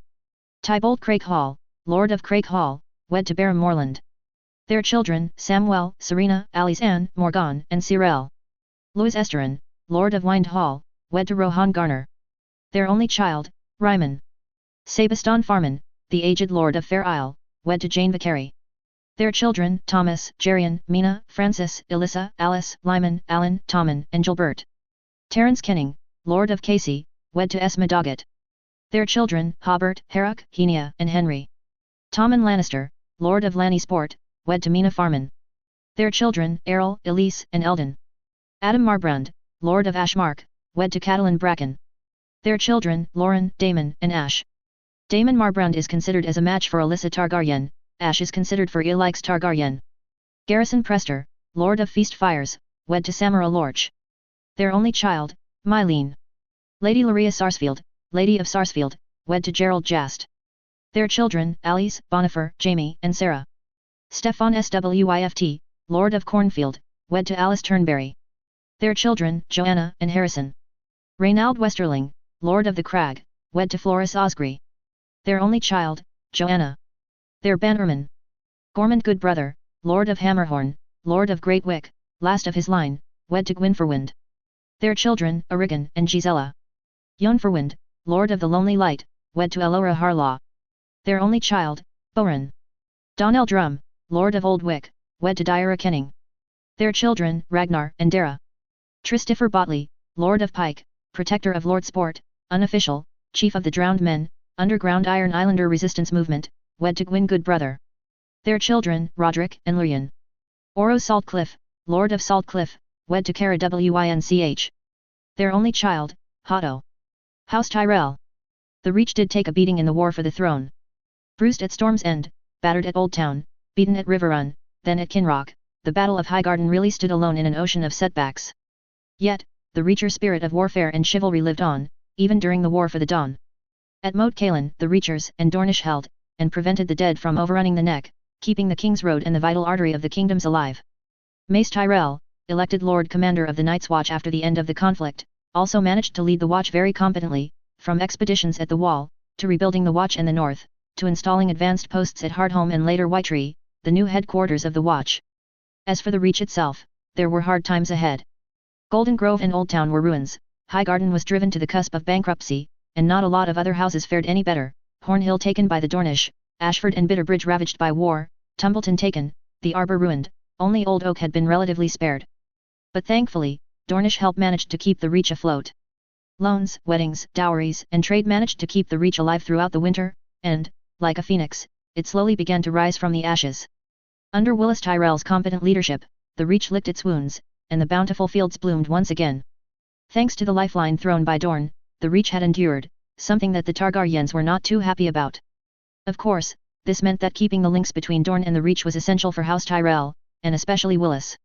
Tybalt Craighall, Lord of Craighall, wed to Baron Morland. Their children, Samwell, Serena, Alice-Anne, Morgan, and Cyrell. Louis Esterin, Lord of Windhall, wed to Rohan Garner. Their only child, Ryman. Sabiston Farman, the aged Lord of Fair Isle, wed to Jane Vicary. Their children, Thomas, Jerion, Mina, Francis, Elissa, Alice, Lyman, Alan, Tommen, and Gilbert. Terence Kenning, Lord of Casey, wed to Esma Doggett. Their children, Hobart, Herrick, Henia, and Henry. Tommen Lannister, Lord of Lannisport, wed to Mina Farman. Their children, Errol, Elise, and Eldon. Adam Marbrand, Lord of Ashmark, wed to Catelyn Bracken. Their children, Lauren, Daemon, and Ash. Daemon Marbrand is considered as a match for Alyssa Targaryen, Ash is considered for Elix Targaryen. Garrison Prester, Lord of Feast Fires, wed to Samara Lorch. Their only child, Mylene. Lady Laria Sarsfield, Lady of Sarsfield, wed to Gerald Jast. Their children, Alice, Bonifer, Jamie, and Sarah. Stefan Swift, Lord of Cornfield, wed to Alice Turnberry. Their children, Joanna and Harrison. Reynald Westerling, Lord of the Crag, wed to Floris Osgrey. Their only child, Joanna. Their bannerman. Gormund Goodbrother, Lord of Hammerhorn, Lord of Great Wick, last of his line, wed to Gwynferwind. Their children, Arigan and Gisela. Jonferwind, Lord of the Lonely Light, wed to Elora Harlaw. Their only child, Boren. Donnell Drum, Lord of Old Wick, wed to Dyra Kenning. Their children, Ragnar and Dara. Tristifer Botley, Lord of Pike, Protector of Lord Sport, unofficial, Chief of the Drowned Men, Underground Iron Islander Resistance Movement, wed to Gwyn Goodbrother. Their children, Roderick and Lurian. Oro Saltcliffe, Lord of Saltcliffe, wed to Cara Wynch. Their only child, Hotto. House Tyrell. The Reach did take a beating in the war for the throne. Bruised at Storm's End, battered at Old Town, beaten at Riverrun, then at Kinrock, the Battle of Highgarden really stood alone in an ocean of setbacks. Yet, the Reacher spirit of warfare and chivalry lived on, even during the War for the Dawn. At Moat Cailin, the Reachers and Dornish held, and prevented the dead from overrunning the neck, keeping the King's Road and the vital artery of the kingdoms alive. Mace Tyrell, elected Lord Commander of the Night's Watch after the end of the conflict, also managed to lead the Watch very competently, from expeditions at the Wall, to rebuilding the Watch in the north, to installing advanced posts at Hardhome and later Whitetree, the new headquarters of the Watch. As for the Reach itself, there were hard times ahead. Golden Grove and Old Town were ruins, Highgarden was driven to the cusp of bankruptcy, and not a lot of other houses fared any better. Hornhill taken by the Dornish, Ashford and Bitterbridge ravaged by war, Tumbleton taken, the Arbor ruined, only Old Oak had been relatively spared. But thankfully, Dornish help managed to keep the Reach afloat. Loans, weddings, dowries, and trade managed to keep the Reach alive throughout the winter, and, like a phoenix, it slowly began to rise from the ashes. Under Willis Tyrell's competent leadership, the Reach licked its wounds, and the bountiful fields bloomed once again. Thanks to the lifeline thrown by Dorne, the Reach had endured, something that the Targaryens were not too happy about. Of course, this meant that keeping the links between Dorne and the Reach was essential for House Tyrell, and especially Willis.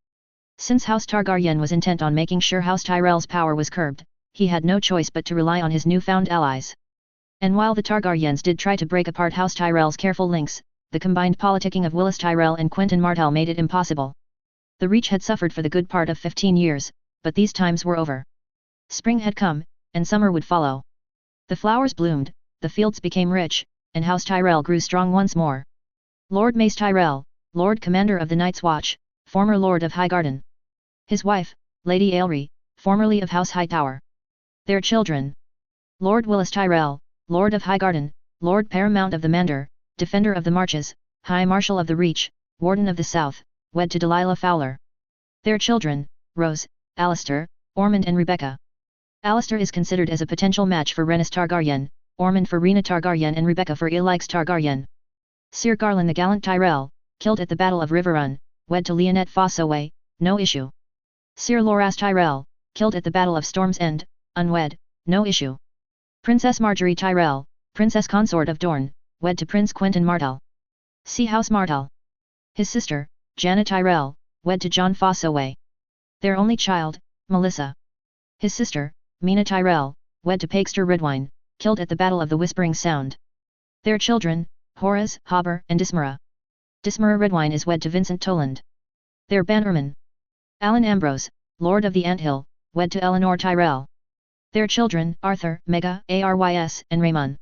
Since House Targaryen was intent on making sure House Tyrell's power was curbed, he had no choice but to rely on his newfound allies. And while the Targaryens did try to break apart House Tyrell's careful links, the combined politicking of Willis Tyrell and Quentyn Martell made it impossible. The Reach had suffered for the good part of 15 years, but these times were over. Spring had come, and summer would follow. The flowers bloomed, the fields became rich, and House Tyrell grew strong once more. Lord Mace Tyrell, Lord Commander of the Night's Watch, former Lord of Highgarden. His wife, Lady Aelry, formerly of House Hightower. Their children. Lord Willis Tyrell, Lord of Highgarden, Lord Paramount of the Mandor, Defender of the Marches, High Marshal of the Reach, Warden of the South, wed to Delilah Fowler. Their children, Rose, Alistair, Ormond and Rebecca. Alistair is considered as a potential match for Rhaenys Targaryen, Ormond for Rhaena Targaryen and Rebecca for Eilix Targaryen. Sir Garland the gallant Tyrell, killed at the Battle of Riverrun, wed to Leonette Fossoway, no issue. Sir Loras Tyrell, killed at the Battle of Storm's End, unwed, no issue. Princess Marjorie Tyrell, Princess Consort of Dorne, wed to Prince Quentyn Martell. See House Martell. His sister, Janna Tyrell, wed to John Fossoway. Their only child, Melissa. His sister, Mina Tyrell, wed to Paexter Redwyne, killed at the Battle of the Whispering Sound. Their children, Horaz, Hobber and Dismara. Dismara Redwyne is wed to Vincent Toland. Their bannerman. Alan Ambrose, Lord of the Anthill, wed to Eleanor Tyrell. Their children, Arthur, Mega, Arys and Raymond.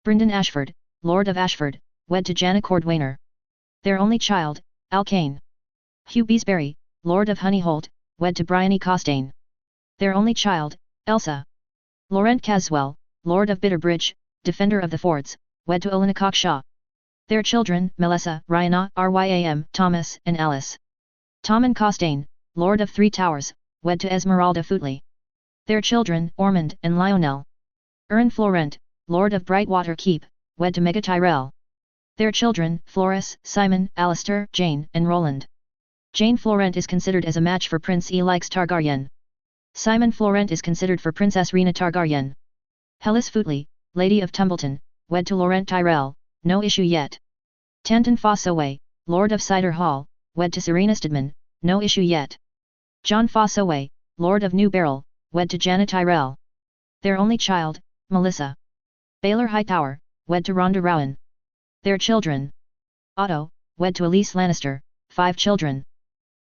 Bryndon Ashford, Lord of Ashford, wed to Janna Cordwainer. Their only child, Alcaine. Hugh Beesbury, Lord of Honeyholt, wed to Bryony Costain. Their only child, Elsa. Laurent Caswell, Lord of Bitterbridge, Defender of the Fords, wed to Olenna Cockshaw. Their children, Melissa, Ryanna, Ryam, Thomas and Alice. Tommen Costain, Lord of Three Towers, wed to Esmeralda Footley. Their children, Ormond and Lionel. Erin Florent, Lord of Brightwater Keep, wed to Mega Tyrell. Their children, Floris, Simon, Alistair, Jane and Roland. Jane Florent is considered as a match for Prince Eilix Targaryen. Simon Florent is considered for Princess Rhaena Targaryen. Hellis Footley, Lady of Tumbleton, wed to Laurent Tyrell, no issue yet. Tanton Fossoway, Lord of Cider Hall, wed to Serena Stedman, no issue yet. John Fossoway, Lord of New Barrel, wed to Janna Tyrell. Their only child, Melissa. Baylor Hightower, wed to Rhonda Rowan. Their children. Otto, wed to Elise Lannister, 5 children.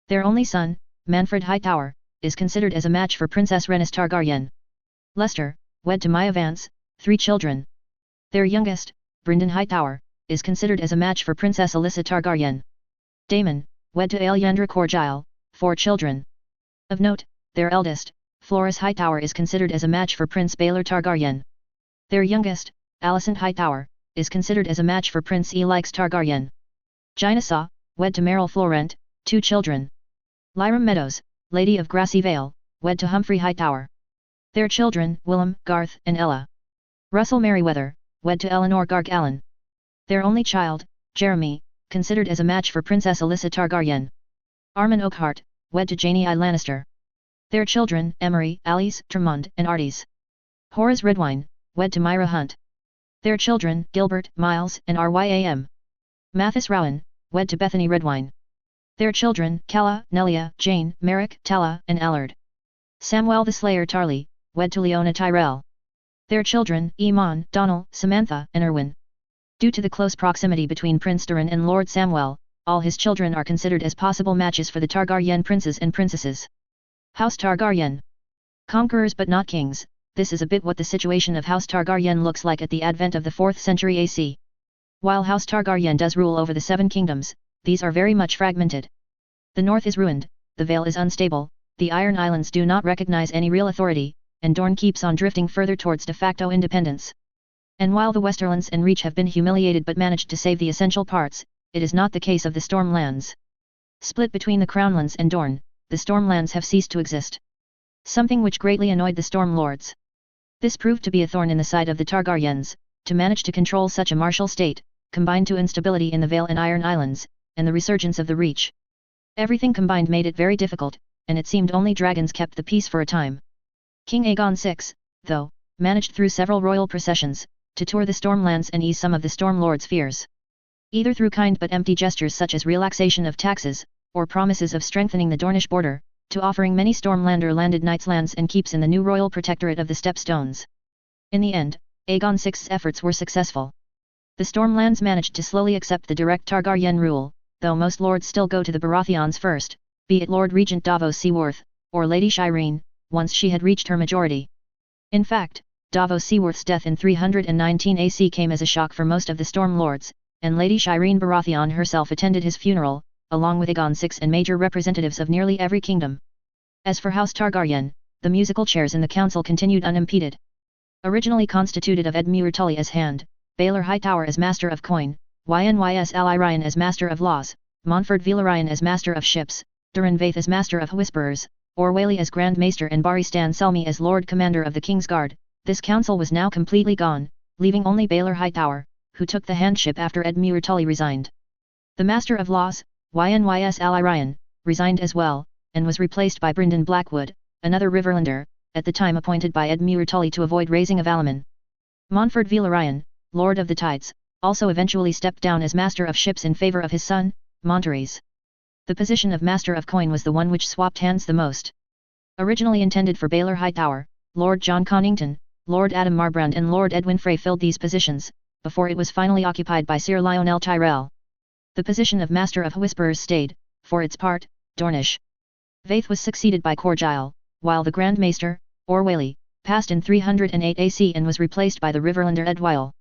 Their only son, Manfred Hightower, is considered as a match for Princess Rhaenys Targaryen. Leicester, wed to Maya Vance, 3 children. Their youngest, Brynden Hightower, is considered as a match for Princess Alyssa Targaryen. Daemon, wed to Aelyandra Corgile, 4 children. Of note, their eldest, Floris Hightower is considered as a match for Prince Baelor Targaryen. Their youngest, Alicent Hightower, is considered as a match for Prince Elix Targaryen. Gynesaw, wed to Meryl Florent, 2 children. Lyram Meadows, Lady of Grassy Vale, wed to Humphrey Hightower. Their children, Willem, Garth, and Ella. Russell Merryweather, wed to Eleanor Garg Allen. Their only child, Jeremy, considered as a match for Princess Alyssa Targaryen. Armyn Oakhart, wed to Janie I. Lannister. Their children, Emery, Alice, Tremond, and Artis. Horace Redwine, wed to Myra Hunt. Their children, Gilbert, Miles, and Ryam. Mathis Rowan, wed to Bethany Redwine. Their children, Calla, Nelia, Jane, Merrick, Tella, and Allard. Samwell the Slayer Tarly, wed to Leona Tyrell. Their children, Eamon, Donal, Samantha, and Erwin. Due to the close proximity between Prince Doran and Lord Samwell, all his children are considered as possible matches for the Targaryen princes and princesses. House Targaryen. Conquerors but not kings, this is a bit what the situation of House Targaryen looks like at the advent of the 4th century AC. While House Targaryen does rule over the 7 kingdoms, these are very much fragmented. The north is ruined, the Vale is unstable, the Iron Islands do not recognize any real authority, and Dorne keeps on drifting further towards de facto independence. And while the Westerlands and Reach have been humiliated but managed to save the essential parts, it is not the case of the Stormlands. Split between the Crownlands and Dorne, the Stormlands have ceased to exist. Something which greatly annoyed the Storm Lords. This proved to be a thorn in the side of the Targaryens, to manage to control such a martial state, combined to instability in the Vale and Iron Islands, and the resurgence of the Reach. Everything combined made it very difficult, and it seemed only dragons kept the peace for a time. King Aegon VI, though, managed through several royal processions, to tour the Stormlands and ease some of the Storm Lords' fears. Either through kind but empty gestures such as relaxation of taxes, or promises of strengthening the Dornish border, to offering many Stormlander landed knights lands and keeps in the new royal protectorate of the Stepstones. In the end, Aegon VI's efforts were successful. The Stormlands managed to slowly accept the direct Targaryen rule, though most lords still go to the Baratheons first, be it Lord Regent Davos Seaworth, or Lady Shireen, once she had reached her majority. In fact, Davos Seaworth's death in 319 AC came as a shock for most of the Storm Lords, and Lady Shireen Baratheon herself attended his funeral, along with Aegon VI and major representatives of nearly every kingdom. As for House Targaryen, the musical chairs in the council continued unimpeded. Originally constituted of Edmure Tully as Hand, Baelor Hightower as Master of Coin, Ynys Alyrion as Master of Laws, Montfort Velaryon as Master of Ships, Durin Vaith as Master of Whisperers, Orwally as Grand Maester and Barry Stan Selmy as Lord Commander of the King's Guard, this council was now completely gone, leaving only Baelor Hightower, who took the handship after Edmure Tully resigned. The Master of Laws, Ynys Alyrion, resigned as well, and was replaced by Brynden Blackwood, another Riverlander, at the time appointed by Edmure Tully to avoid raising of Alaman. Montfort Velaryon, Lord of the Tides, also eventually stepped down as Master of Ships in favor of his son, Monterys. The position of Master of Coin was the one which swapped hands the most. Originally intended for Baelor Hightower, Lord John Connington, Lord Adam Marbrand and Lord Edwin Frey filled these positions, before it was finally occupied by Sir Lionel Tyrell. The position of Master of Whisperers stayed, for its part, Dornish. Vaith was succeeded by Corgile, while the Grand Maester, Orwally, passed in 308 AC and was replaced by the Riverlander Edwyle.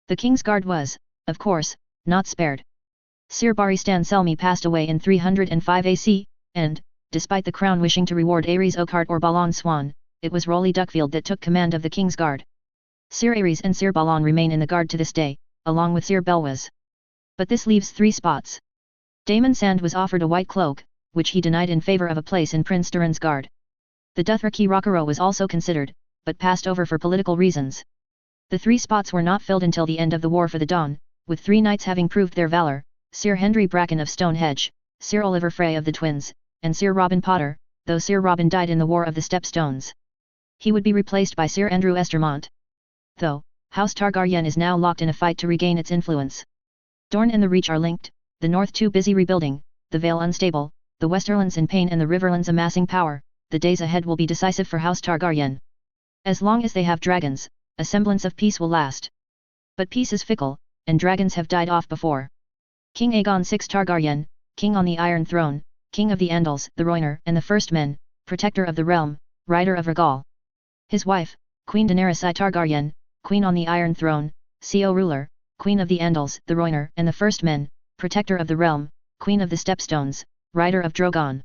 The King's Guard was, of course, not spared. Sir Barry Stan Selmy passed away in 305 AC, and, despite the crown wishing to reward Aerys Oakhart or Balon Swan, it was Rolly Duckfield that took command of the King's Guard. Sir Aerys and Sir Balon remain in the Guard to this day, along with Sir Belwaz. But this leaves 3 spots. Daemon Sand was offered a white cloak, which he denied in favor of a place in Prince Durin's Guard. The Dothraki Rockero was also considered, but passed over for political reasons. The 3 spots were not filled until the end of the War for the Dawn, with 3 knights having proved their valour, Sir Henry Bracken of Stonehenge, Sir Oliver Frey of the Twins, and Sir Robin Potter, though Sir Robin died in the War of the Stepstones. He would be replaced by Sir Andrew Estermont. Though, House Targaryen is now locked in a fight to regain its influence. Dorne and the Reach are linked, the North too busy rebuilding, the Vale unstable, the Westerlands in pain and the Riverlands amassing power. The days ahead will be decisive for House Targaryen. As long as they have dragons, a semblance of peace will last. But peace is fickle, and dragons have died off before. King Aegon VI Targaryen, king on the Iron Throne, king of the Andals, the Roiner, and the First Men, protector of the realm, rider of Regal. His wife, Queen Daenerys I Targaryen, queen on the Iron Throne, co-ruler, queen of the Andals, the Roiner, and the First Men, protector of the realm, queen of the Stepstones, rider of Drogon.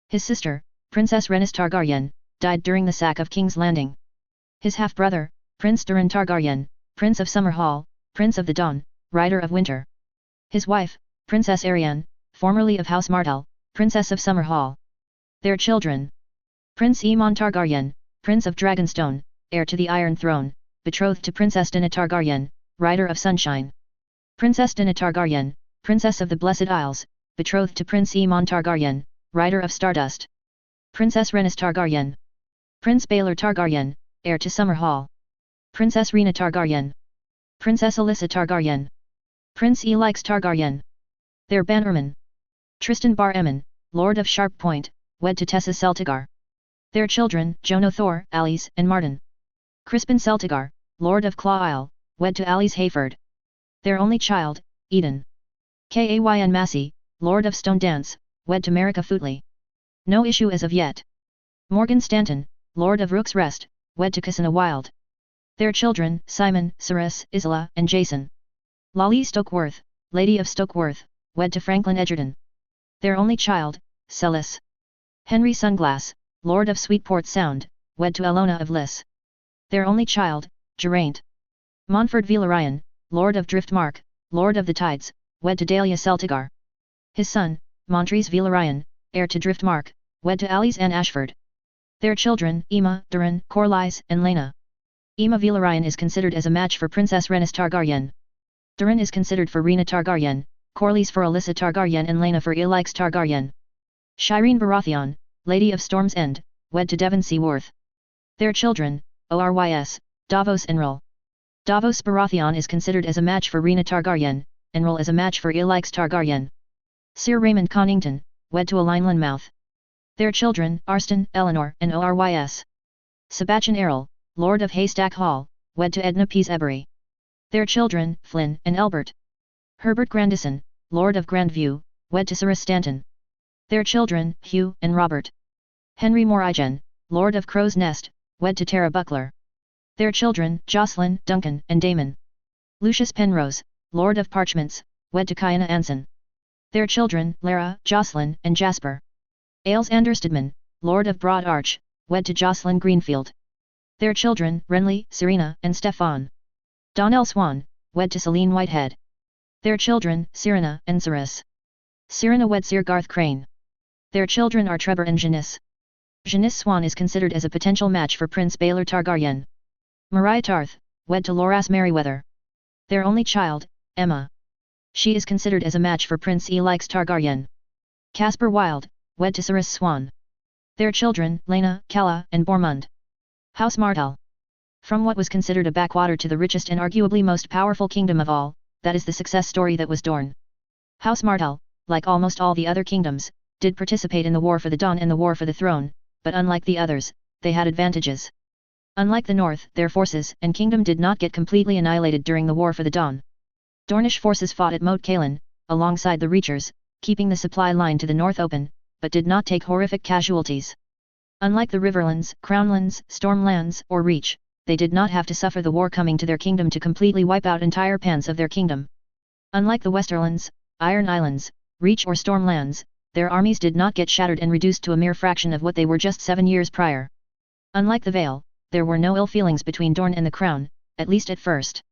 His sister, Princess Rhaenys Targaryen, died during the sack of King's Landing. His half-brother, Prince Doran Targaryen, Prince of Summerhall, Prince of the Dawn, rider of Winter. His wife, Princess Arianne, formerly of House Martell, Princess of Summerhall. Their children: Prince Aemon Targaryen, Prince of Dragonstone, heir to the Iron Throne, betrothed to Princess Daenerys Targaryen, rider of Sunshine. Princess Daenerys Targaryen, Princess of the Blessed Isles, betrothed to Prince Aemon Targaryen, rider of Stardust. Princess Rhaenys Targaryen. Prince Baelor Targaryen, heir to Summerhall. Princess Rhaena Targaryen. Princess Alyssa Targaryen. Prince Elix Targaryen. Their bannerman: Tristan Bar-Aemon, Lord of Sharp Point, wed to Tessa Celtigar. Their children: Jonothor, Alys, and Martin. Crispin Celtigar, Lord of Claw Isle, wed to Alys Hayford. Their only child, Eden Kayn Massey, Lord of Stone Dance, wed to Marika Footley. No issue as of yet. Morgan Stanton, Lord of Rook's Rest, wed to Cassandra Wild. Their children: Simon, Cerys, Isla, and Jason. Lolly Stokeworth, Lady of Stokeworth, wed to Franklin Edgerton. Their only child, Celis. Henry Sunglass, Lord of Sweetport Sound, wed to Elona of Liss. Their only child, Geraint Montford Velaryon, Lord of Driftmark, Lord of the Tides, wed to Dahlia Celtigar. His son, Montrese Velaryon, heir to Driftmark, wed to Alys Anne Ashford. Their children: Aemma, Durin, Corlys, and Laena. Aemma Velaryon is considered as a match for Princess Rhaenys Targaryen. Durin is considered for Rhaena Targaryen, Corlys for Alyssa Targaryen, and Laena for Elix Targaryen. Shireen Baratheon, Lady of Storm's End, wed to Devon Seaworth. Their children: Orys, Davos Enril. Davos Baratheon is considered as a match for Rhaena Targaryen, Enril as a match for Elix Targaryen. Sir Raymond Connington, wed to Aline Lynmouth. Their children: Arstan, Eleanor, and Orys. Sebastian Errol, Lord of Haystack Hall, wed to Edna Peaseberry. Their children: Flynn and Elbert. Herbert Grandison, Lord of Grandview, wed to Cerys Stanton. Their children: Hugh and Robert. Henry Morigen, Lord of Crow's Nest, wed to Tara Buckler. Their children: Jocelyn, Duncan, and Damon. Lucius Penrose, Lord of Parchments, wed to Kyenna Anson. Their children: Lara, Jocelyn, and Jasper. Ailes Anderstedman, Lord of Broad Arch, wed to Jocelyn Greenfield. Their children: Renly, Serena, and Stefan. Donnell Swan, wed to Celine Whitehead. Their children: Cyrena and Cerys. Cyrena wed Sir Garth Crane. Their children are Trebor and Janice. Janice Swan is considered as a potential match for Prince Baelor Targaryen. Mariah Tarth, wed to Loras Merryweather. Their only child, Emma. She is considered as a match for Prince Elix Targaryen. Caspar Wilde, wed to Cerys Swan. Their children: Laena, Calla, and Bormund. House Martell. From what was considered a backwater to the richest and arguably most powerful kingdom of all, that is the success story that was Dorne. House Martell, like almost all the other kingdoms, did participate in the War for the Dawn and the War for the Throne, but unlike the others, they had advantages. Unlike the North, their forces and kingdom did not get completely annihilated during the War for the Dawn. Dornish forces fought at Moat Cailin, alongside the Reachers, keeping the supply line to the north open, but did not take horrific casualties. Unlike the Riverlands, Crownlands, Stormlands, or Reach, they did not have to suffer the war coming to their kingdom to completely wipe out entire pans of their kingdom. Unlike the Westerlands, Iron Islands, Reach or Stormlands, their armies did not get shattered and reduced to a mere fraction of what they were just 7 years prior. Unlike the Vale, there were no ill feelings between Dorne and the Crown, at least at first.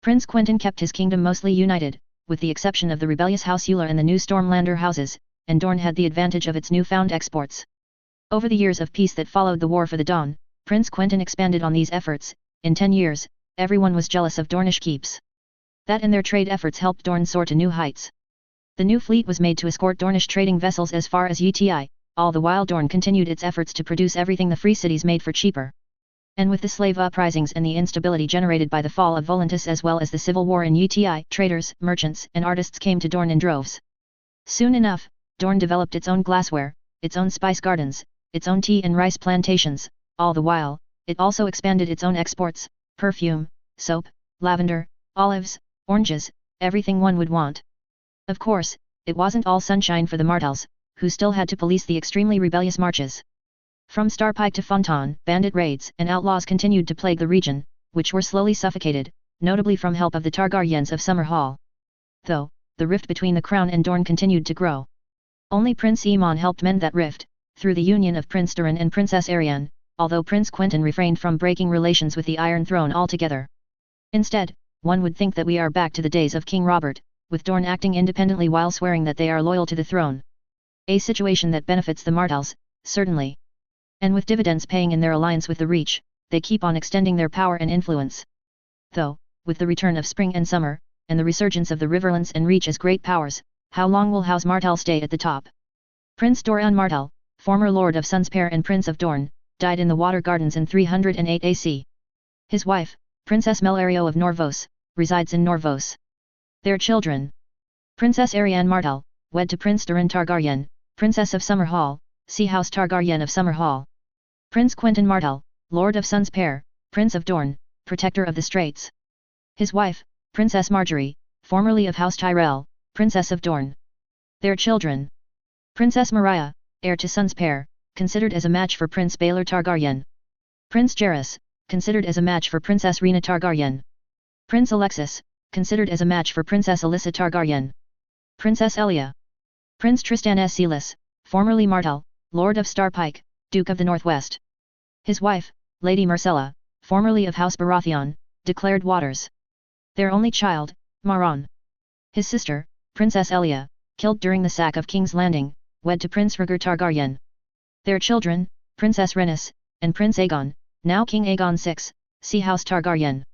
Prince Quentyn kept his kingdom mostly united, with the exception of the rebellious House Eula and the new Stormlander houses, and Dorne had the advantage of its newfound exports. Over the years of peace that followed the War for the Dawn, Prince Quentyn expanded on these efforts. In 10 years, everyone was jealous of Dornish keeps. That and their trade efforts helped Dorne soar to new heights. The new fleet was made to escort Dornish trading vessels as far as Uti, all the while Dorne continued its efforts to produce everything the free cities made for cheaper. And with the slave uprisings and the instability generated by the fall of Volantis as well as the civil war in Uti, traders, merchants, and artists came to Dorne in droves. Soon enough, Dorne developed its own glassware, its own spice gardens, its own tea and rice plantations. All the while, it also expanded its own exports: perfume, soap, lavender, olives, oranges, everything one would want. Of course, it wasn't all sunshine for the Martells, who still had to police the extremely rebellious marches. From Starpike to Fontaine, bandit raids and outlaws continued to plague the region, which were slowly suffocated, notably from help of the Targaryens of Summer Hall. Though, the rift between the crown and Dorne continued to grow. Only Prince Aemon helped mend that rift, through the union of Prince Doran and Princess Arianne, although Prince Quentyn refrained from breaking relations with the Iron Throne altogether. Instead, one would think that we are back to the days of King Robert, with Dorne acting independently while swearing that they are loyal to the throne. A situation that benefits the Martells, certainly. And with dividends paying in their alliance with the Reach, they keep on extending their power and influence. Though, with the return of spring and summer, and the resurgence of the Riverlands and Reach as great powers, how long will House Martell stay at the top? Prince Doran Martell, former Lord of Sunspear and Prince of Dorne, died in the Water Gardens in 308 AC. His wife, Princess Melario of Norvos, resides in Norvos. Their children: Princess Arianne Martell, wed to Prince Doran Targaryen, Princess of Summer Hall, see House Targaryen of Summer Hall. Prince Quentyn Martell, Lord of Sunspear, Prince of Dorne, Protector of the Straits. His wife, Princess Marjorie, formerly of House Tyrell, Princess of Dorne. Their children: Princess Mariah, heir to Sunspear, considered as a match for Prince Baelor Targaryen. Prince Jaehaerys, considered as a match for Princess Rhaena Targaryen. Prince Alexis, considered as a match for Princess Alyssa Targaryen. Princess Elia. Prince Tristan Seelis, formerly Martell, Lord of Starpike, Duke of the Northwest. His wife, Lady Myrcella, formerly of House Baratheon, declared Waters. Their only child, Maron. His sister, Princess Elia, killed during the sack of King's Landing, wed to Prince Rhaegar Targaryen. Their children, Princess Rhaenys, and Prince Aegon, now King Aegon VI, see House Targaryen.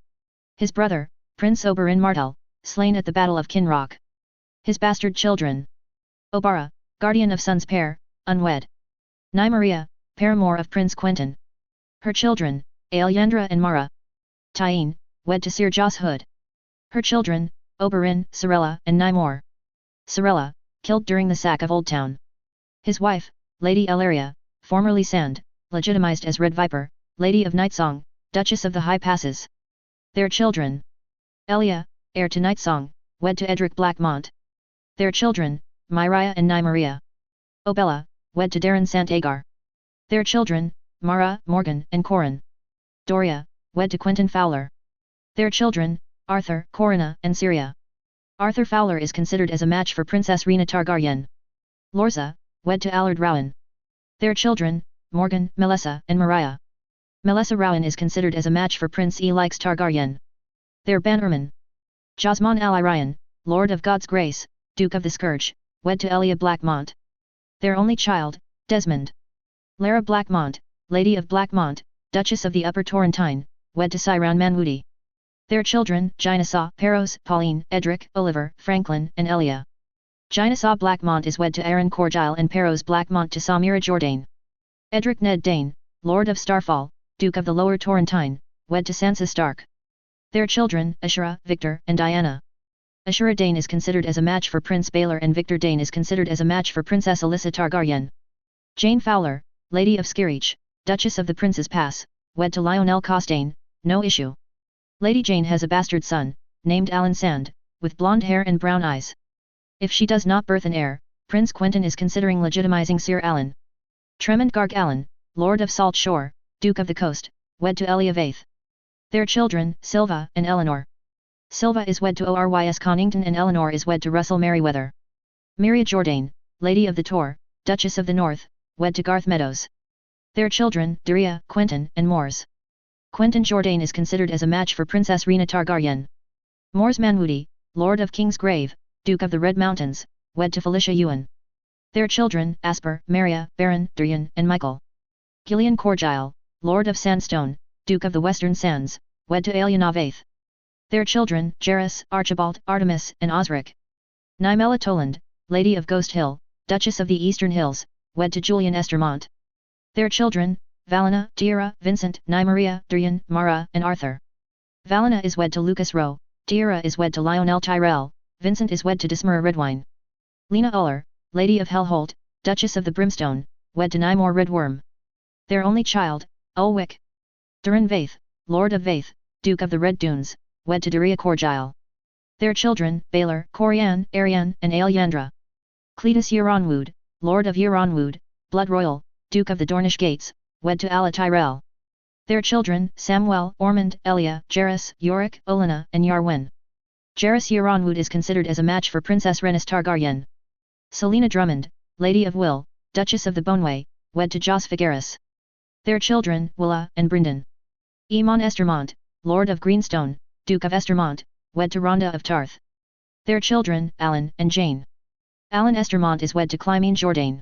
His brother, Prince Oberyn Martell, slain at the Battle of Kinrock. His bastard children: Obara, guardian of Sunspear, unwed. Nymeria, paramour of Prince Quentyn. Her children, Aelyandra and Mara. Tyene, wed to Sir Joss Hood. Her children, Oberyn, Sarella and Nymor. Sarella, killed during the sack of Oldtown. His wife, Lady Elaria, formerly Sand, legitimized as Red Viper, Lady of Nightsong, Duchess of the High Passes. Their children: Elia, heir to Nightsong, wed to Edric Blackmont. Their children, Myria and Nymeria. Obella, wed to Daron Sant Agar. Their children, Mara, Morgan and Corin. Doria, wed to Quentyn Fowler. Their children, Arthur, Corina and Syria. Arthur Fowler is considered as a match for Princess Rhaena Targaryen. Lorza, wed to Allard Rowan. Their children, Morgan, Melissa and Mariah. Melissa Rowan is considered as a match for Prince Elix Targaryen. Their Bannerman: Jasmine Allyrion, Lord of God's Grace, Duke of the Scourge, wed to Elia Blackmont. Their only child, Desmond. Lara Blackmont, Lady of Blackmont, Duchess of the Upper Torrentine, wed to Cyran Manwoody. Their children, Gynesaw, Peros, Pauline, Edric, Oliver, Franklin and Elia. Gynesaw Blackmont is wed to Aaron Corgile and Peros Blackmont to Samira Jordain. Edric Ned Dane, Lord of Starfall, Duke of the Lower Torrentine, wed to Sansa Stark. Their children, Ashura, Victor and Diana. Ashura Dane is considered as a match for Prince Baelor and Victor Dane is considered as a match for Princess Alyssa Targaryen. Jane Fowler, Lady of Skirich, Duchess of the Prince's Pass, wed to Lionel Costain, no issue. Lady Jane has a bastard son, named Alan Sand, with blonde hair and brown eyes. If she does not birth an heir, Prince Quentyn is considering legitimizing Sir Alan. Tremont Garg Alan, Lord of Salt Shore, Duke of the Coast, wed to Elia Vaith. Their children, Silva and Eleanor. Silva is wed to Orys Connington and Eleanor is wed to Russell Merryweather. Miria Jordain, Lady of the Tor, Duchess of the North, wed to Garth Meadows. Their children, Daria, Quentyn and Mors. Quentyn Jordain is considered as a match for Princess Rhaena Targaryen. Mors Manwoody, Lord of King's Grave, Duke of the Red Mountains, wed to Felicia Ewan. Their children, Asper, Maria, Baron, Durian and Michael. Gillian Corgile, Lord of Sandstone, Duke of the Western Sands, wed to Aeliana Vaith. Their children, Jairus, Archibald, Artemis and Osric. Nymella Toland, Lady of Ghost Hill, Duchess of the Eastern Hills, wed to Julian Estermont. Their children, Valena, Tierra, Vincent, Nymeria, Durian, Mara and Arthur. Valena is wed to Lucas Rowe, Tierra is wed to Lionel Tyrell, Vincent is wed to Dismira Redwine. Lena Uller, Lady of Hellholt, Duchess of the Brimstone, wed to Nymor Redworm. Their only child, Ulwick. Durin Vaith, Lord of Vaith, Duke of the Red Dunes, wed to Daria Corgile. Their children, Baelor, Corianne, Arianne and Aelyandra. Cletus Euronwood, Lord of Euronwood, blood royal, Duke of the Dornish Gates, wed to Alla Tyrell. Their children, Samwell, Ormond, Elia, Jairus, Yorick, Olenna, and Yarwen. Jairus Euronwood is considered as a match for Princess Rhaenys Targaryen. Selena Drummond, Lady of Will, Duchess of the Boneway, wed to Jos Figueras. Their children, Willa and Brynden. Aemon Estermont, Lord of Greenstone, Duke of Estermont, wed to Rhonda of Tarth. Their children, Alan and Jane. Alan Estermont is wed to Clymene Jourdain.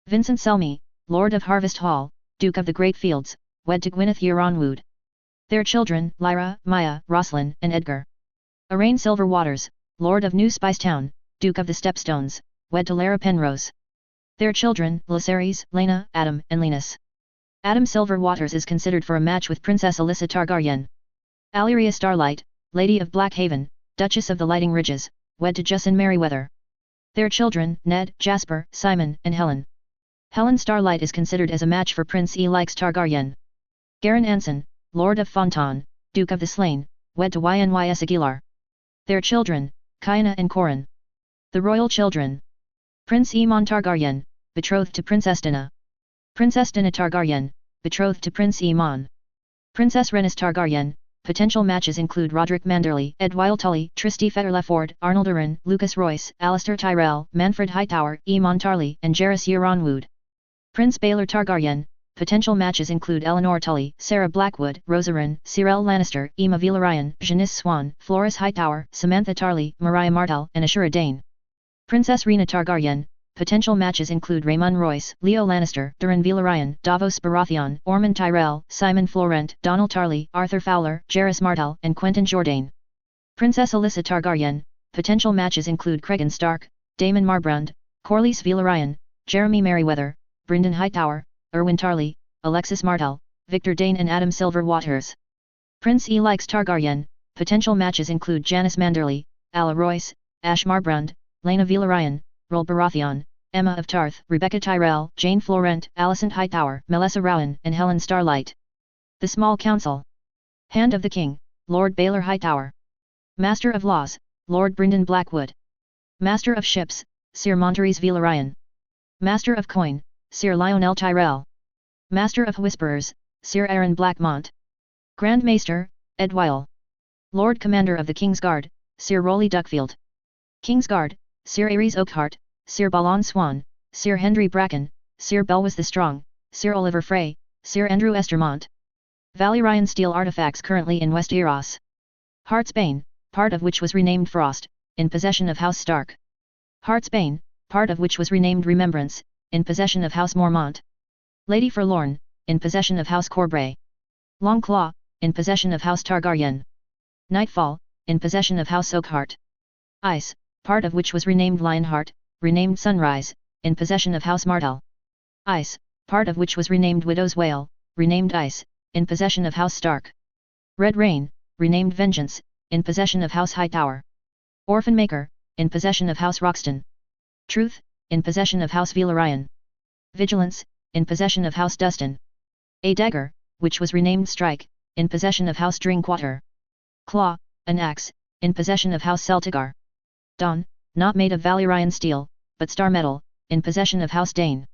Vincent Selmy, Lord of Harvest Hall, Duke of the Great Fields, wed to Gwyneth Euronwood. Their children, Lyra, Maya, Roslyn, and Edgar. Arain Silverwaters, Lord of New Spicetown, Duke of the Stepstones, wed to Lara Penrose. Their children, Lucerys, Lena, Adam, and Linus. Adam Silverwaters is considered for a match with Princess Alyssa Targaryen. Alyria Starlight, Lady of Blackhaven, Duchess of the Lighting Ridges, wed to Justin Merryweather. Their children, Ned, Jasper, Simon, and Helen. Helen Starlight is considered as a match for Prince Elix Targaryen. Garen Anson, Lord of Fontaine, Duke of the Slain, wed to Ynys Aguilar. Their children, Kyenna and Corin. The royal children. Prince Aemon Targaryen, betrothed to Princess Dina. Princess Dina Targaryen, betrothed to Prince Aemon. Princess Rhaenys Targaryen. Potential matches include Roderick Manderley, Edwyle Tully, Tristy Fetterleford, Arnold Arryn, Lucas Royce, Alistair Tyrell, Manfred Hightower, Aemon Tarley, and Jairus Euronwood. Prince Baelor Targaryen. Potential matches include Eleanor Tully, Sarah Blackwood, Rose Arryn, Cyrell Lannister, Aemma Velaryon, Janice Swan, Floris Hightower, Samantha Tarley, Mariah Martell, and Ashura Dane. Princess Rhaena Targaryen. Potential matches include Rhaemon Royce, Leo Lannister, Durin Velaryon, Davos Baratheon, Ormond Tyrell, Simon Florent, Donald Tarley, Arthur Fowler, Jairus Martell, and Quentyn Jourdain. Princess Alyssa Targaryen. Potential matches include Cregan Stark, Daemon Marbrand, Corlys Velaryon, Jeremy Merryweather, Brynden Hightower, Erwin Tarley, Alexis Martell, Victor Dane and Adam Silverwaters. Prince Elix Targaryen. Potential matches include Janis Manderley, Alla Royce, Ash Marbrand, Laena Velaryon, Rol Baratheon, Emma of Tarth, Rebecca Tyrell, Jane Florent, Alicent Hightower, Melissa Rowan, and Helen Starlight. The Small Council. Hand of the King, Lord Baelor Hightower. Master of Laws, Lord Brynden Blackwood. Master of Ships, Sir Monterys Velaryon. Master of Coin, Sir Lionel Tyrell. Master of Whisperers, Sir Aaron Blackmont. Grand Maester, Edwyle. Lord Commander of the Kingsguard, Sir Rolly Duckfield. Kingsguard, Sir Ares Oakhart, Sir Balon Swan, Sir Hendry Bracken, Sir Belwas the Strong, Sir Oliver Frey, Sir Andrew Estermont. Valyrian steel artifacts currently in Westeros. Heartsbane, part of which was renamed Frost, in possession of House Stark. Heartsbane, part of which was renamed Remembrance, in possession of House Mormont. Lady Forlorn, in possession of House Corbray. Longclaw, in possession of House Targaryen. Nightfall, in possession of House Oakhart. Ice, part of which was renamed Lionheart, renamed Sunrise, in possession of House Martell. Ice, part of which was renamed Widow's Wail, renamed Ice, in possession of House Stark. Red Rain, renamed Vengeance, in possession of House Hightower. Orphan Maker, in possession of House Roxton. Truth, in possession of House Velaryon. Vigilance, in possession of House Dustin. A Dagger, which was renamed Strike, in possession of House Drinkwater. Claw, an axe, in possession of House Celtigar. Dawn, not made of Valyrian steel, but star metal, in possession of House Dane.